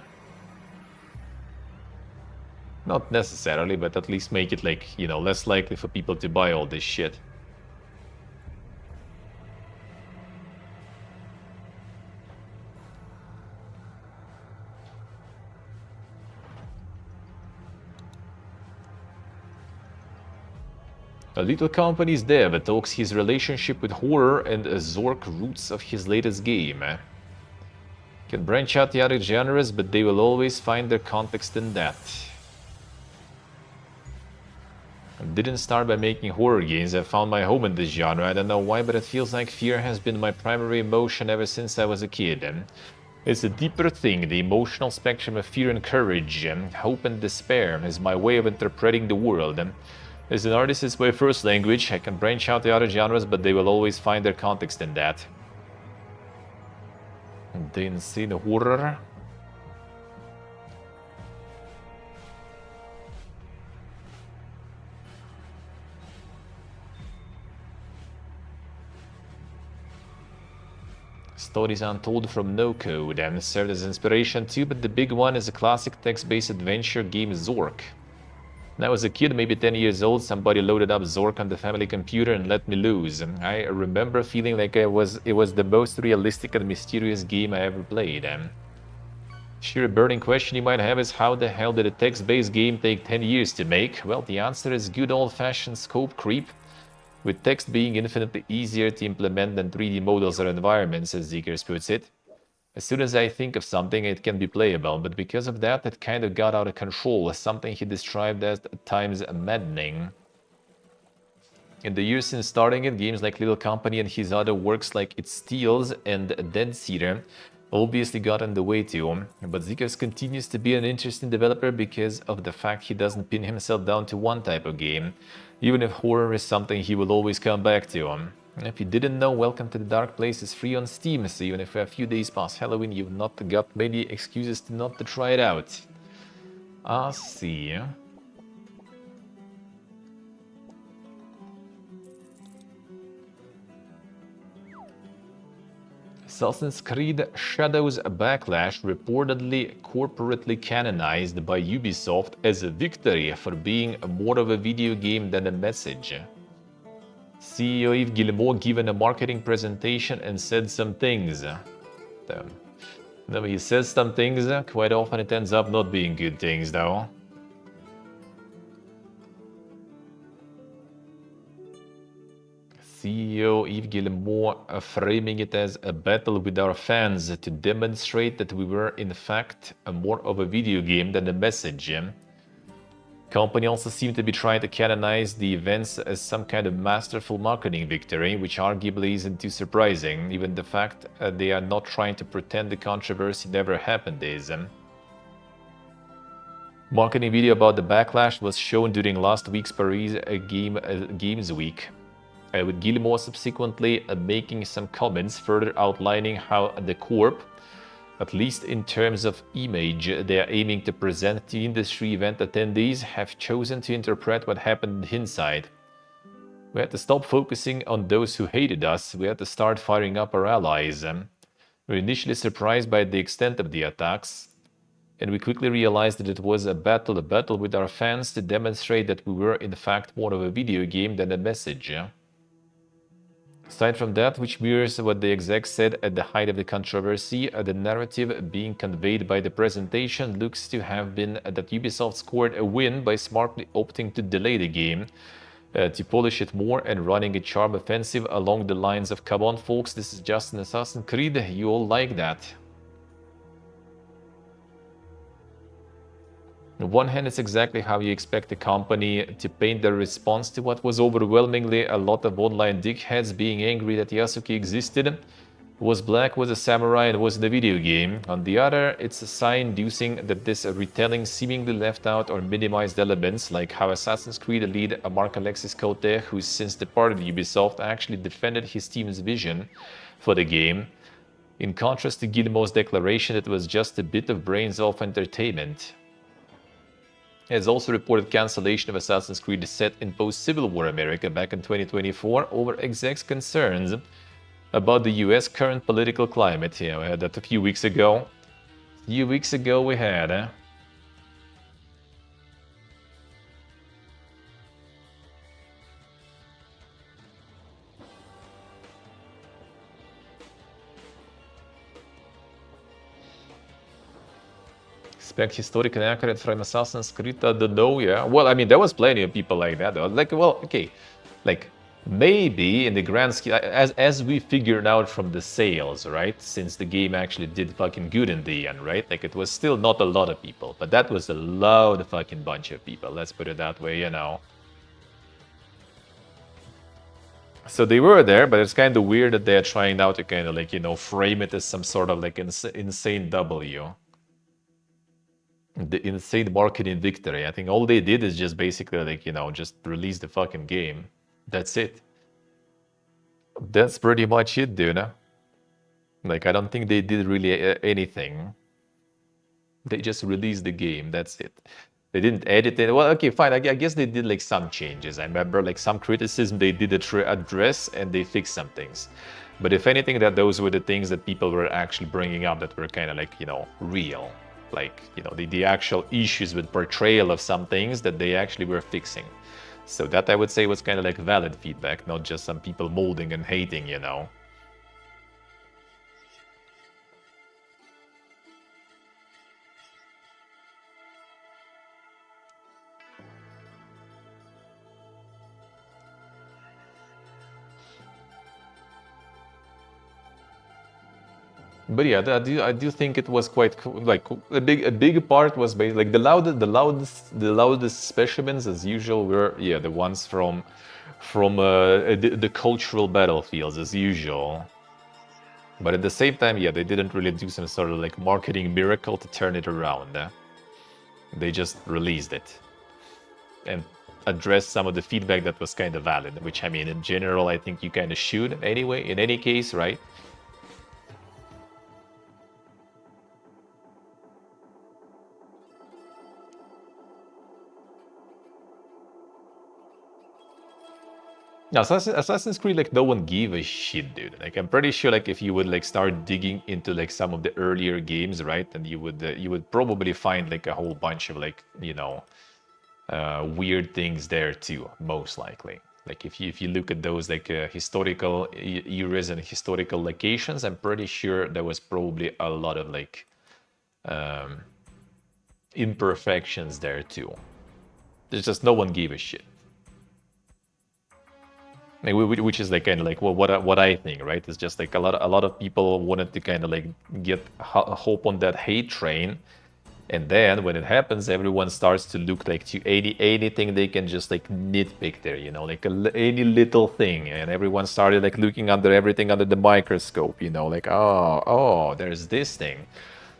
Not necessarily, but at least make it, like, you know, less likely for people to buy all this shit. A little company's dev talks his relationship with horror and Zork roots of his latest game. Can branch out the other genres, but they will always find their context in that. I didn't start by making horror games. I found my home in this genre. I don't know why, but it feels like fear has been my primary emotion ever since I was a kid. It's a deeper thing. The emotional spectrum of fear and courage, hope and despair is my way of interpreting the world. As an artist, it's my first language. I can branch out the other genres, but they will always find their context in that. The insane horror. Stories untold from no code and served as inspiration too, but the big one is a classic text-based adventure game Zork. When I was a kid, maybe 10 years old, somebody loaded up Zork on the family computer and let me loose. I remember feeling like it was the most realistic and mysterious game I ever played. Sure, a burning question you might have is, how the hell did a text-based game take 10 years to make? Well, the answer is good old-fashioned scope creep, with text being infinitely easier to implement than 3D models or environments, as Zeekers puts it. As soon as I think of something, it can be playable, but because of that, it kind of got out of control, something he described as at times maddening. In the years since starting it, games like Little Company and his other works like It Steals and Dead Cedar obviously got in the way too, but Zeekers continues to be an interesting developer because of the fact he doesn't pin himself down to one type of game, even if horror is something he will always come back to. If you didn't know, Welcome to the Dark Place is free on Steam, so even if a few days past Halloween, you've not got many excuses to not to try it out. I see. Assassin's Creed Shadows Backlash reportedly corporately canonized by Ubisoft as a victory for being more of a video game than a message. CEO Yves Guillemot given a marketing presentation and said some things. No, he says some things, quite often it ends up not being good things though. CEO Yves Guillemot framing it as a battle with our fans to demonstrate that we were in fact more of a video game than a message. Company also seemed to be trying to canonize the events as some kind of masterful marketing victory, which arguably isn't too surprising, even the fact they are not trying to pretend the controversy never happened is. Marketing video about the backlash was shown during last week's Paris Games Week, with Guillemot subsequently making some comments further outlining how the Corp, at least in terms of image they are aiming to present to industry event attendees, have chosen to interpret what happened inside. We had to stop focusing on those who hated us, we had to start firing up our allies. We were initially surprised by the extent of the attacks, and we quickly realized that it was a battle with our fans to demonstrate that we were in fact more of a video game than a message. Aside from that, which mirrors what the exec said at the height of the controversy, the narrative being conveyed by the presentation looks to have been that Ubisoft scored a win by smartly opting to delay the game, to polish it more and running a charm offensive along the lines of "Come on folks, this is just an Assassin's Creed, you all like that." On one hand, it's exactly how you expect a company to paint their response to what was overwhelmingly a lot of online dickheads being angry that Yasuke existed, was black, was a samurai, and was in a video game. On the other, it's a sign inducing that this retelling seemingly left out or minimized elements, like how Assassin's Creed lead Marc-Alexis Cote, who's since departed Ubisoft, actually defended his team's vision for the game, in contrast to Guillemot's declaration that it was just a bit of brains-off entertainment. It has also reported cancellation of Assassin's Creed set in post-Civil War America back in 2024 over execs' concerns about the US current political climate. Yeah, we had that a few weeks ago. We had. Expect historic and accurate from Assassin's Creed, I don't know, yeah. Well, I mean, there was plenty of people like that, though. Like, well, okay, like, maybe in the grand scheme, as we figured out from the sales, right? Since the game actually did fucking good in the end, right? Like, it was still not a lot of people, but that was a loud fucking bunch of people, let's put it that way, you know. So they were there, but it's kind of weird that they're trying now to kind of like, you know, frame it as some sort of like insane W. The insane marketing victory. I think all they did is just basically like, you know, just release the fucking game. That's it. That's pretty much it, dude. Like, I don't think they did really anything. They just released the game. That's it. They didn't edit it. Well, okay, fine. I guess they did like some changes. I remember like some criticism they did address and they fixed some things. But if anything, that those were the things that people were actually bringing up that were kind of like, you know, real. Like, you know, the actual issues with portrayal of some things that they actually were fixing. So that I would say was kind of like valid feedback, not just some people molding and hating, you know. But yeah, I do think it was quite cool. Like a big part was basically like the loudest specimens as usual were the ones from the cultural battlefields as usual. But at the same time, yeah, they didn't really do some sort of like marketing miracle to turn it around. They just released it and addressed some of the feedback that was kind of valid. Which I mean, in general, I think you kind of should anyway. In any case, right? No, Assassin's Creed, like, no one gave a shit, dude. Like, I'm pretty sure, like, if you would, like, start digging into, like, some of the earlier games, right, then you would probably find, like, a whole bunch of, like, you know, weird things there too, most likely. Like, if you look at those, like, historical eras and historical locations, I'm pretty sure there was probably a lot of, like, imperfections there too. There's just no one gave a shit. Like, which is like kind of like what I think, right? It's just like a lot of people wanted to kind of like get hope on that hate train, and then when it happens, everyone starts to look like to anything they can just like nitpick there, you know, like any little thing, and everyone started like looking under everything under the microscope, you know, like oh there's this thing.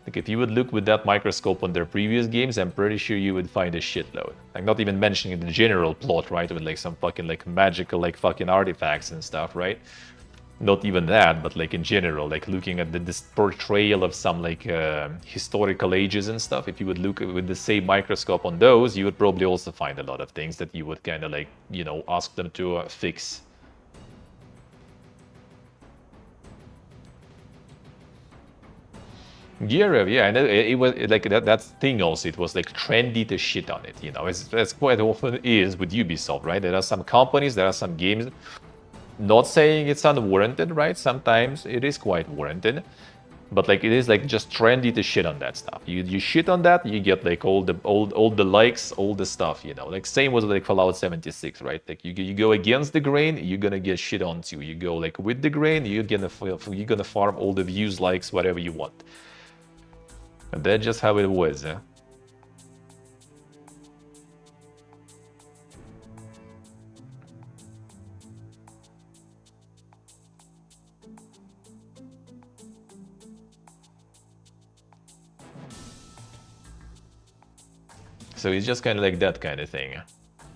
Like, if you would look with that microscope on their previous games, I'm pretty sure you would find a shitload. Like, not even mentioning the general plot, right? With like some fucking like magical like fucking artifacts and stuff, right? Not even that, but like in general, like looking at this portrayal of some like historical ages and stuff. If you would look with the same microscope on those, you would probably also find a lot of things that you would kind of like, you know, ask them to fix. Yeah, and it was like that thing also. It was like trendy to shit on it, you know, as quite often is with Ubisoft, right? There are some companies, there are some games. Not saying it's unwarranted, right? Sometimes it is quite warranted, but like it is like just trendy to shit on that stuff. You shit on that, you get like all the likes, all the stuff, you know. Like same was like Fallout 76, right? Like you go against the grain, you're gonna get shit on too. You go like with the grain, you're gonna farm all the views, likes, whatever you want. And that's just how it was. So it's just kind of like that kind of thing.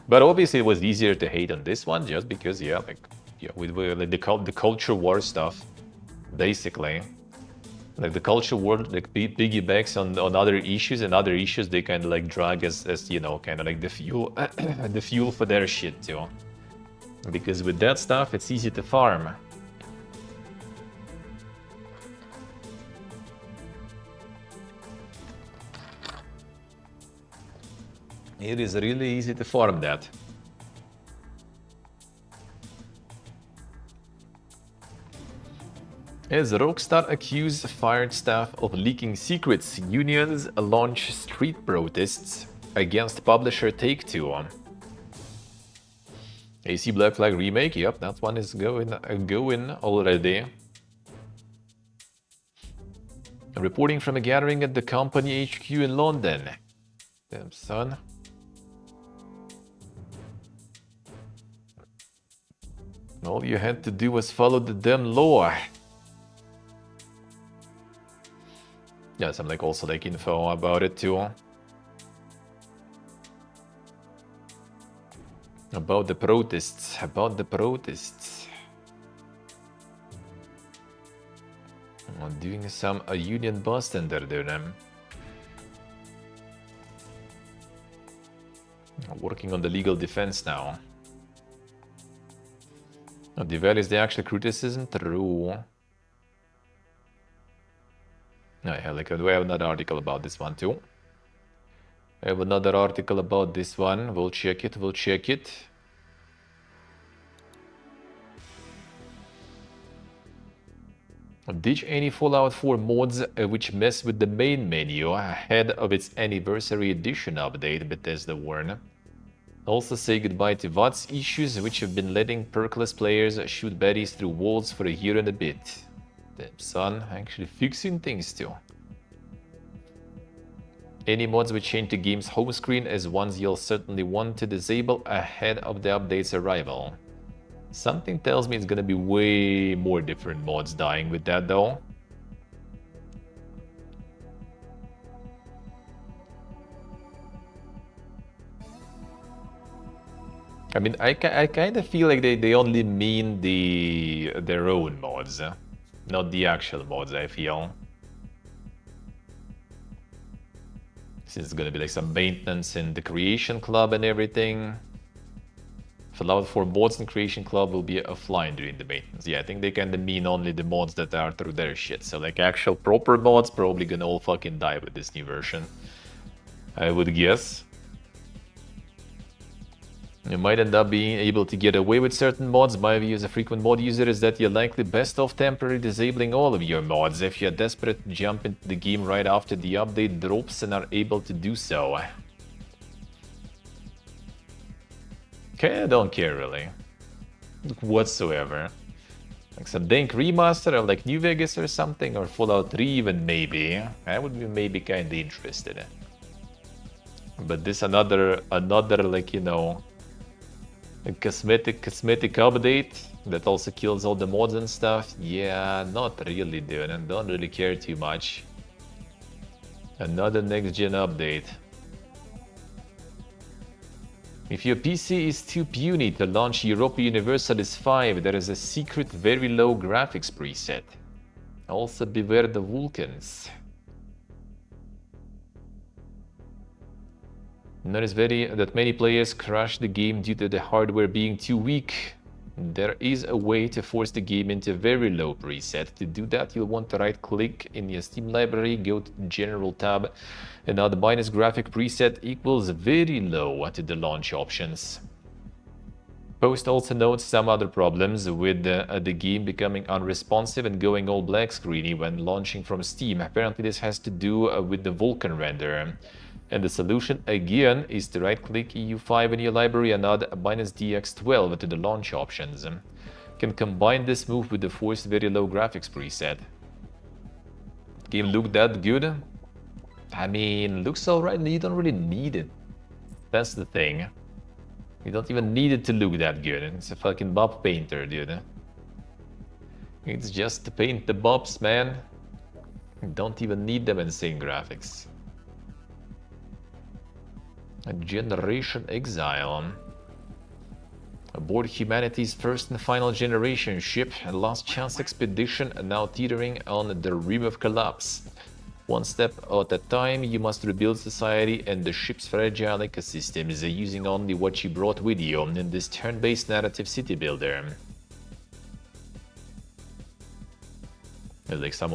But obviously it was easier to hate on this one just because, yeah, like, yeah, with like the culture war stuff, basically. Like the culture war like piggybacks on other issues, and other issues they kind of like drag as you know, kind of like the fuel the fuel for their shit too. Because with that stuff it's easy to farm. It is really easy to farm that. As Rockstar accused fired staff of leaking secrets, unions launch street protests against publisher Take-Two. AC Black Flag remake, yep, that one is going already. Reporting from a gathering at the company HQ in London. Damn son. All you had to do was follow the damn law. Yeah, some like also like info about it too. About the protests. I'm doing some union bust under them. Working on the legal defense now. Devalues the actual criticism? True. Yeah, like I have another article about this one too. I have another article about this one. We'll check it. Ditch any Fallout 4 mods which mess with the main menu ahead of its anniversary edition update, Bethesda warned. Also say goodbye to VOD's issues, which have been letting perkless players shoot baddies through walls for a year and a bit. Damn son, actually fixing things too. Any mods which change the game's home screen as ones you'll certainly want to disable ahead of the update's arrival. Something tells me it's gonna be way more different mods dying with that though. I mean, I kind of feel like they only mean their own mods, not the actual mods, I feel. Since it's gonna be like some maintenance in the Creation Club and everything. Allowed for mods in Creation Club will be offline during the maintenance. Yeah, I think they kinda mean only the mods that are through their shit. So like actual proper mods probably gonna all fucking die with this new version, I would guess. You might end up being able to get away with certain mods. My view as a frequent mod user is that you're likely best off temporarily disabling all of your mods if you're desperate to jump into the game right after the update drops and are able to do so. Okay, I don't care really. Whatsoever. Like some dank remaster or like New Vegas or something, or Fallout 3 even maybe. I would be maybe kinda interested. But this another like, you know, a cosmetic update that also kills all the mods and stuff. Yeah, not really, dude. I don't really care too much. Another next-gen update. If your PC is too puny to launch Europa Universalis 5, there is a secret very low graphics preset. Also beware the Vulcans. Notice that many players crash the game due to the hardware being too weak. There is a way to force the game into a very low preset. To do that, you'll want to right-click in your Steam library, go to the General tab, and now the minus graphic preset equals very low to the launch options. Post also notes some other problems with the game becoming unresponsive and going all black screeny when launching from Steam. Apparently this has to do with the Vulkan render. And the solution again is to right-click EU5 in your library and add -DX12 to the launch options. Can combine this move with the forced very low graphics preset. Game look that good? I mean, looks alright, you don't really need it. That's the thing. You don't even need it to look that good. It's a fucking Bob painter, dude. It's just to paint the Bobs, man. You don't even need them insane graphics. A Generation Exile. Aboard humanity's first and final generation ship, a last chance expedition now teetering on the rim of collapse. One step at a time, you must rebuild society and the ship's fragile ecosystems using only what you brought with you in this turn-based narrative city builder. There's like some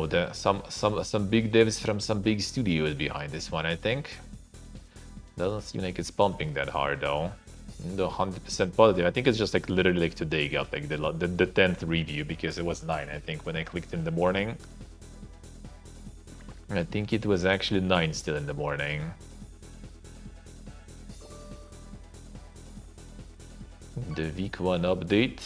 big devs from some big studios behind this one, I think. Doesn't seem like it's pumping that hard though. The 100% positive. I think it's just like literally like today got like the 10th review because it was 9 I think when I clicked in the morning. I think it was actually 9 still in the morning. The week 1 update.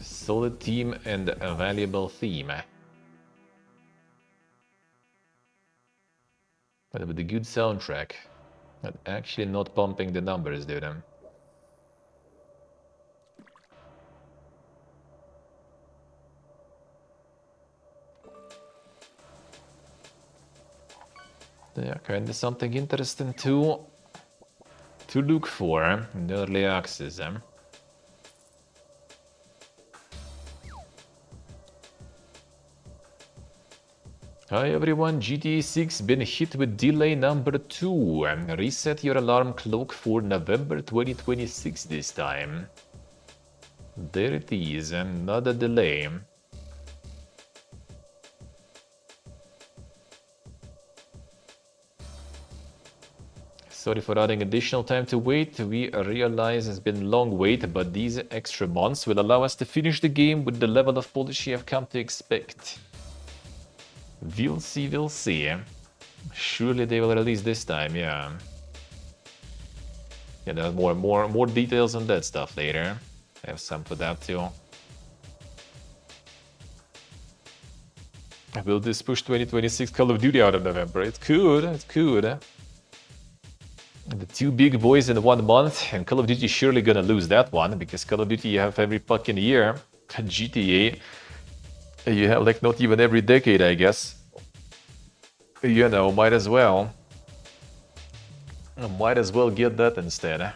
Solid team and a valuable theme. But with a good soundtrack. But actually not pumping the numbers, dude. Yeah, kinda something interesting to look for in early access. Hi everyone, GTA 6 been hit with delay number 2. Reset your alarm clock for November 2026 this time. There it is, another delay. Sorry for adding additional time to wait. We realize it's been a long wait, but these extra months will allow us to finish the game with the level of polish I've come to expect. We'll see, we'll see. Surely they will release this time, yeah. Yeah, there's more details on that stuff later. I have some for that too. Will this push 2026 Call of Duty out of November? It could, it could. The two big boys in 1 month, and Call of Duty surely gonna lose that one, because Call of Duty you have every fucking year. GTA, you have like not even every decade, I guess. You know, might as well. Might as well get that instead.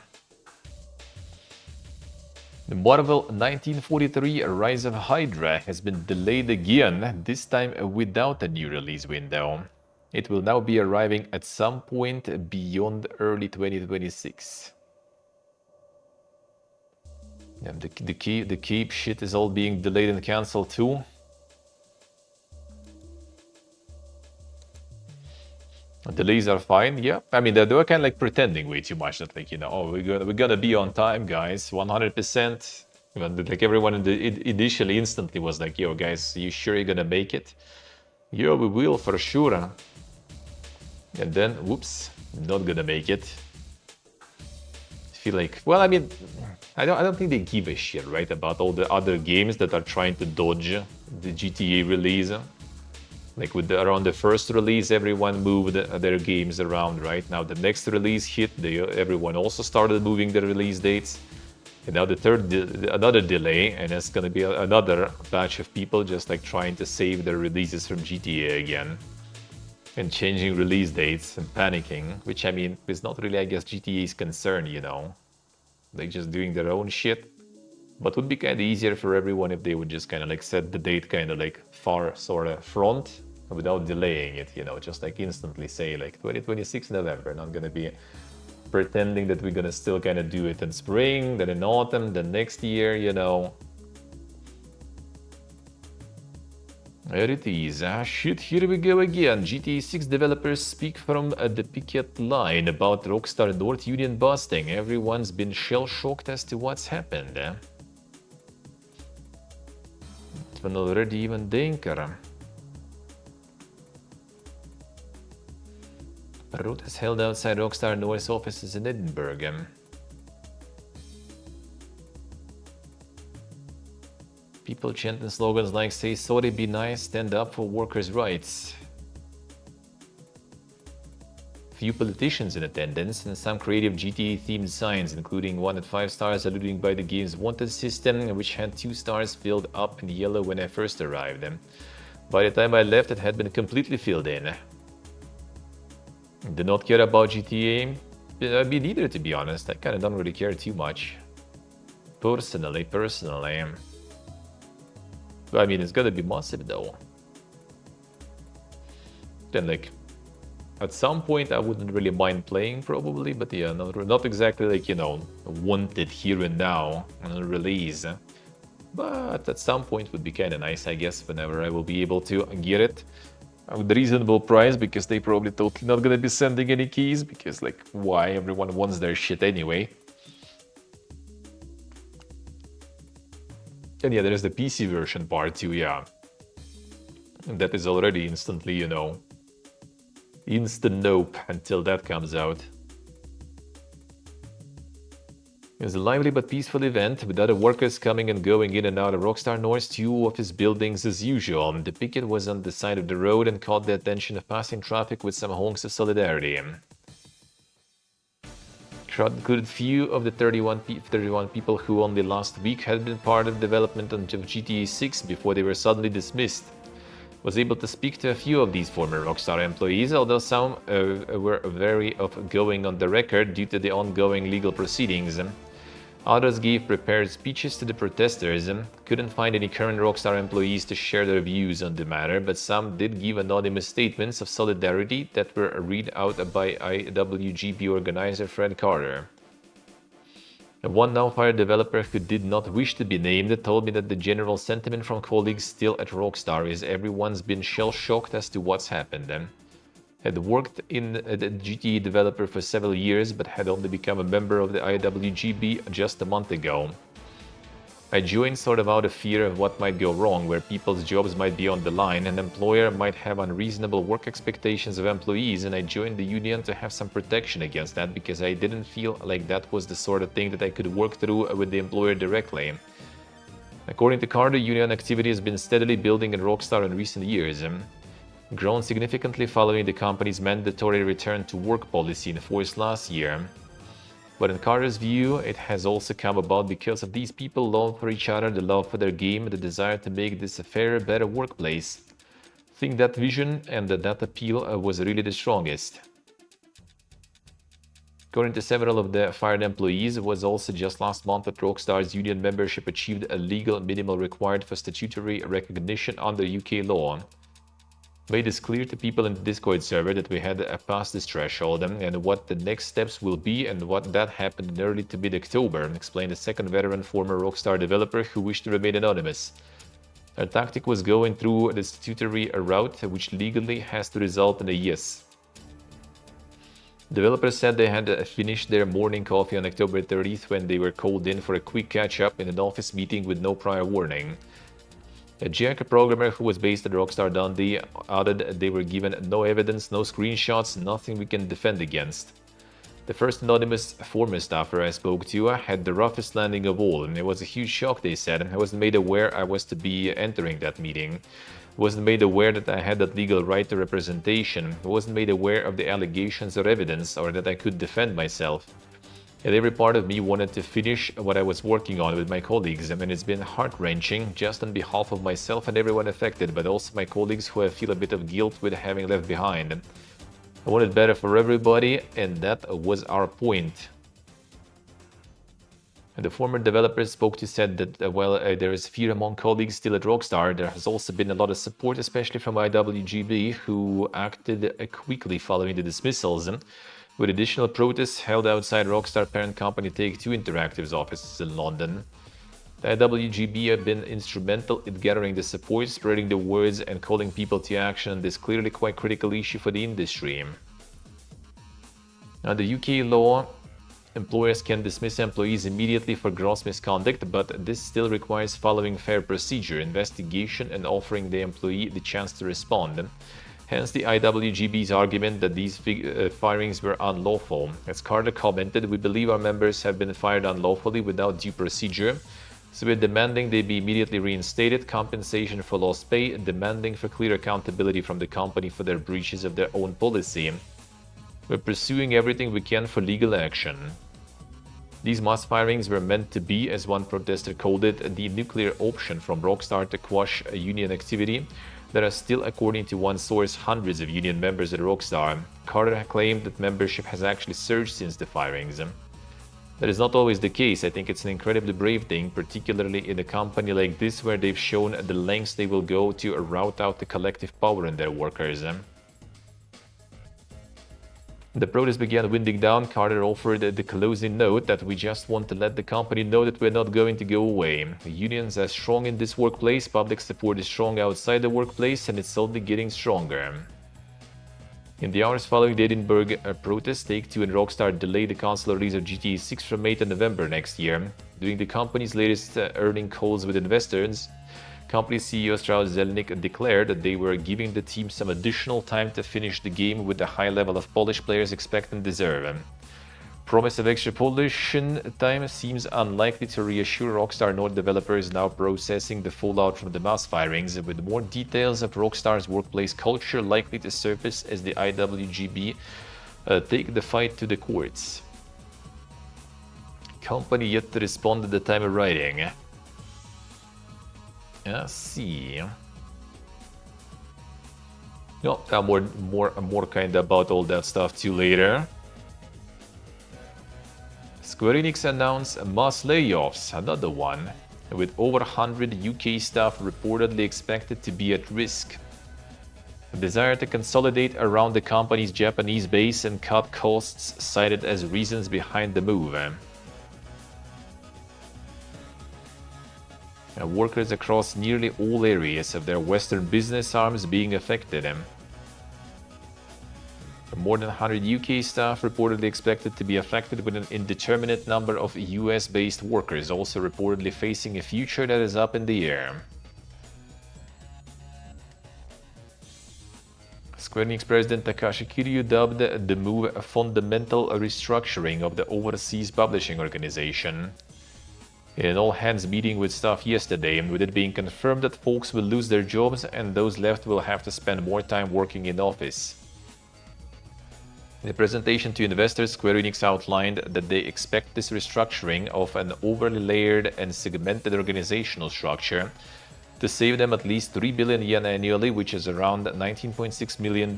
The Marvel 1943 Rise of Hydra has been delayed again, this time without a new release window. It will now be arriving at some point beyond early 2026. Yeah, the keep shit is all being delayed and cancelled too. Delays are fine, yeah. I mean, they were kind of like pretending way too much. That like, you know, oh, we're gonna be on time, guys, 100%. Like everyone initially instantly was like, yo, guys, you sure you're gonna make it? Yeah, we will for sure. And then, whoops, not gonna make it. I feel like, well, I mean, I don't think they give a shit, right, about all the other games that are trying to dodge the GTA release. Like around the first release, everyone moved their games around, right? Now the next release hit, everyone also started moving their release dates. And now the third, another delay, and it's gonna be another batch of people just like trying to save their releases from GTA again. And changing release dates and panicking, which I mean, is not really, I guess, GTA's concern, you know? They're just doing their own shit. But would be kind of easier for everyone if they would just kind of like set the date kind of like far sort of front without delaying it, you know, just like instantly say like 2026 November, not gonna be pretending that we're gonna still kind of do it in spring, then in autumn, then next year, you know. There it is. Ah, shit, here we go again. GTA 6 developers speak from the picket line about Rockstar North Union busting. Everyone's been shell-shocked as to what's happened. Van already even denker. Road is held outside Rockstar North's offices in Edinburgh. People chanting slogans like "Say sorry, be nice, stand up for workers' rights." Few politicians in attendance and some creative GTA-themed signs, including one at 5 stars alluding by the game's wanted system, which had 2 stars filled up in yellow when I first arrived. By the time I left, it had been completely filled in. Did not care about GTA. Me neither, to be honest. I kind of don't really care too much. Personally. I mean, it's gonna be massive though. Then like, at some point I wouldn't really mind playing probably, but yeah, not exactly like, you know, wanted here and now on release. But at some point would be kind of nice, I guess, whenever I will be able to get it. With a reasonable price, because they probably totally not gonna be sending any keys, because like, why? Everyone wants their shit anyway. And yeah, there's the PC version part too, yeah. And that is already instantly, you know, instant nope until that comes out. It was a lively but peaceful event, with other workers coming and going in and out of Rockstar North's 2 office buildings as usual. The picket was on the side of the road and caught the attention of passing traffic with some honks of solidarity. Crowd included few of the 31 people who only last week had been part of the development of GTA 6 before they were suddenly dismissed. Was able to speak to a few of these former Rockstar employees, although some were wary of going on the record due to the ongoing legal proceedings. Others gave prepared speeches to the protesters. Couldn't find any current Rockstar employees to share their views on the matter, but some did give anonymous statements of solidarity that were read out by IWGP organizer Fred Carter. One now-fired developer who did not wish to be named told me that the general sentiment from colleagues still at Rockstar is everyone's been shell-shocked as to what's happened. Had worked in a GTA developer for several years, but had only become a member of the IWGB just a month ago. I joined sort of out of fear of what might go wrong, where people's jobs might be on the line, an employer might have unreasonable work expectations of employees, and I joined the union to have some protection against that because I didn't feel like that was the sort of thing that I could work through with the employer directly. According to Carter, union activity has been steadily building in Rockstar in recent years. Grown significantly following the company's mandatory return to work policy enforced last year. But in Carter's view, it has also come about because of these people's love for each other, the love for their game, and the desire to make this a fairer, better workplace. I think that vision and that appeal was really the strongest. According to several of the fired employees, it was also just last month that Rockstar's union membership achieved a legal minimum required for statutory recognition under UK law. Made this clear to people in the Discord server that we had passed this threshold and what the next steps will be and what that happened in early to mid-October, explained a second veteran former Rockstar developer who wished to remain anonymous. Our tactic was going through the statutory route, which legally has to result in a yes. Developers said they had finished their morning coffee on October 30th when they were called in for a quick catch-up in an office meeting with no prior warning. A Jack programmer who was based at Rockstar Dundee added they were given no evidence, no screenshots, nothing we can defend against. The first anonymous former staffer I spoke to had the roughest landing of all, and it was a huge shock, they said. I wasn't made aware I was to be entering that meeting. I wasn't made aware that I had that legal right to representation. I wasn't made aware of the allegations or evidence, or that I could defend myself. And every part of me wanted to finish what I was working on with my colleagues. I mean, it's been heart-wrenching, just on behalf of myself and everyone affected, but also my colleagues who I feel a bit of guilt with having left behind. I wanted better for everybody, and that was our point. And the former developers spoke to said that while there is fear among colleagues still at Rockstar, there has also been a lot of support, especially from IWGB, who acted quickly following the dismissals, with additional protests held outside Rockstar parent company Take-Two Interactive's offices in London. The IWGB have been instrumental in gathering the support, spreading the words, and calling people to action on this clearly quite critical issue for the industry. Under UK law, employers can dismiss employees immediately for gross misconduct, but this still requires following fair procedure, investigation, and offering the employee the chance to respond. Hence the IWGB's argument that these firings were unlawful. As Carter commented, we believe our members have been fired unlawfully without due procedure, so we're demanding they be immediately reinstated, compensation for lost pay, and demanding for clear accountability from the company for their breaches of their own policy. We're pursuing everything we can for legal action. These mass firings were meant to be, as one protester called it, the nuclear option from Rockstar to quash union activity. There are still, according to one source, hundreds of union members at Rockstar. Carter claimed that membership has actually surged since the firings. That is not always the case. I think it's an incredibly brave thing, particularly in a company like this where they've shown the lengths they will go to rout out the collective power in their workers. The protest began winding down. Carter offered the closing note that we just want to let the company know that we're not going to go away. The unions are strong in this workplace, public support is strong outside the workplace, and it's only getting stronger. In the hours following the Edinburgh protest, Take-Two and Rockstar delayed the console release of GTA 6 from May to November next year. During the company's latest earnings calls with investors, company CEO Strauss Zelnick declared that they were giving the team some additional time to finish the game with the high level of polish players expect and deserve. Promise of extra polishing time seems unlikely to reassure Rockstar nor developers now processing the fallout from the mass firings, with more details of Rockstar's workplace culture likely to surface as the IWGB take the fight to the courts. Company yet to respond at the time of writing. Let's see. No, more kind of about all that stuff too later. Square Enix announced mass layoffs, another one, with over 100 UK staff reportedly expected to be at risk. A desire to consolidate around the company's Japanese base and cut costs cited as reasons behind the move. Workers across nearly all areas of their Western business arms being affected. More than 100 UK staff reportedly expected to be affected, with an indeterminate number of US-based workers also reportedly facing a future that is up in the air. Square Enix President Takashi Kiryu dubbed the move a fundamental restructuring of the overseas publishing organization. In an all-hands meeting with staff yesterday, with it being confirmed that folks will lose their jobs and those left will have to spend more time working in office. In a presentation to investors, Square Enix outlined that they expect this restructuring of an overly layered and segmented organizational structure to save them at least 3 billion yen annually, which is around $19.6 million.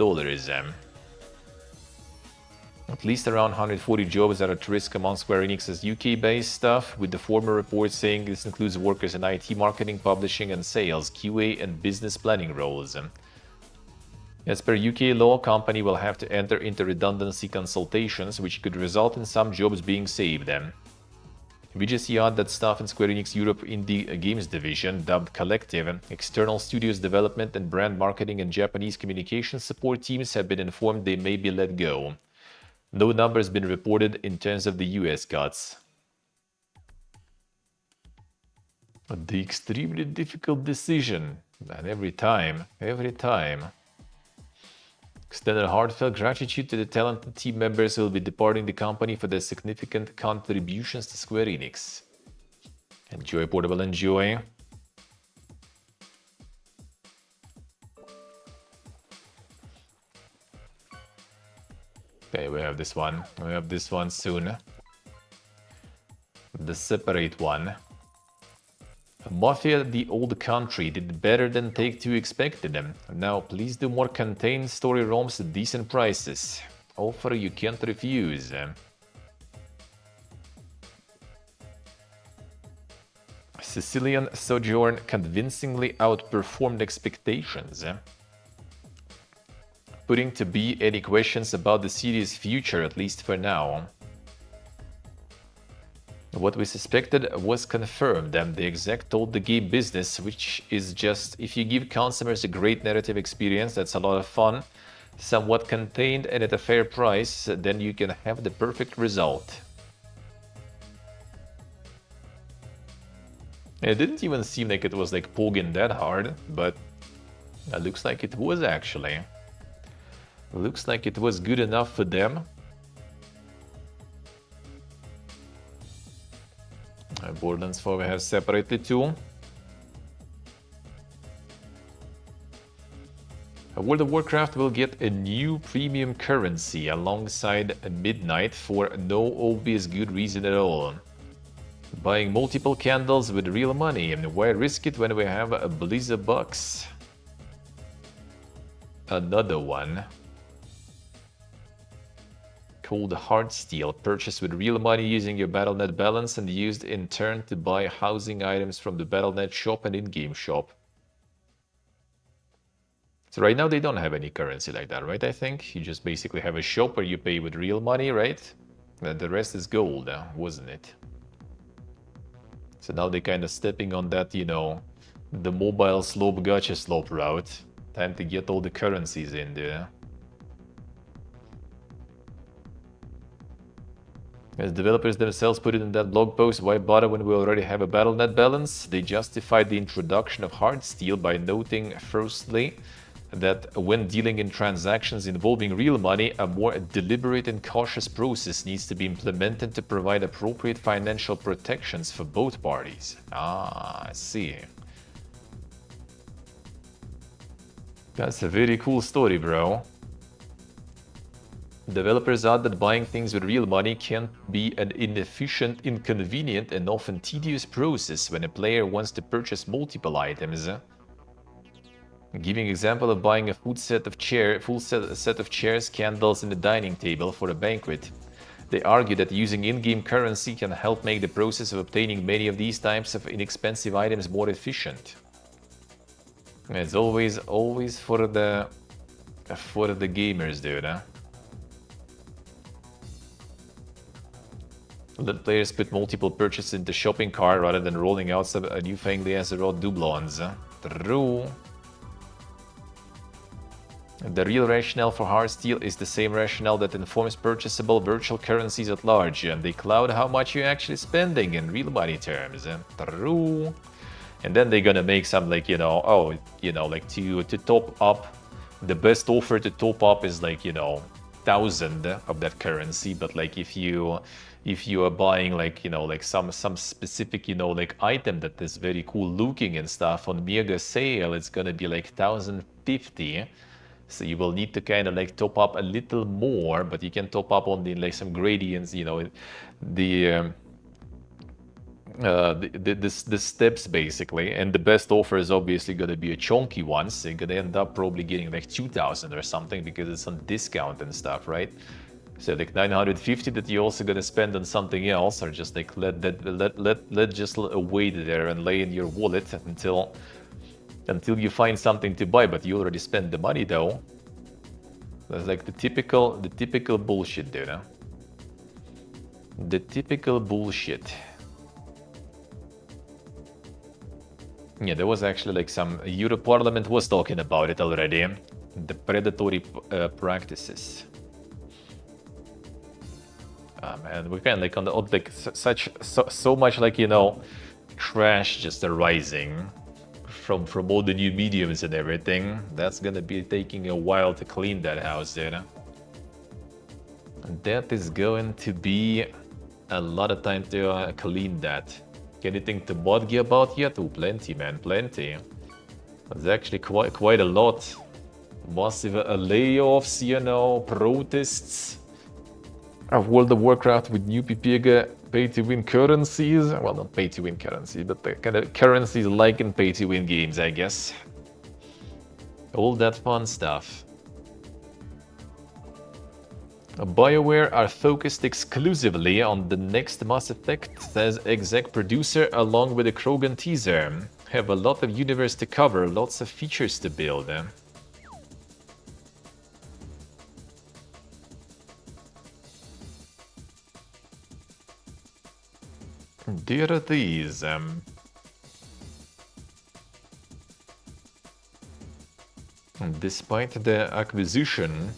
At least around 140 jobs are at risk among Square Enix's UK-based staff, with the former report saying this includes workers in IT, marketing, publishing and sales, QA and business planning roles. As per UK law, company will have to enter into redundancy consultations, which could result in some jobs being saved. We just heard that staff in Square Enix Europe Indie Games Division, dubbed Collective, external studios development and brand marketing and Japanese communication support teams have been informed they may be let go. No number has been reported in terms of the US cuts. The extremely difficult decision, and every time. Extended heartfelt gratitude to the talented team members who will be departing the company for their significant contributions to Square Enix. Enjoy, Portable, enjoy. Okay, we have this one. We have this one soon. The separate one. Mafia The Old Country did better than Take-Two expected them. Now please do more contained story ROMs at decent prices. Offer you can't refuse. Sicilian Sojourn convincingly outperformed expectations. Putting to be any questions about the series' future, at least for now. What we suspected was confirmed, and the exec told the game business, which is just, if you give consumers a great narrative experience that's a lot of fun, somewhat contained and at a fair price, then you can have the perfect result. It didn't even seem like it was like pogging that hard, but it looks like it was actually. Looks like it was good enough for them. Borderlands 4 we have separately too. World of Warcraft will get a new premium currency alongside Midnight for no obvious good reason at all. Buying multiple candles with real money, and why risk it when we have a Blizzard bucks? Another one. Called Heartsteel, purchased with real money using your Battle.net balance and used in turn to buy housing items from the Battle.net shop and in-game shop. So right now they don't have any currency like that, right? I think you just basically have a shop where you pay with real money, right? And the rest is gold, wasn't it? So now they're kind of stepping on that, you know, the mobile slope gacha slope route. Time to get all the currencies in there. As developers themselves put it in that blog post, why bother when we already have a Battle.net balance? They justified the introduction of Heartsteel by noting, firstly, that when dealing in transactions involving real money, a more deliberate and cautious process needs to be implemented to provide appropriate financial protections for both parties. Ah, I see. That's a very cool story, bro. Developers add that buying things with real money can be an inefficient, inconvenient, and often tedious process when a player wants to purchase multiple items. Giving example of buying a full set of chairs, candles, and a dining table for a banquet. They argue that using in-game currency can help make the process of obtaining many of these types of inexpensive items more efficient. It's always for the gamers, dude, huh? Let players put multiple purchases in the shopping cart rather than rolling out some newfangled Azeroth doublons. True. The real rationale for Heartsteel is the same rationale that informs purchasable virtual currencies at large, and they cloud how much you're actually spending in real money terms. True. And then they're gonna make some, like, you know, oh, you know, like to top up, the best offer to top up is like, you know, 1,000 of that currency, but like if you are buying, like, you know, like some specific, you know, like item that is very cool looking and stuff on mega sale, it's gonna be like 1,050. So you will need to kind of like top up a little more, but you can top up on the like some gradients, you know, the steps basically. And the best offer is obviously going to be a chunky one, so you're going to end up probably getting like 2,000 or something because it's on discount and stuff, right? So like 950 that you're also going to spend on something else, or just like let just wait there and lay in your wallet until you find something to buy, but you already spent the money though. That's like the typical bullshit, dude. Huh? The typical bullshit. Yeah, there was actually like some Europe Parliament was talking about it already. The predatory practices. Man, we kind of like on the like so much like trash just arising from all the new mediums and everything. That's gonna be taking a while to clean that house, dude. And that is going to be a lot of time to clean that. Anything to bother about yet? Oh, plenty, man, plenty. There's actually quite a lot. Massive layoffs, protests of World of Warcraft with new pay-to-win currencies. Well, not pay-to-win currencies, but the kind of currencies like in pay-to-win games, I guess. All that fun stuff. BioWare are focused exclusively on the next Mass Effect, says exec producer along with the Krogan teaser. Have a lot of universe to cover, lots of features to build. There it is. Despite the acquisition,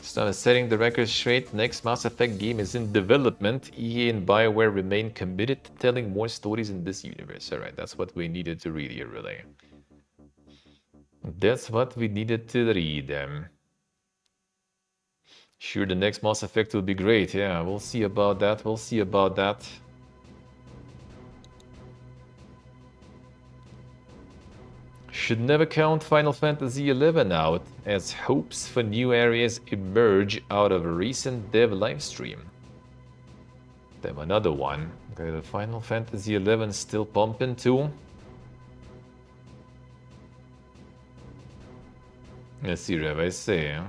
started setting the record straight. Next Mass Effect game is in development. EA and BioWare remain committed to telling more stories in this universe. Alright, that's what we needed to read here, really. That's what we needed to read. Sure, the next Mass Effect will be great. Yeah, we'll see about that. We'll see about that. Should never count Final Fantasy XI out, as hopes for new areas emerge out of a recent dev livestream. Damn, another one. Okay, the Final Fantasy XI still pumping too. Let's see, Rev, I say.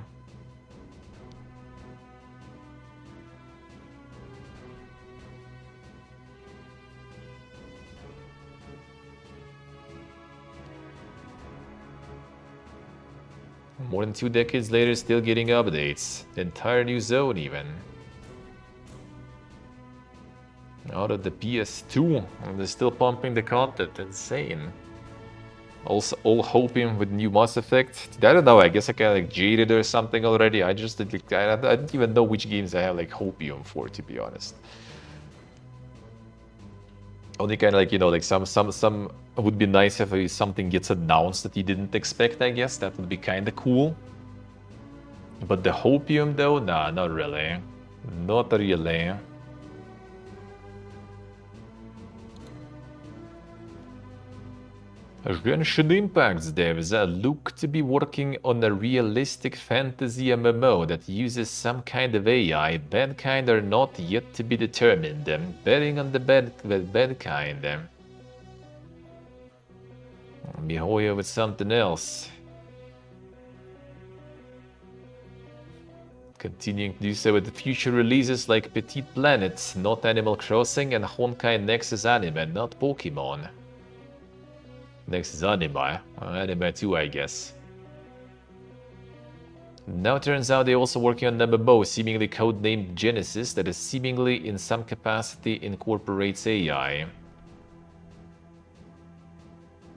More than 2 decades later, still getting updates. The entire new zone, even. Out of the PS2, and they're still pumping the content. Insane. Also, all hoping with new Mass Effect. I don't know, I guess I got like jaded or something already. I just I didn't even know which games I have like hopium for, to be honest. Only kind of like, like some would be nice if something gets announced that you didn't expect, I guess. That would be kind of cool. But the hopium though? Nah, not really. Not really. Genshin Impact's devs look to be working on a realistic fantasy MMO that uses some kind of AI, bad kind or not yet to be determined. Betting on the bad kind. Mihoyo with something else. Continuing to do so with the future releases like Petit Planet, not Animal Crossing, and Honkai Nexus Anime, not Pokemon. Next is anime. Anime too, I guess. Now it turns out they're also working on an MMO, seemingly codenamed Genesis, that is seemingly in some capacity incorporates AI.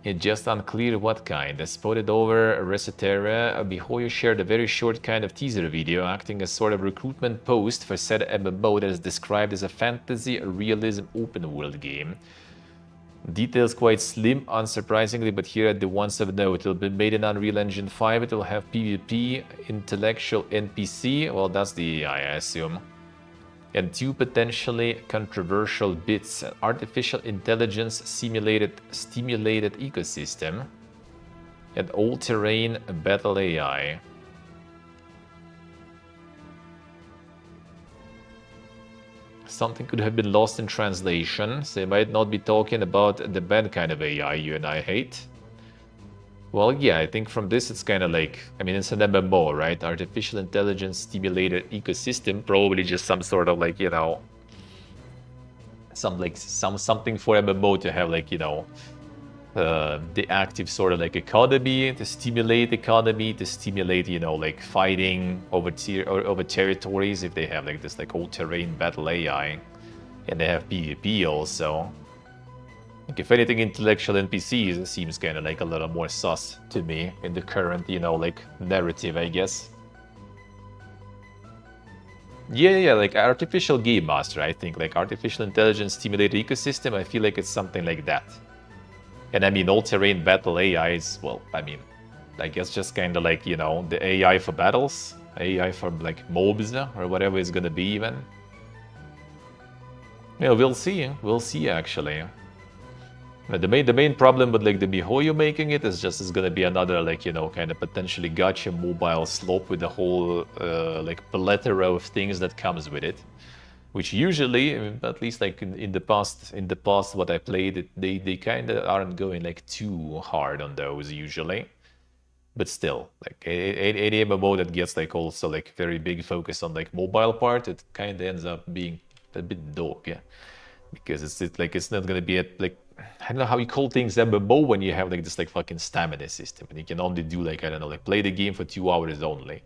It's just unclear what kind. As spotted over Resetera, Mihoyo shared a very short kind of teaser video acting as sort of recruitment post for said MMO that is described as a fantasy realism open world game. Details quite slim, unsurprisingly, but here are the ones of note. It'll be made in Unreal Engine 5, it'll have PvP, intellectual NPC, well that's the AI, I assume. And 2 potentially controversial bits, an artificial intelligence stimulated ecosystem, and all-terrain battle AI. Something could have been lost in translation, so they might not be talking about the bad kind of AI you and I hate. Well, yeah, I think from this it's kind of like, I mean, it's an MMO, right? Artificial intelligence stimulated ecosystem, probably just some sort of like, you know, something for MMO to have like, you know, the active sort of like economy, to stimulate economy, to stimulate, you know, like fighting over over territories if they have like this like all-terrain battle AI, and they have PvP also. Like if anything, intellectual NPCs seems kind of like a little more sus to me in the current, you know, like narrative, I guess. Yeah, like artificial game master, I think, like artificial intelligence stimulated ecosystem, I feel like it's something like that. And I mean, all-terrain battle AI is, well, I mean, I guess just kind of like, you know, the AI for battles, AI for like mobs or whatever it's gonna be even. Yeah, we'll see actually. The main problem with like the MiHoYo making it is just it's gonna be another like, you know, kind of potentially gacha mobile slope with the whole like plethora of things that comes with it, which usually, I mean, at least like in the past what I played, they kind of aren't going like too hard on those usually. But still, like any MMO that gets like also like very big focus on like mobile part, it kind of ends up being a bit dog, yeah. Because it's like it's not gonna be like, I don't know how you call things MMO when you have like this like fucking stamina system and you can only do like, I don't know, like play the game for 2 hours only.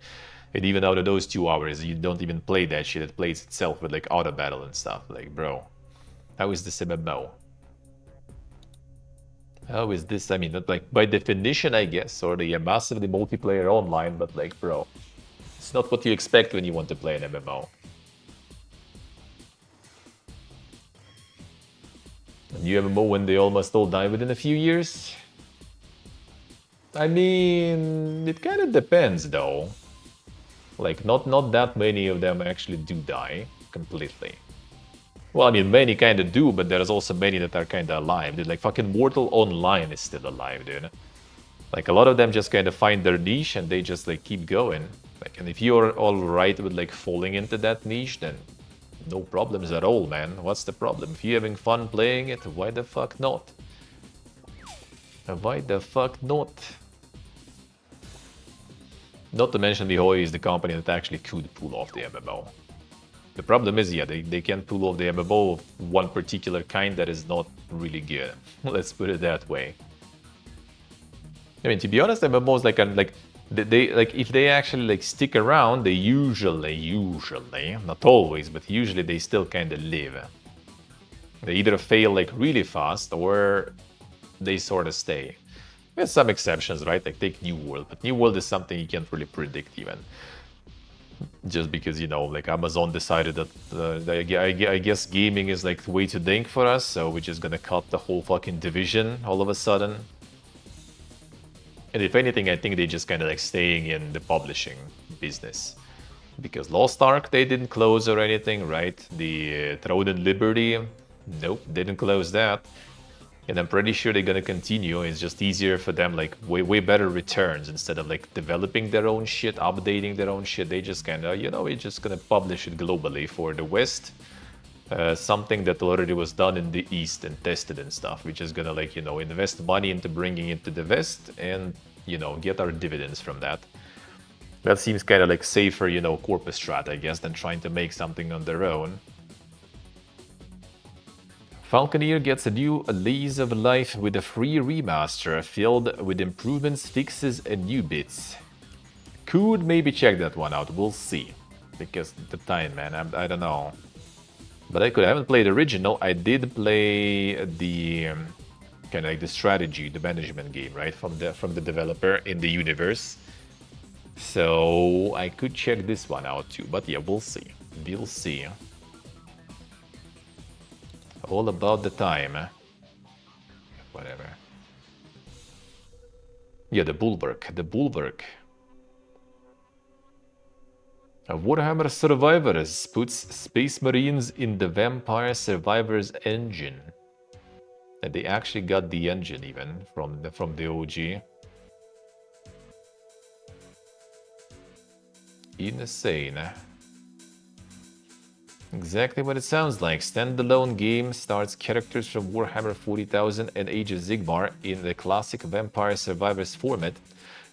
And even out of those 2 hours, you don't even play that shit. It plays itself with like auto battle and stuff. Like, bro, how is this MMO? How is this? I mean, not like by definition, I guess, or the massively multiplayer online, but like, bro, it's not what you expect when you want to play an MMO. A new MMO when they almost all die within a few years? I mean, it kind of depends though. Like, not that many of them actually do die completely. Well, I mean, many kind of do, but there's also many that are kind of alive. Dude, like, fucking Mortal Online is still alive, dude. Like, a lot of them just kind of find their niche and they just, like, keep going. Like, and if you're alright with, like, falling into that niche, then no problems at all, man. What's the problem? If you're having fun playing it, why the fuck not? Why the fuck not? Not to mention Verho is the company that actually could pull off the MMO. The problem is, yeah, they can't pull off the MMO of one particular kind that is not really good. Let's put it that way. I mean, to be honest, MMOs like they like if they actually like stick around, they usually, not always, but usually they still kind of live. They either fail like really fast or they sort of stay. There's some exceptions, right? Like take New World, but New World is something you can't really predict even. Just because, you know, like Amazon decided that I guess gaming is like way too dank for us, so we're just gonna cut the whole fucking division all of a sudden. And if anything, I think they just kind of like staying in the publishing business. Because Lost Ark, they didn't close or anything, right? The Throne and Liberty, nope, didn't close that. And I'm pretty sure they're gonna continue. It's just easier for them, like way better returns instead of like developing their own shit, updating their own shit. They just kind of, you know, we're just gonna publish it globally for the West. Something that already was done in the East and tested and stuff. We're just gonna like, you know, invest money into bringing it to the West and, you know, get our dividends from that. That seems kind of like safer, you know, corpus strat, I guess, than trying to make something on their own. Falconeer gets a new lease of life with a free remaster filled with improvements, fixes, and new bits. Could maybe check that one out, we'll see. Because the time, man, I don't know. But I haven't played the original, I did play the kind of like the strategy, the management game, right? From the developer in the universe. So I could check this one out too, but yeah, we'll see. We'll see. All about the time. Whatever. Yeah, the Bulwark. The Bulwark. Warhammer Survivors puts Space Marines in the Vampire Survivors engine. And they actually got the engine even from the OG. Insane. Exactly what it sounds like. Standalone game starts characters from Warhammer 40,000 and Age of Sigmar in the classic Vampire Survivors format,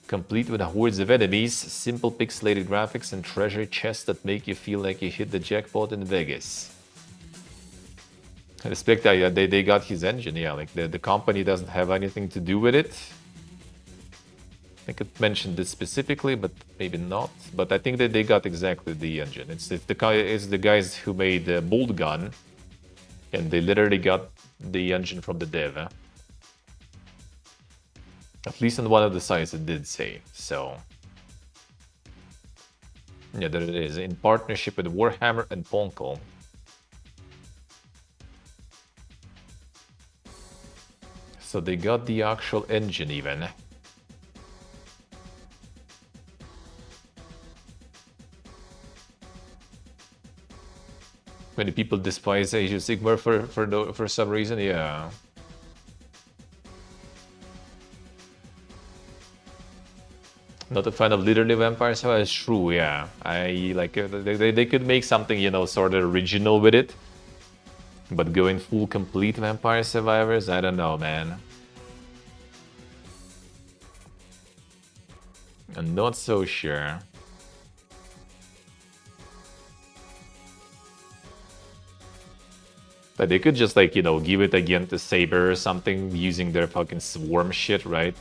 complete with hordes of enemies, simple pixelated graphics, and treasure chests that make you feel like you hit the jackpot in Vegas. I respect that, yeah, they got his engine, yeah, like the company doesn't have anything to do with it. I could mention this specifically, but maybe not. But I think that they got exactly the engine. It's the guys who made the Bolt Gun, and they literally got the engine from the dev. At least on one of the sites it did say. So yeah, there it is. In partnership with Warhammer and Ponkel. So they got the actual engine even. Many people despise Age of Sigmar for some reason, yeah. Not a fan of literally vampires, so it's true, yeah. I like they could make something, you know, sort of original with it. But going full complete Vampire Survivors, I don't know, man. I'm not so sure. But they could just, like, you know, give it again to Saber or something using their fucking swarm shit, right?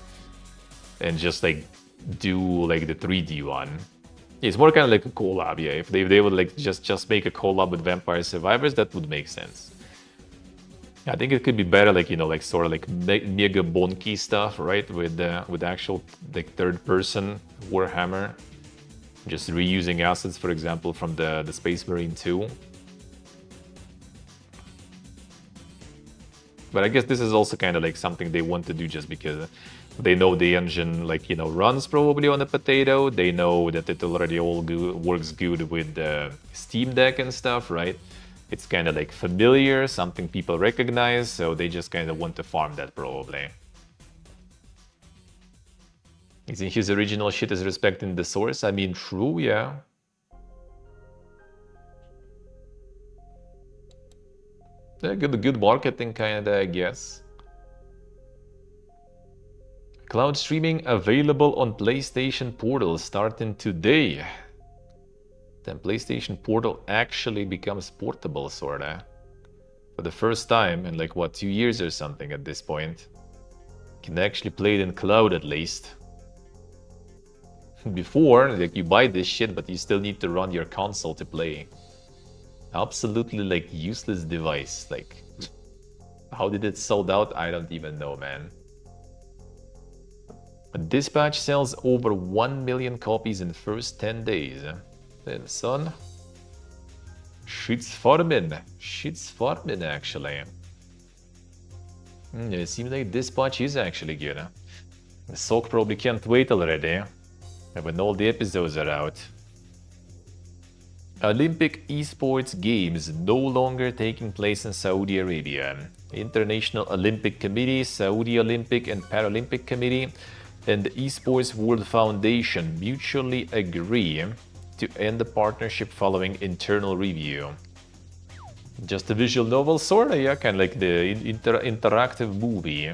And just, like, do, like, the 3D one. It's more kind of like a collab, yeah. If they would, like, just make a collab with Vampire Survivors, that would make sense. I think it could be better, like, you know, like, sort of, like, mega bonky stuff, right? With actual, like, third-person Warhammer. Just reusing assets, for example, from the Space Marine 2. But I guess this is also kind of like something they want to do just because they know the engine, like, you know, runs probably on a potato. They know that it already all works good with the Steam Deck and stuff, right? It's kind of like familiar, something people recognize, so they just kind of want to farm that probably. Isn't his original shit is respecting the source? I mean, true, yeah. Yeah, good marketing kinda, I guess. Cloud streaming available on PlayStation Portal starting today. Then PlayStation Portal actually becomes portable, sorta. For the first time in like, what, 2 years or something at this point. You can actually play it in cloud at least. Before, like, you buy this shit, but you still need to run your console to play. Absolutely, like, useless device. Like, how did it sold out? I don't even know, man. Dispatch sells over 1 million copies in the first 10 days. Then, son, shit's farming. Shit's farming, actually. It seems like Dispatch is actually good. The Sock probably can't wait already. When all the episodes are out. Olympic esports games no longer taking place in Saudi Arabia. International Olympic Committee, Saudi Olympic and Paralympic Committee, and the Esports World Foundation mutually agree to end the partnership following internal review. Just a visual novel, sorta, yeah, kind of like the interactive movie.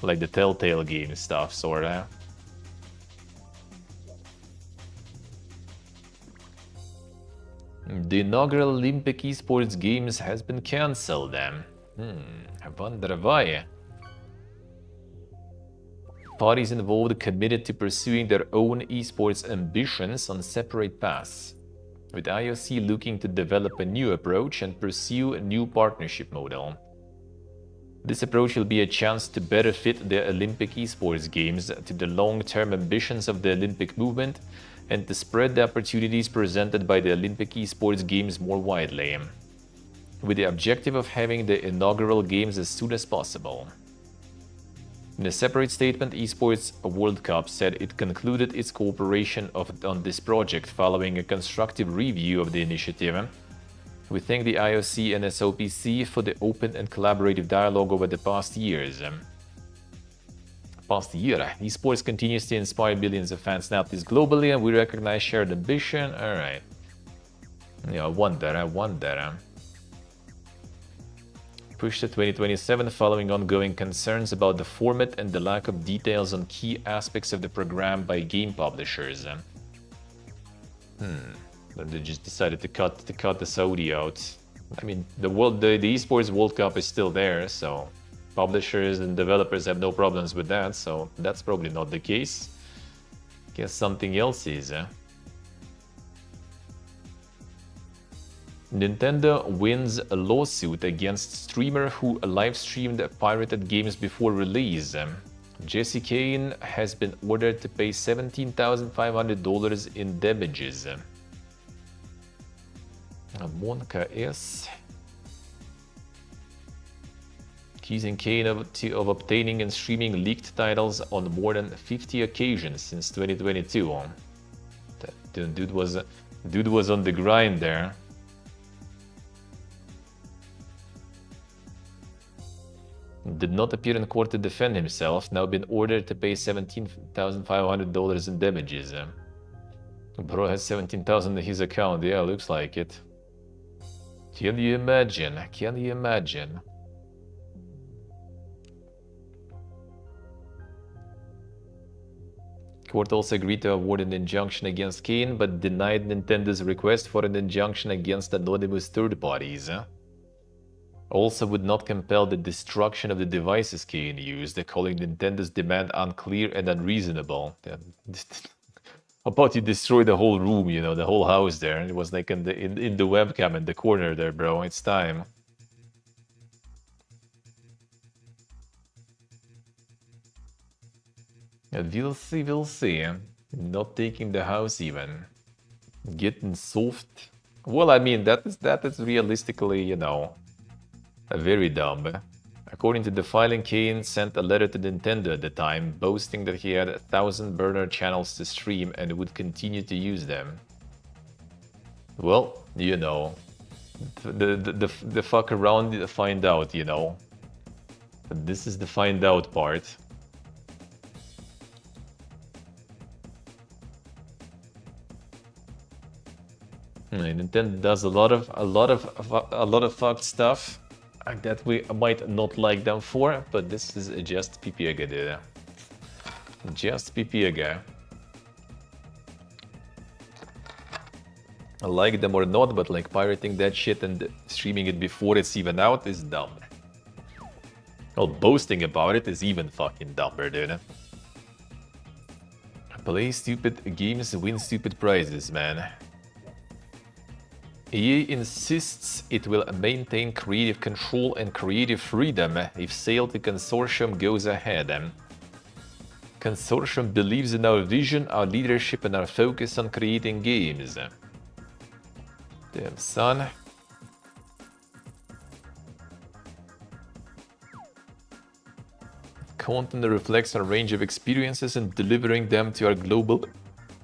Like the Telltale game stuff, sorta. The inaugural Olympic esports games has been cancelled. I wonder why. Parties involved committed to pursuing their own esports ambitions on separate paths, with IOC looking to develop a new approach and pursue a new partnership model. This approach will be a chance to better fit the Olympic esports games to the long-term ambitions of the Olympic movement and to spread the opportunities presented by the Olympic esports games more widely, with the objective of having the inaugural games as soon as possible. In a separate statement, Esports World Cup said it concluded its cooperation on this project following a constructive review of the initiative. We thank the IOC and SOPC for the open and collaborative dialogue over the past years. Esports continues to inspire billions of fans now globally, and we recognize shared ambition. Alright. Yeah, I wonder. Pushed to 2027 following ongoing concerns about the format and the lack of details on key aspects of the program by game publishers. Then they just decided to cut the Saudi out. I mean, the esports World Cup is still there, so publishers and developers have no problems with that. So that's probably not the case. Guess something else is. Nintendo wins a lawsuit against streamer who live streamed pirated games before release. Jesse Kane has been ordered to pay $17,500 in damages. Monka is accusing Kane of obtaining and streaming leaked titles on more than 50 occasions since 2022. That dude was on the grind there. Did not appear in court to defend himself, now been ordered to pay $17,500 in damages. Bro has 17,000 in his account, yeah, looks like it. Can you imagine? Can you imagine? Court also agreed to award an injunction against Kane, but denied Nintendo's request for an injunction against anonymous third parties. Also would not compel the destruction of the devices Kane used, calling Nintendo's demand unclear and unreasonable. How about you destroy the whole room, you know, the whole house there? It was like in the webcam in the corner there, bro. It's time. We'll see, we'll see. Not taking the house even. Getting soft. Well, I mean, that is realistically, you know, very dumb. According to the filing, Kane sent a letter to Nintendo at the time, boasting that he had 1,000 burner channels to stream and would continue to use them. Well, you know, the fuck around to find out, you know. This is the find out part. Nintendo does a lot of fucked stuff that we might not like them for, but this is just Pipiega, dude. Just Pipiega. I like them or not, but like pirating that shit and streaming it before it's even out is dumb. Well, boasting about it is even fucking dumber, dude. Play stupid games, win stupid prizes, man. EA insists it will maintain creative control and creative freedom if sale to Consortium goes ahead. Consortium believes in our vision, our leadership, and our focus on creating games. Damn, son. Content reflects our range of experiences and delivering them to our global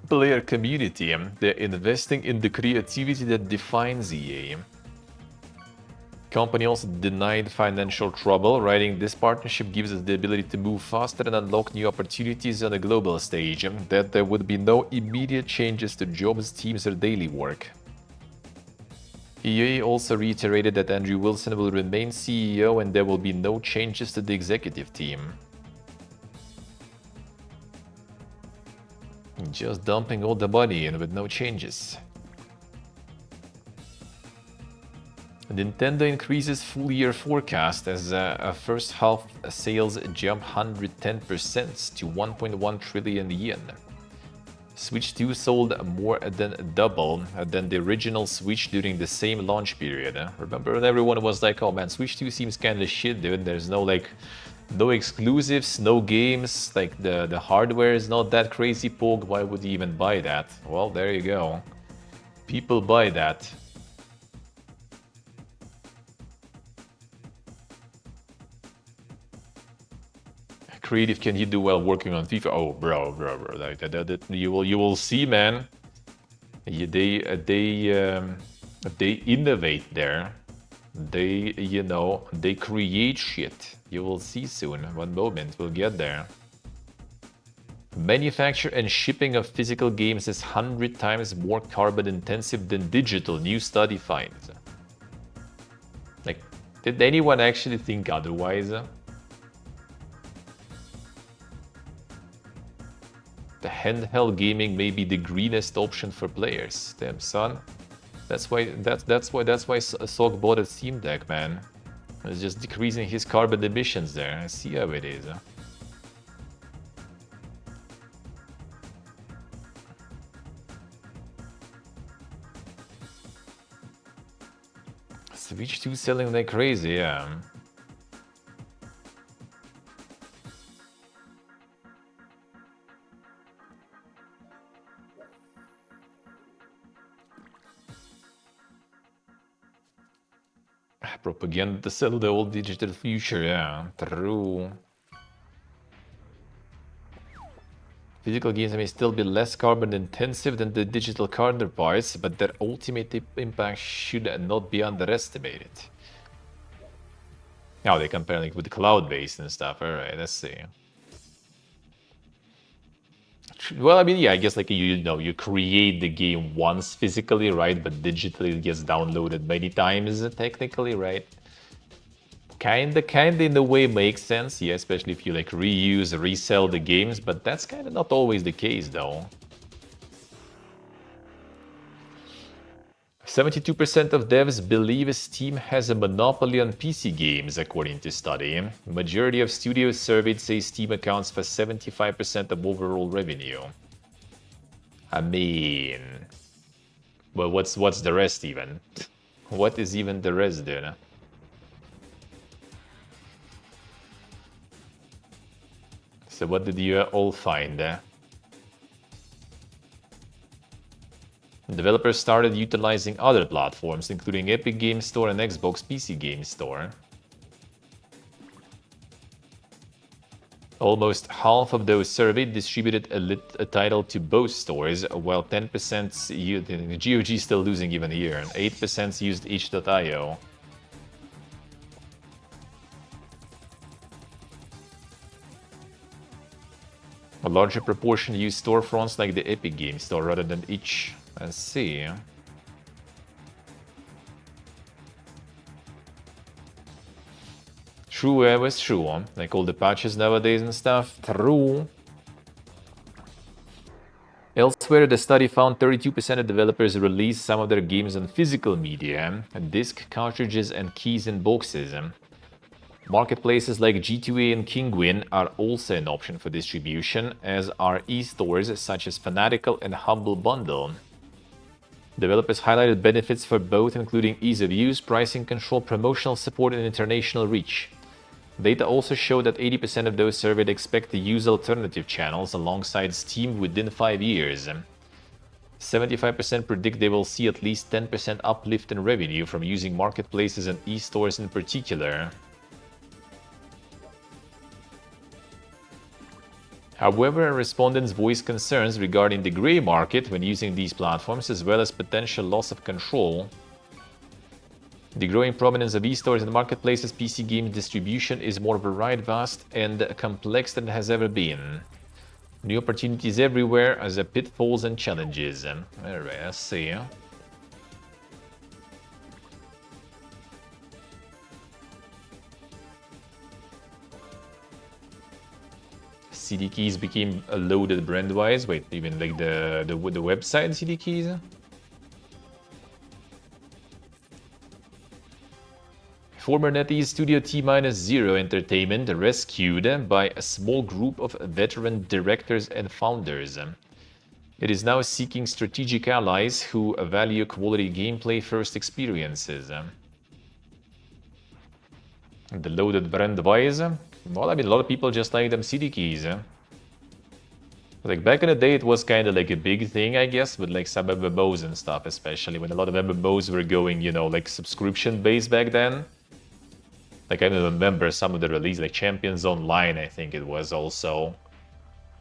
player community. They're investing in the creativity that defines EA. Company also denied financial trouble, writing, "This partnership gives us the ability to move faster and unlock new opportunities on a global stage, that there would be no immediate changes to jobs, teams, or daily work." EA also reiterated that Andrew Wilson will remain CEO and there will be no changes to the executive team. Just dumping all the money in with no changes. Nintendo increases full-year forecast as a first half sales jump 110% to 1.1 trillion yen. Switch 2 sold more than double than the original Switch during the same launch period. Remember when everyone was like, oh man, Switch 2 seems kinda shit, dude. There's no no exclusives, no games, like the hardware is not that crazy poke, why would you even buy that? Well, there you go. People buy that. Creative, can he do well working on FIFA? Oh, bro, like that you will see, man. They innovate there. They, you know, they create shit. You will see soon. One moment, we'll get there. Manufacture and shipping of physical games is 100 times more carbon intensive than digital, new study finds. Like, did anyone actually think otherwise? The handheld gaming may be the greenest option for players. Damn son. That's why Sok bought a Steam Deck, man. It's just decreasing his carbon emissions there. I see how it is. Switch 2 selling like crazy, yeah. Propaganda to sell the old digital future, yeah. True. Physical games may still be less carbon intensive than the digital counterparts, but their ultimate impact should not be underestimated. Now they compare like with cloud-based and stuff. Alright, let's see. Well, I mean, yeah, I guess like you know, you create the game once physically, right? But digitally it gets downloaded many times technically, right? Kinda in a way makes sense, yeah, especially if you like reuse, resell the games, but that's kinda not always the case though. 72% of devs believe Steam has a monopoly on PC games, according to study. Majority of studios surveyed say Steam accounts for 75% of overall revenue. I mean, well, what's the rest even? What is even the rest, dude? So what did you all find? Developers started utilizing other platforms, including Epic Game Store and Xbox PC Game Store. Almost half of those surveyed distributed a title to both stores, while 10% GOG is still losing even here, and 8% used itch.io. A larger proportion use storefronts like the Epic Game Store rather than itch. Let's see. True, it was true. Like all the patches nowadays and stuff. True. Elsewhere, the study found 32% of developers release some of their games on physical media, disc, cartridges, and keys in boxes. Marketplaces like G2A and Kinguin are also an option for distribution, as are e-stores such as Fanatical and Humble Bundle. Developers highlighted benefits for both, including ease of use, pricing control, promotional support, and international reach. Data also showed that 80% of those surveyed expect to use alternative channels alongside Steam within 5 years. 75% predict they will see at least 10% uplift in revenue from using marketplaces and e-stores in particular. However, respondents voiced concerns regarding the gray market when using these platforms, as well as potential loss of control. The growing prominence of e-stores and marketplaces PC game distribution is more varied, vast, and complex than it has ever been. New opportunities everywhere as a pitfalls and challenges. Alright, let's see. CD keys became loaded brand-wise. Wait, even like the website CD keys? Former NetEase studio T-0 Entertainment rescued by a small group of veteran directors and founders. It is now seeking strategic allies who value quality gameplay-first experiences. The loaded brand-wise? Well, I mean, a lot of people just like them CD keys. Like, back in the day, it was kind of like a big thing, I guess, with like some MMOs and stuff, especially when a lot of MMOs were going, you know, like subscription-based back then. Like, I remember some of the release, like Champions Online, I think it was also.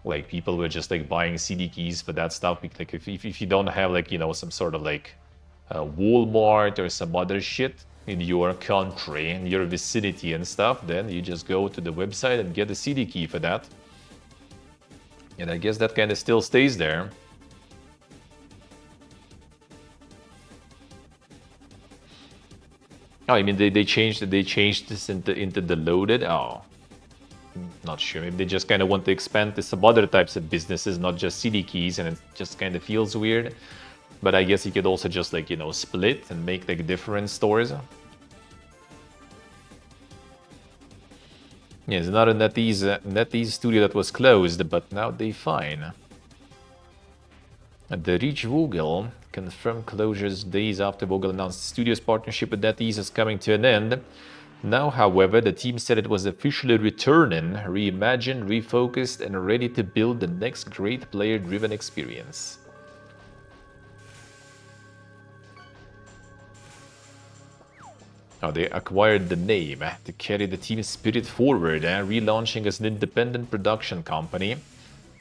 Like, people were just like buying CD keys for that stuff. Like, if you don't have like, you know, some sort of like Walmart or some other shit in your country, in your vicinity and stuff, then you just go to the website and get a CD key for that. And I guess that kind of still stays there. Oh, I mean they changed this into the loaded. Oh, not sure. Maybe they just kind of want to expand to some other types of businesses, not just CD keys, and it just kind of feels weird. But I guess you could also just like, you know, split and make like different stores. Yeah, it's not a NetEase studio that was closed, but now they fine. The Reach Vogel confirmed closures days after Vogel announced the studio's partnership with NetEase is coming to an end. Now, however, the team said it was officially returning, reimagined, refocused, and ready to build the next great player-driven experience. Oh, they acquired the name to carry the team's spirit forward, relaunching as an independent production company.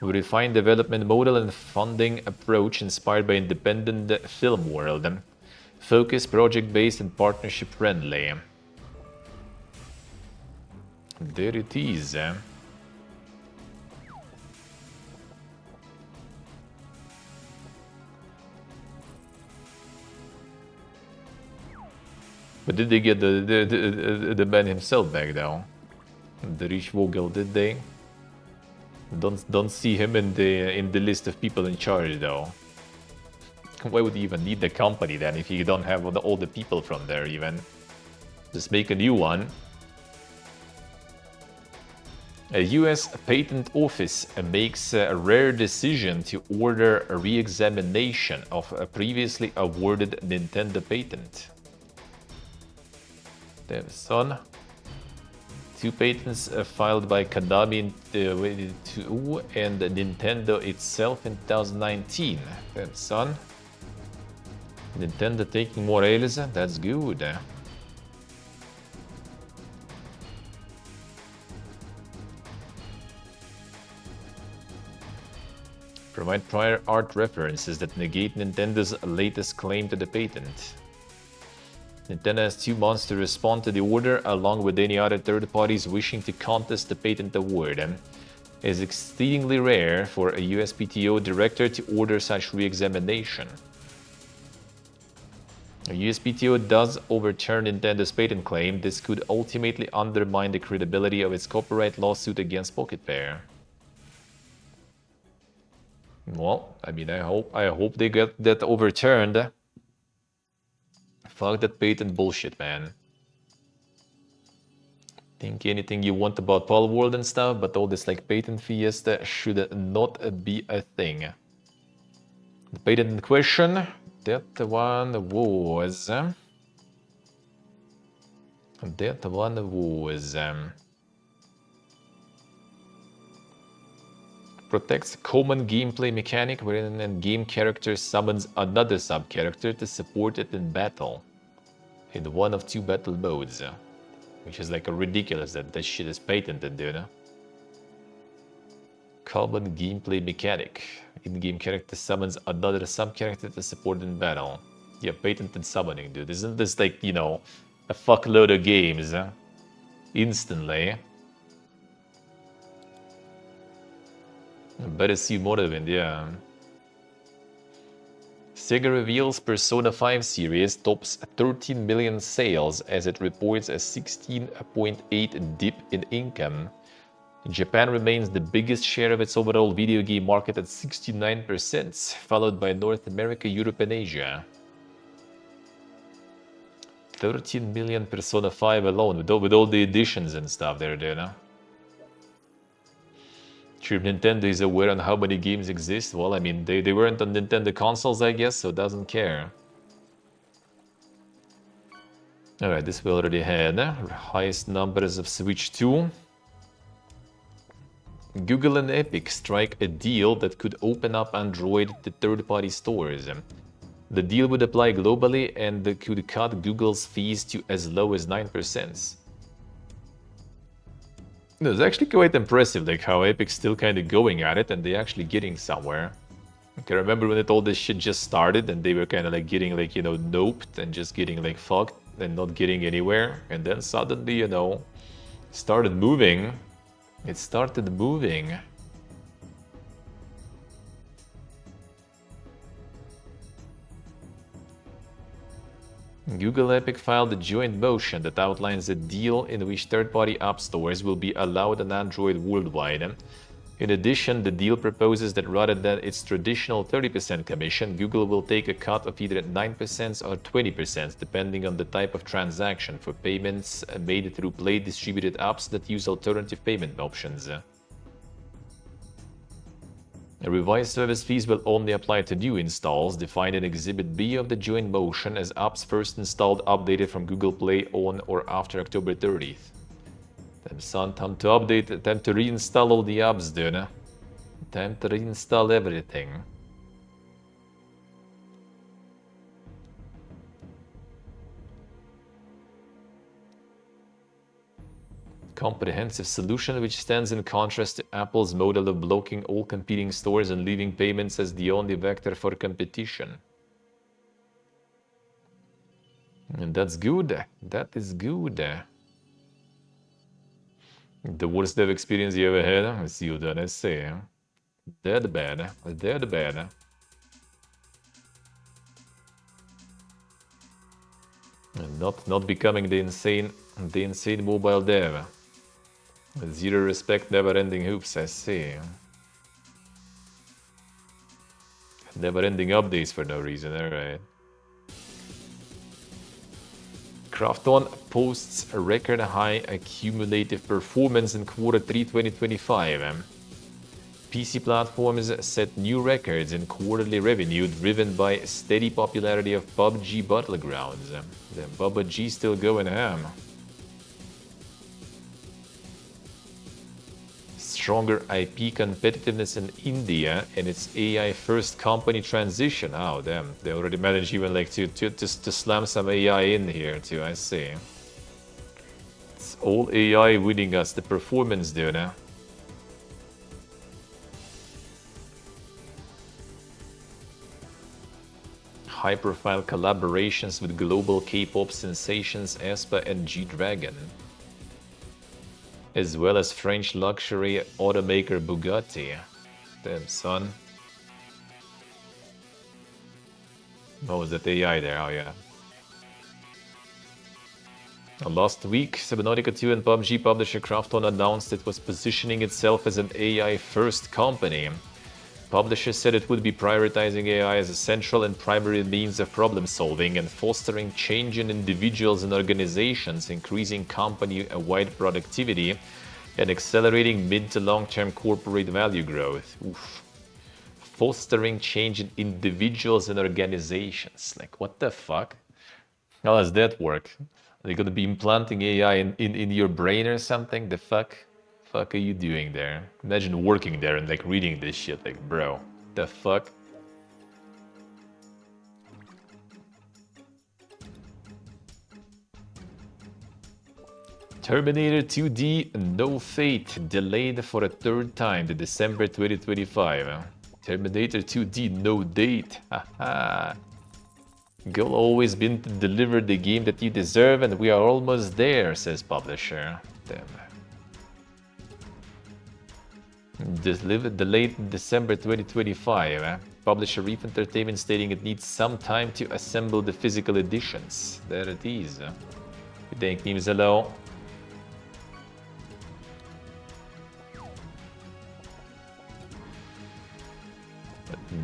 We refined development model and funding approach inspired by independent film world. Focus, project-based, and partnership-friendly. There it is. But did they get the man himself back though? The Rich Vogel, did they? Don't see him in the list of people in charge though. Why would you even need the company then if you don't have all the people from there even? Just make a new one. A US patent office makes a rare decision to order a re-examination of a previously awarded Nintendo patent. Damn son. 2 patents filed by Konami in 2022 and Nintendo itself in 2019. Damn son. Nintendo taking more L's, that's good. Provide prior art references that negate Nintendo's latest claim to the patent. Nintendo has 2 months to respond to the order, along with any other third parties wishing to contest the patent award. It is exceedingly rare for a USPTO director to order such re-examination. A USPTO does overturn Nintendo's patent claim. This could ultimately undermine the credibility of its copyright lawsuit against Pocket Pair. Well, I mean, I hope they get that overturned. Fuck that patent bullshit, man. Think anything you want about Palworld and stuff, but all this like patent fiesta should not be a thing. The patent in question, that one was... protects a common gameplay mechanic wherein a game character summons another sub-character to support it in battle. In one of 2 battle modes. Which is like a ridiculous that this shit is patented, dude. Common gameplay mechanic. In-game character summons another sub-character to support in battle. Yeah, patented summoning, dude. Isn't this like, you know, a fuckload of games? Instantly. Better see more of it, yeah. Sega reveals Persona 5 series tops 13 million sales as it reports a 16.8 dip in income. Japan remains the biggest share of its overall video game market at 69%, followed by North America, Europe, and Asia. 13 million Persona 5 alone, with all the editions and stuff there, no? Sure, Nintendo is aware on how many games exist. Well, I mean, they weren't on Nintendo consoles, I guess, so it doesn't care. Alright, this we already had. Highest numbers of Switch 2. Google and Epic strike a deal that could open up Android to third-party stores. The deal would apply globally and could cut Google's fees to as low as 9%. No, it's actually quite impressive, like how Epic's still kind of going at it and they're actually getting somewhere. Okay, remember when all this shit just started and they were kind of like getting like, you know, noped and just getting like fucked and not getting anywhere, and then suddenly, you know, started moving. It started moving. Google Epic filed a joint motion that outlines a deal in which third-party app stores will be allowed on Android worldwide. In addition, the deal proposes that rather than its traditional 30% commission, Google will take a cut of either 9% or 20%, depending on the type of transaction, for payments made through Play distributed apps that use alternative payment options. Revised service fees will only apply to new installs, defined in Exhibit B of the joint motion as apps first installed updated from Google Play on or after October 30th. Damn son, time to update, time to reinstall all the apps, dude. Time to reinstall everything. Comprehensive solution which stands in contrast to Apple's model of blocking all competing stores and leaving payments as the only vector for competition. And that's good. That is good. The worst dev experience you ever had? I see you done, I say. Dead bad. Dead bad. And not becoming the insane mobile dev. Zero respect, never-ending hoops, I see. Never-ending updates for no reason, alright. Krafton posts a record high accumulative performance in Q3 2025. PC platforms set new records in quarterly revenue driven by steady popularity of PUBG Battlegrounds. The PUBG still going ham. Stronger IP competitiveness in India and its AI-first company transition. Oh damn, they already managed even like to slam some AI in here too, I see. It's all AI winning us the performance there now. High-profile collaborations with global K-pop sensations aespa and G-Dragon, as well as French luxury automaker Bugatti. Damn, son. What was that AI there? Oh, yeah. Last week, Subnautica 2 and PUBG publisher Krafton announced it was positioning itself as an AI-first company. Publisher said it would be prioritizing AI as a central and primary means of problem-solving and fostering change in individuals and organizations, increasing company-wide productivity, and accelerating mid- to long-term corporate value growth. Oof. Fostering change in individuals and organizations. Like, what the fuck? How does that work? Are you gonna be implanting AI in your brain or something? The fuck? Fuck are you doing there? Imagine working there and like reading this shit, like, bro, the fuck? Terminator 2D No Fate delayed for a third time to December 2025. Terminator 2D No Date. Haha. Goal always been to deliver the game that you deserve, and we are almost there, says publisher. Damn. Delayed in December 2025. Publisher Reef Entertainment stating it needs some time to assemble the physical editions. There it is. Good day, memes, hello.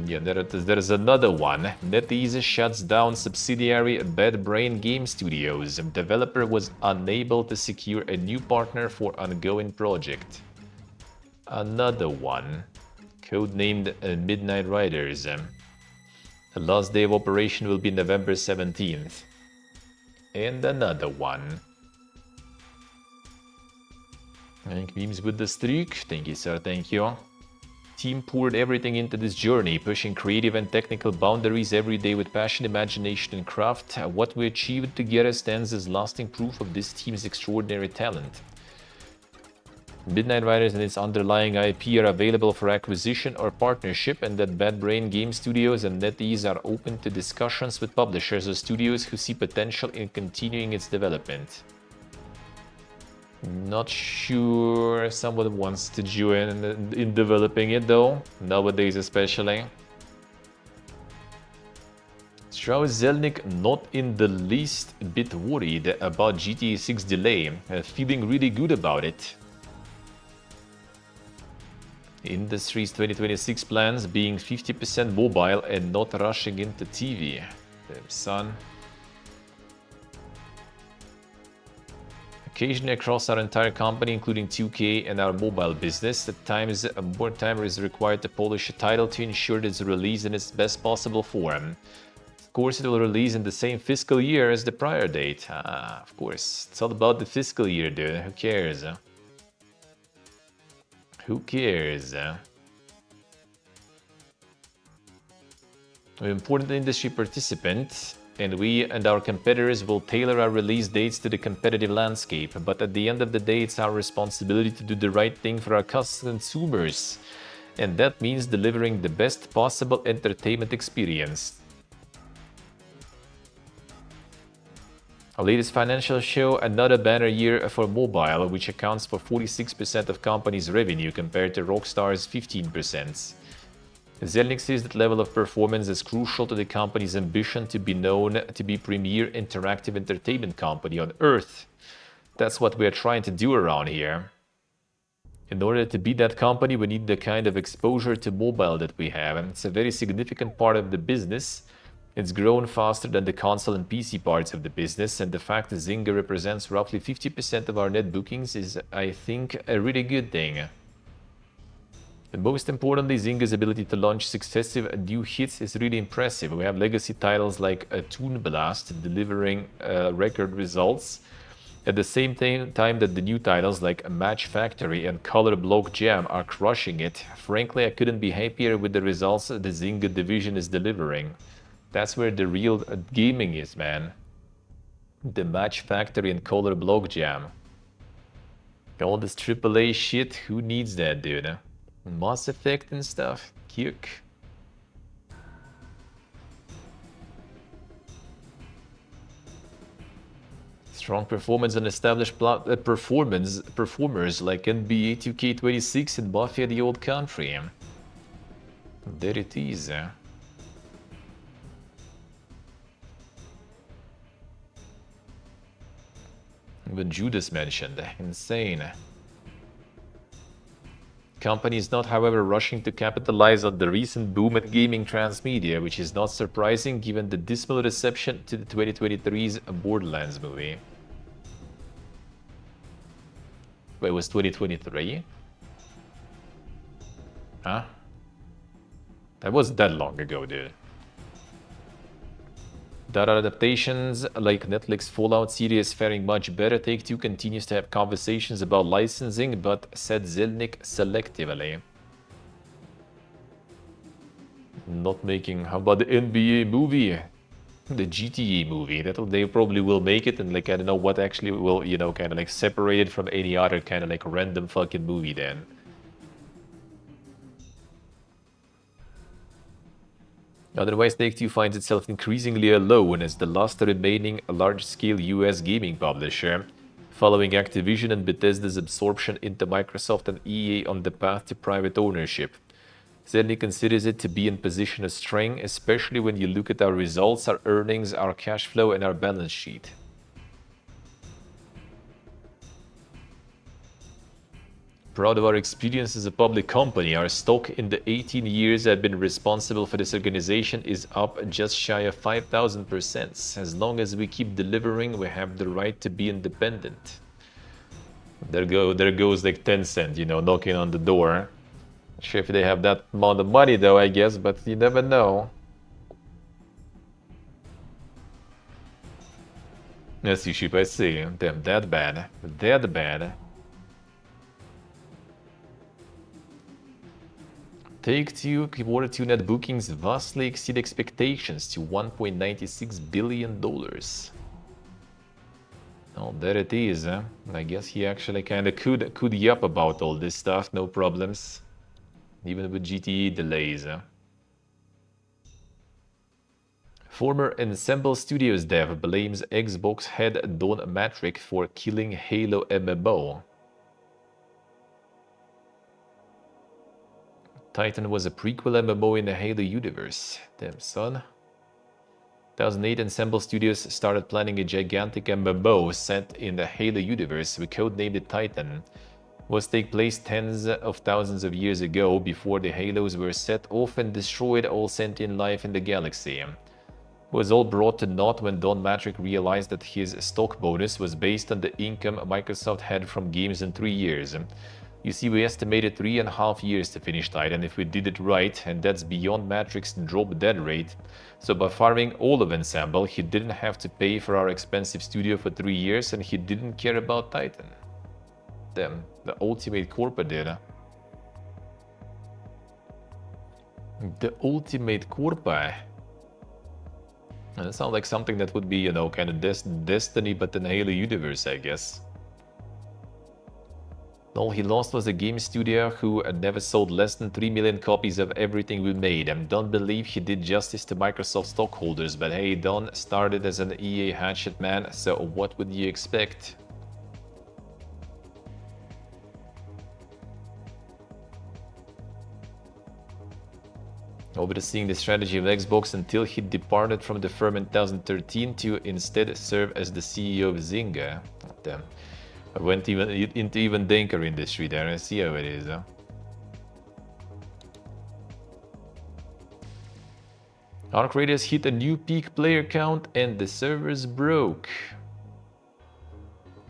Yeah, there's another one. NetEase shuts down subsidiary Bad Brain Game Studios. Developer was unable to secure a new partner for ongoing project. Another one, codenamed Midnight Riders. The last day of operation will be November 17th. And another one. Thank memes with the streak. Thank you, sir. Thank you. Team poured everything into this journey, pushing creative and technical boundaries every day with passion, imagination, and craft. What we achieved together stands as lasting proof of this team's extraordinary talent. Midnight Riders and its underlying IP are available for acquisition or partnership, and that Bad Brain Game Studios and NetEase are open to discussions with publishers or studios who see potential in continuing its development. Not sure someone wants to join in developing it though, nowadays especially. Strauss Zelnick not in the least bit worried about GTA 6 delay, feeling really good about it. Industry's 2026 plans being 50% mobile and not rushing into TV. Damn son. Occasionally across our entire company, including 2K and our mobile business, at times more time is required to polish a title to ensure its release in its best possible form. Of course, it will release in the same fiscal year as the prior date. Of course. It's all about the fiscal year, dude. Who cares? Who cares? We're an important industry participant, and we and our competitors will tailor our release dates to the competitive landscape. But at the end of the day, it's our responsibility to do the right thing for our consumers. And that means delivering the best possible entertainment experience. Our latest financial show, another banner year for mobile, which accounts for 46% of company's revenue compared to Rockstar's 15%. Zelnick sees that level of performance as crucial to the company's ambition to be known to be premier interactive entertainment company on Earth. That's what we are trying to do around here. In order to be that company, we need the kind of exposure to mobile that we have, and it's a very significant part of the business. It's grown faster than the console and PC parts of the business, and the fact that Zynga represents roughly 50% of our net bookings is, I think, a really good thing. And most importantly, Zynga's ability to launch successive new hits is really impressive. We have legacy titles like Toon Blast delivering record results, at the same time that the new titles like Match Factory and Color Block Jam are crushing it. Frankly, I couldn't be happier with the results the Zynga division is delivering. That's where the real gaming is, man. The Match Factory and Color Block Jam. All this AAA shit, who needs that, dude? Mass Effect and stuff. Cute. Strong performance on established performers like NBA 2K26 and Buffy the Old Country. There it is. Even Judas mentioned. Insane. Company is not, however, rushing to capitalize on the recent boom at gaming transmedia, which is not surprising given the dismal reception to the 2023's Borderlands movie. Wait, it was 2023? Huh? That wasn't that long ago, dude. Data adaptations like Netflix Fallout series faring much better. Take-Two continues to have conversations about licensing, but said Zelnick selectively. Not making. How about the NBA movie? The GTA movie. That they probably will make it, and like I don't know what actually will, you know, kind of like separate it from any other kind of like random fucking movie then. Otherwise, Take-Two finds itself increasingly alone as the last remaining large-scale US gaming publisher, following Activision and Bethesda's absorption into Microsoft and EA on the path to private ownership. Zelnick considers it to be in position of strength, especially when you look at our results, our earnings, our cash flow, and our balance sheet. Proud of our experience as a public company. Our stock in the 18 years I've been responsible for this organization is up just shy of 5,000%. As long as we keep delivering, we have the right to be independent. There goes like Tencent, you know, knocking on the door. Not sure if they have that amount of money though, I guess, but you never know. Yes, you sheep, I see. Damn, that bad. That bad. Take-Two quarter 2 net bookings vastly exceed expectations to $1.96 billion. Oh, there it is, huh? I guess he actually kinda could yap about all this stuff, no problems. Even with GTE delays, huh? Former Ensemble Studios dev blames Xbox head Don Matrick for killing Halo MMO. Titan was a prequel MMO in the Halo universe. Damn, son. 2008, Ensemble Studios started planning a gigantic MMO set in the Halo universe. We codenamed it Titan. It was take place tens of thousands of years ago, before the Halos were set off and destroyed all sentient life in the galaxy. It was all brought to naught when Don Matrick realized that his stock bonus was based on the income Microsoft had from games in 3 years. You see, we estimated 3.5 years to finish Titan if we did it right, and that's beyond Matrix's drop dead rate. So by firing all of Ensemble, he didn't have to pay for our expensive studio for 3 years, and he didn't care about Titan. Damn, the Ultimate Corpa did. The Ultimate Corpa. That sounds like something that would be, you know, kind of Destiny, but in Halo universe, I guess. All he lost was a game studio who never sold less than 3 million copies of everything we made. I don't believe he did justice to Microsoft stockholders, but hey, Don started as an EA hatchet man, so what would you expect? Overseeing the strategy of Xbox until he departed from the firm in 2013 to instead serve as the CEO of Zynga. Damn. I went into even Denker industry there. I see how it is, huh? Arc Raiders hit a new peak player count and the servers broke.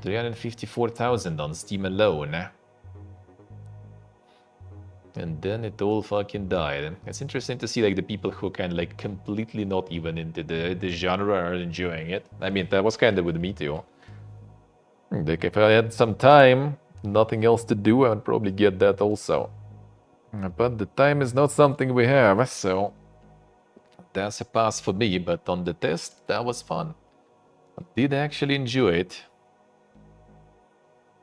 354,000 on Steam alone. And then it all fucking died. It's interesting to see like the people who kind of like completely not even into the genre are enjoying it. I mean, that was kind of with me too. Like if I had some time, nothing else to do, I would probably get that also. But the time is not something we have, so that's a pass for me. But on the test, that was fun. I did actually enjoy it.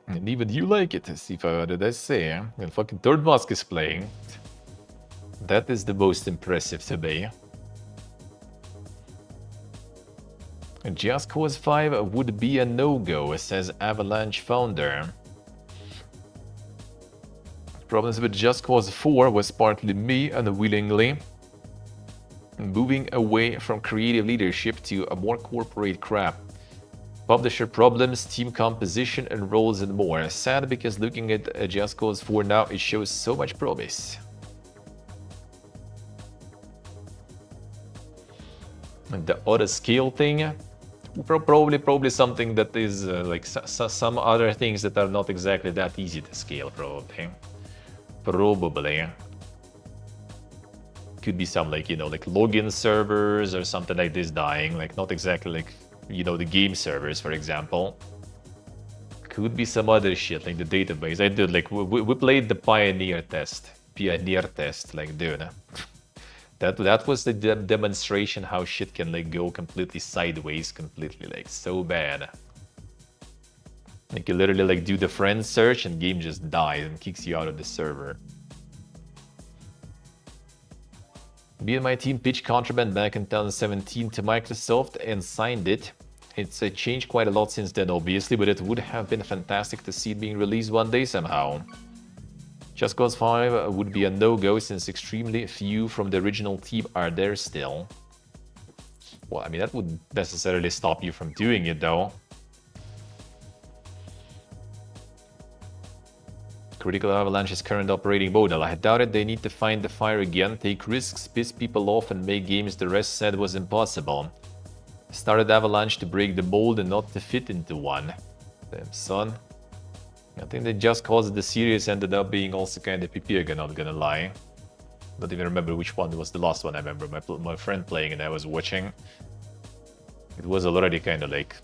And even you like it, Sifa, did I say? And fucking Third Mask is playing. That is the most impressive to me. Just Cause 5 would be a no-go, says Avalanche founder. Problems with Just Cause 4 was partly me unwillingly moving away from creative leadership to a more corporate crap. Publisher problems, team composition and roles and more. Sad because looking at Just Cause 4 now, it shows so much promise. And the auto scale thing, probably something that is like some other things that are not exactly that easy to scale, probably. Could be some like, you know, like login servers or something like this dying, like not exactly like, you know, the game servers, for example. Could be some other shit like the database. I did like we played the pioneer test, like dude. That was the demonstration how shit can like go completely sideways, completely like so bad. Like you literally like do the friend search and game just dies and kicks you out of the server. Me and my team pitched Contraband back in 2017 to Microsoft and signed it. It's changed quite a lot since then, obviously, but it would have been fantastic to see it being released one day somehow. Just Cause 5 would be a no-go since extremely few from the original team are there still. Well, I mean, that wouldn't necessarily stop you from doing it, though. Critical Avalanche's current operating model. I doubt it. They need to find the fire again, take risks, piss people off, and make games the rest said was impossible. Started Avalanche to break the mold and not to fit into one. Damn, son. I think that Just Cause the series ended up being also kind of PP, not gonna lie. Don't even remember which one was the last one. I remember my friend playing and I was watching. It was already kind of like,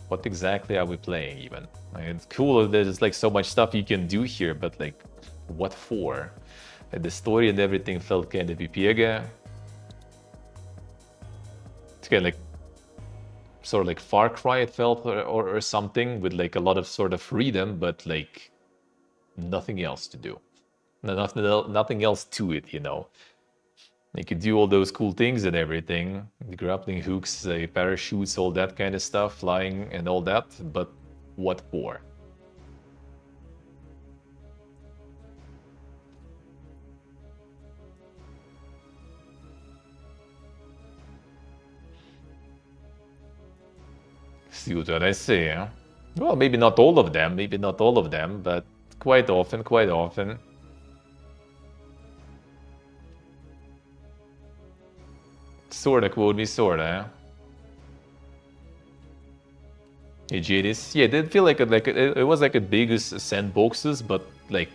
what exactly are we playing even? I mean, it's cool, there's like so much stuff you can do here, but like, what for? Like, the story and everything felt kind of PP. It's kind of like, sort of like Far Cry it felt, or something, with like a lot of sort of freedom, but like nothing else to do. Nothing else to it, you know. You could do all those cool things and everything, the grappling hooks, parachutes, all that kind of stuff, flying and all that, but what for? See what I say, huh? Well, maybe not all of them, but quite often. Sorta, quote me, sorta, huh? Hey, Jadis. Yeah, it did feel like it was like a biggest sandboxes, but like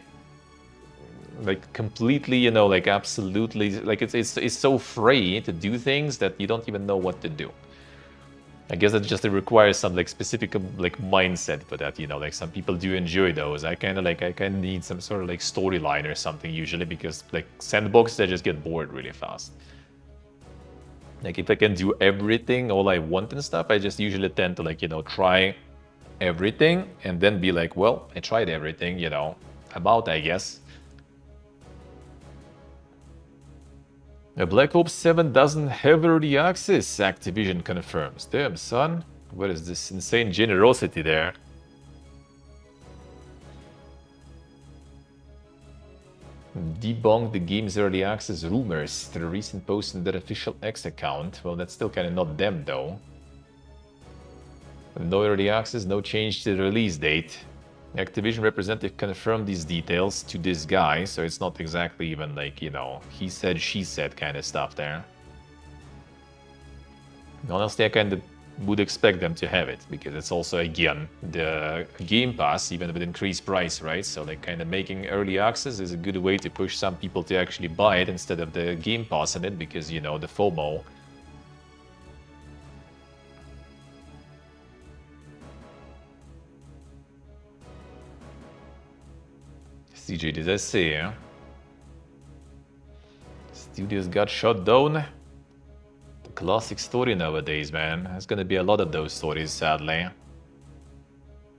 completely, you know, like absolutely, like it's so free to do things that you don't even know what to do. I guess it requires some like specific like mindset for that, you know, like some people do enjoy those. I kind of need some sort of like storyline or something usually, because like sandboxes I just get bored really fast. Like if I can do everything all I want and stuff, I just usually tend to like, you know, try everything and then be like, well, I tried everything, you know, I'm out, I guess. Black Ops 7 doesn't have early access, Activision confirms. Damn, son. What is this insane generosity there? Debunk the game's early access rumors. The recent post on their official X account. Well, that's still kind of not them, though. No early access, no change to the release date. Activision representative confirmed these details to this guy, so it's not exactly even like, you know, he said, she said kind of stuff there. Honestly, I kind of would expect them to have it, because it's also, again, the Game Pass, even with increased price, right? So like kind of making early access is a good way to push some people to actually buy it instead of the Game Pass in it, because, you know, the FOMO. CJ, did I say, huh? Studios got shut down. The classic story nowadays, man. There's gonna be a lot of those stories, sadly.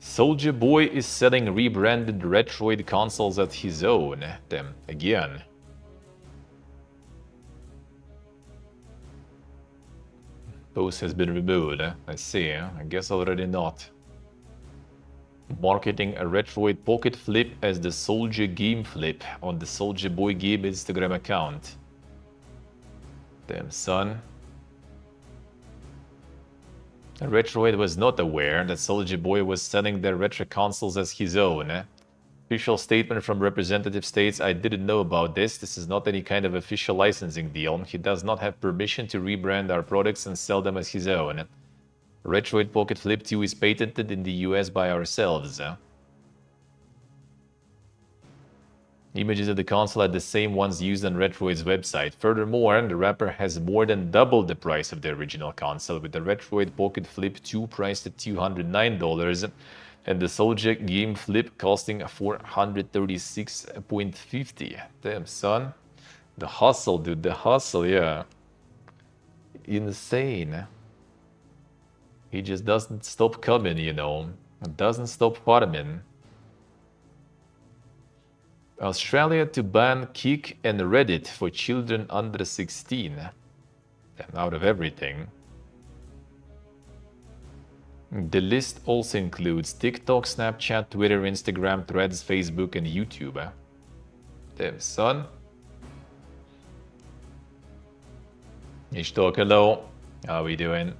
Soulja Boy is selling rebranded Retroid consoles at his own. Them again. Post has been removed. I see. I guess already not. Marketing a Retroid Pocket Flip as the Soulja Game Flip on the Soulja Boy Game Instagram account. Damn, son. Retroid was not aware that Soulja Boy was selling their retro consoles as his own. Official statement from representative states, I didn't know about this. This is not any kind of official licensing deal. He does not have permission to rebrand our products and sell them as his own. Retroid Pocket Flip 2 is patented in the US by ourselves. Images of the console are the same ones used on Retroid's website. Furthermore, the rapper has more than doubled the price of the original console, with the Retroid Pocket Flip 2 priced at $209 and the Soulja Game Flip costing $436.50. Damn, son. The hustle, dude. The hustle, yeah. Insane. He just doesn't stop coming, you know. Doesn't stop farming. Australia to ban Kik and Reddit for children under 16. And out of everything. The list also includes TikTok, Snapchat, Twitter, Instagram, Threads, Facebook, and YouTube. Damn, son. Ishtok, hello. How we doing?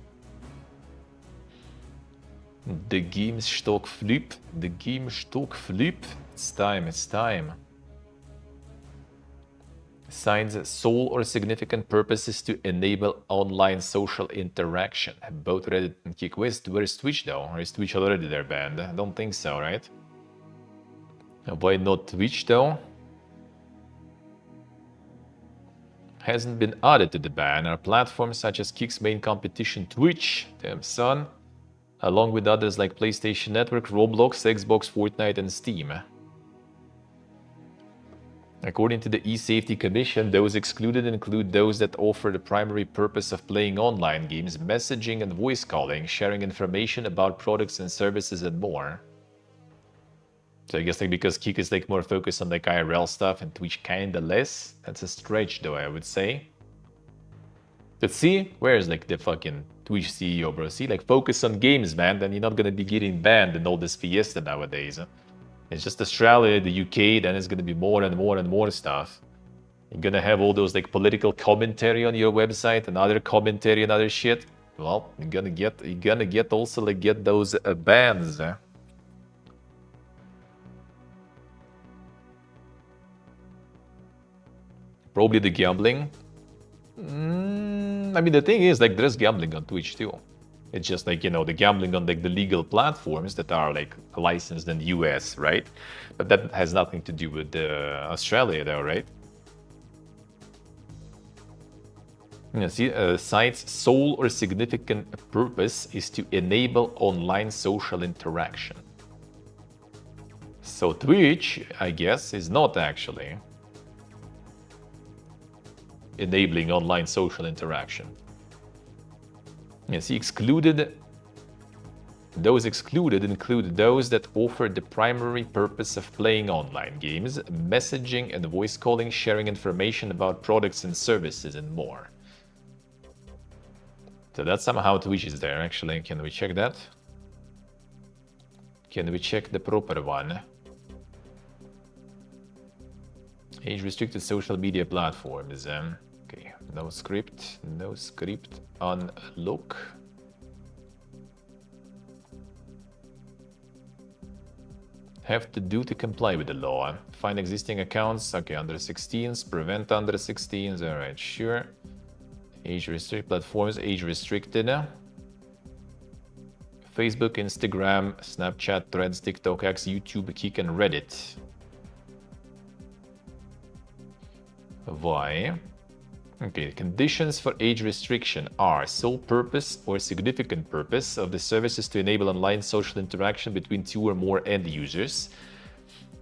The game stock flip. The game stock flip. It's time, it's time. Signs sole or significant purposes to enable online social interaction. Both Reddit and Kik. Where's Twitch though? Or is Twitch already there banned? I don't think so, right? Why not Twitch though? Hasn't been added to the ban are platforms such as Kik's main competition Twitch, damn son, along with others like PlayStation Network, Roblox, Xbox, Fortnite, and Steam. According to the eSafety Commission, those excluded include those that offer the primary purpose of playing online games, messaging and voice calling, sharing information about products and services, and more. So I guess like because Kik is like more focused on like IRL stuff and Twitch kinda less. That's a stretch though, I would say. But see, where's like the fucking Twitch CEO, bro? See, like focus on games, man, then you're not gonna be getting banned in all this fiesta nowadays. Huh? It's just Australia, the UK, then it's gonna be more and more and more stuff. You're gonna have all those like political commentary on your website and other commentary and other shit. well, you're gonna get also like get those bans. Probably the gambling. I mean, the thing is, like, there's gambling on Twitch too. It's just like, you know, the gambling on like the legal platforms that are like licensed in the US, right? But that has nothing to do with Australia, though, right? You see, site's sole or significant purpose is to enable online social interaction. So Twitch, I guess, is not actually enabling online social interaction. You see, those excluded include those that offer the primary purpose of playing online games, messaging and voice calling, sharing information about products and services, and more. So that's somehow Twitch is there, actually. Can we check that? Can we check the proper one? Age-restricted social media platforms. Okay, no script on look. Have to do to comply with the law. Find existing accounts. Okay, under 16s, prevent under 16s. All right, sure. Age-restricted platforms, age-restricted. Facebook, Instagram, Snapchat, Threads, TikTok, X, YouTube, Kik, and Reddit. Why? Okay, conditions for age restriction are sole purpose or significant purpose of the services to enable online social interaction between two or more end users.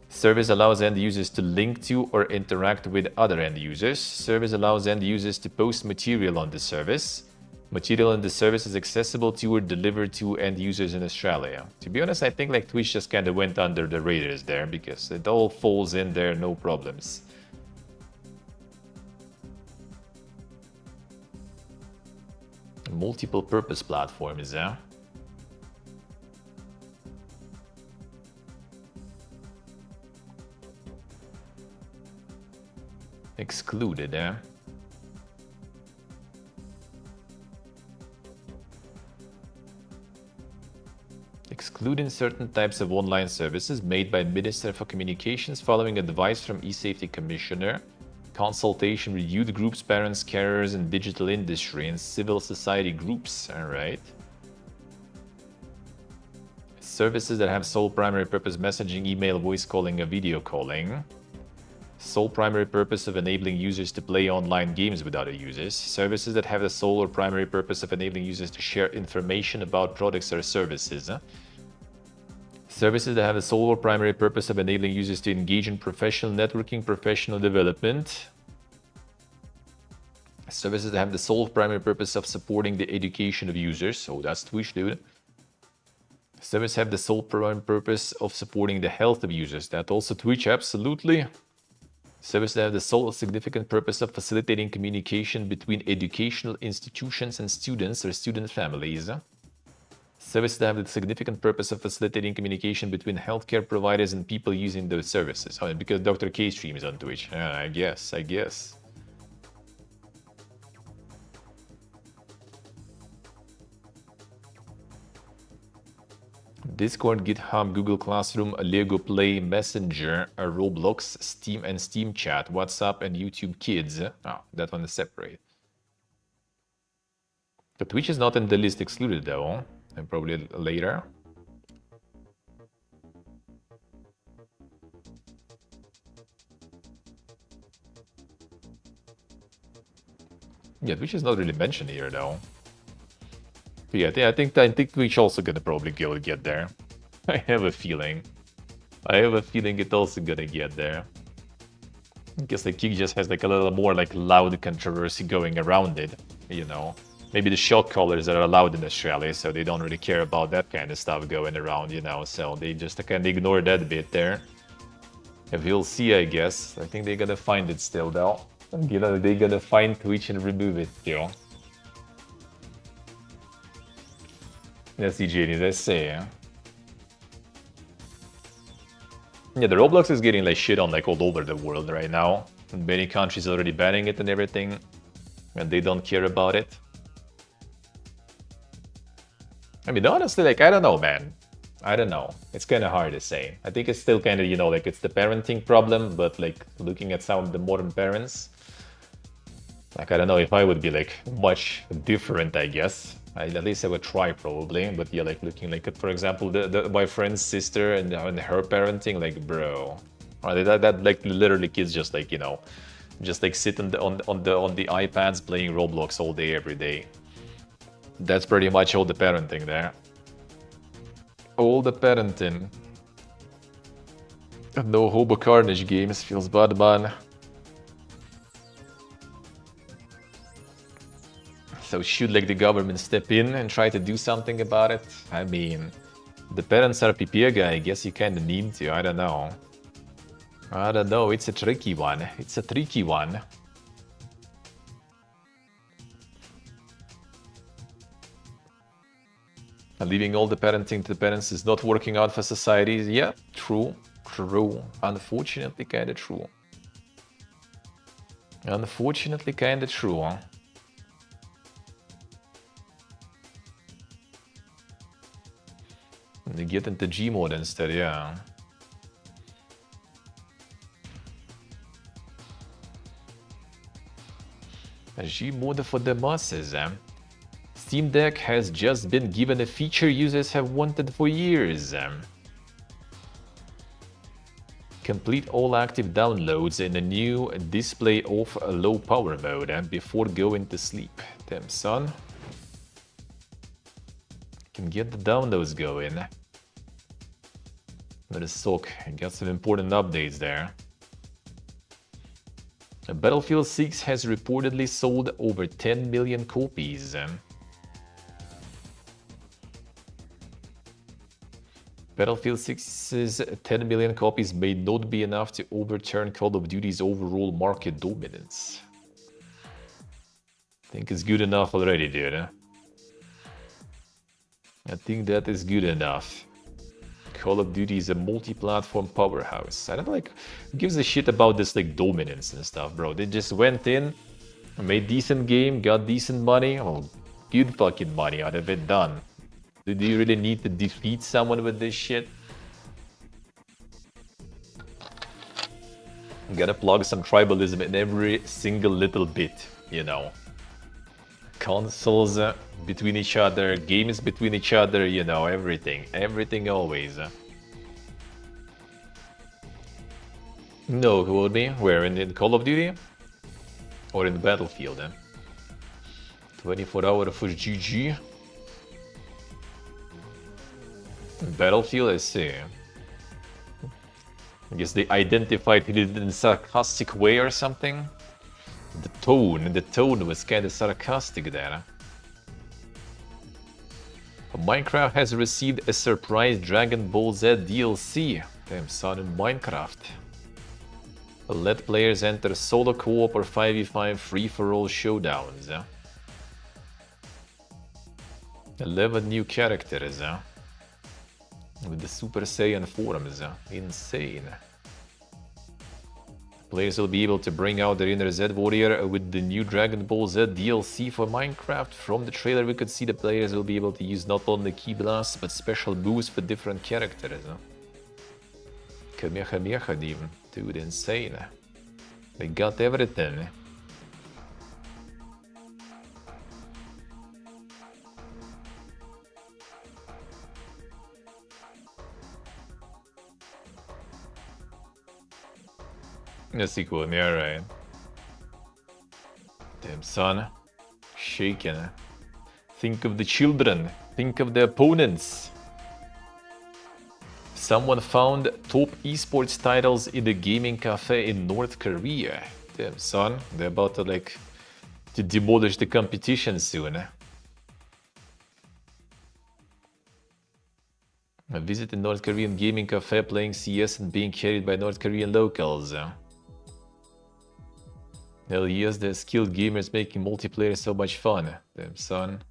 Service allows end users to link to or interact with other end users. Service allows end users to post material on the service. Material in the service is accessible to or delivered to end users in Australia. To be honest, I think like Twitch just kind of went under the radars there because it all falls in there, no problems. Multiple purpose platforms, yeah? Excluded, eh? Excluding certain types of online services made by Minister for Communications following advice from eSafety Commissioner, consultation with youth groups, parents, carers, and digital industry and civil society groups. All right. Services that have sole primary purpose messaging, email, voice calling, or video calling. Sole primary purpose of enabling users to play online games with other users. Services that have the sole or primary purpose of enabling users to share information about products or services. Services that have the sole or primary purpose of enabling users to engage in professional networking, professional development. Services that have the sole primary purpose of supporting the education of users. So that's Twitch, dude. Services have the sole primary purpose of supporting the health of users. That also Twitch, absolutely. Services that have the sole significant purpose of facilitating communication between educational institutions and students or student families. Services that have the significant purpose of facilitating communication between healthcare providers and people using those services. Oh, because Dr. K streams on Twitch. I guess. Discord, GitHub, Google Classroom, Lego Play, Messenger, Roblox, Steam and Steam Chat, WhatsApp and YouTube Kids. Oh, that one is separate. But Twitch is not in the list excluded though, and probably later. Yeah, Twitch is not really mentioned here though. But yeah, I think Twitch also gonna probably get there. I have a feeling. It's also gonna get there. I guess like Kik just has like a little more like loud controversy going around it, you know. Maybe the shot callers are allowed in Australia, so they don't really care about that kind of stuff going around, you know. So they just kind of ignore that bit there. And we'll see, I guess. I think they're gonna find it still though. You know, they're gonna find Twitch and remove it still. That's the genius, I say, yeah. Yeah, the Roblox is getting like shit on like all over the world right now. Many countries already banning it and everything, and they don't care about it. I mean, honestly, like, I don't know, man. I don't know. It's kind of hard to say. I think it's still kind of, you know, like, it's the parenting problem, but, like, looking at some of the modern parents, like, I don't know if I would be, like, much different, I guess. At least I would try, probably. But, yeah, like, looking, like, at, for example, my friend's sister and her parenting, like, bro. That like, literally kids just, like, you know, just, like, sit on the iPads playing Roblox all day, every day. That's pretty much all the parenting there. All the parenting. No Hobo Carnage games, feels bad, man. So should, like, the government step in and try to do something about it? I mean, the parents are PPA, I guess you kinda need to, I don't know. I don't know, it's a tricky one. It's a tricky one. Leaving all the parenting to the parents is not working out for societies. Yeah, true. True. Unfortunately, kinda true. Unfortunately, kinda true, huh? They get into Gmod instead, yeah. A Gmod for the masses, eh? Steam Deck has just been given a feature users have wanted for years. Complete all active downloads in a new display off low power mode before going to sleep. Damn, son. Can get the downloads going. Let us talk. Got some important updates there. Battlefield 6 has reportedly sold over 10 million copies. Battlefield 6's 10 million copies may not be enough to overturn Call of Duty's overall market dominance. I think it's good enough already, dude. I think that is good enough. Call of Duty is a multi-platform powerhouse. I don't know, like, who gives a shit about this, like, dominance and stuff, bro? They just went in, made decent game, got decent money. Oh, good fucking money out of it, done. Do you really need to defeat someone with this shit? You gotta plug some tribalism in every single little bit, you know. Consoles between each other, games between each other, you know, everything. Everything always. No, who would be? Where? In Call of Duty? Or in Battlefield? 24 hour for GG. Battlefield, I see. I guess they identified it in a sarcastic way or something. The tone was kind of sarcastic there. Minecraft has received a surprise Dragon Ball Z DLC. Damn, son, in Minecraft. Let players enter solo co-op or 5v5 free-for-all showdowns. 11 new characters. With the Super Saiyan forms. Insane. Players will be able to bring out their inner Z warrior with the new Dragon Ball Z DLC for Minecraft. From the trailer we could see the players will be able to use not only key blasts but special moves for different characters. Kamehameha even. Dude, insane. They got everything. That's cool, yeah, right. Damn, son. Shaken. Think of the children. Think of the opponents. Someone found top esports titles in the gaming cafe in North Korea. Damn, son. They're about to, like, to demolish the competition soon. I visited North Korean gaming cafe playing CS and being carried by North Korean locals. Hell yes, they're skilled gamers making multiplayer so much fun. Damn, son.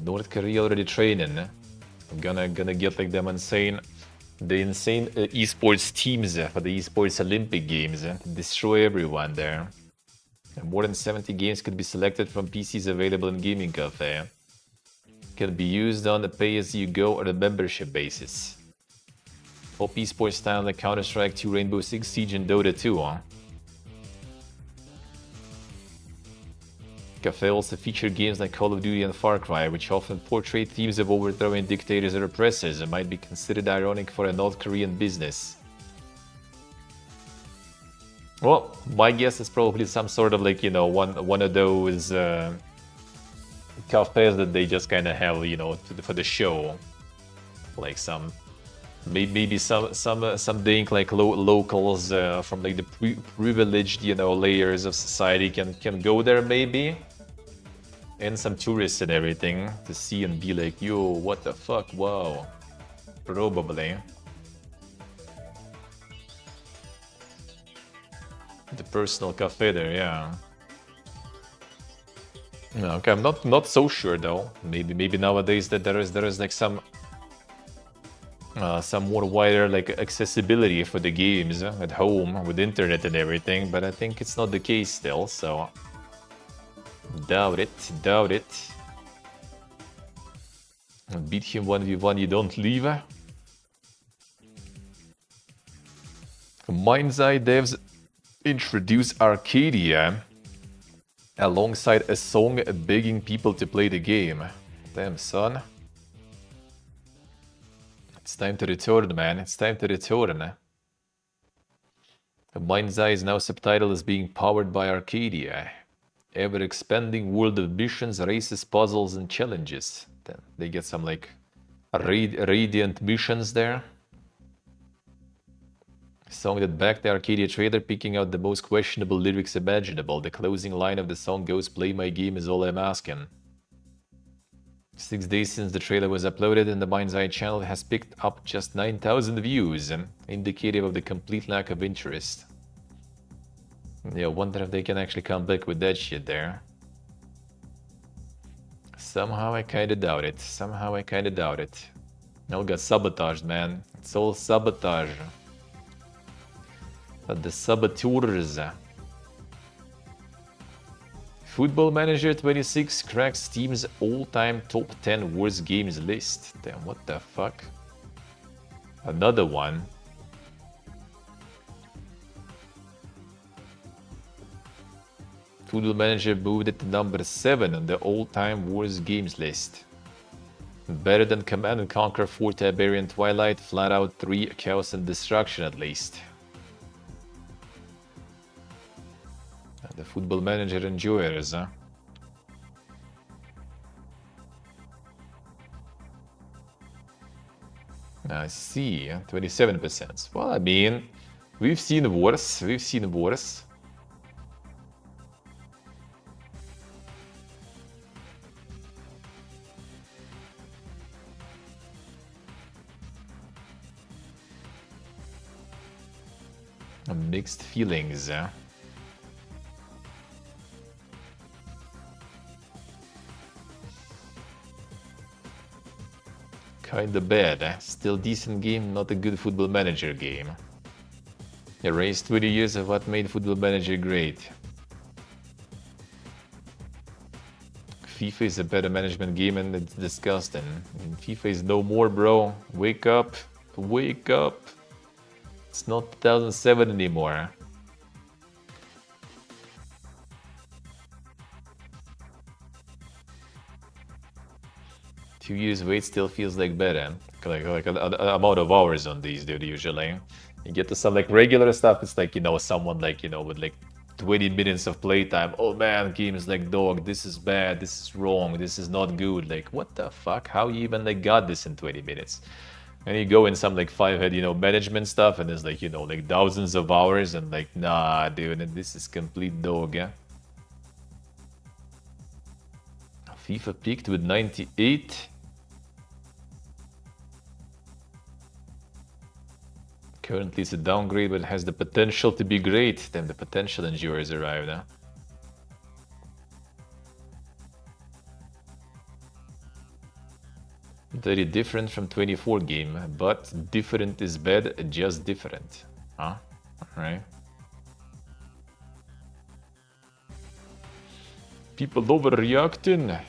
North Korea already training. I'm gonna get like them insane esports teams for the esports Olympic games. Destroy everyone there. More than 70 games could be selected from PCs available in Gaming Cafe. Can be used on a pay-as-you-go or a membership basis. Pop esports style like Counter-Strike 2, Rainbow Six Siege, and Dota 2, huh? Cafe also feature games like Call of Duty and Far Cry, which often portray themes of overthrowing dictators or oppressors and might be considered ironic for a North Korean business. Well, my guess is probably some sort of like, you know, one of those cafes that they just kind of have, you know, for the show, like some maybe some dink like locals from like the privileged, you know, layers of society can go there maybe, and some tourists and everything to see and be like, yo, what the fuck, wow, probably. The personal cafe there, yeah. Okay, I'm not so sure though. Maybe nowadays that there is like some more wider like accessibility for the games at home with internet and everything, but I think it's not the case still. So doubt it. Beat him 1v1, you don't leave. Mind's Eye devs introduce Arcadia alongside a song begging people to play the game. Damn, son. It's time to return, man. It's time to return. Mind's Eye is now subtitled as being powered by Arcadia. Ever-expanding world of missions, races, puzzles, and challenges. Then they get some like radiant missions there. Song that backed the Arcadia trailer, picking out the most questionable lyrics imaginable. The closing line of the song goes, "Play my game is all I'm asking." 6 days since the trailer was uploaded, and the Mind's Eye channel has picked up just 9,000 views, indicative of the complete lack of interest. Yeah, wonder if they can actually come back with that shit there. Somehow I kinda doubt it. All got sabotaged, man. It's all sabotage. The saboteurs. Football Manager 26 cracks Steam's all-time top 10 worst games list. Damn, what the fuck? Another one. Football Manager moved it to number 7 on the all-time worst games list. Better than Command & Conquer 4, Tiberian Twilight, Flatout 3, Chaos and Destruction at least. The Football Manager enjoyers, huh? I see, 27%. Well, I mean, we've seen worse, Mixed feelings, huh? Kinda bad, eh? Still decent game, not a good Football Manager game. Erased 20 years of what made Football Manager great. FIFA is a better management game and it's disgusting. FIFA is no more, bro. Wake up. Wake up. It's not 2007 anymore. Two years wait still feels like better. Like an amount of hours on these, dude, usually. You get to some like regular stuff, it's like, you know, someone like, you know, with like 20 minutes of playtime. Oh man, game is like dog, this is bad, this is wrong, this is not good. Like, what the fuck? How you even like got this in 20 minutes? And you go in some like 5-head, you know, management stuff, and there's like, you know, like thousands of hours, and like, nah, dude, and this is complete dog, yeah? FIFA peaked with 98. Currently it's a downgrade, but it has the potential to be great. Damn, the potential endurers arrived, huh? Very different from 24 game, but different is bad, just different. Huh? Alright. People overreacting.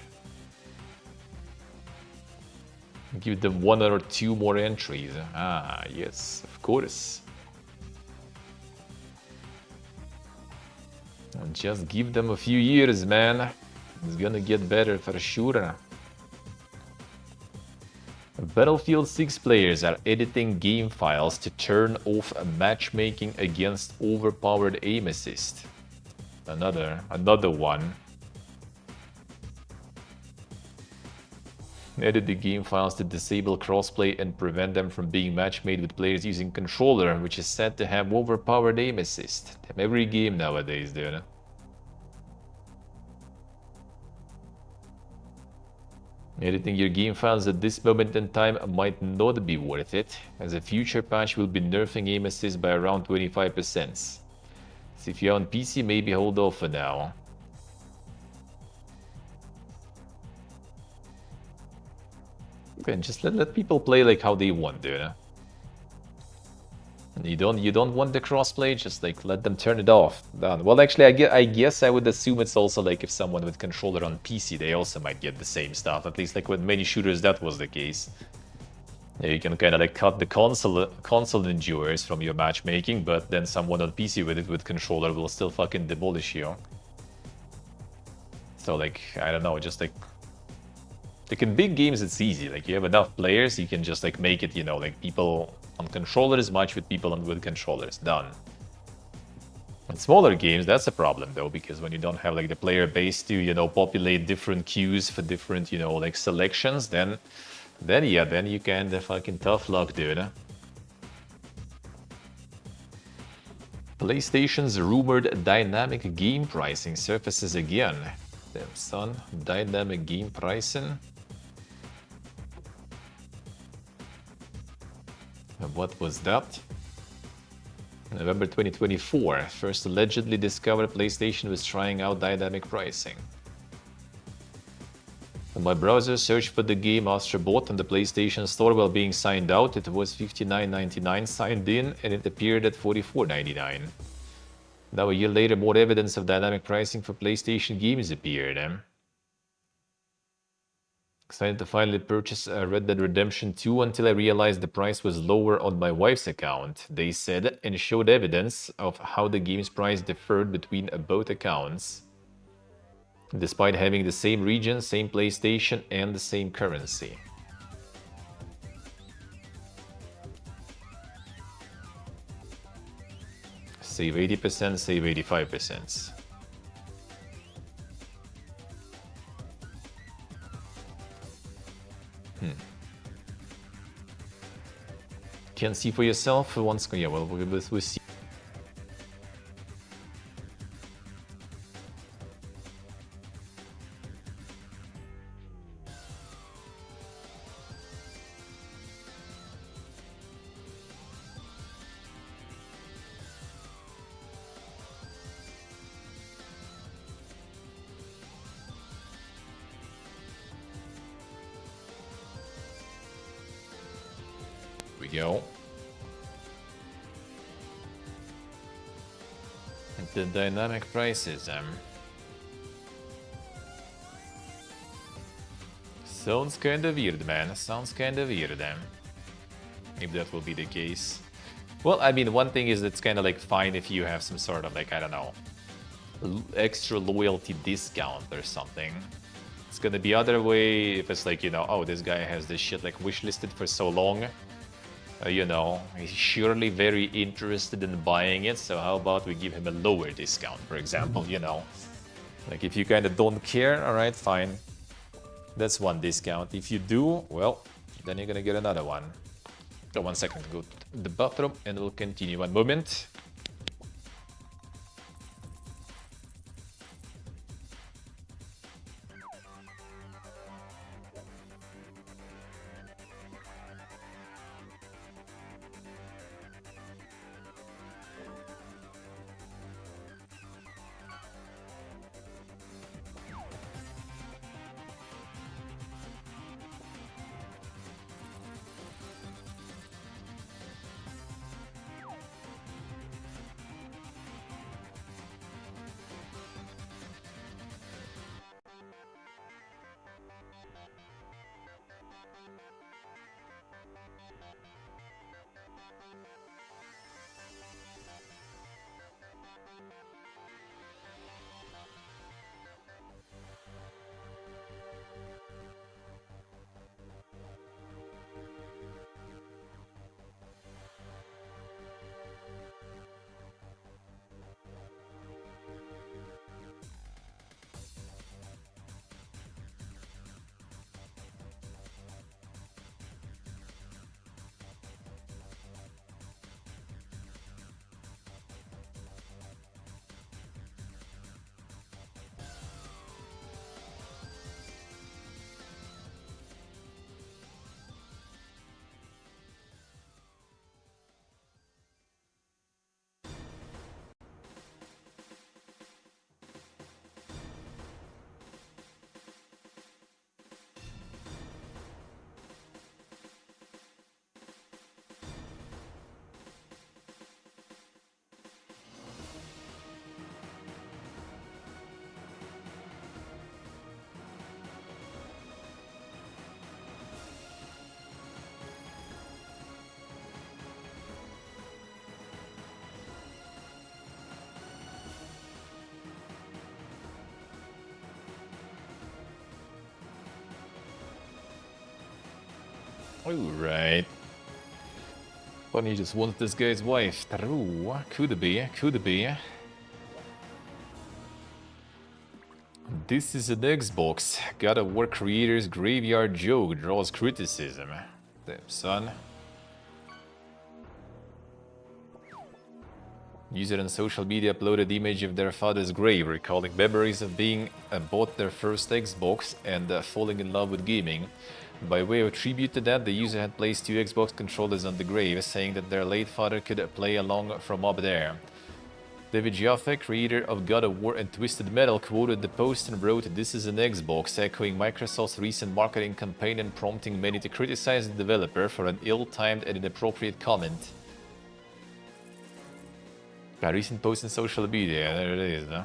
Give them 1 or 2 more entries. Ah, yes, of course. And just give them a few years, man. It's gonna get better for sure. Battlefield 6 players are editing game files to turn off matchmaking against overpowered aim assist. Another one. Edit the game files to disable crossplay and prevent them from being match-made with players using controller, which is said to have overpowered aim assist. Damn, every game nowadays, dude. Editing your game files at this moment in time might not be worth it, as a future patch will be nerfing aim assist by around 25%. So if you're on PC, maybe hold off for now. Okay, just let people play like how they want, dude. You don't want the crossplay, just like let them turn it off. Done. Well, actually, I guess I would assume it's also like if someone with controller on PC, they also might get the same stuff. At least like with many shooters, that was the case. Yeah, you can kind of like cut the console endurers from your matchmaking, but then someone on PC with it with controller will still fucking demolish you. So like, I don't know, just like in big games it's easy. Like you have enough players, you can just like make it, you know, like people on controllers match with people with controllers. Done. In smaller games, that's a problem though, because when you don't have like the player base to, you know, populate different queues for different, you know, like selections, then you can fucking tough luck, dude. PlayStation's rumored dynamic game pricing surfaces again. Damn son, dynamic game pricing. And what was that? November 2024, first allegedly discovered PlayStation was trying out dynamic pricing. When my browser searched for the game Astrobot on the PlayStation Store while being signed out, it was $59.99 signed in, and it appeared at $44.99. Now a year later, more evidence of dynamic pricing for PlayStation games appeared. Excited to finally purchase Red Dead Redemption 2 until I realized the price was lower on my wife's account, they said, and showed evidence of how the game's price differed between both accounts, despite having the same region, same PlayStation, and the same currency. Save 80%, save 85%. Can't see for yourself once. Yeah, well, we'll see. We go. The dynamic prices. Sounds kinda weird, man. Sounds kinda weird, if that will be the case. Well, I mean, one thing is it's kind of like fine if you have some sort of like, I don't know, extra loyalty discount or something. It's gonna be other way if it's like, you know, oh, this guy has this shit like wishlisted for so long. You know, he's surely very interested in buying it, so how about we give him a lower discount, for example, you know? Like, if you kind of don't care, alright, fine. That's one discount. If you do, well, then you're gonna get another one. So 1 second, go to the bathroom and we'll continue. One moment. Alright. Funny, just wants this guy's wife. True. Could be, could be. This is an Xbox. God of War creators graveyard joke draws criticism. Damn, son. User on social media uploaded image of their father's grave, recalling memories of being bought their first Xbox and falling in love with gaming. By way of tribute to that, the user had placed 2 Xbox controllers on the grave, saying that their late father could play along from up there. David Jaffe, creator of God of War and Twisted Metal, quoted the post and wrote, "This is an Xbox," echoing Microsoft's recent marketing campaign and prompting many to criticize the developer for an ill-timed and inappropriate comment. A recent post in social media, there it is, huh?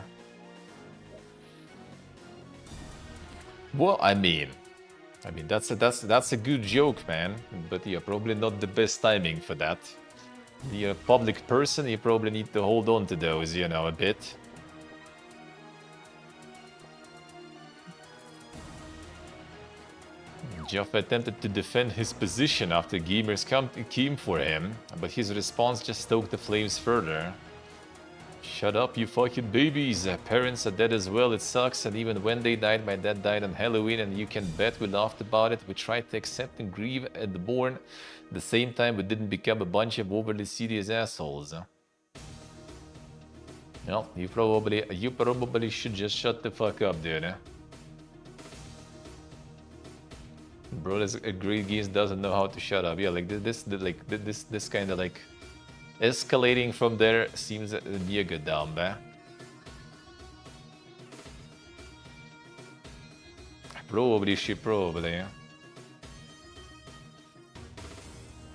Well, I mean, that's a good joke, man. But yeah, probably not the best timing for that. You're a public person, you probably need to hold on to those, you know, a bit. Jeff attempted to defend his position after gamers came for him, but his response just stoked the flames further. Shut up, you fucking babies. Parents are dead as well, it sucks, and even when they died, my dad died on Halloween, and you can bet we laughed about it. We tried to accept and grieve at the born. At the same time, we didn't become a bunch of overly serious assholes. Well, you probably should just shut the fuck up, dude. Bro, this great geese doesn't know how to shut up. Yeah, like this kind of like escalating from there seems mega dumb, eh? Probably.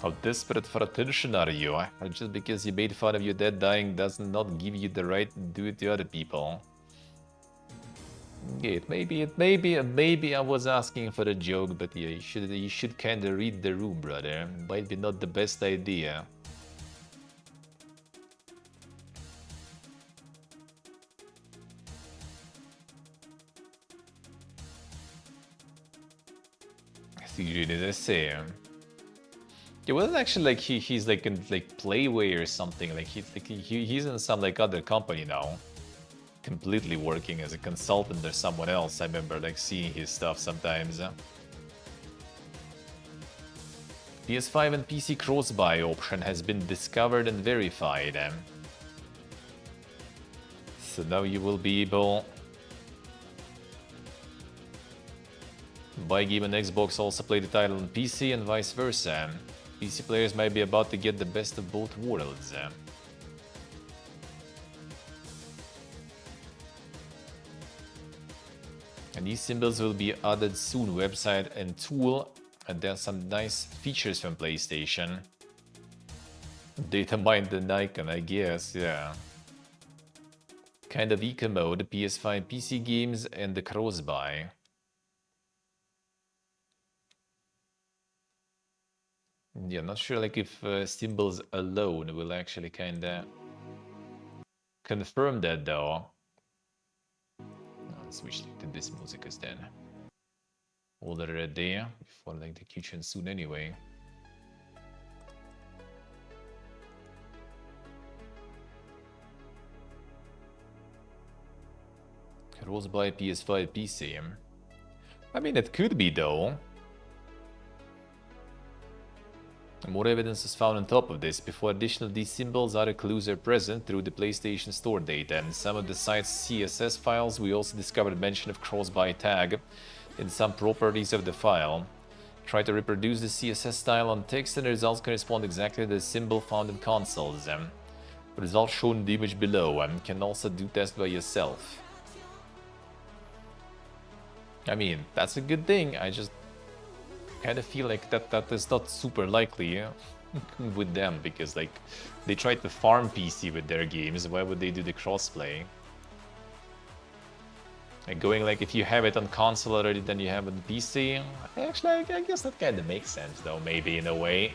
How desperate for attention are you? Just because you made fun of your dad dying does not give you the right to do it to other people. Yeah, maybe I was asking for a joke, but yeah, you should kinda read the room, brother. Might be not the best idea. Figured it, I say. Yeah, well, actually, like he's like in like Playway or something. Like he's in some like other company now, completely working as a consultant or someone else. I remember like seeing his stuff sometimes. PS5 and PC cross-buy option has been discovered and verified. So now you will be able buy game on Xbox, also play the title on PC and vice versa. PC players might be about to get the best of both worlds. And these symbols will be added soon, website and tool, and there's some nice features from PlayStation. Data mined the Nikon, I guess, yeah. Kind of eco mode, PS5 PC games and the cross-buy. Yeah, not sure like if symbols alone will actually kinda confirm that though. Let's switch to this music then. Already before the execution soon anyway. Cross-buy PS5 PC. I mean, it could be though. More evidence is found on top of this. Before additional these symbols, other clues are present through the PlayStation Store data. And some of the site's CSS files, we also discovered mention of cross-buy tag in some properties of the file. Try to reproduce the CSS style on text and the results correspond exactly to the symbol found in consoles. The results shown in the image below. Can also do test by yourself. I mean, that's a good thing. I just kind of feel like that is not super likely with them, because like they tried to farm PC with their games. Why would they do the crossplay? Like going like if you have it on console already, then you have it on PC. Actually, I guess that kind of makes sense though, maybe in a way.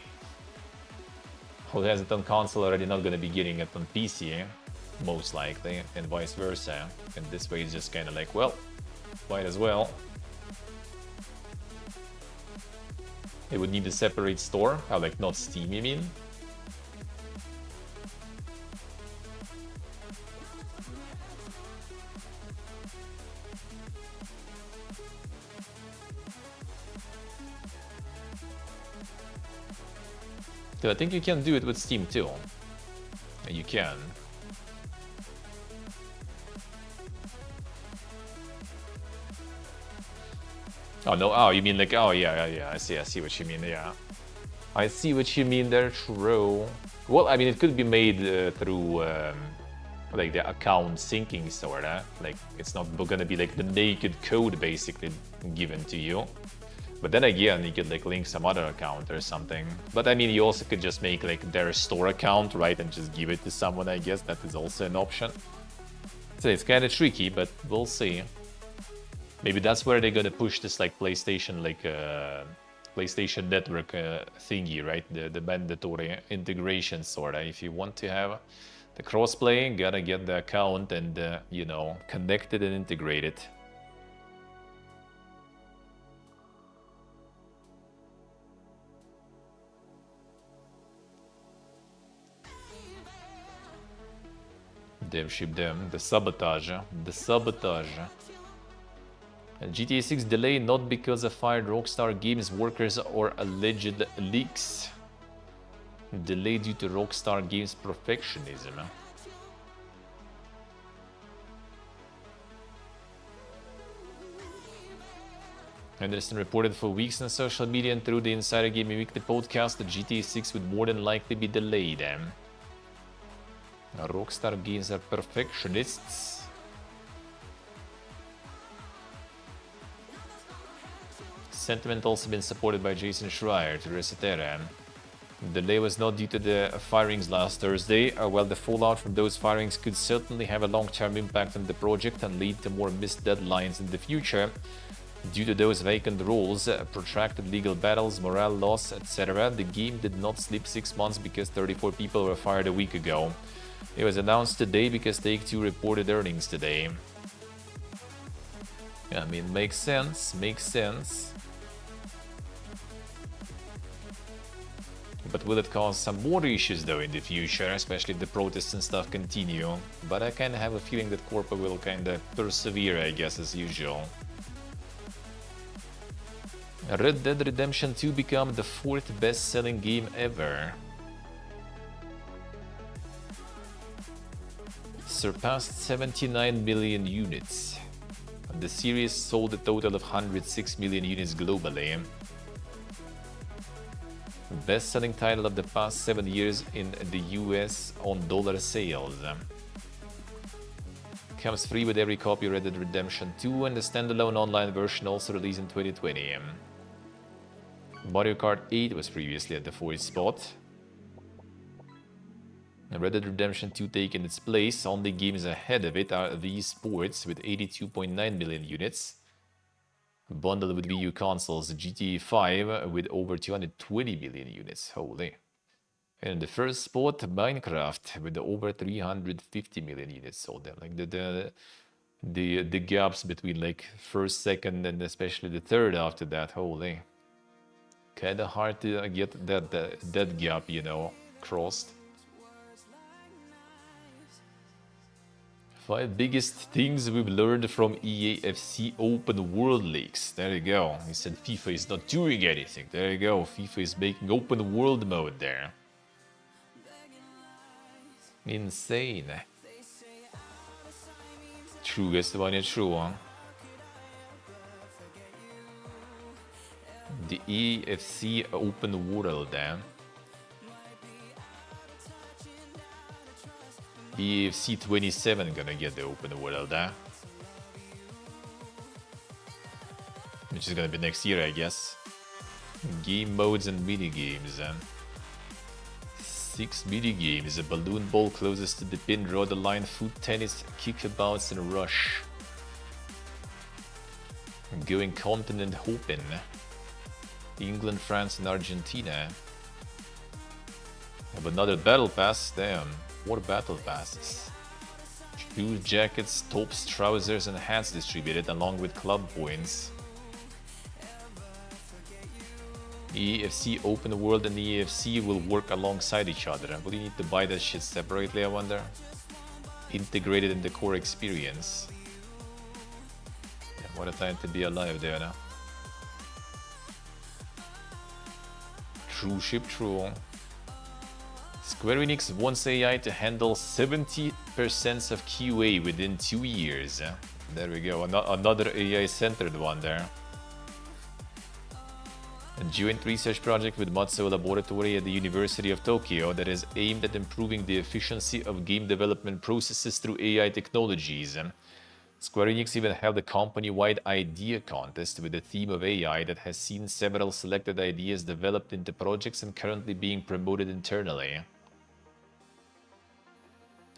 Who has it on console already not gonna be getting it on PC, most likely, and vice versa. And this way it's just kind of like, well, might as well. It would need a separate store. Oh, like not Steam, you mean? I think you can do it with Steam too. You can. Oh no, oh you mean like, oh yeah, I see what you mean, yeah. I see what you mean there, true. Well, I mean, it could be made through like the account syncing sorta. Like, it's not gonna be like the naked code basically given to you. But then again, you could like link some other account or something. But I mean, you also could just make like their store account, right? And just give it to someone, I guess. That is also an option. So it's kind of tricky, but we'll see. Maybe that's where they're gonna push this like PlayStation PlayStation Network thingy, right? The mandatory integration sorta. If you want to have the crossplay, gotta get the account and you know, connected and integrated. Dev ship them. The sabotage. The sabotage. GTA 6 delay not because of fired Rockstar Games workers or alleged leaks. Delay due to Rockstar Games perfectionism. Henderson reported for weeks on social media and through the Insider Gaming Weekly podcast that GTA 6 would more than likely be delayed. Rockstar Games are perfectionists. Sentiment also been supported by Jason Schreier to Resetera. The delay was not due to the firings last Thursday, while the fallout from those firings could certainly have a long-term impact on the project and lead to more missed deadlines in the future. Due to those vacant roles, protracted legal battles, morale loss, etc., the game did not sleep 6 months because 34 people were fired a week ago. It was announced today because Take-Two reported earnings today. Yeah, I mean, makes sense, makes sense. But will it cause some more issues though in the future, especially if the protests and stuff continue? But I kinda have a feeling that Corpo will kinda persevere, I guess, as usual. Red Dead Redemption 2 became the 4th best-selling game ever. Surpassed 79 million units. The series sold a total of 106 million units globally. Best-selling title of the past 7 years in the US on dollar sales. Comes free with every copy of Red Dead Redemption 2, and the standalone online version also released in 2020. Mario Kart 8 was previously at the 4th spot. Red Dead Redemption 2 taking its place. Only games ahead of it are Wii Sports with 82.9 million units. Bundled with Wii U consoles, GTA 5 with over 220 million units. Holy. And in the first spot, Minecraft with over 350 million units sold. Them. Like the gaps between like first, second, and especially the third after that. Holy. Kinda hard to get that gap, you know, crossed. 5 biggest things we've learned from EAFC open world leaks. There you go. He said FIFA is not doing anything. There you go. FIFA is making open world mode there. Insane. Truest one is true, huh? The EAFC open world there. EAFC 27 gonna get the open world, which is gonna be next year, I guess. Game modes and mini games. 6 mini games: a balloon ball closest to the pin, draw the line, foot tennis, kickabouts, and rush. Going continent hopping. England, France, and Argentina. Have another battle pass. Damn. More battle passes. Shoes, jackets, tops, trousers, and hats distributed along with club points. EFC open world and EFC will work alongside each other. Will you need to buy that shit separately, I wonder? Integrated in the core experience. Yeah, what a time to be alive there now. True ship, true. Square Enix wants AI to handle 70% of QA within 2 years. There we go, another AI-centered one there. A joint research project with Matsuo Laboratory at the University of Tokyo that is aimed at improving the efficiency of game development processes through AI technologies. Square Enix even held a company-wide idea contest with the theme of AI that has seen several selected ideas developed into projects and currently being promoted internally.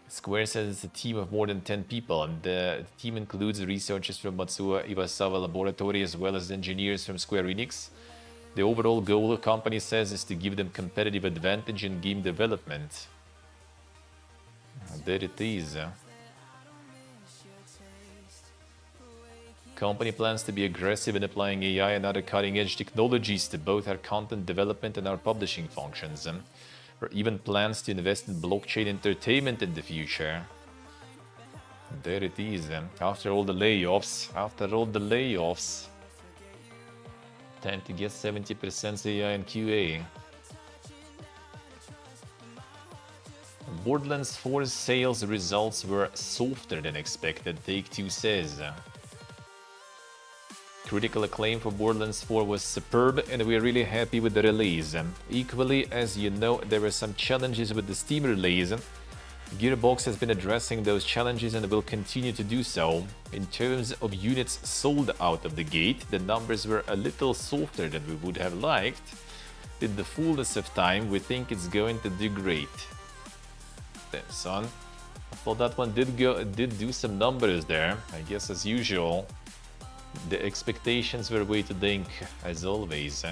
Square says it's a team of more than 10 people, and the team includes researchers from Matsuo Iwasawa Laboratory as well as engineers from Square Enix. The overall goal, the company says, is to give them competitive advantage in game development. There it is. Company plans to be aggressive in applying AI and other cutting-edge technologies to both our content development and our publishing functions. Or even plans to invest in blockchain entertainment in the future. There it is. After all the layoffs. Time to get 70% AI and QA. Borderlands 4's sales results were softer than expected, Take-Two says. Critical acclaim for Borderlands 4 was superb, and we're really happy with the release. Equally, as you know, there were some challenges with the Steam release. Gearbox has been addressing those challenges and will continue to do so. In terms of units sold out of the gate, the numbers were a little softer than we would have liked. In the fullness of time, we think it's going to do great. Damn, son. I thought that one did do some numbers there. I guess as usual, the expectations were way too dink, as always.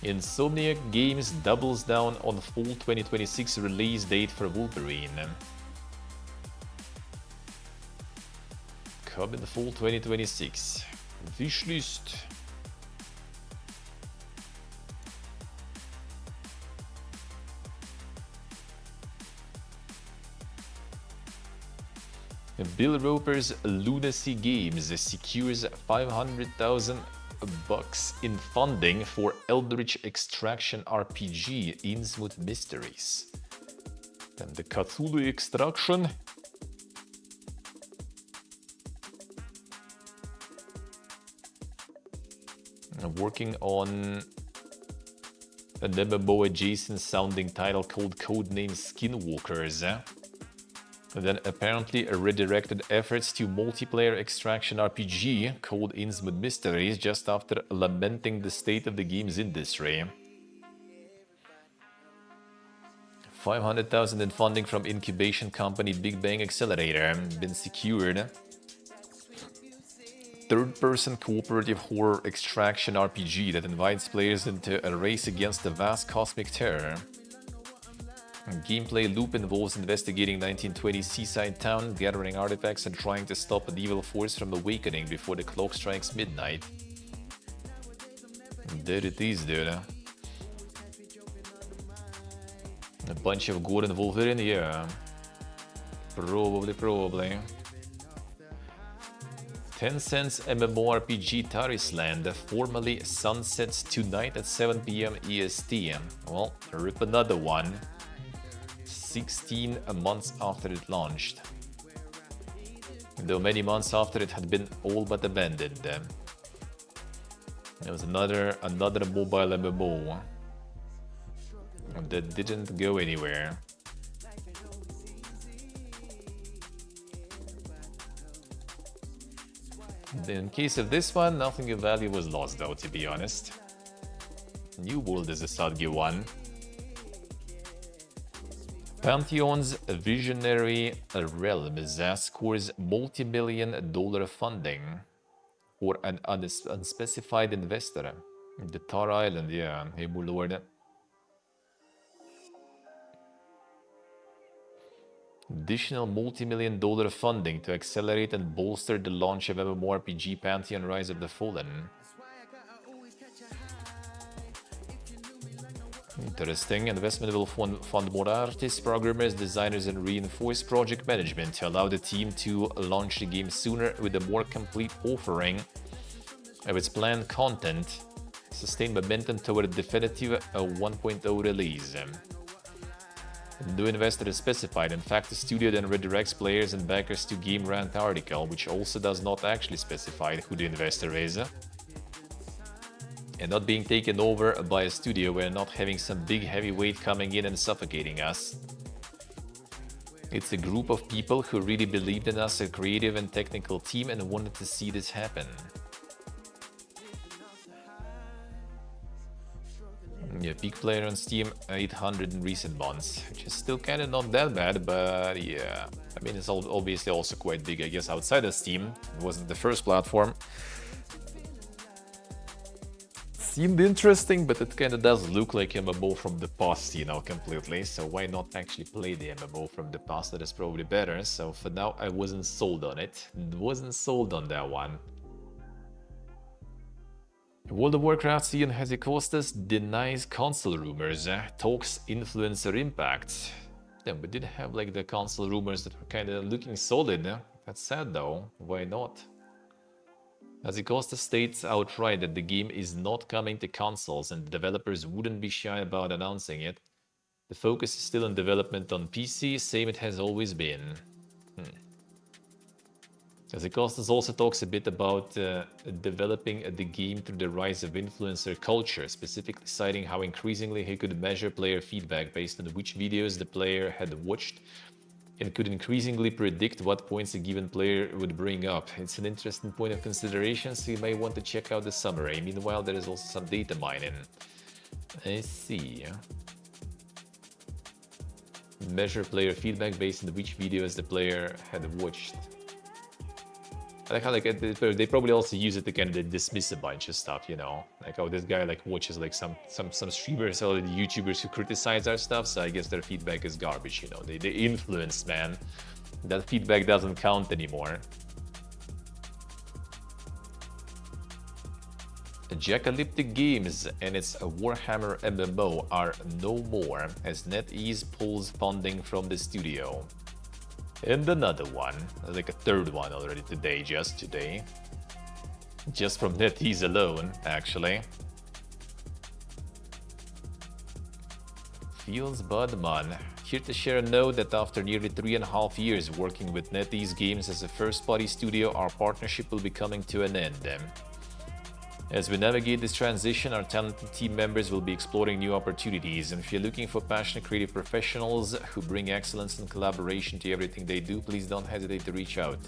Insomniac Games doubles down on fall 2026 release date for Wolverine. Coming fall 2026. Wishlist. Bill Roper's Lunacy Games secures $500,000 in funding for Eldritch Extraction RPG Innsmouth Mysteries. Then the Cthulhu Extraction. Working on an MMO adjacent sounding title called Codename Skinwalkers. And then apparently redirected efforts to multiplayer extraction RPG called Innsmouth Mysteries just after lamenting the state of the games industry. 500,000 in funding from incubation company Big Bang Accelerator been secured. Third-person cooperative horror extraction RPG that invites players into a race against the vast cosmic terror. Gameplay loop involves investigating 1920 seaside town, gathering artifacts and trying to stop an evil force from awakening before the clock strikes midnight. There it is, dude. A bunch of Gordon Wolverine, yeah. Probably. Tencent's MMORPG Tarisland formally sunsets tonight at 7 PM EST. Well, rip another one. 16 months after it launched. Though many months after it had been all but abandoned. There was another mobile MMO that didn't go anywhere. In case of this one, nothing of value was lost though, to be honest. New World is a Sadgi one. Pantheon's Visionary Realms scores multi-million-dollar funding for an unspecified investor. The Tar Island, yeah, hey, lord. Additional multi-million-dollar funding to accelerate and bolster the launch of MMORPG Pantheon Rise of the Fallen. Interesting. Investment will fund more artists, programmers, designers, and reinforce project management to allow the team to launch the game sooner with a more complete offering of its planned content, sustain momentum toward a definitive 1.0 release. No investor is specified. In fact, the studio then redirects players and backers to Game Rant article, which also does not actually specify who the investor is. And not being taken over by a studio where not having some big heavyweight coming in and suffocating us. It's a group of people who really believed in us, a creative and technical team, and wanted to see this happen. Yeah, peak player on Steam, 800 in recent months, which is still kind of not that bad, but yeah. I mean, it's obviously also quite big, I guess, outside of Steam. It wasn't the first platform. Seemed interesting, but it kind of does look like MMO from the past, you know, completely. So why not actually play the MMO from the past? That is probably better. So for now, I wasn't sold on it. Wasn't sold on that one. World of Warcraft CEO Hezikostas denies console rumors, talks influencer impact. Yeah, we did have like the console rumors that were kind of looking solid. That's sad though. Why not? Hezikostas states outright that the game is not coming to consoles and the developers wouldn't be shy about announcing it. The focus is still on development on PC, same it has always been. Hezikostas also talks a bit about developing the game through the rise of influencer culture, specifically citing how increasingly he could measure player feedback based on which videos the player had watched and could increasingly predict what points a given player would bring up. It's an interesting point of consideration, so you may want to check out the summary. Meanwhile, there is also some data mining. I see. Measure player feedback based on which videos the player had watched. I like how they probably also use it to kind of dismiss a bunch of stuff, you know, like oh this guy like watches like some streamers or YouTubers who criticize our stuff, so I guess their feedback is garbage, you know. They influence, man. That feedback doesn't count anymore. Jackalyptic Games and its Warhammer MMO are no more as NetEase pulls funding from the studio. And another one, like a third one already today, just today. Just from NetEase alone, actually. Feels Budman. Here to share a note that after nearly 3.5 years working with NetEase Games as a first-party studio, our partnership will be coming to an end. As we navigate this transition, our talented team members will be exploring new opportunities, and if you're looking for passionate creative professionals who bring excellence and collaboration to everything they do, please don't hesitate to reach out.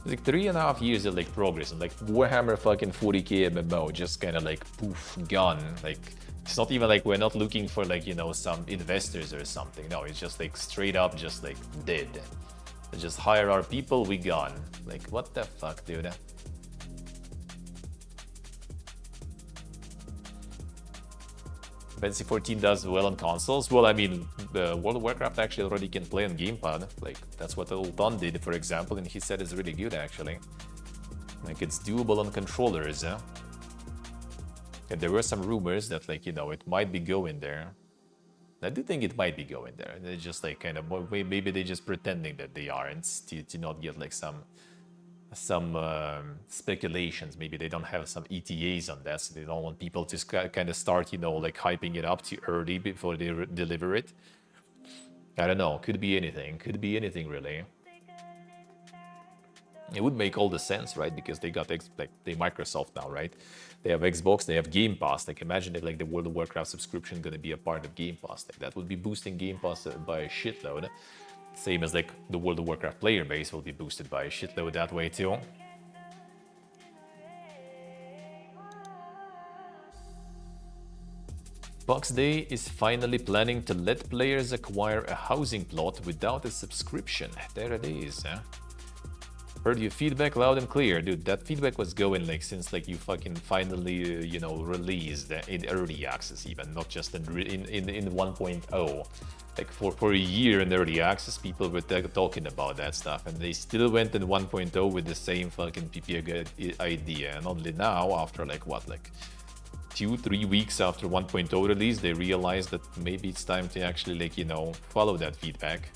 It's like 3.5 years of like progress, and like Warhammer fucking 40k MMO just kind of like poof, gone. Like it's not even like we're not looking for like, you know, some investors or something. No, it's just like straight up just like dead. Just hire our people, we gone. Like what the fuck, dude? Fantasy 14 does well on consoles. Well, I mean, World of Warcraft actually already can play on gamepad. Like, that's what Ultan did, for example, and he said it's really good, actually. Like, it's doable on controllers, huh? And there were some rumors that, like, you know, it might be going there. I do think it might be going there. They're just, like, kind of, maybe they're just pretending that they aren't to not get, like, some speculations. Maybe they don't have some ETAs on that, so they don't want people to kind of start, you know, like hyping it up too early before they deliver it. I don't know. Could be anything. Could be anything, really. It would make all the sense, right? Because they got like they Microsoft now, right? They have Xbox, they have Game Pass. Like imagine if like the World of Warcraft subscription gonna be a part of Game Pass. Like that would be boosting Game Pass by a shitload. Same as like the World of Warcraft player base will be boosted by a shitload that way too. Box Day is finally planning to let players acquire a housing plot without a subscription. There it is. Heard your feedback loud and clear. Dude, that feedback was going like since like you fucking finally, you know, released in early access even, not just in 1.0. Like for a year in early access, people were talking about that stuff, and they still went in 1.0 with the same fucking PP idea. And only now, after like what, like 2-3 weeks after 1.0 release, they realized that maybe it's time to actually, like, you know, follow that feedback.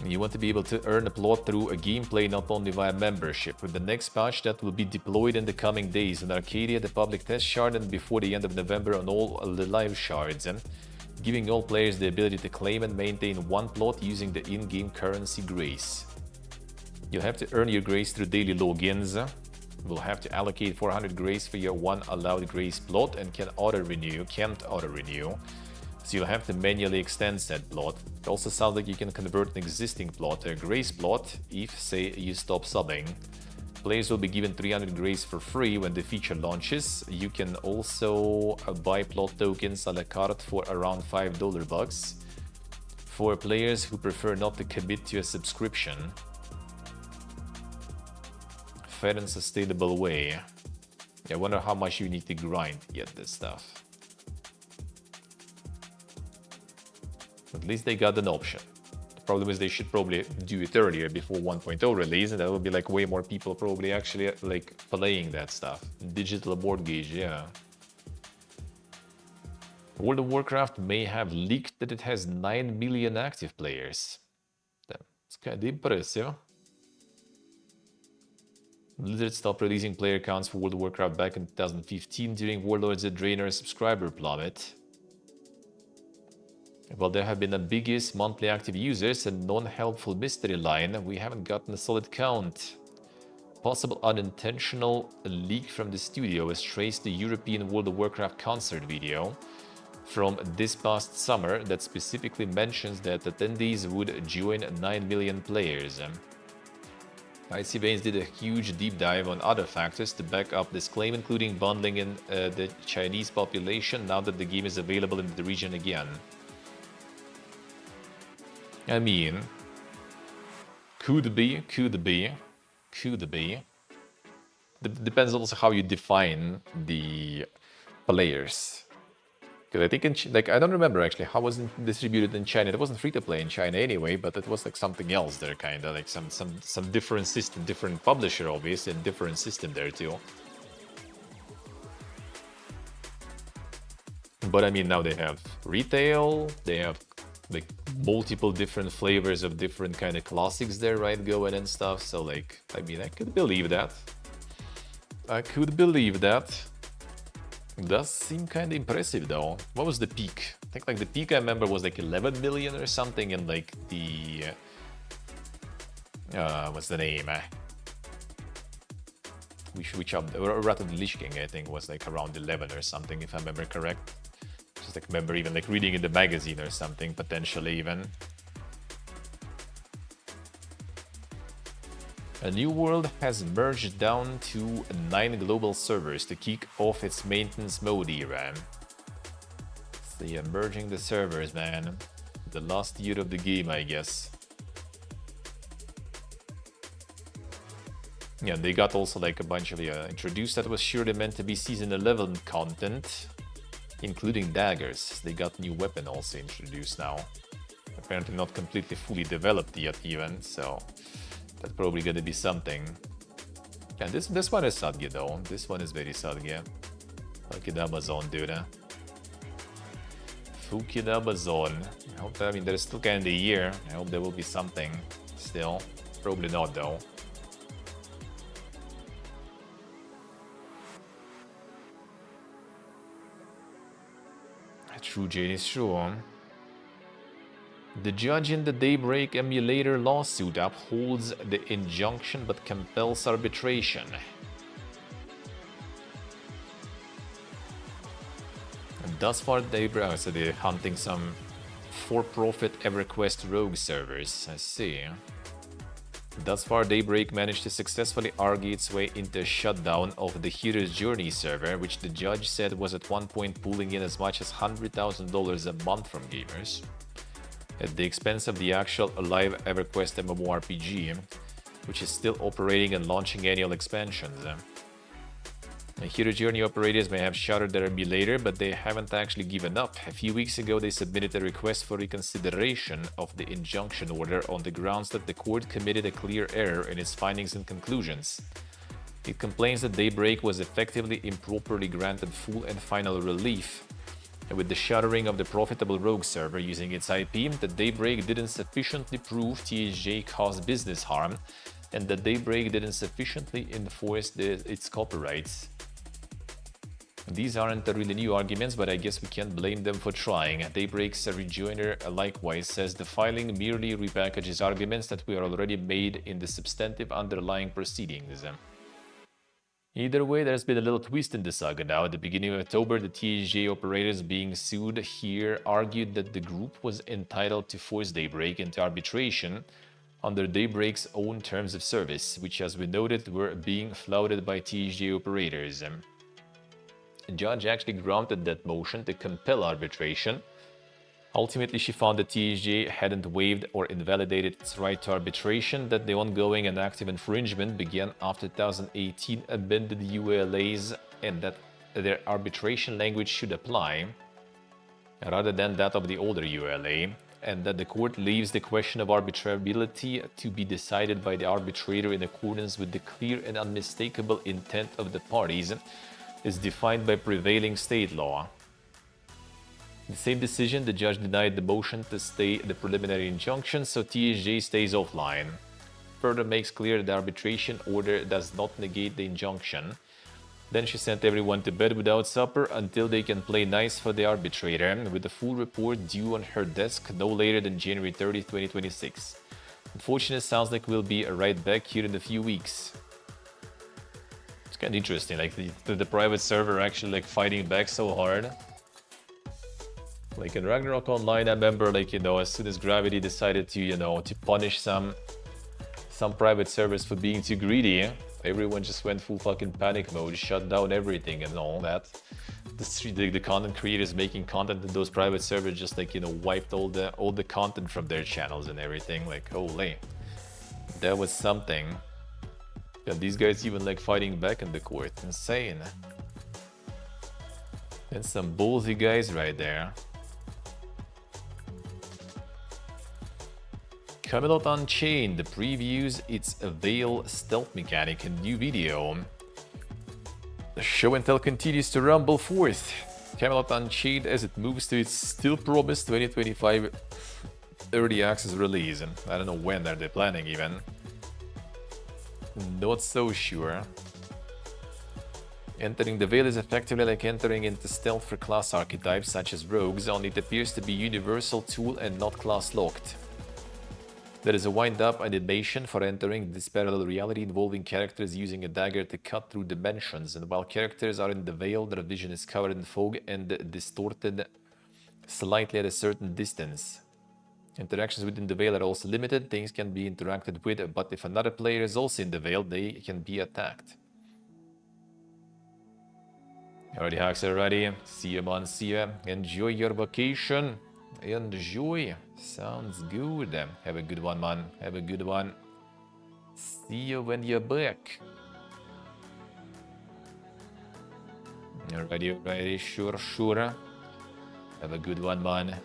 You want to be able to earn a plot through a gameplay, not only via membership. With the next patch that will be deployed in the coming days in Arcadia, the public test shard, and before the end of November on all the live shards, and giving all players the ability to claim and maintain one plot using the in-game currency Grace. You'll have to earn your Grace through daily logins. We'll have to allocate 400 Grace for your one allowed Grace plot and can't auto-renew. So you'll have to manually extend said plot. It also sounds like you can convert an existing plot, a Grace plot, if, say, you stop subbing. Players will be given 300 Grace for free when the feature launches. You can also buy plot tokens a la carte for around $5 for players who prefer not to commit to a subscription. Fair and sustainable way. I wonder how much you need to grind to get this stuff. At least they got an option. The problem is they should probably do it earlier before 1.0 release, and that will be like way more people probably actually like playing that stuff. Digital mortgage, yeah. World of Warcraft may have leaked that it has 9 million active players. That's kind of impressive. Blizzard stopped releasing player counts for World of Warcraft back in 2015 during Warlords of Draenor subscriber plummet. While there have been ambiguous monthly active users and non-helpful mystery line, we haven't gotten a solid count. Possible unintentional leak from the studio is traced to European World of Warcraft concert video from this past summer that specifically mentions that attendees would join 9 million players. Icy Veins did a huge deep dive on other factors to back up this claim, including bundling in the Chinese population now that the game is available in the region again. I mean, could be. Depends also how you define the players. Because I think like I don't remember actually how was it distributed in China. It wasn't free to play in China anyway, but it was like something else there, kind of like some different system, different publisher obviously, and different system there too. But I mean, now they have retail, they have like multiple different flavors of different kind of classics there, right, going and stuff. So like, I mean, I could believe that. It does seem kind of impressive though. What was the peak? I think like the peak I remember was like 11 million or something, and like the what's the name? Which up Wrath of the Lich King I think was like around 11 or something, if I remember correct. Just like remember even like reading in the magazine or something, potentially even. A new world has merged down to 9 global servers to kick off its maintenance mode era. So yeah, merging the servers, man. The last year of the game, I guess. Yeah, they got also like a bunch of introduced that was surely meant to be season 11 content, including daggers. They got new weapon also introduced now. Apparently not completely fully developed yet even, so that's probably gonna be something. Yeah, this one is Sadge though. This one is very Sadge. Fucking Amazon, dude. Fucking Amazon. I mean, there's still kind of a year. I hope there will be something still. Probably not though. True, Jane, is true. The judge in the Daybreak emulator lawsuit upholds the injunction but compels arbitration. And thus far, Daybreak, so they're hunting some for-profit EverQuest rogue servers. I see. Thus far, Daybreak managed to successfully argue its way into a shutdown of the Hero's Journey server, which the judge said was at one point pulling in as much as $100,000 a month from gamers. at the expense of the actual alive EverQuest MMORPG, which is still operating and launching annual expansions. Hero Journey operators may have shouted their be later, but they haven't actually given up. A few weeks ago, they submitted a request for reconsideration of the injunction order on the grounds that the court committed a clear error in its findings and conclusions. It complains that Daybreak was effectively improperly granted full and final relief. And with the shuttering of the profitable Rogue server using its IP, that Daybreak didn't sufficiently prove THJ caused business harm, and that Daybreak didn't sufficiently enforce its copyrights. These aren't really new arguments, but I guess we can't blame them for trying. Daybreak's rejoiner likewise says the filing merely repackages arguments that were already made in the substantive underlying proceedings. Either way, there's been a little twist in the saga now. At the beginning of October, the THJ operators being sued here argued that the group was entitled to force Daybreak into arbitration under Daybreak's own terms of service, which, as we noted, were being flouted by THJ operators. The judge actually granted that motion to compel arbitration. Ultimately, she found that THJ hadn't waived or invalidated its right to arbitration, that the ongoing and active infringement began after 2018 amended ULAs, and that their arbitration language should apply, rather than that of the older ULA, and that the court leaves the question of arbitrability to be decided by the arbitrator in accordance with the clear and unmistakable intent of the parties, is defined by prevailing state law. In the same decision, the judge denied the motion to stay the preliminary injunction, so THJ stays offline. Further makes clear that the arbitration order does not negate the injunction. Then she sent everyone to bed without supper until they can play nice for the arbitrator, with the full report due on her desk no later than January 30, 2026. Unfortunately, it sounds like we'll be right back here in a few weeks. It's kind of interesting, like the private server actually like fighting back so hard. Like in Ragnarok Online, I remember, like, you know, as soon as Gravity decided to, you know, to punish some private servers for being too greedy, everyone just went full fucking panic mode, shut down everything and all that. The content creators making content in those private servers just, like, you know, wiped all the content from their channels and everything. Like, holy, that was something. Yeah, these guys even like fighting back in the court. Insane. That's some ballsy guys right there. Camelot Unchained previews its Veil stealth mechanic in new video. The show and tell continues to rumble forth. Camelot Unchained as it moves to its still promised 2025 early access release. And I don't know when are they planning even. Not so sure. Entering the Veil is effectively like entering into stealth for class archetypes such as rogues, only it appears to be universal tool and not class locked. There is a wind-up animation for entering this parallel reality involving characters using a dagger to cut through dimensions, and while characters are in the Veil, their vision is covered in fog and distorted slightly at a certain distance. Interactions within the Veil are also limited, things can be interacted with, but if another player is also in the Veil, they can be attacked. Alrighty, hacks are ready. See you, man, see ya. Enjoy your vacation. Enjoy. Sounds good. Have a good one, man. Have a good one. See you when you're back. Alrighty, sure. Have a good one, man.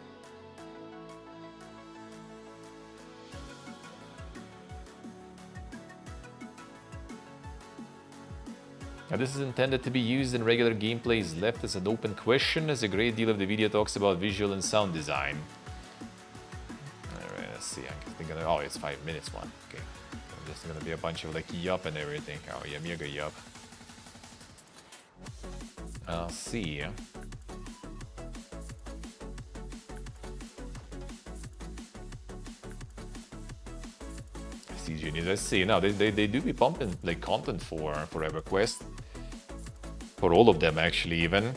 Now, this is intended to be used in regular gameplay is left as an open question, as a great deal of the video talks about visual and sound design. Alright, let's see. I'm thinking, oh, it's 5 minutes one. Okay. So just gonna be a bunch of like yup and everything. Oh yeah, mega yup. I'll see. See, Genius, I see. Now they do be pumping like content for EverQuest. For all of them, actually, even.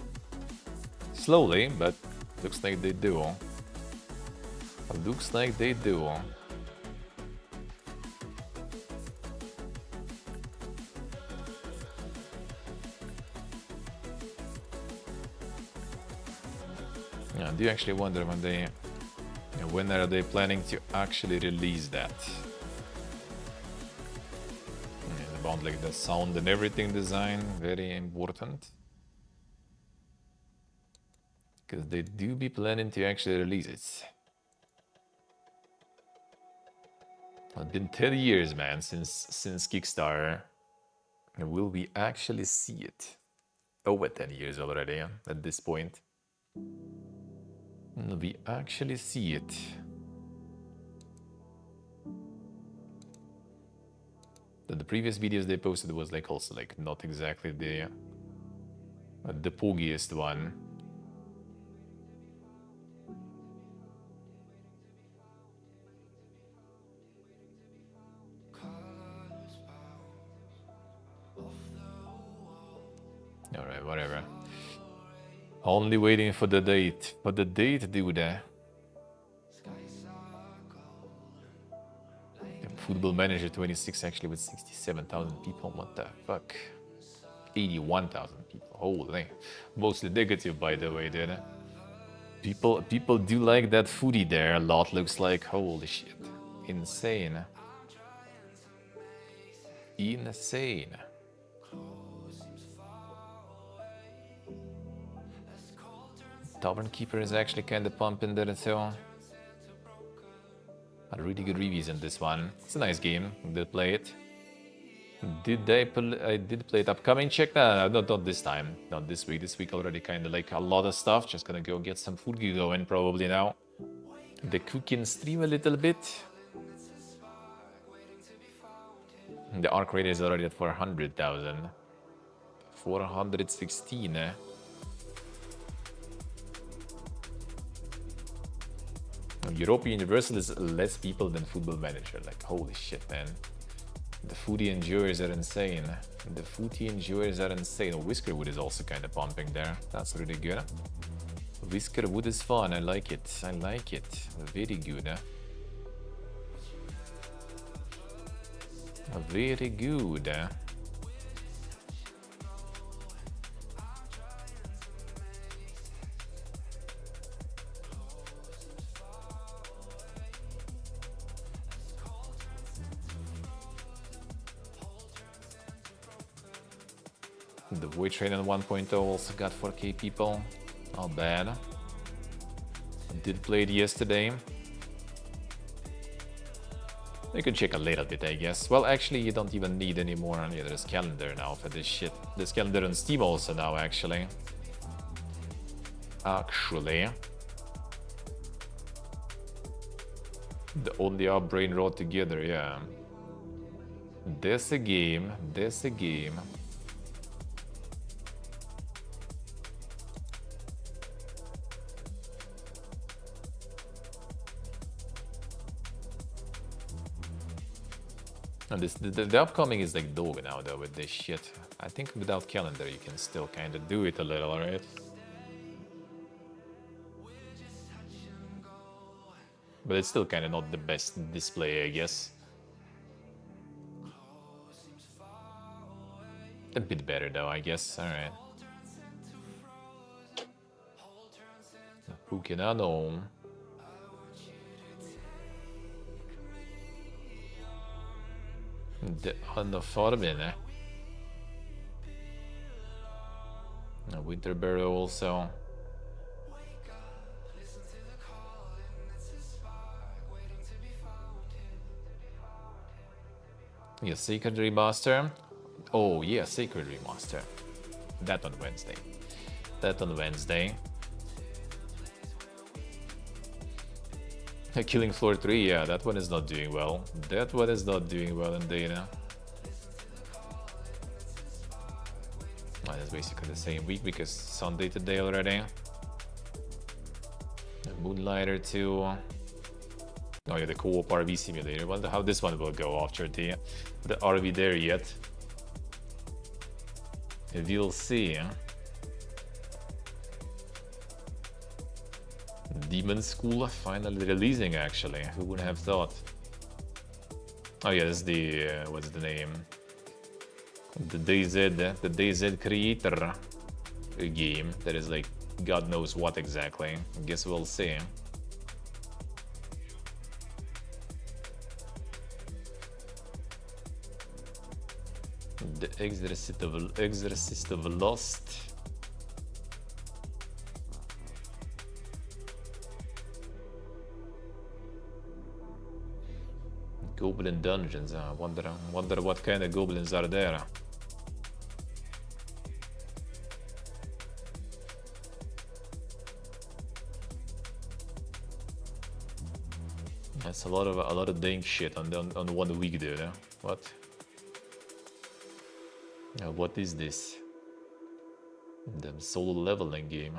Slowly, but looks like they do. Looks like they do. Yeah, I do actually wonder when they And when are they planning to actually release that? And about like the sound and everything design, very important. Because they do be planning to actually release it. It's been 10 years, man, since Kickstarter. And will we actually see it? Over 10 years already, yeah, at this point. Will we actually see it? The previous videos they posted was like also like not exactly the poogiest one. Alright, whatever. Only waiting for the date. For the date, dude. Football Manager 26 actually with 67,000 people. What the fuck? 81,000 people. Holy. Mostly negative, by the way, dude. People do like that footy there a lot. Looks like holy shit. Insane. Insane. Tavern Keeper is actually kind of pumping there too. Had really good reviews in this one. It's a nice game. Did play it. I did play it upcoming. Check that. Not this time. Not this week. This week already kind of like a lot of stuff. Just gonna go get some food going probably now. The cooking stream a little bit. The arc rate is already at 400,000. 416. European Universal is less people than Football Manager. Like, holy shit, man. The foodie endurers are insane. The foodie endurers are insane. Whiskerwood is also kind of pumping there. That's really good. Whiskerwood is fun. I like it. I like it. Very good. Very good. The Void Train on 1.0 also got 4K people. Not bad. Did play it yesterday. You can check a little bit, I guess. Well, actually, you don't even need any more. Yeah, there's calendar now for this shit. There's calendar on Steam also now, actually. The only our brain rot together, yeah. There's a game. There's a game. And the upcoming is like dog now though with this shit. I think without calendar you can still kind of do it a little, right? But it's still kind of not the best display, I guess. A bit better though, I guess. Alright. Who can I know? The uniforme. Winter Verho also. Yeah, Sacred Remaster. Oh yeah, Sacred Remaster. That on Wednesday. That on Wednesday. Killing Floor 3, yeah, that one is not doing well. That one is not doing well in data. Well, it's basically the same week because Sunday today already. Moonlighter 2. Oh yeah, the co-op RV simulator. Wonder how this one will go after the RV there yet. We'll see. Demon School finally releasing, actually. Who would have thought? Oh yeah, this is the what's the name? The DayZ creator game that is like God knows what exactly. I guess we'll see. The Exorcist of Lost. Goblin dungeons. I wonder what kind of goblins are there. That's a lot of dank shit on 1 week, dude. Huh? What? What is this? The solo leveling game.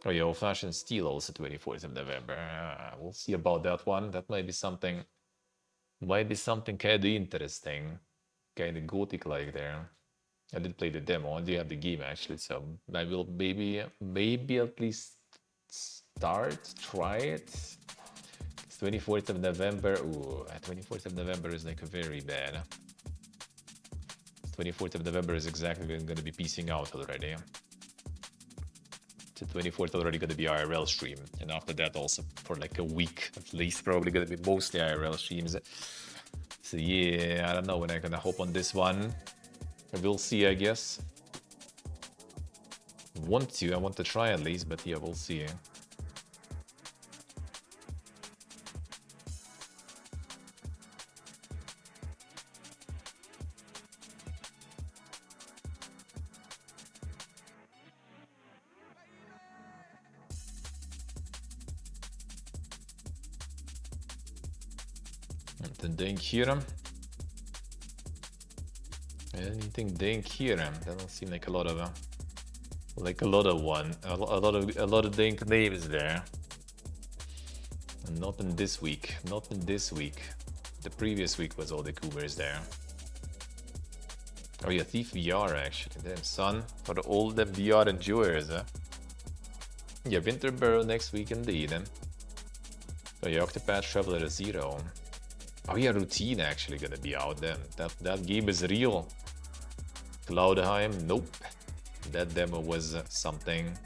Oh yeah, old-fashioned steel also 24th of November. We'll see about that one. That might be something. Might be something kind of interesting, kind of gothic like there. I did play the demo. I do have the game actually, so I will maybe at least try it. It's 24th of November. Ooh, 24th of November is like very bad. 24th of November is exactly when I'm gonna be piecing out already. The 24th already gonna be IRL stream, and after that also for like a week at least, probably gonna be mostly IRL streams. So yeah, I don't know when I'm gonna hop on this one. We'll see, I guess. I want to try at least, but yeah, we'll see. Anything dank here? Anything dank here? Doesn't seem like a lot of a lot of dank names there. And not in this week. Not in this week. The previous week was all the cougars there. Oh yeah, Thief VR actually. Damn son, for the old VR enjoyers, huh? Yeah, Winter Burrow next week indeed. Oh yeah, Octopath Traveler 0. Oh yeah, Routine actually gonna be out then. That game is real. Cloudheim, nope. That demo was something.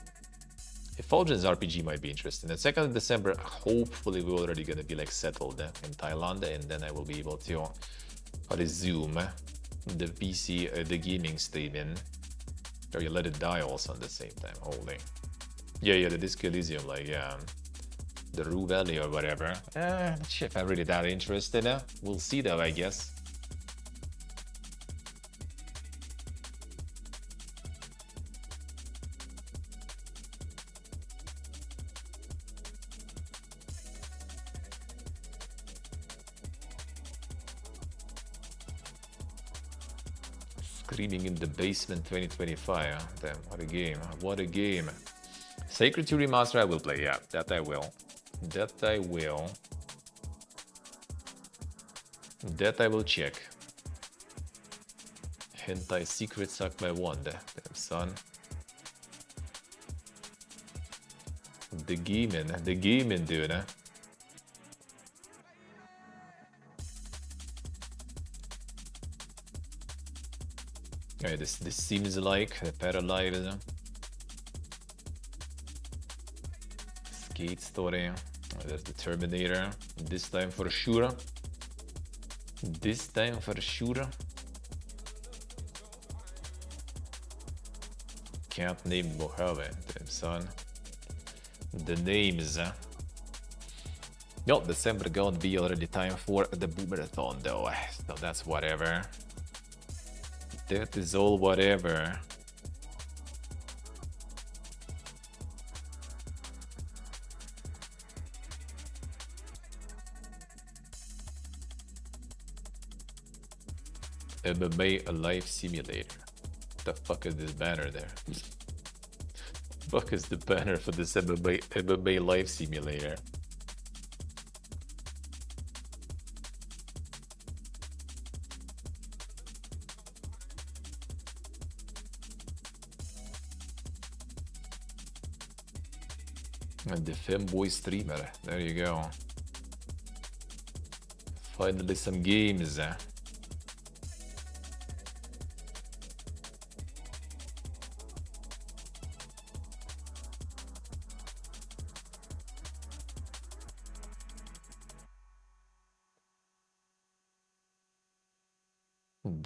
Effulgence RPG might be interesting. The 2nd of December, hopefully we're already gonna be like settled in Thailand, and then I will be able to resume the PC, the gaming streaming. Or you let it die also at the same time. Holy. Yeah, the Disco Elysium, like the Rue Valley or whatever. Shit, I'm really that interested. We'll see though, I guess. Screaming in the Basement 2025. Damn, what a game. What a game. Sacred 2 Remaster I will play, yeah, that I will. That I will. That I will check. Hentai Secret Suck by one, damn son. The gaming dude, huh? Okay, this seems like a Paralyzer. Skate story. There's the Terminator. This time for sure. This time for sure. Can't name Mojave, damn son. The names. No, December gonna be already time for the Boomerathon though. So that's whatever. That is all whatever. MMA Life Simulator. The fuck is this banner there? Fuck is the banner for this MMA Life Simulator? And the femboy streamer. There you go. Finally some games.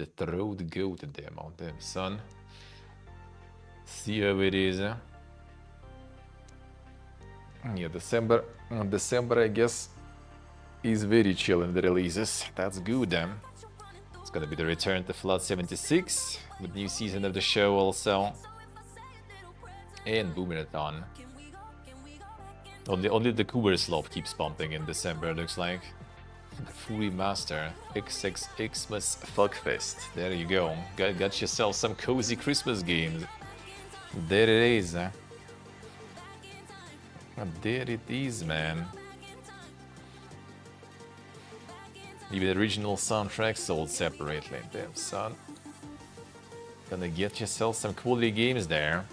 the throat goat demo. Damn, son. See how it is. Yeah, December, I guess, is very chill in the releases. That's good. It's gonna be the return to Flood 76 with new season of the show also, and Boomerthon. Only the Cougar Slope keeps pumping in December. Looks like the Fury Master XXXmas Fuckfest. There you go. Got yourself some cozy Christmas games. There it is. There it is, man. Even the original soundtrack sold separately. Damn, son. Gonna get yourself some quality games there.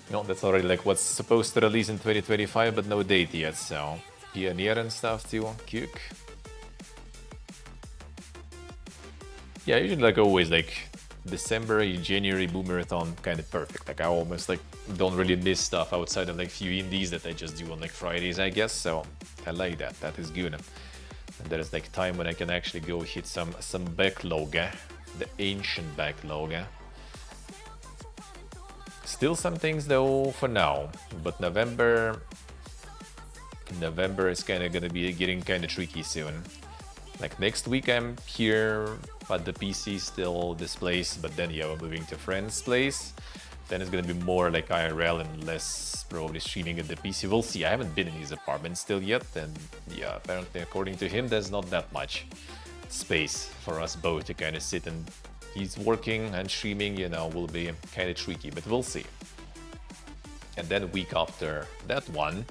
You know, that's already like what's supposed to release in 2025, but no date yet, so... Pioneer and stuff too, Cook. Yeah, usually like always like December, January Boomerthon kind of perfect. Like I almost like don't really miss stuff outside of like few indies that I just do on like Fridays, I guess. So I like that. That is good. And there's like time when I can actually go hit some backlog, the ancient backlog. Still some things though for now, but November is kind of gonna be getting kind of tricky soon. Like next week I'm here, but the PC still displaced, but then yeah, we're moving to friend's place. Then it's gonna be more like IRL and less probably streaming at the PC. We'll see. I haven't been in his apartment still yet, and yeah, apparently according to him there's not that much space for us both to kind of sit, and he's working and streaming, you know, will be kind of tricky, but we'll see. And then week after that one,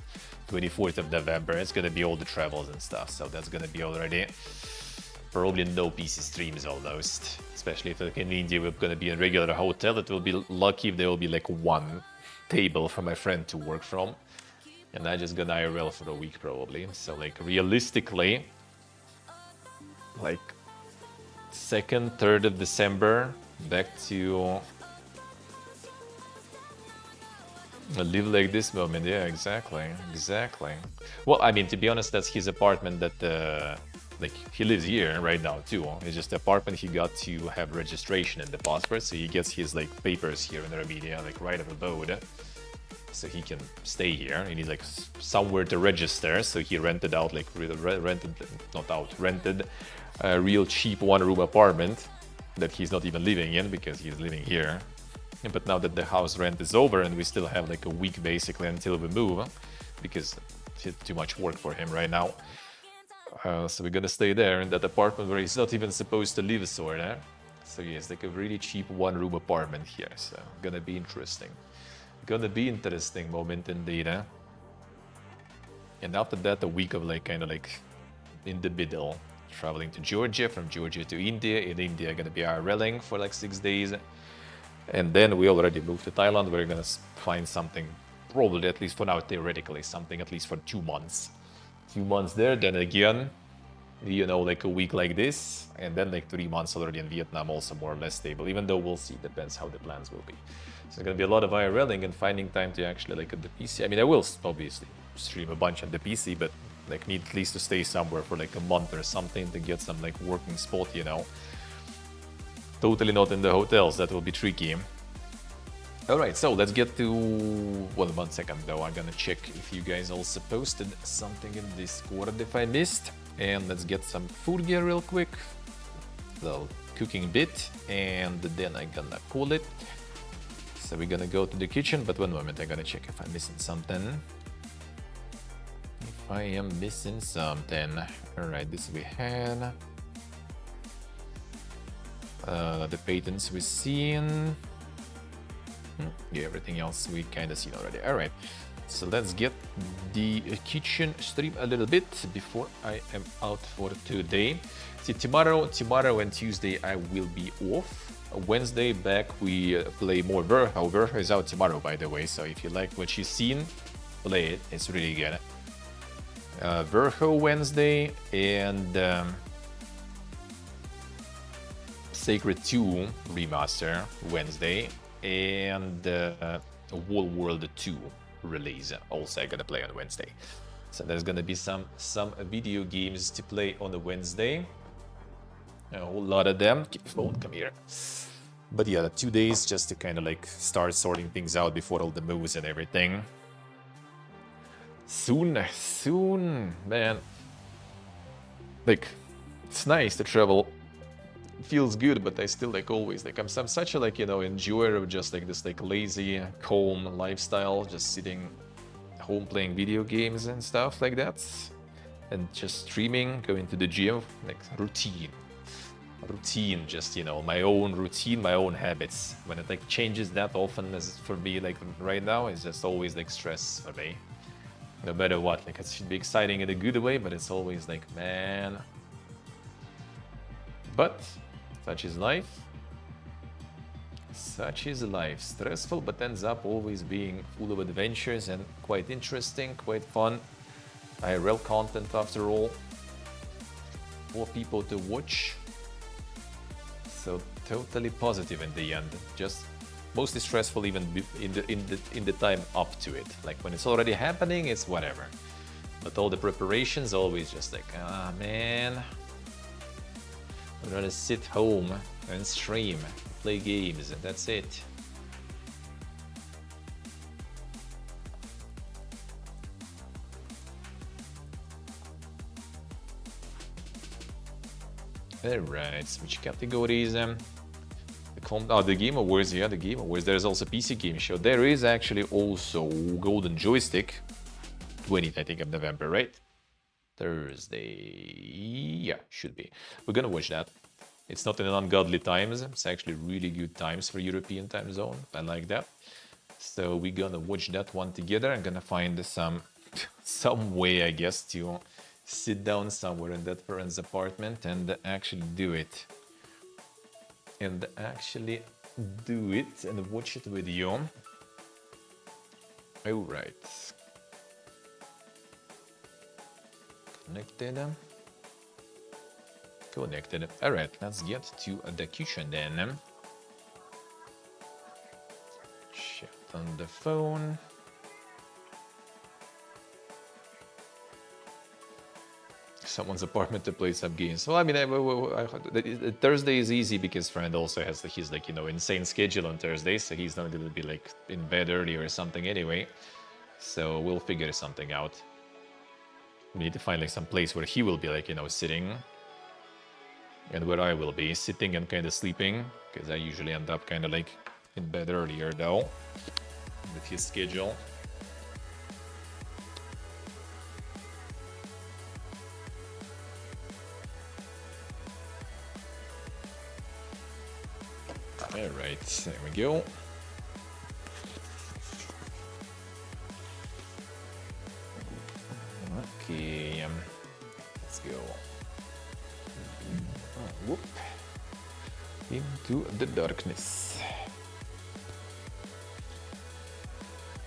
24th of November, it's gonna be all the travels and stuff, so that's gonna be already probably no PC streams almost. Especially if like in India we're gonna be in a regular hotel, it will be lucky if there will be like one table for my friend to work from. And I just gonna IRL for a week probably. So like realistically, like 2nd, 3rd of December, back to live like this moment. Yeah, exactly. Well, I mean, to be honest, that's his apartment that like he lives here right now too. It's just the apartment he got to have registration in the passport, so he gets his like papers here in Armenia, like right of abode, so he can stay here. He needs like somewhere to register, so he rented out like rented a real cheap one-room apartment that he's not even living in because he's living here. But now that the house rent is over and we still have like a week basically until we move, because it's too much work for him right now. So we're gonna stay there in that apartment where he's not even supposed to live, sorta. So yeah, it's like a really cheap one-room apartment here. So gonna be interesting. Moment indeed. And after that, a week of like kind of like in the middle, traveling to Georgia, from Georgia to India. In India, gonna be IRLing for like 6 days. And then we already moved to Thailand. We're gonna find something, probably at least for now, theoretically, something at least for 2 months. 2 months there, then again, you know, like a week like this, and then like 3 months already in Vietnam, also more or less stable, even though we'll see, depends how the plans will be. So there's gonna be a lot of IRLing and finding time to actually like at the PC. I mean, I will obviously stream a bunch on the PC, but like need at least to stay somewhere for like a month or something to get some like working spot, you know. Totally not in the hotels, that will be tricky. Alright, so let's get to... Well, 1 second though, I'm gonna check if you guys also posted something in Discord if I missed. And let's get some food gear real quick. Little cooking bit, and then I'm gonna call it. So we're gonna go to the kitchen, but 1 moment, I'm gonna check if I'm missing something. If I am missing something. Alright, this we had. The patents we've seen. Yeah, everything else we kind of seen already. Alright, so let's get the kitchen stream a little bit before I am out for today. See, tomorrow and Tuesday I will be off. Wednesday back we play more Verho. Verho is out tomorrow, by the way, so if you like what you've seen, play it. It's really good. Verho Wednesday, and Sacred 2 Remaster Wednesday, and Wall World 2 release also I gotta play on Wednesday. So there's gonna be some video games to play on the Wednesday. A whole lot of them. Keep the phone, come here. But yeah, the 2 days just to kind of like start sorting things out before all the moves and everything. Soon, man. Like, it's nice to travel. It feels good, but I still like always like I'm such a like, you know, enjoyer of just like this like lazy, calm lifestyle, just sitting home playing video games and stuff like that. And just streaming, going to the gym, like routine, just, you know, my own routine, my own habits. When it like changes that often as for me, like right now, it's just always like stress for me. No matter what, like it should be exciting in a good way, but it's always like, man. But such is life. Such is life. Stressful, but ends up always being full of adventures and quite interesting, quite fun. IRL content after all. More people to watch. So totally positive in the end. Just mostly stressful even in the time up to it. Like when it's already happening, it's whatever. But all the preparations always just like, ah man. I'd rather sit home and stream, play games, and that's it. Alright, switch categories. The Game Awards, yeah, the Game Awards. There's also PC Game Show. There is actually also Golden Joystick, 20th, I think, of November, right? Thursday, yeah, should be. We're gonna watch that. It's not in ungodly times. It's actually really good times for European time zone. I like that. So we're gonna watch that one together. I'm gonna find some way, I guess, to sit down somewhere in that friend's apartment and actually do it. And watch it with you. All right. Connected. All right, let's get to the kitchen then. Chat on the phone. Someone's apartment to play some games. Well, I mean, Thursday is easy because friend also has his like, you know, insane schedule on Thursday, so he's not gonna be like in bed early or something anyway. So we'll figure something out. We need to find like some place where he will be like, you know, sitting, and where I will be sitting and kind of sleeping, because I usually end up kind of like in bed earlier though with his schedule. Alright, there we go. Okay, let's go. Whoop. Into the darkness.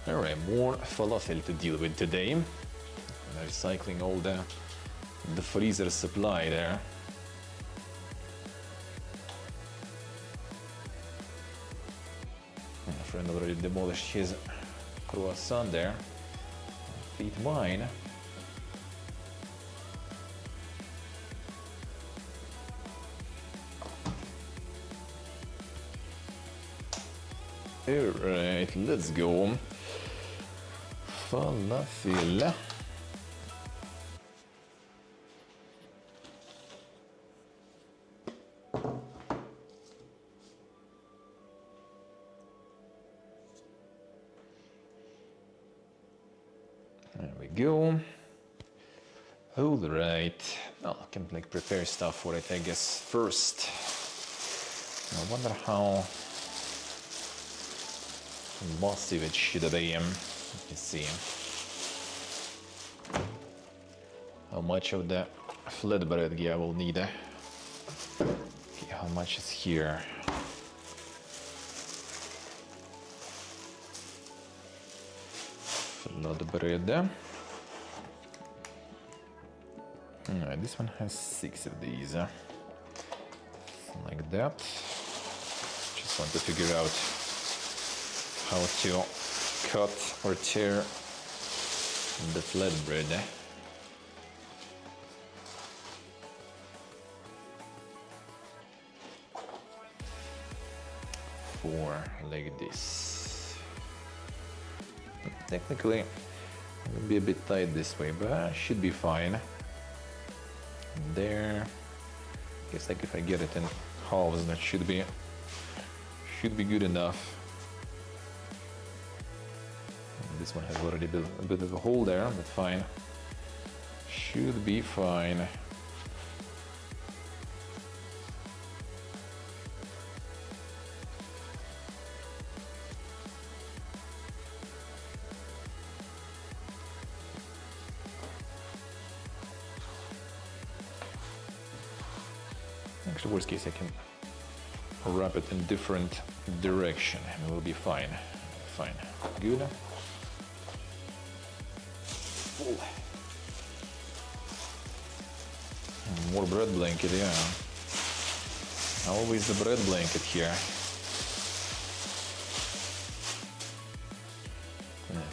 Alright, more falafel to deal with today. I'm recycling all the freezer supply there. My friend already demolished his croissant there. I'll eat mine. Alright, let's go. Falafel. There we go. Alright. Oh, I can like prepare stuff for it, I guess, first. I wonder how massive it should be. Let's see how much of the flatbread I will need. Okay, how much is here? Flatbread. Alright, this one has 6 of these. Like that. Just want to figure out how to cut or tear the flatbread. 4 like this. Technically, it will be a bit tight this way, but should be fine. And there. Guess like if I get it in halves, that should be good enough. And this one has already a bit of a hole there, but fine. Should be fine. Actually, worst case, I can wrap it in different direction and it will be fine. Fine. Good. Full. More bread blanket, yeah. Always the bread blanket here.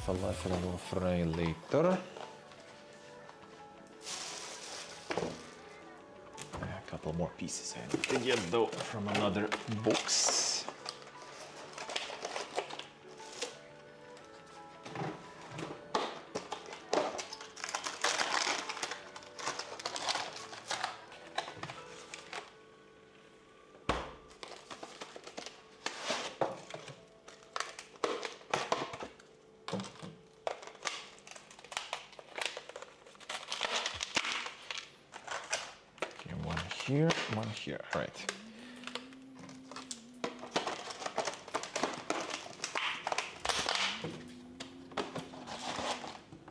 Falafel I will fry later. A couple more pieces I need to get though from another box. One here, all right.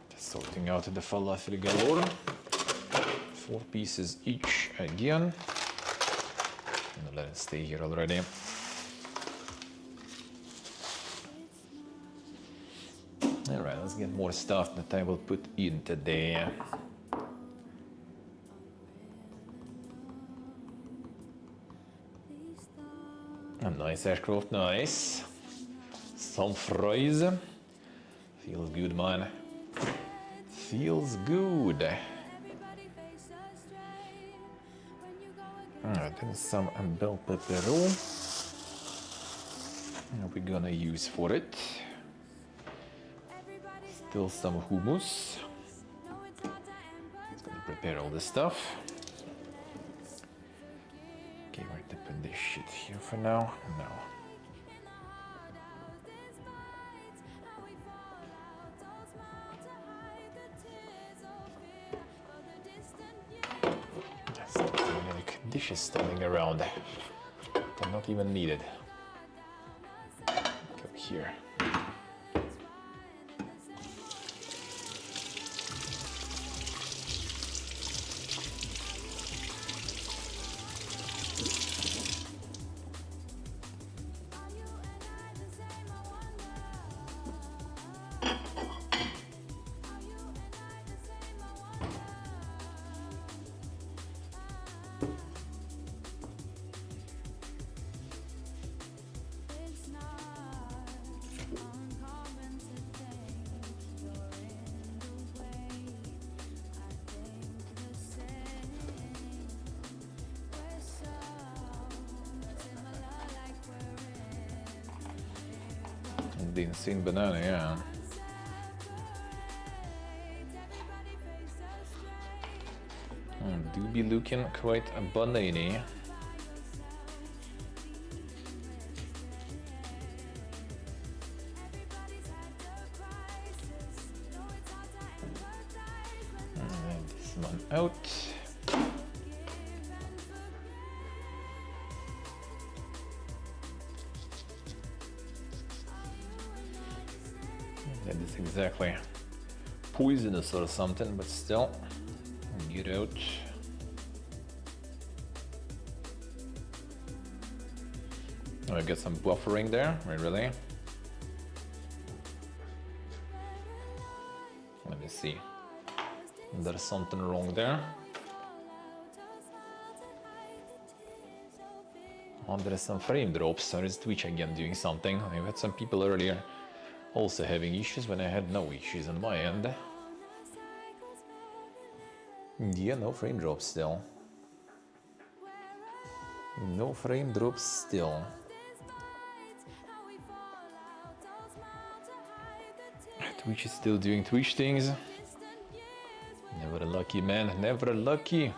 Just sorting out the falafel galore. 4 pieces each again. And let it stay here already. All right, let's get more stuff that I will put in today. Nice aircraft, nice. Some fries. Feels good, man. Feels good. Alright, then some bell pepper we're gonna use for it. Still some hummus. Just gonna prepare all this stuff. Okay, we're dipping this shit here for now. No. There's not even any dishes standing around. They're not even needed. Go here. The insane banana, yeah. Do be looking quite a banana. And this one out. That is exactly poisonous or something, but still, get out. Oh, I get some buffering there, right, really? Let me see. There's something wrong there. Oh, there's some frame drops, or is Twitch again doing something? I've had some people earlier also having issues when I had no issues on my end. Yeah, no frame drops still. No frame drops still. Twitch is still doing Twitch things. Never lucky, man. Never lucky.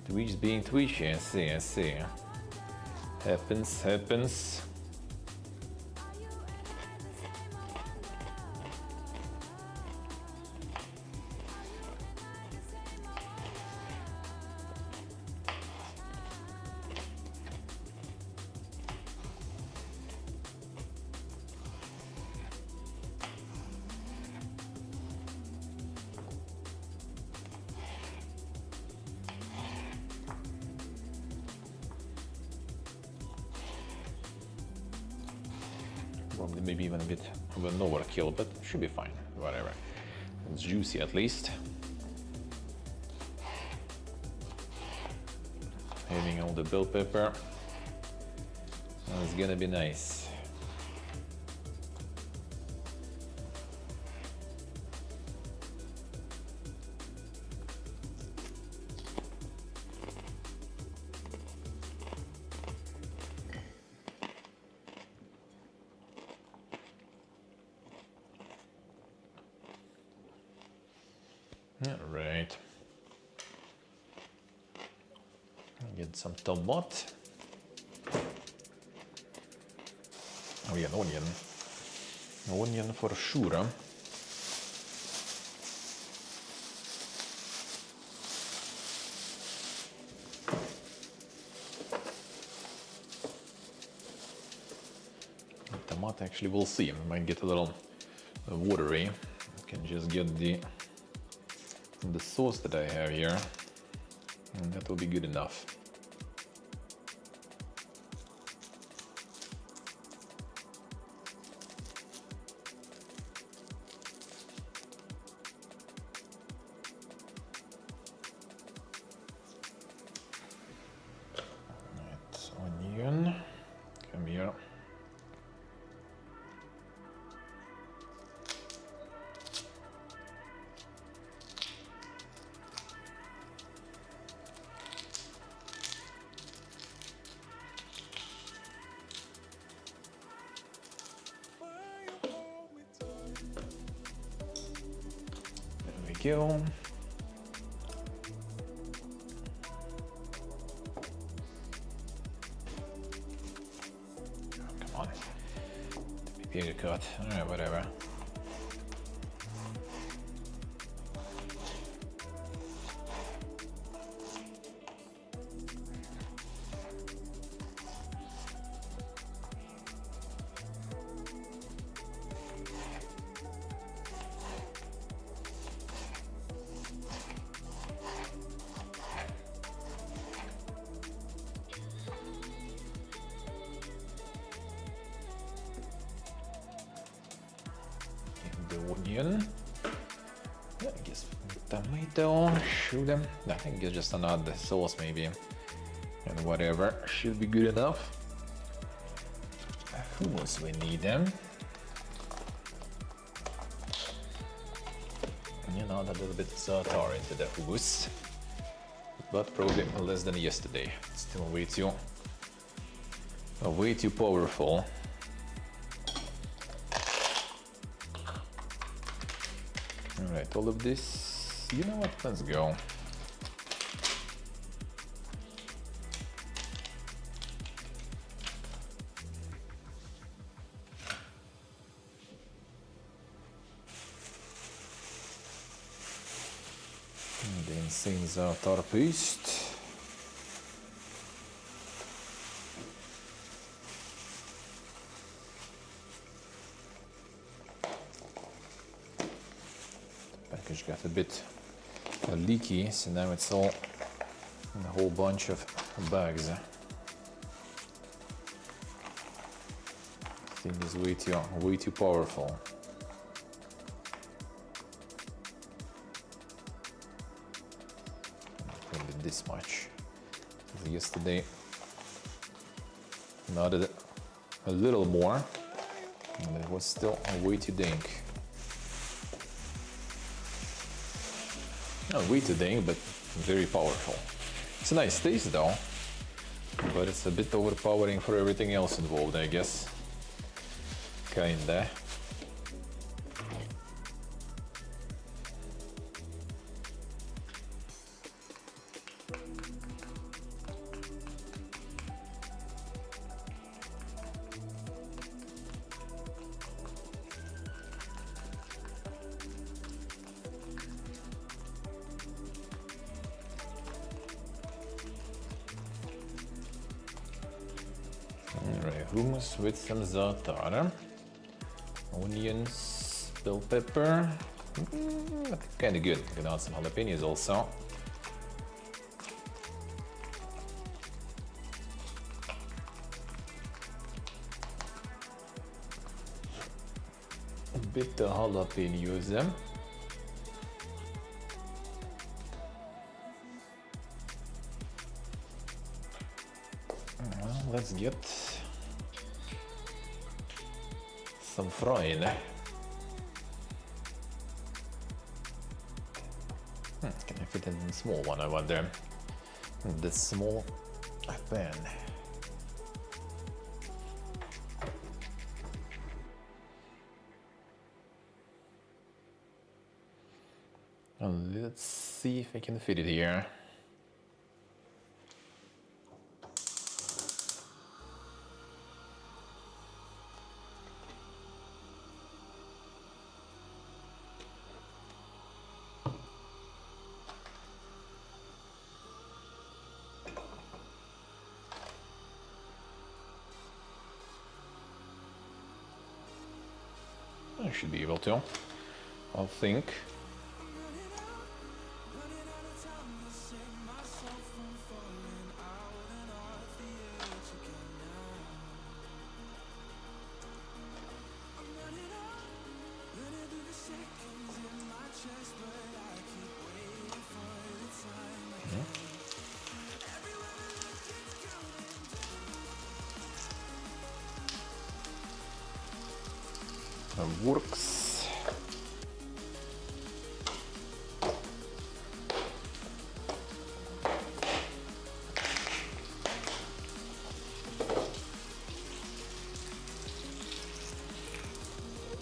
Twitch being Twitch, I see. Happens. Probably maybe even a bit of an overkill, but should be fine. Whatever. It's juicy at least. Having all the bell pepper. It's gonna be nice. Alright. Get some tomato. Oh yeah, onion. Onion for sure. Tomato, actually, we'll see. Might get a little watery. I can just get the sauce that I have here, and that will be good enough. Right, onion, come here. Go. Oh, come on. Bigger cut. Alright, whatever. Onion. Yeah, I guess tomato, sugar. I think it's just another sauce maybe. And whatever, should be good enough. Hummus we need them. And you know, a little bit za'atar into the hummus. But probably less than yesterday. Still way too powerful. Alright, all of this, you know what, let's go. And the insane za'atar paste. Package got a bit leaky, so now it's all in a whole bunch of bags. Thing is way too powerful. Maybe this much. Yesterday, added a little more, and it was still way too dank. Not way too dang, but very powerful. It's a nice taste though, but it's a bit overpowering for everything else involved, I guess. Kinda. Alright, hummus with some za'atar, onions, bell pepper. Kinda good. I'm gonna add some jalapenos also. A bit of jalapenos. Well, let's get some frying. Can I fit in a small one, I wonder? This small pan. And let's see if I can fit it here. I should be able to, I think. Works.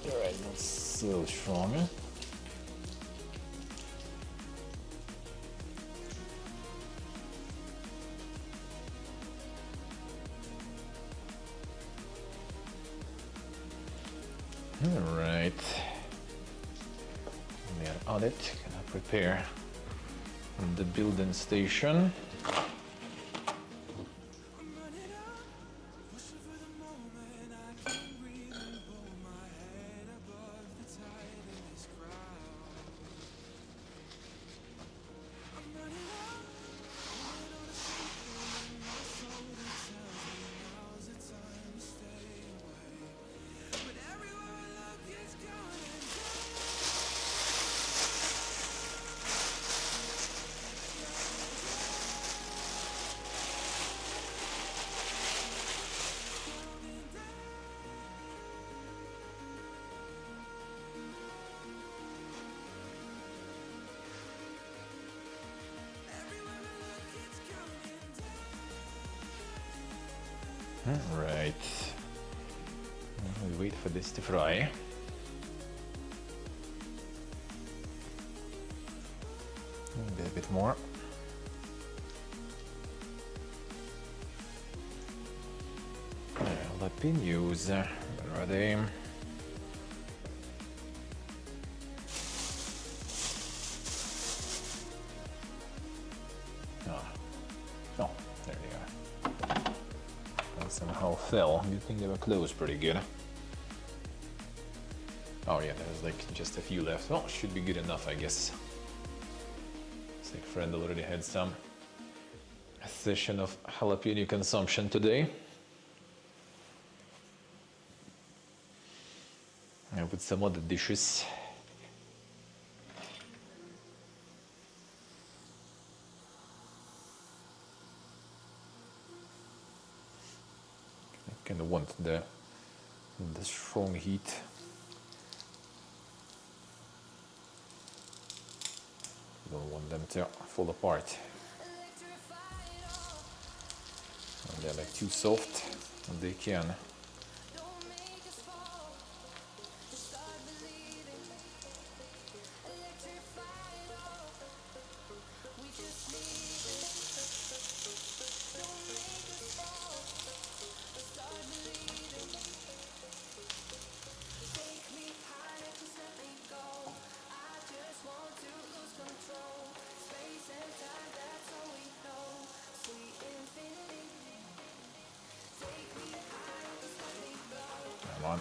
Alright, not so strong. Alright. We are on it. Gonna prepare the building station. Right. We wait for this to fry. Maybe a bit more. Jalapenos, where are they? Oh, there they are. And somehow fell. You think they were closed pretty good. Oh yeah, there's like just a few left. Well, should be good enough, I guess. It's like friend already had some session of jalapeno consumption today. And with some other dishes. I kind of want the strong heat. Don't want them to fall apart. When they're like too soft, they can. Come on.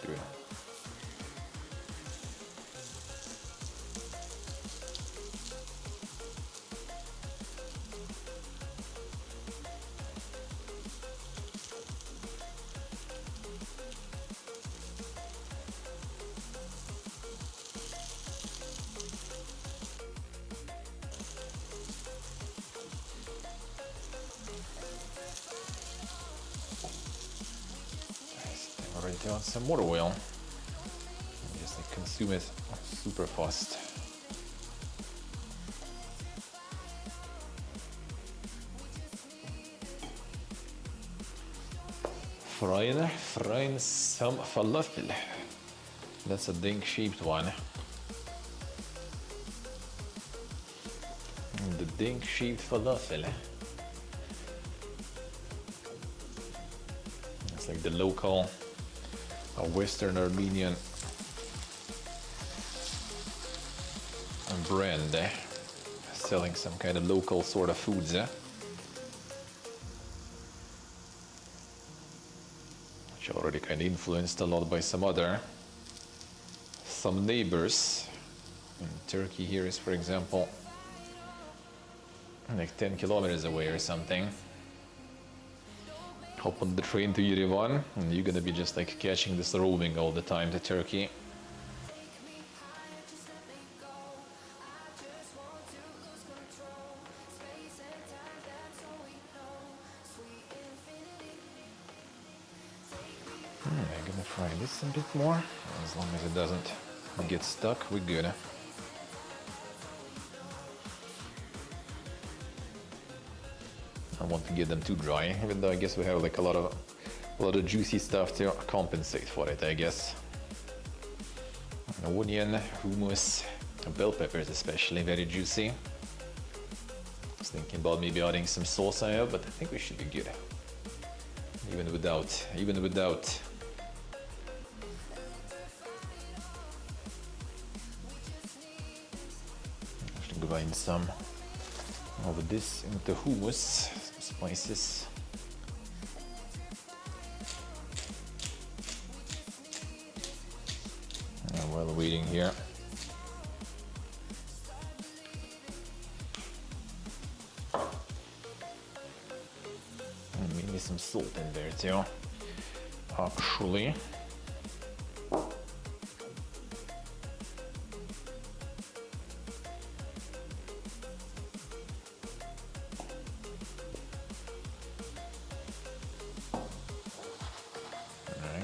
Good. Already on some more oil. Just like consume it super fast. Frying some falafel. That's a dink-shaped one. The dink-shaped falafel. It's like the local Western Armenian brand selling some kind of local sort of foods. Which are already kind of influenced a lot by some neighbors. In Turkey here is, for example, like 10 kilometers away or something. Hop on the train to Yerevan and you're gonna be just like catching this roaming all the time to Turkey. I'm gonna fry this a bit more. As long as it doesn't get stuck, we're good. I don't want to get them too dry, even though I guess we have like a lot of juicy stuff to compensate for it, I guess. Onion, hummus, bell peppers especially, very juicy. I was thinking about maybe adding some sauce I have, but I think we should be good. Even without. I should grind some of this into hummus, some spices. And while waiting here, and maybe some salt in there too, actually.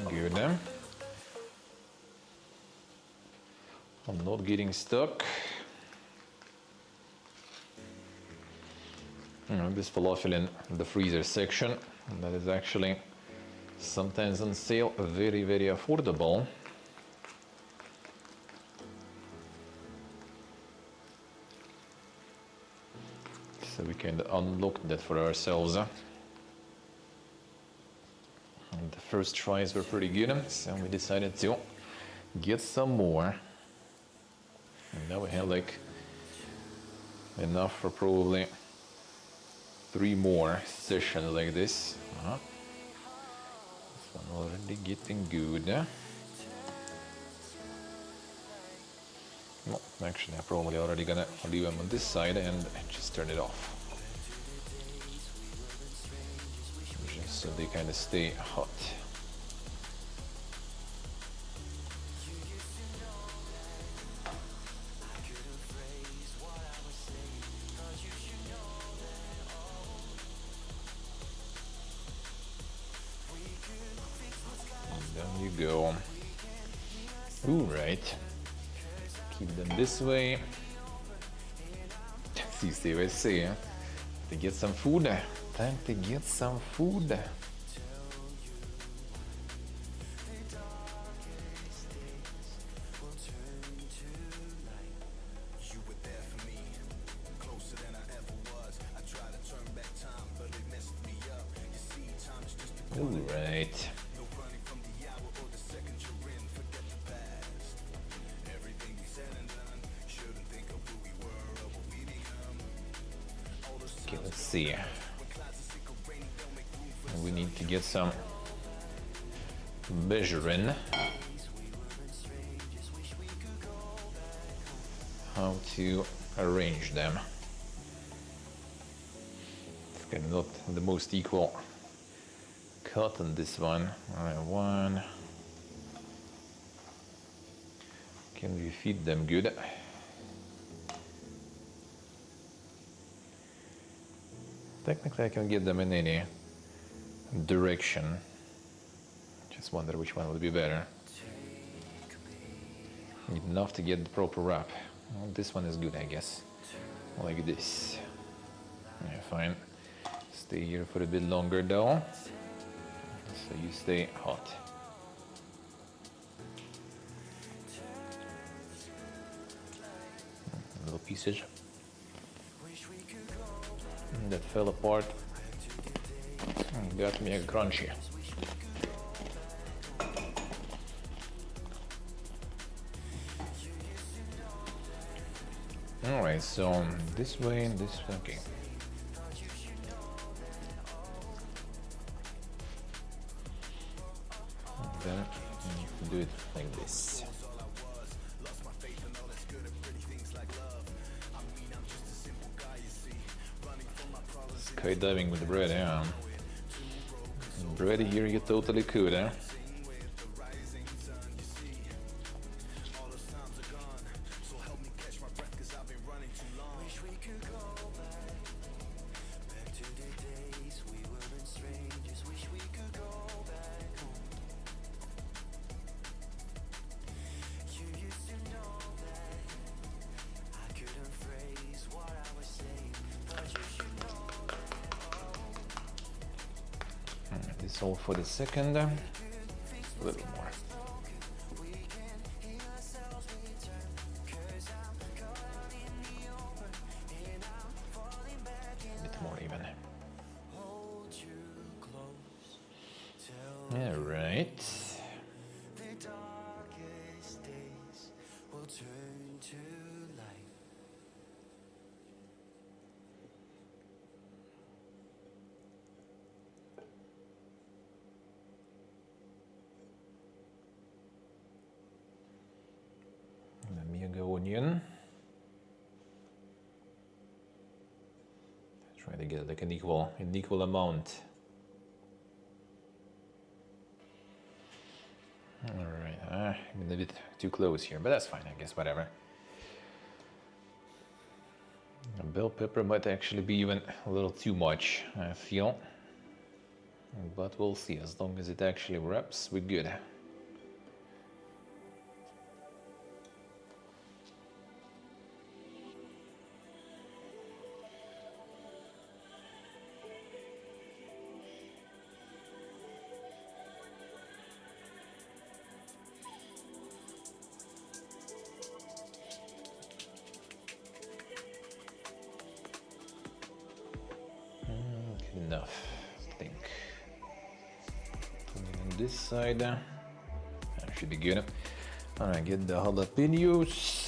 Good. I'm not getting stuck. This falafel in the freezer section, that is actually sometimes on sale, very, very affordable. So we can unlock that for ourselves. And the first tries were pretty good, so we decided to get some more. And now we have like enough for probably 3 more sessions like this. This one already getting good. No, actually I'm probably already gonna leave them on this side and just turn it off. Just so they kind of stay hot. And then you go. Alright. Keep them this way. See what I say, huh? To get some food. Time to get some food. Alright. Okay, let's see. We need to get some measuring. How to arrange them. It's kind of not the most equal cut on this one. Alright, one. Can we feed them good? Technically I can get them in any direction. Just wonder which one would be better. Need enough to get the proper wrap. Well, this one is good, I guess. Like this. Yeah, fine. Stay here for a bit longer though. So you stay hot. Little pieces that fell apart and got me a crunchy. Alright, so this way and this way, okay. And then you do it like this. Skydiving with the bread, yeah. Bread here you totally could, eh? This all for the second. A little more. A bit more even. All right. Onion. Try to get like an equal amount. All right, I'm a bit too close here, but that's fine, I guess. Whatever. A bell pepper might actually be even a little too much, I feel. But we'll see. As long as it actually wraps, we're good. Enough, I think. Put it on this side. That should be good. Alright, get the jalapenos.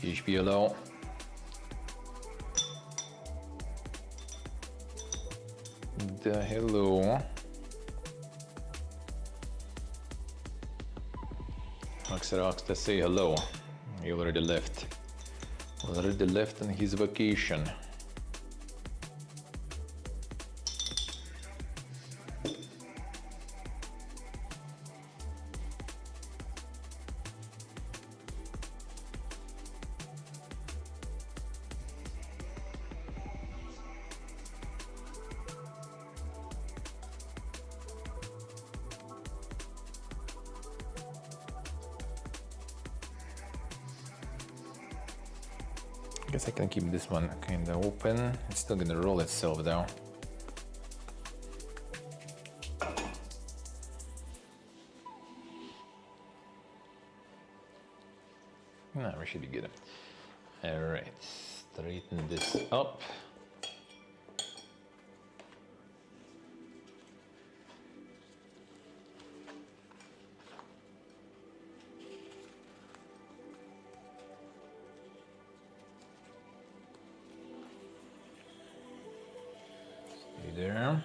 HPLO. The hello. Axel asked to say hello. He already left. Already left on his vacation. I guess I can keep this one kind of open. It's still gonna roll itself though. No, we should be good. All right, straighten this up. There.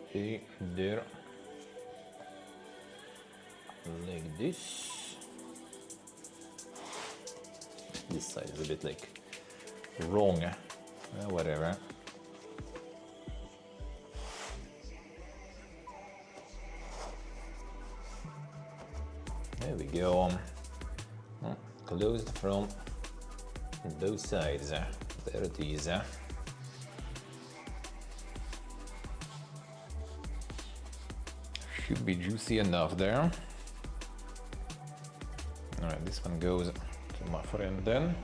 Stay there. Like this. This side is a bit like wrong. Whatever. There we go. Closed from both sides. There it is. Should be juicy enough there. All right, this one goes to my friend then.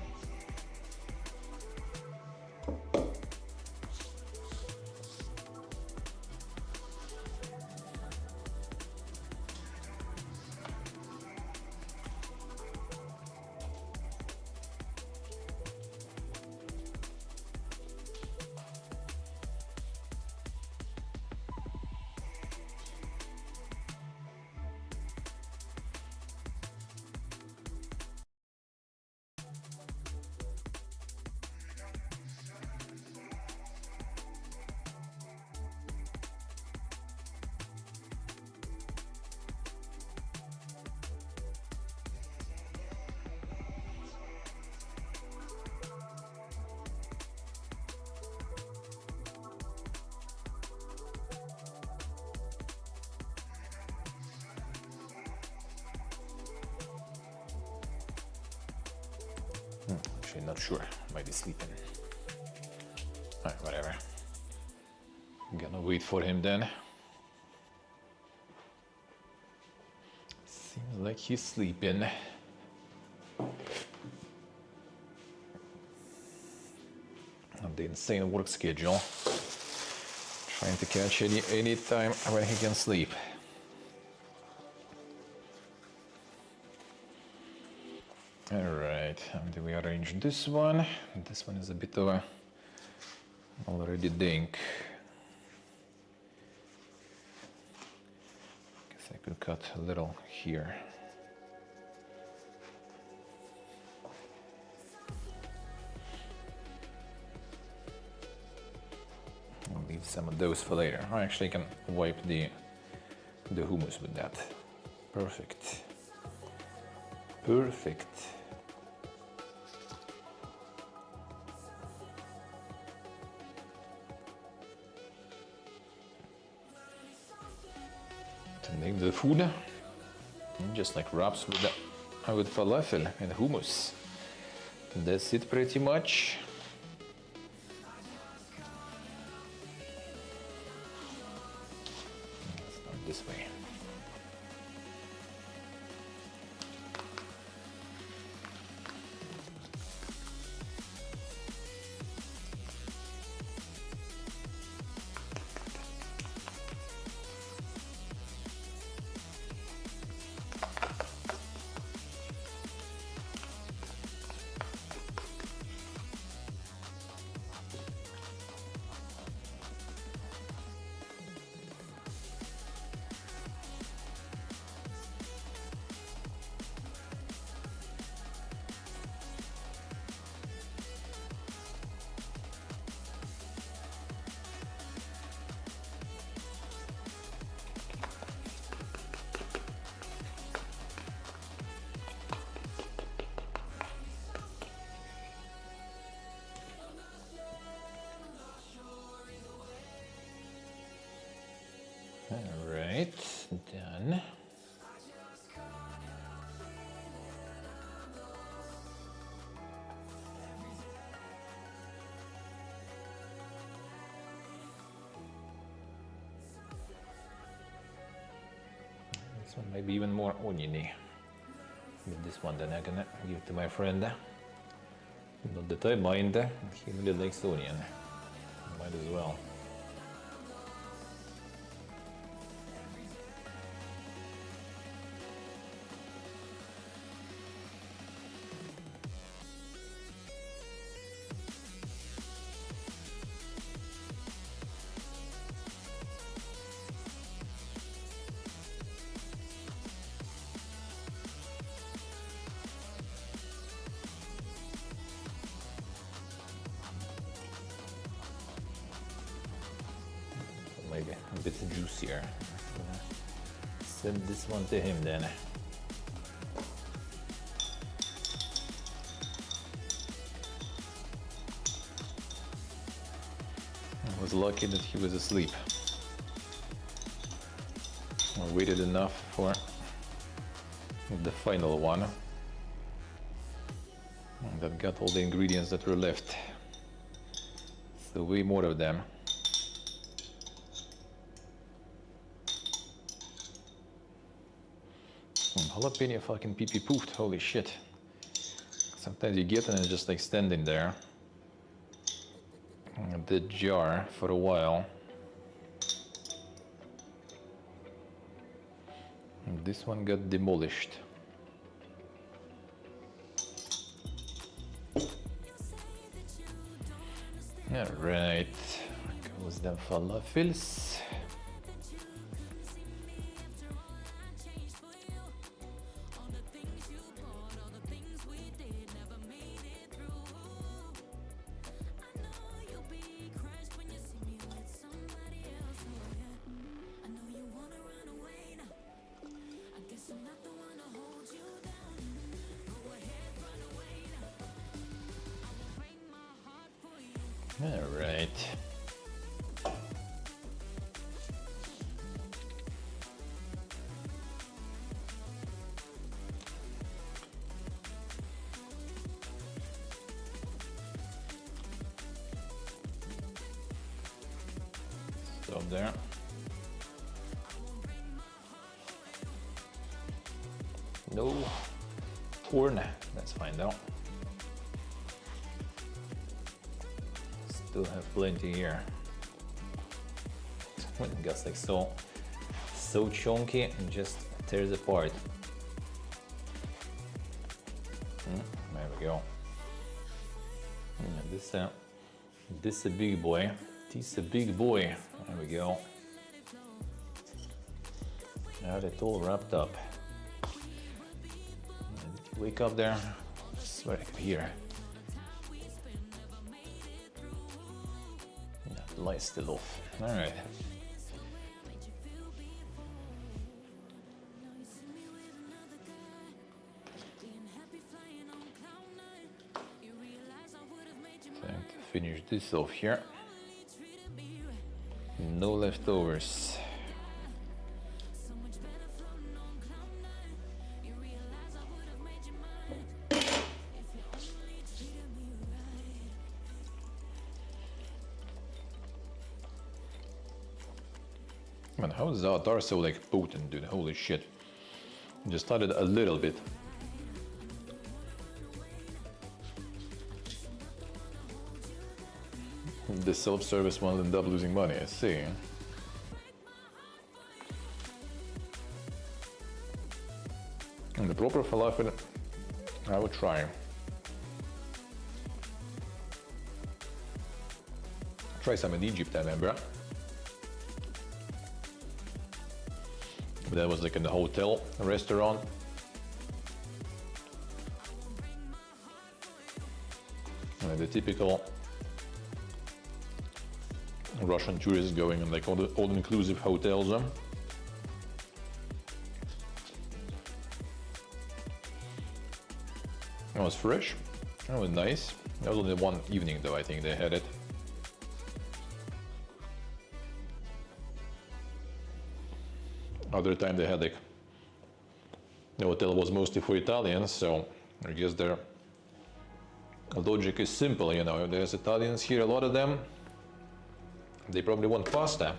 Actually, not sure. Might be sleeping. Alright, whatever. Gonna wait for him then. Seems like he's sleeping. On the insane work schedule. Trying to catch any time when he can sleep. Alright, do we arrange this one? This one is a bit of a already dink. Guess I could cut a little here. I'll leave some of those for later. I actually can wipe the hummus with that. Perfect. Perfect. To make the food, and just like wraps with falafel and hummus. That's it pretty much. Let's start this way. Alright, done. This one might be even more oniony. With this one, then I'm gonna give to my friend. Not that I mind, he really likes onion. Might as well. Maybe a bit juicier. Send this one to him then. I was lucky that he was asleep. I waited enough for the final one. And that got all the ingredients that were left. So way more of them. Jalapeno fucking pee-pee poofed, holy shit. Sometimes you get and it's just like standing there in the jar for a while. And this one got demolished. Alright, goes them falafels. All right. Stop there. No corn. Let's find out. Still have plenty here. When it gets like so chunky and just tears apart. There we go. And this a big boy. This a big boy. There we go. Now it's all wrapped up. Wake up there. I swear I could hear. The light's still off. All right. Time to finish this off here. No leftovers. Man, how is Zaatar so like potent, dude? Holy shit. Just started a little bit. The self-service one ended up losing money, I see. And the proper falafel, I would try. Try some in Egypt, I remember. That was like in the hotel restaurant. And the typical Russian tourists going in like all-inclusive hotels. It was fresh. It was nice. That was only one evening though, I think they had it. Other time they had like, the hotel was mostly for Italians, so I guess their logic is simple, you know, if there's Italians here, a lot of them, they probably want pasta.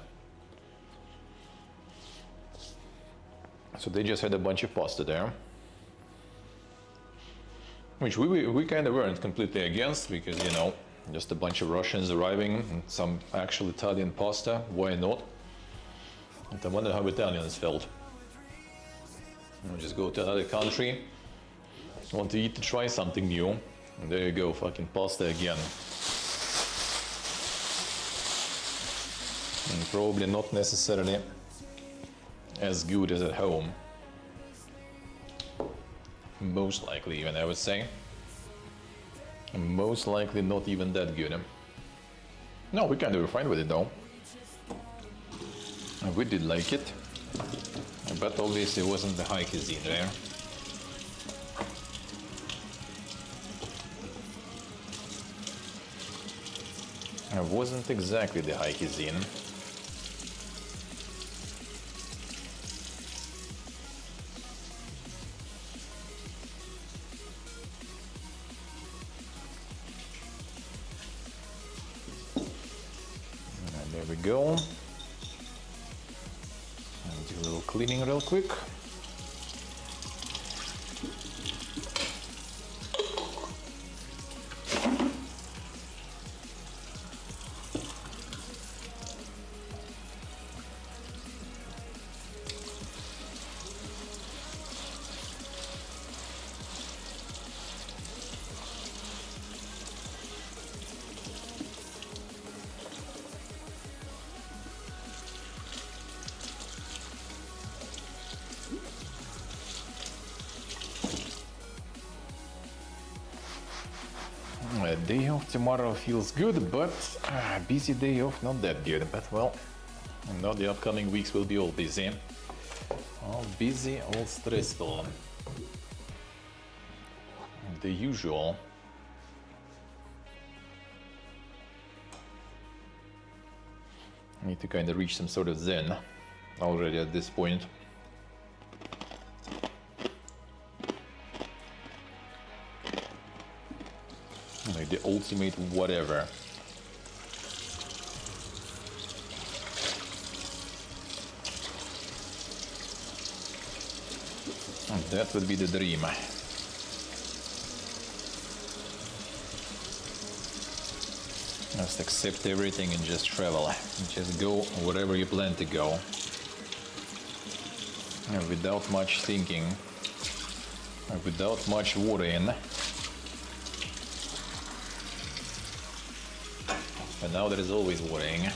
So they just had a bunch of pasta there. Which we kind of weren't completely against, because, you know, just a bunch of Russians arriving and some actual Italian pasta, why not? And I wonder how Italians felt. You know, just go to another country, want to eat, to try something new, and there you go, fucking pasta again. And probably not necessarily as good as at home. Most likely, even, I would say. Most likely not even that good. No, we kind of were fine with it though. We did like it. But obviously it wasn't the high cuisine there. It wasn't exactly the high cuisine. And there we go. And do a little cleaning real quick. A day off tomorrow feels good, but a busy day off not that good. But well, now the upcoming weeks will be all busy. All busy, all stressful. The usual. I need to kind of reach some sort of zen already at this point. Like the ultimate whatever. And that would be the dream. Just accept everything and just travel. Just go wherever you plan to go. And without much thinking. And without much worrying. But now there is always worrying.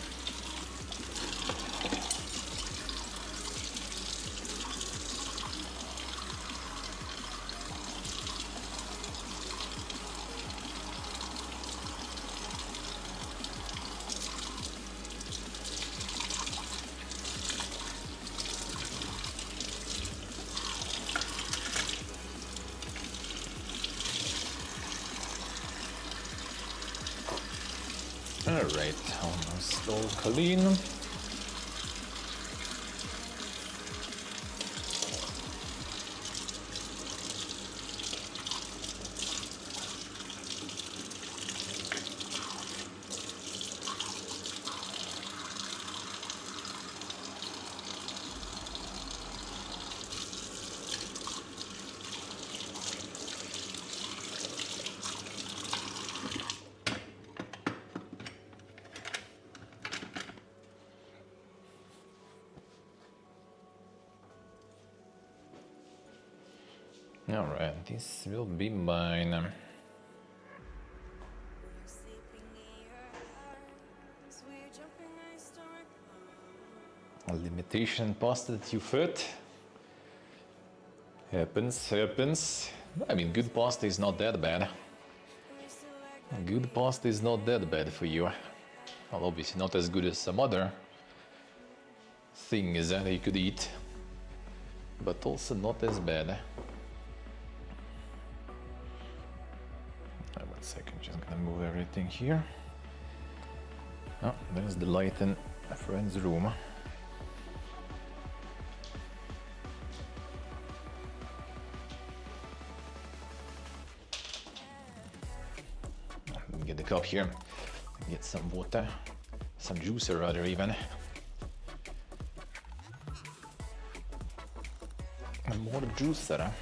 Alright, almost all clean. Alright, this will be mine. A limitation pasta that you fit. Happens. I mean, good pasta is not that bad. Good pasta is not that bad for you. Well, obviously not as good as some other things that you could eat, but also not as bad. 1 second, just gonna move everything here. Oh, there's the light in a friend's room. cup here. Get some water, some juice or rather even. And more juice there.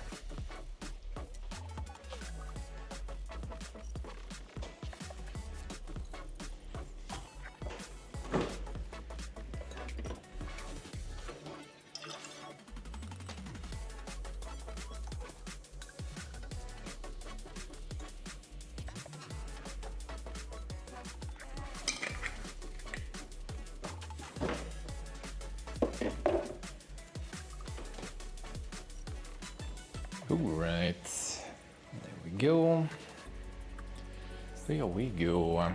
Alright, there we go. There we go.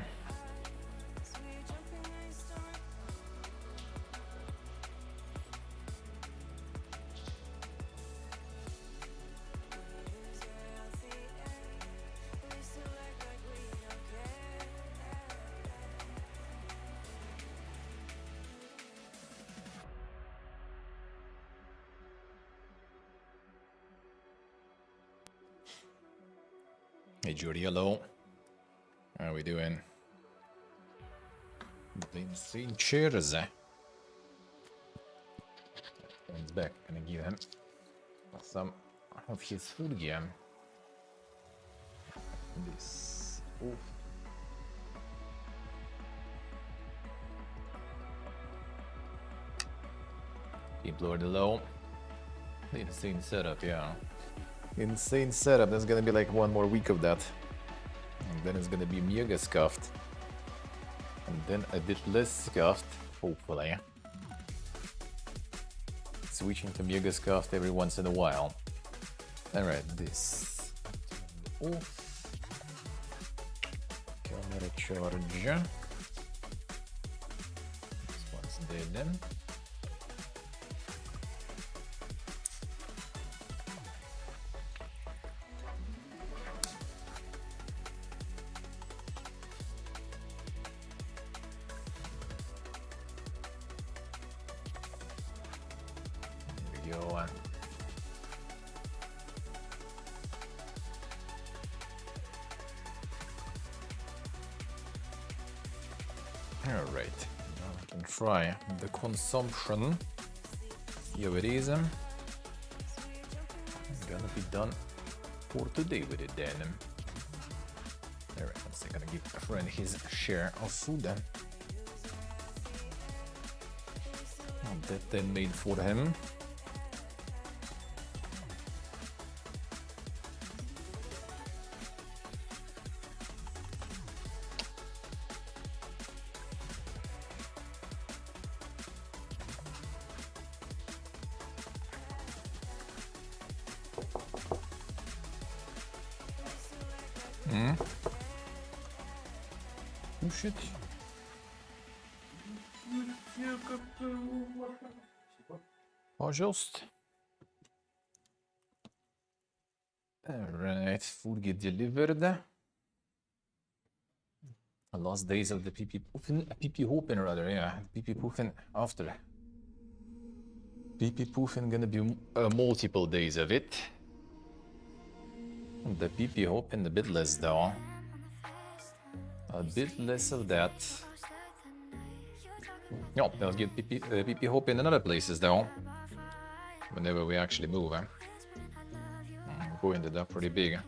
Hey Jordy, hello. How are we doing? Insane cheers. One's back. Gonna give him some of his food again. This. Oof. People are low. Insane setup, yeah. Insane setup. There's gonna be like one more week of that. And then it's gonna be mega scuffed. And then a bit less scuffed, hopefully. Switching to mega scuffed every once in a while. Alright, this off. Camera charge. This one's dead then. Alright, now we can try the consumption. Here it is. Gonna be done for today with it then. Alright, let's gonna give a friend his share of food then. And that then made for him. Push it. Just. Alright, food get delivered. The last days of the PP Hoopin rather, yeah. PP Poofin after. PP Poofin gonna be multiple days of it. The PP Hoopin a bit less though. A bit less of that. No, they'll get PP Hoopin in other places though. Whenever we actually move, go into that pretty big.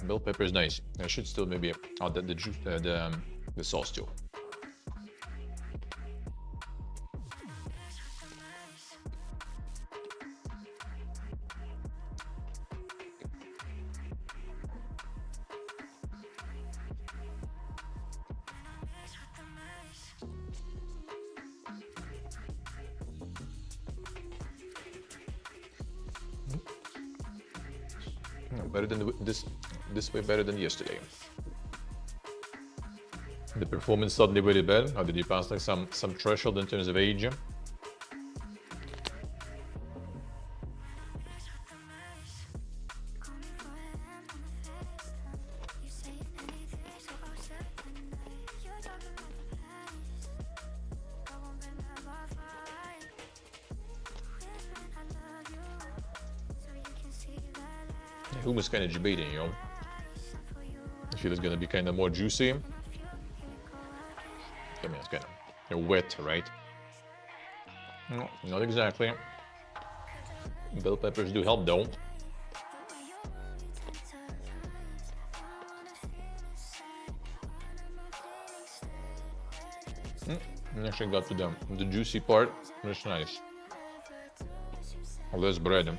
Bell pepper is nice. I should still maybe add the juice, the sauce too. Better than this way, better than yesterday. The performance suddenly really bad. Or did you pass like some threshold in terms of age? Hummus kind of debating, you know. I feel it's gonna be kind of more juicy. I mean, it's kind of wet, right? No, not exactly. Bell peppers do help though. And actually got to the juicy part. That's nice. Less bread.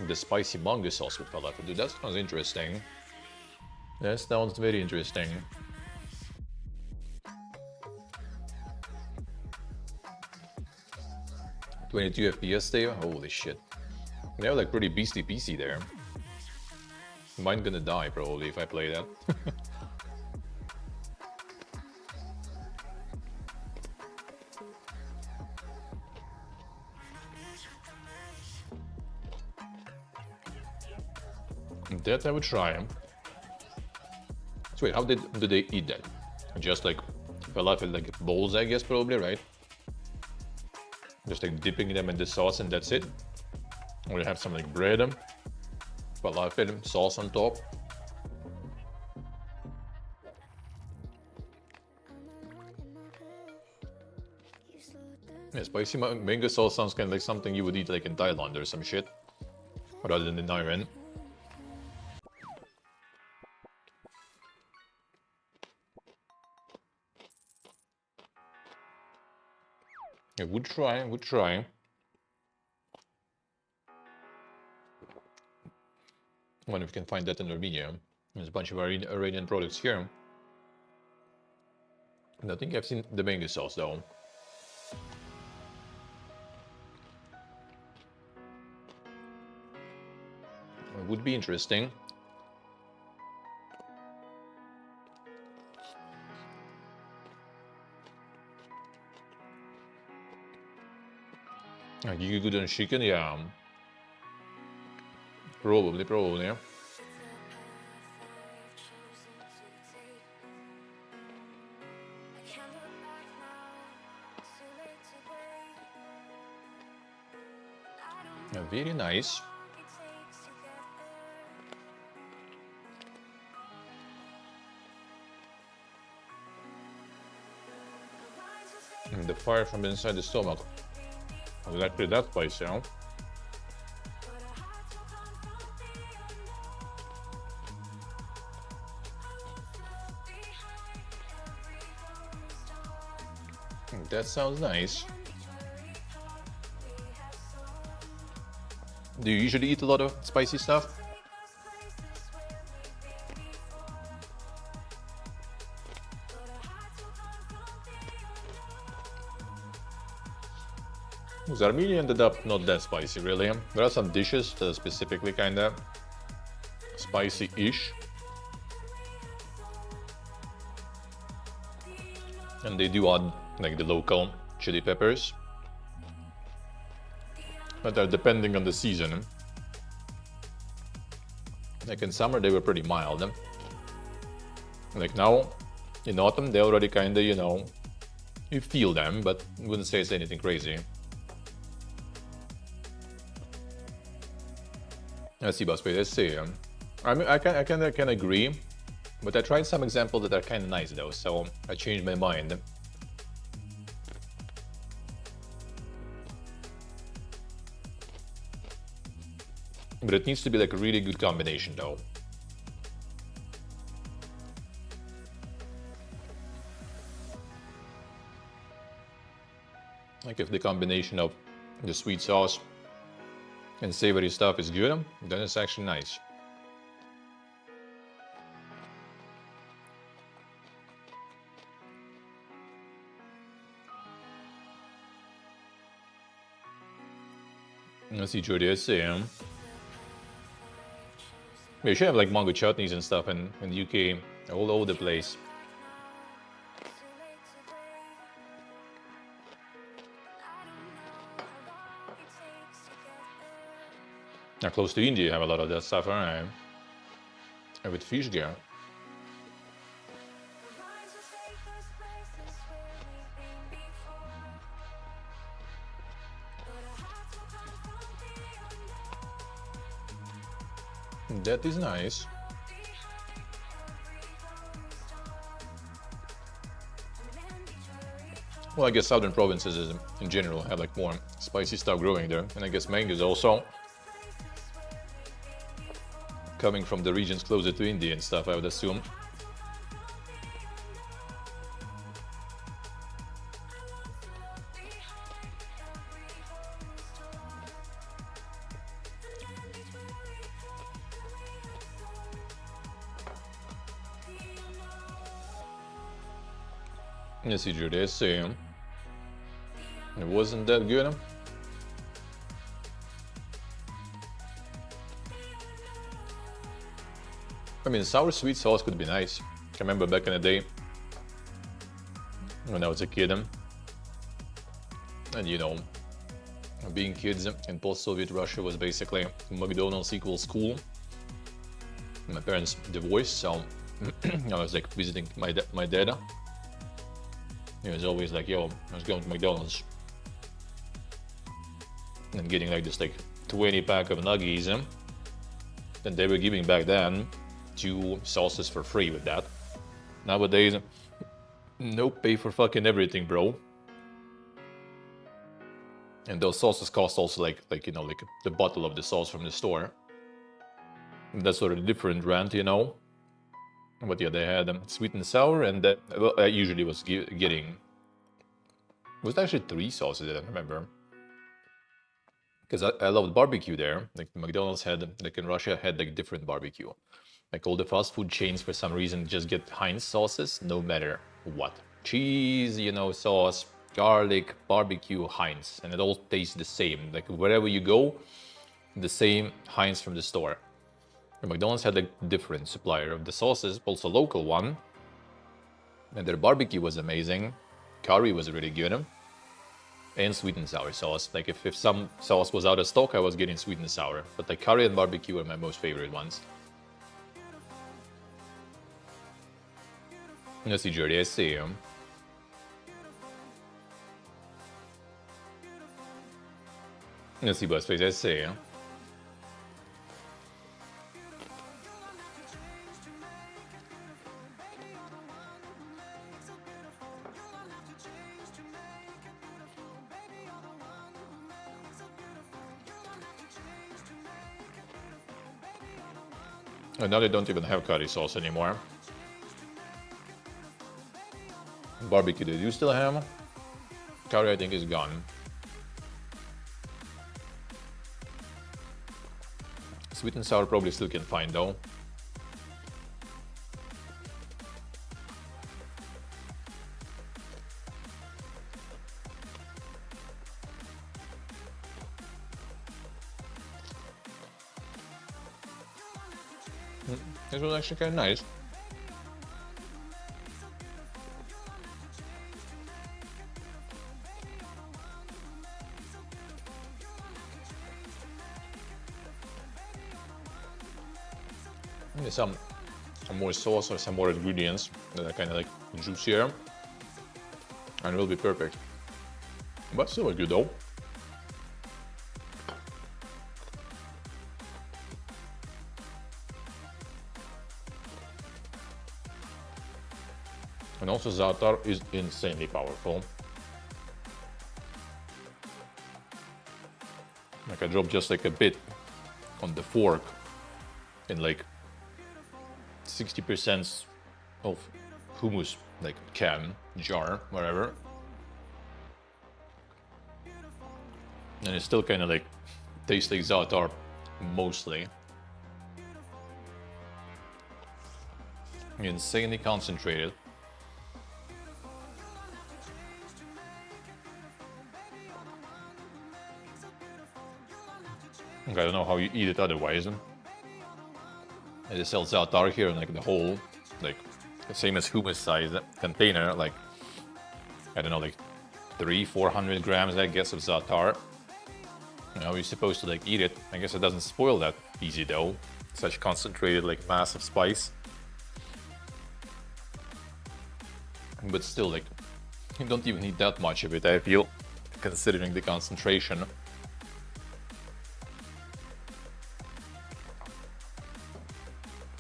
The spicy mango sauce with falafel, dude, that sounds interesting. That sounds very interesting. "22 FPS there? Holy shit. They're like pretty beastie PC there. Mine gonna die probably if I play that. That I would try. So wait, how did they eat that? Just like falafel, like bowls, I guess, probably, right? Just like dipping them in the sauce and that's it? Or you have some like bread, falafel, sauce on top. Yeah, spicy mango sauce sounds kind of like something you would eat like in Thailand or some shit, rather than in Iran. Yeah, would try, would try. Wonder if we can find that in Armenia. There's a bunch of Iranian products here. And I think I've seen the mango sauce though. It would be interesting. You good on chicken? Yeah. Probably, yeah. Yeah, very nice. And the fire from inside the stomach. Was actually that spicy, huh? That sounds nice. Do you usually eat a lot of spicy stuff? Because Armenia ended up not that spicy, really. There are some dishes that are specifically kind of spicy-ish. And they do add like the local chili peppers. But they're depending on the season. Like in summer they were pretty mild. Like now, in autumn they already kinda, you know, you feel them, but wouldn't say it's anything crazy. Let's see, Busby, let's see. I mean, I can agree, but I tried some examples that are kind of nice though, so I changed my mind. But it needs to be like a really good combination though. Like if the combination of the sweet sauce and savory stuff is good, then it's actually nice. Let's see, Jody, I see him. We should have like mango chutneys and stuff in the UK all over the place. Now close to India, you have a lot of that stuff, alright. And with fish gear. That is nice. Well, I guess southern provinces in general have like more spicy stuff growing there, and I guess mangoes also. Coming from the regions closer to India and stuff, I would assume. Yes, you did say it wasn't that good. I mean, sour sweet sauce could be nice. I remember back in the day when I was a kid, and you know, being kids in post-Soviet Russia was basically McDonald's equals school. My parents divorced, so I was like visiting my dad. He was always like, "Yo, I was going to McDonald's and getting like this like 20 pack of nuggies, and they were giving back then 2 sauces for free with that. Nowadays, no, pay for fucking everything, bro. And those sauces cost also like you know, like the bottle of the sauce from the store. And that's sort of a different rant, you know. But yeah, they had sweet and sour, and that, well, I usually was getting. It was actually 3 sauces, I don't remember. Because I loved barbecue there. Like McDonald's had, like in Russia, had like different barbecue. Like all the fast food chains, for some reason, just get Heinz sauces, no matter what. Cheese, you know, sauce, garlic, barbecue, Heinz. And it all tastes the same. Like wherever you go, the same Heinz from the store. And McDonald's had a different supplier of the sauces, also local one. And their barbecue was amazing. Curry was really good. And sweet and sour sauce. Like if some sauce was out of stock, I was getting sweet and sour. But like curry and barbecue are my most favorite ones. No si Jordi, I see him. No si Buzzface, I see him. And now they don't even have curry sauce anymore. Barbecue they do still have. Curry I think is gone. Sweet and sour probably still can find though. This was actually kind of nice. Maybe some more sauce or some more ingredients that are kind of like juicier, and it will be perfect. But still good though. And also za'atar is insanely powerful. Like I dropped just like a bit on the fork in like 60% of hummus, like can, jar, whatever. And it still kind of like tastes like za'atar mostly. Insanely concentrated. I don't know how you eat it otherwise. They sell za'atar here in like the whole, like the same as hummus size container, like I don't know, like 300-400 grams I guess of za'atar. You know, you're supposed to like eat it. I guess it doesn't spoil that easy though. Such concentrated like massive spice. But still, like you don't even need that much of it, I feel, considering the concentration.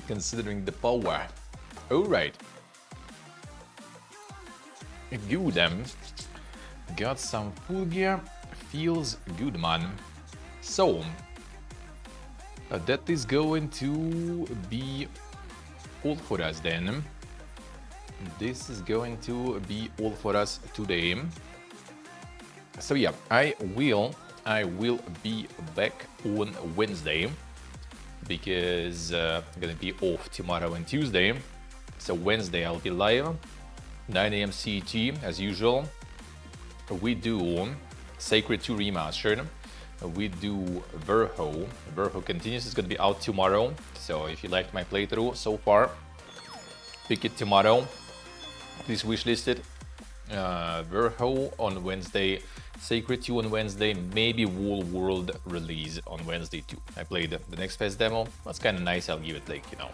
considering the power. Alright. Good, got some full gear. Feels good, man. So, that is going to be all for us then. This is going to be all for us today. So yeah, I will be back on Wednesday because I'm gonna be off tomorrow and Tuesday. So Wednesday I'll be live, 9 AM CET as usual. We do Sacred 2 Remastered. We do Verho. Verho continues. It's gonna be out tomorrow. So if you liked my playthrough so far, pick it tomorrow. Please wishlist it. Verho on Wednesday, Sacred 2 on Wednesday, maybe Wall World release on Wednesday too. I played the Next Fest demo. That's kind of nice. I'll give it like, you know,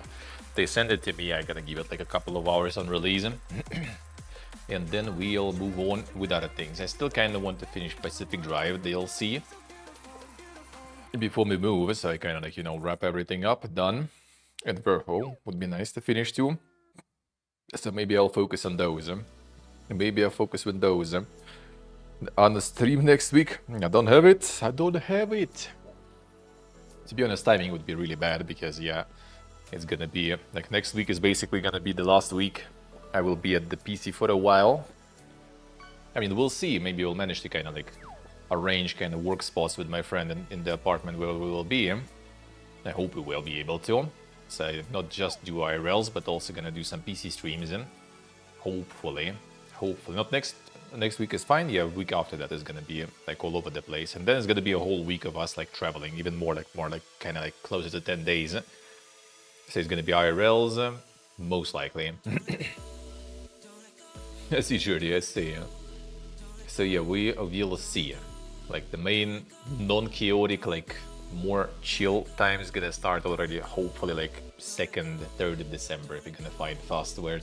they send it to me. I gotta give it like a couple of hours on release. And then we'll move on with other things. I still kind of want to finish Pacific Drive DLC before we move, so I kind of like, you know, wrap everything up, done. And Verho would be nice to finish too. So maybe I'll focus on those. Maybe I'll focus with those. On the stream next week, I don't have it. I don't have it. To be honest, timing would be really bad because, yeah, it's gonna be like next week is basically gonna be the last week I will be at the PC for a while. I mean, we'll see. Maybe we'll manage to kind of like arrange kind of work spots with my friend in the apartment where we will be. I hope we will be able to. So not just do IRLs, but also gonna do some PC streams in. Hopefully not next week is fine. Yeah, week after that is gonna be like all over the place, and then it's gonna be a whole week of us like traveling, even more like kind of like closer to 10 days. So it's gonna be IRLs, most likely. I see, Jordy, I see. So yeah, we will see. Like the main non-chaotic, like more chill time is gonna start already. Hopefully, like 2nd, 3rd of December. If we're gonna find fast where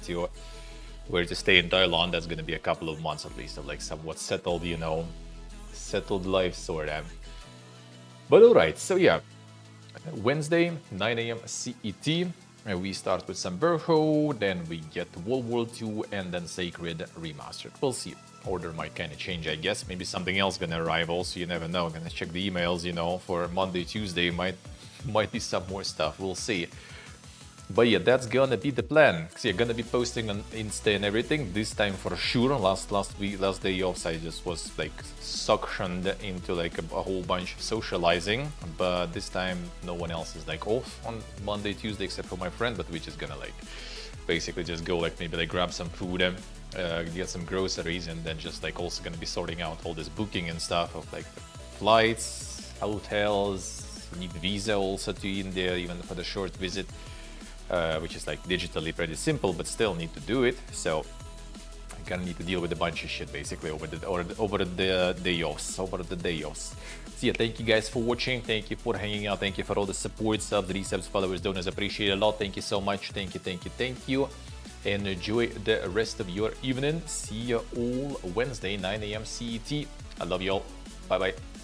to stay in Thailand, that's gonna be a couple of months at least of like somewhat settled, you know, settled life sort of. But alright, so yeah, Wednesday, 9 AM CET. And we start with some Verho, then we get Wall World 2, and then Sacred Remastered. We'll see. Order might kind of change, I guess. Maybe something else gonna arrive also, you never know. Gonna check the emails, you know, for Monday, Tuesday. Might be some more stuff, we'll see. But yeah, that's gonna be the plan. So yeah, gonna be posting on Insta and everything this time for sure. Last day off, I just was like suctioned into like a whole bunch of socializing. But this time, no one else is like off on Monday, Tuesday except for my friend. But we're just gonna like basically just go like maybe like grab some food and get some groceries, and then just like also gonna be sorting out all this booking and stuff of like the flights, hotels. We need visa also to India, even for the short visit. Which is like digitally pretty simple, but still need to do it. So I kind of need to deal with a bunch of shit basically over the day offs. So yeah, thank you guys for watching. Thank you for hanging out. Thank you for all the support, subs, resubs, followers, donors. Appreciate it a lot. Thank you so much. Thank you. And enjoy the rest of your evening. See you all Wednesday, 9 AM CET. I love you all. Bye bye.